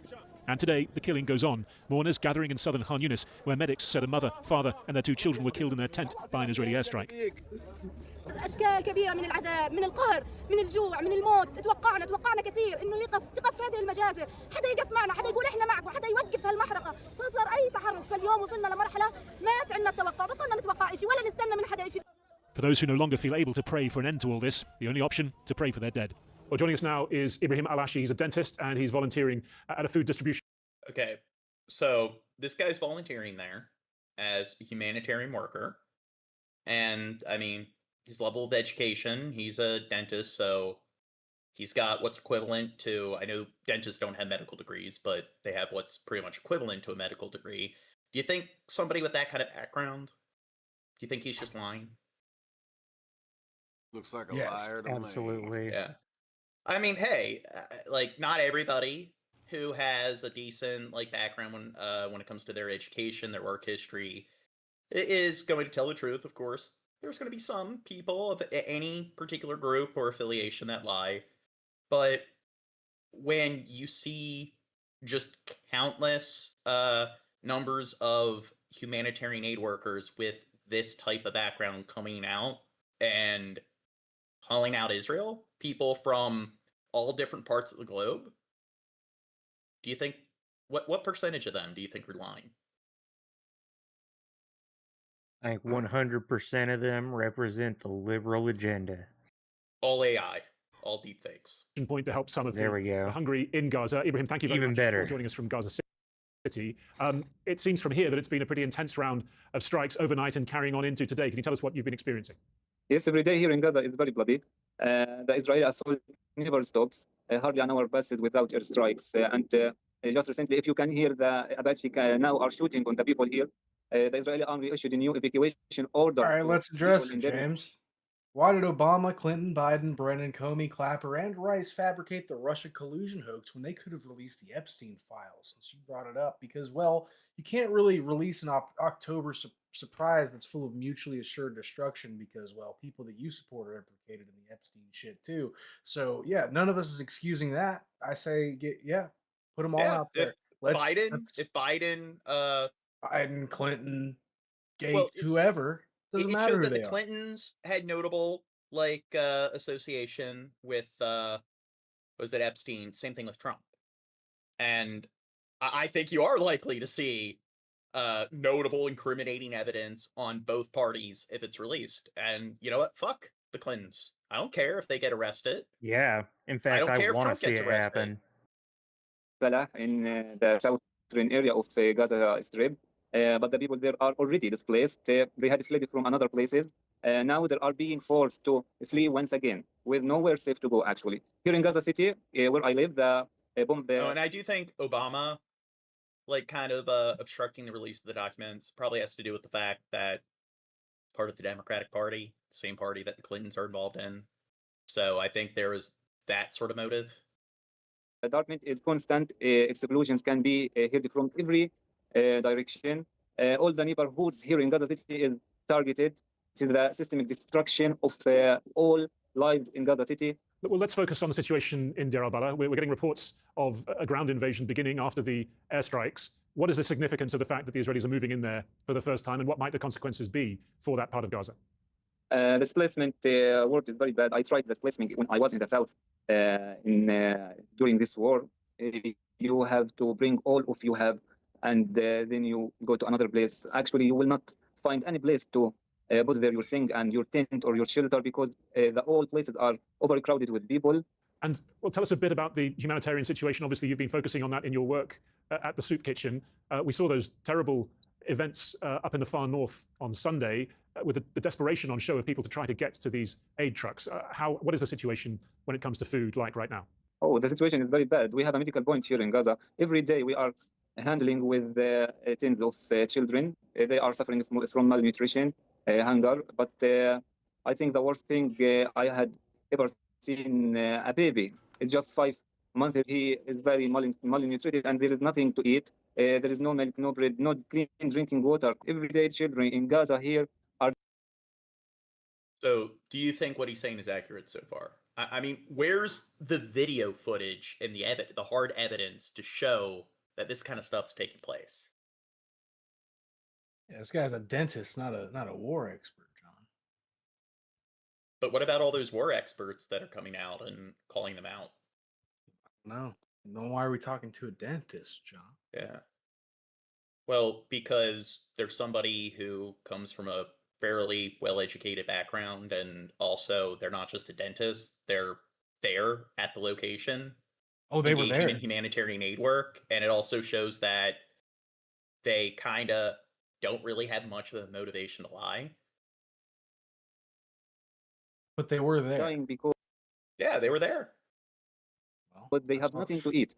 And today, the killing goes on. Mourners gathering in southern Khan Yunis, where medics said a mother, father and their 2 children were killed in their tent by an Israeli airstrike. أشكال كبيرة من العذاب، من القهر، من الجوع، من الموت، توقعنا كثير إنه تقف هذه المجازر، حدا يقف معنا، حدا يقول إحنا معكم، حدا يوقف هالمحرقة، ما صار أي تحرك، فاليوم وصلنا لمرحلة ما عندنا التوقع، بطلنا نتوقع شيء ولا نستنى من حدا شيء. For those who no longer feel able to pray for an end to all this, the only option, to pray for their dead. Well, joining us now is Ibrahim Alashi. He's a dentist and he's volunteering at a food distribution. Okay, so this guy's volunteering there as a humanitarian worker. And, I mean, his level of education, he's a dentist, so he's got what's equivalent to, I know dentists don't have medical degrees, but they have what's pretty much equivalent to a medical degree. Do you think somebody with that kind of background, do you think he's just lying? Looks like a liar to me. Absolutely. Yeah. I mean, hey, not everybody who has a decent background when it comes to their education, their work history, is going to tell the truth. Of course, there's going to be some people of any particular group or affiliation that lie, but when you see just countless numbers of humanitarian aid workers with this type of background coming out and calling out Israel, people from all different parts of the globe, do you think, what percentage of them do you think are lying? I think 100% of them represent the liberal agenda. All AI, all deepfakes. Point to help some of There we go. the hungry in Gaza. Ibrahim, thank you very Even much better. for joining us from Gaza City. It seems from here that it's been a pretty intense round of strikes overnight and carrying on into today. Can you tell us what you've been experiencing? Yes, every day here in Gaza is very bloody. The Israeli assault never stops. Hardly an hour passes without airstrikes. Just recently, if you can hear the Apache now are shooting on the people here. The Israeli army issued a new evacuation order. All right, let's address it, James. Why did Obama, Clinton, Biden, Brennan, Comey, Clapper, and Rice fabricate the Russia collusion hoax when they could have released the Epstein files? Since you brought it up, because, well, you can't really release an October surprise that's full of mutually assured destruction because, well, people that you support are implicated in the Epstein shit too. So, yeah, none of us is excusing that. I say, put them all out there. If Biden, Clinton, Gates, whoever. Doesn't matter showed who that they the are. Clintons had notable association with was it Epstein? Same thing with Trump, and I think you are likely to see notable incriminating evidence on both parties if it's released. And you know what? Fuck the Clintons. I don't care if they get arrested. Yeah. In fact, don't care I if want to Trump see gets it arrested. happen. In the southern area of Gaza Strip, but the people there are already displaced. They had fled from another places. Now they are being forced to flee once again, with nowhere safe to go, actually. Here in Gaza City, where I live, the bomb... Oh, and I do think Obama, like, kind of obstructing the release of the documents probably has to do with the fact that part of the Democratic Party, the same party that the Clintons are involved in. So I think there was that sort of motive. The darknet is constant. Explosions can be heard from every direction. All the neighborhoods here in Gaza City is targeted. It is the systemic destruction of all lives in Gaza City. Well, let's focus on the situation in Deir al-Balah. We're getting reports of a ground invasion beginning after the airstrikes. What is the significance of the fact that the Israelis are moving in there for the first time, and what might the consequences be for that part of Gaza? Displacement word is very bad. I tried displacement when I was in the south during this war. You have to bring all of you have, and then you go to another place. Actually, you will not find any place to put there your thing and your tent or your shelter, because the all places are overcrowded with people. And well, tell us a bit about the humanitarian situation. Obviously, you've been focusing on that in your work at the soup kitchen. We saw those terrible events up in the far north on Sunday with the desperation on show of people to try to get to these aid trucks. What is the situation when it comes to food like right now? Oh, the situation is very bad. We have a medical point here in Gaza. Every day we are handling with tens of children. They are suffering from malnutrition, hunger. But I think the worst thing I had ever seen, a baby. It's just 5 months. He is very malnutrited, and there is nothing to eat. There is no milk, no bread, no clean drinking water. Every day children in Gaza here are... So do you think what he's saying is accurate so far? I mean, where's the video footage and the hard evidence to show that this kind of stuff's taking place? Yeah, this guy's a dentist, not a war expert, John. But what about all those war experts that are coming out and calling them out? No. Then why are we talking to a dentist, John? Yeah. Well, because there's somebody who comes from a fairly well-educated background, and also they're not just a dentist, they're there at the location. Oh, they were engaging there. in humanitarian aid work, and it also shows that they kind of don't really have much of a motivation to lie. But they were there. Dying because... Yeah, they were there. But they have nothing to eat.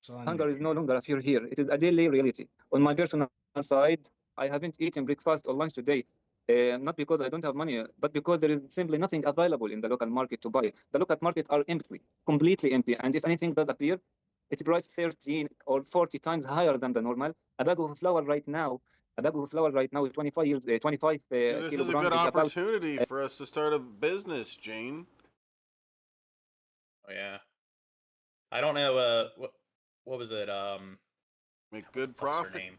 So Hunger is no longer a fear here. It is a daily reality. On my personal side, I haven't eaten breakfast or lunch today. Not because I don't have money, but because there is simply nothing available in the local market to buy. The local market are empty, completely empty. And if anything does appear, it's priced 13 or 40 times higher than the normal. A bag of flour right now is 25 This is a kilograms. good opportunity for us to start a business, Jane. Oh yeah. I don't know. What was it? Make good what's her profit. name?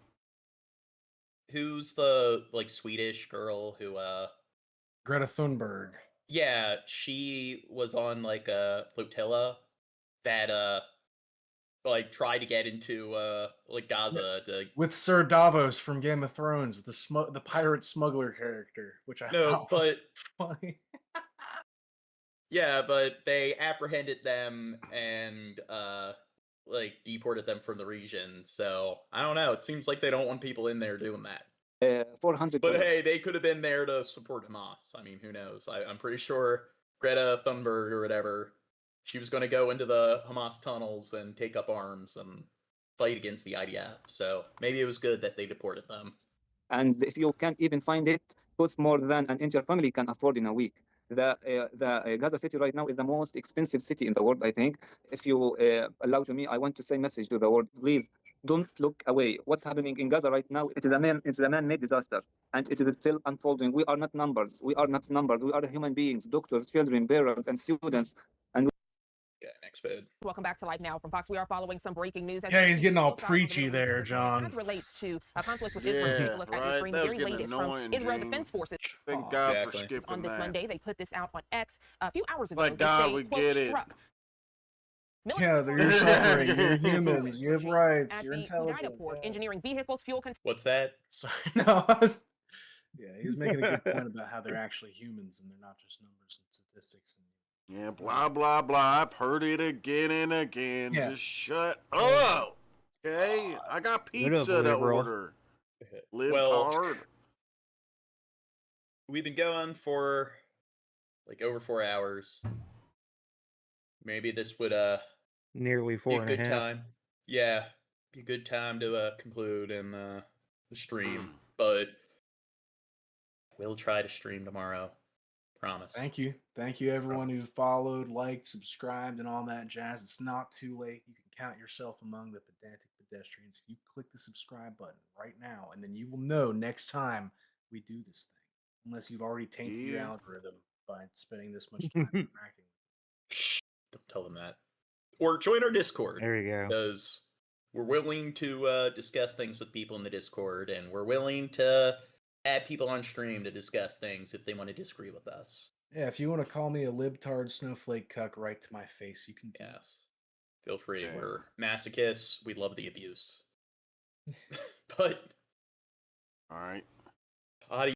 Who's the Swedish girl who? Greta Thunberg. Yeah, she was on like a flotilla that tried to get into Gaza to... With Sir Davos from Game of Thrones, the pirate smuggler character, which I thought was funny. Yeah, but they apprehended them and deported them from the region. So I don't know. It seems like they don't want people in there doing that. 400. But hey, they could have been there to support Hamas. I mean, who knows? I'm pretty sure Greta Thunberg or whatever, she was going to go into the Hamas tunnels and take up arms and fight against the IDF. So maybe it was good that they deported them. And if you can't even find it, costs more than an entire family can afford in a week. The Gaza City right now is the most expensive city in the world, I think. If you allow to me, I want to say a message to the world. Please don't look away. What's happening in Gaza right now, it's a man-made disaster, and it is still unfolding. We are not numbers. We are not numbers. We are human beings, doctors, children, parents, and students. And okay, next vid. Welcome back to Life Now from Fox. We are following some breaking news. Yeah, he's getting all preachy there, John. As relates to a conflict with Israel, take a look at the stream. The very latest from Israel Defense Forces. Thank God for skipping on this that. Monday, they put this out on X a few hours ago. Like God, they we say, quote, get it. struck Yeah, you're suffering. You're humans. You have rights. At You're the intelligent. port, engineering vehicles, fuel. What's that? Sorry, no. Yeah, he was making a good point about how they're actually humans and they're not just numbers and statistics. Yeah, blah blah blah. I've heard it again and again. Yeah. Just shut up. Okay, I got pizza to liberal? order. Live Well, hard. We've been going for like over 4 hours. Maybe this would Nearly be four a and a good half. time. Yeah, be a good time to conclude in the stream. But we'll try to stream tomorrow. Promise. Thank you. Thank you, everyone who followed, liked, subscribed, and all that jazz. It's not too late. You can count yourself among the pedantic pedestrians. If you click the subscribe button right now, and then you will know next time we do this thing. Unless you've already tainted your algorithm by spending this much time interacting. Shh, don't tell them that. Or join our Discord. There you go. Because we're willing to discuss things with people in the Discord, and we're willing to add people on stream to discuss things if they want to disagree with us. Yeah, if you want to call me a libtard snowflake cuck right to my face, you can do it. Yes. Feel free. We're masochists. We love the abuse. But all right. Audio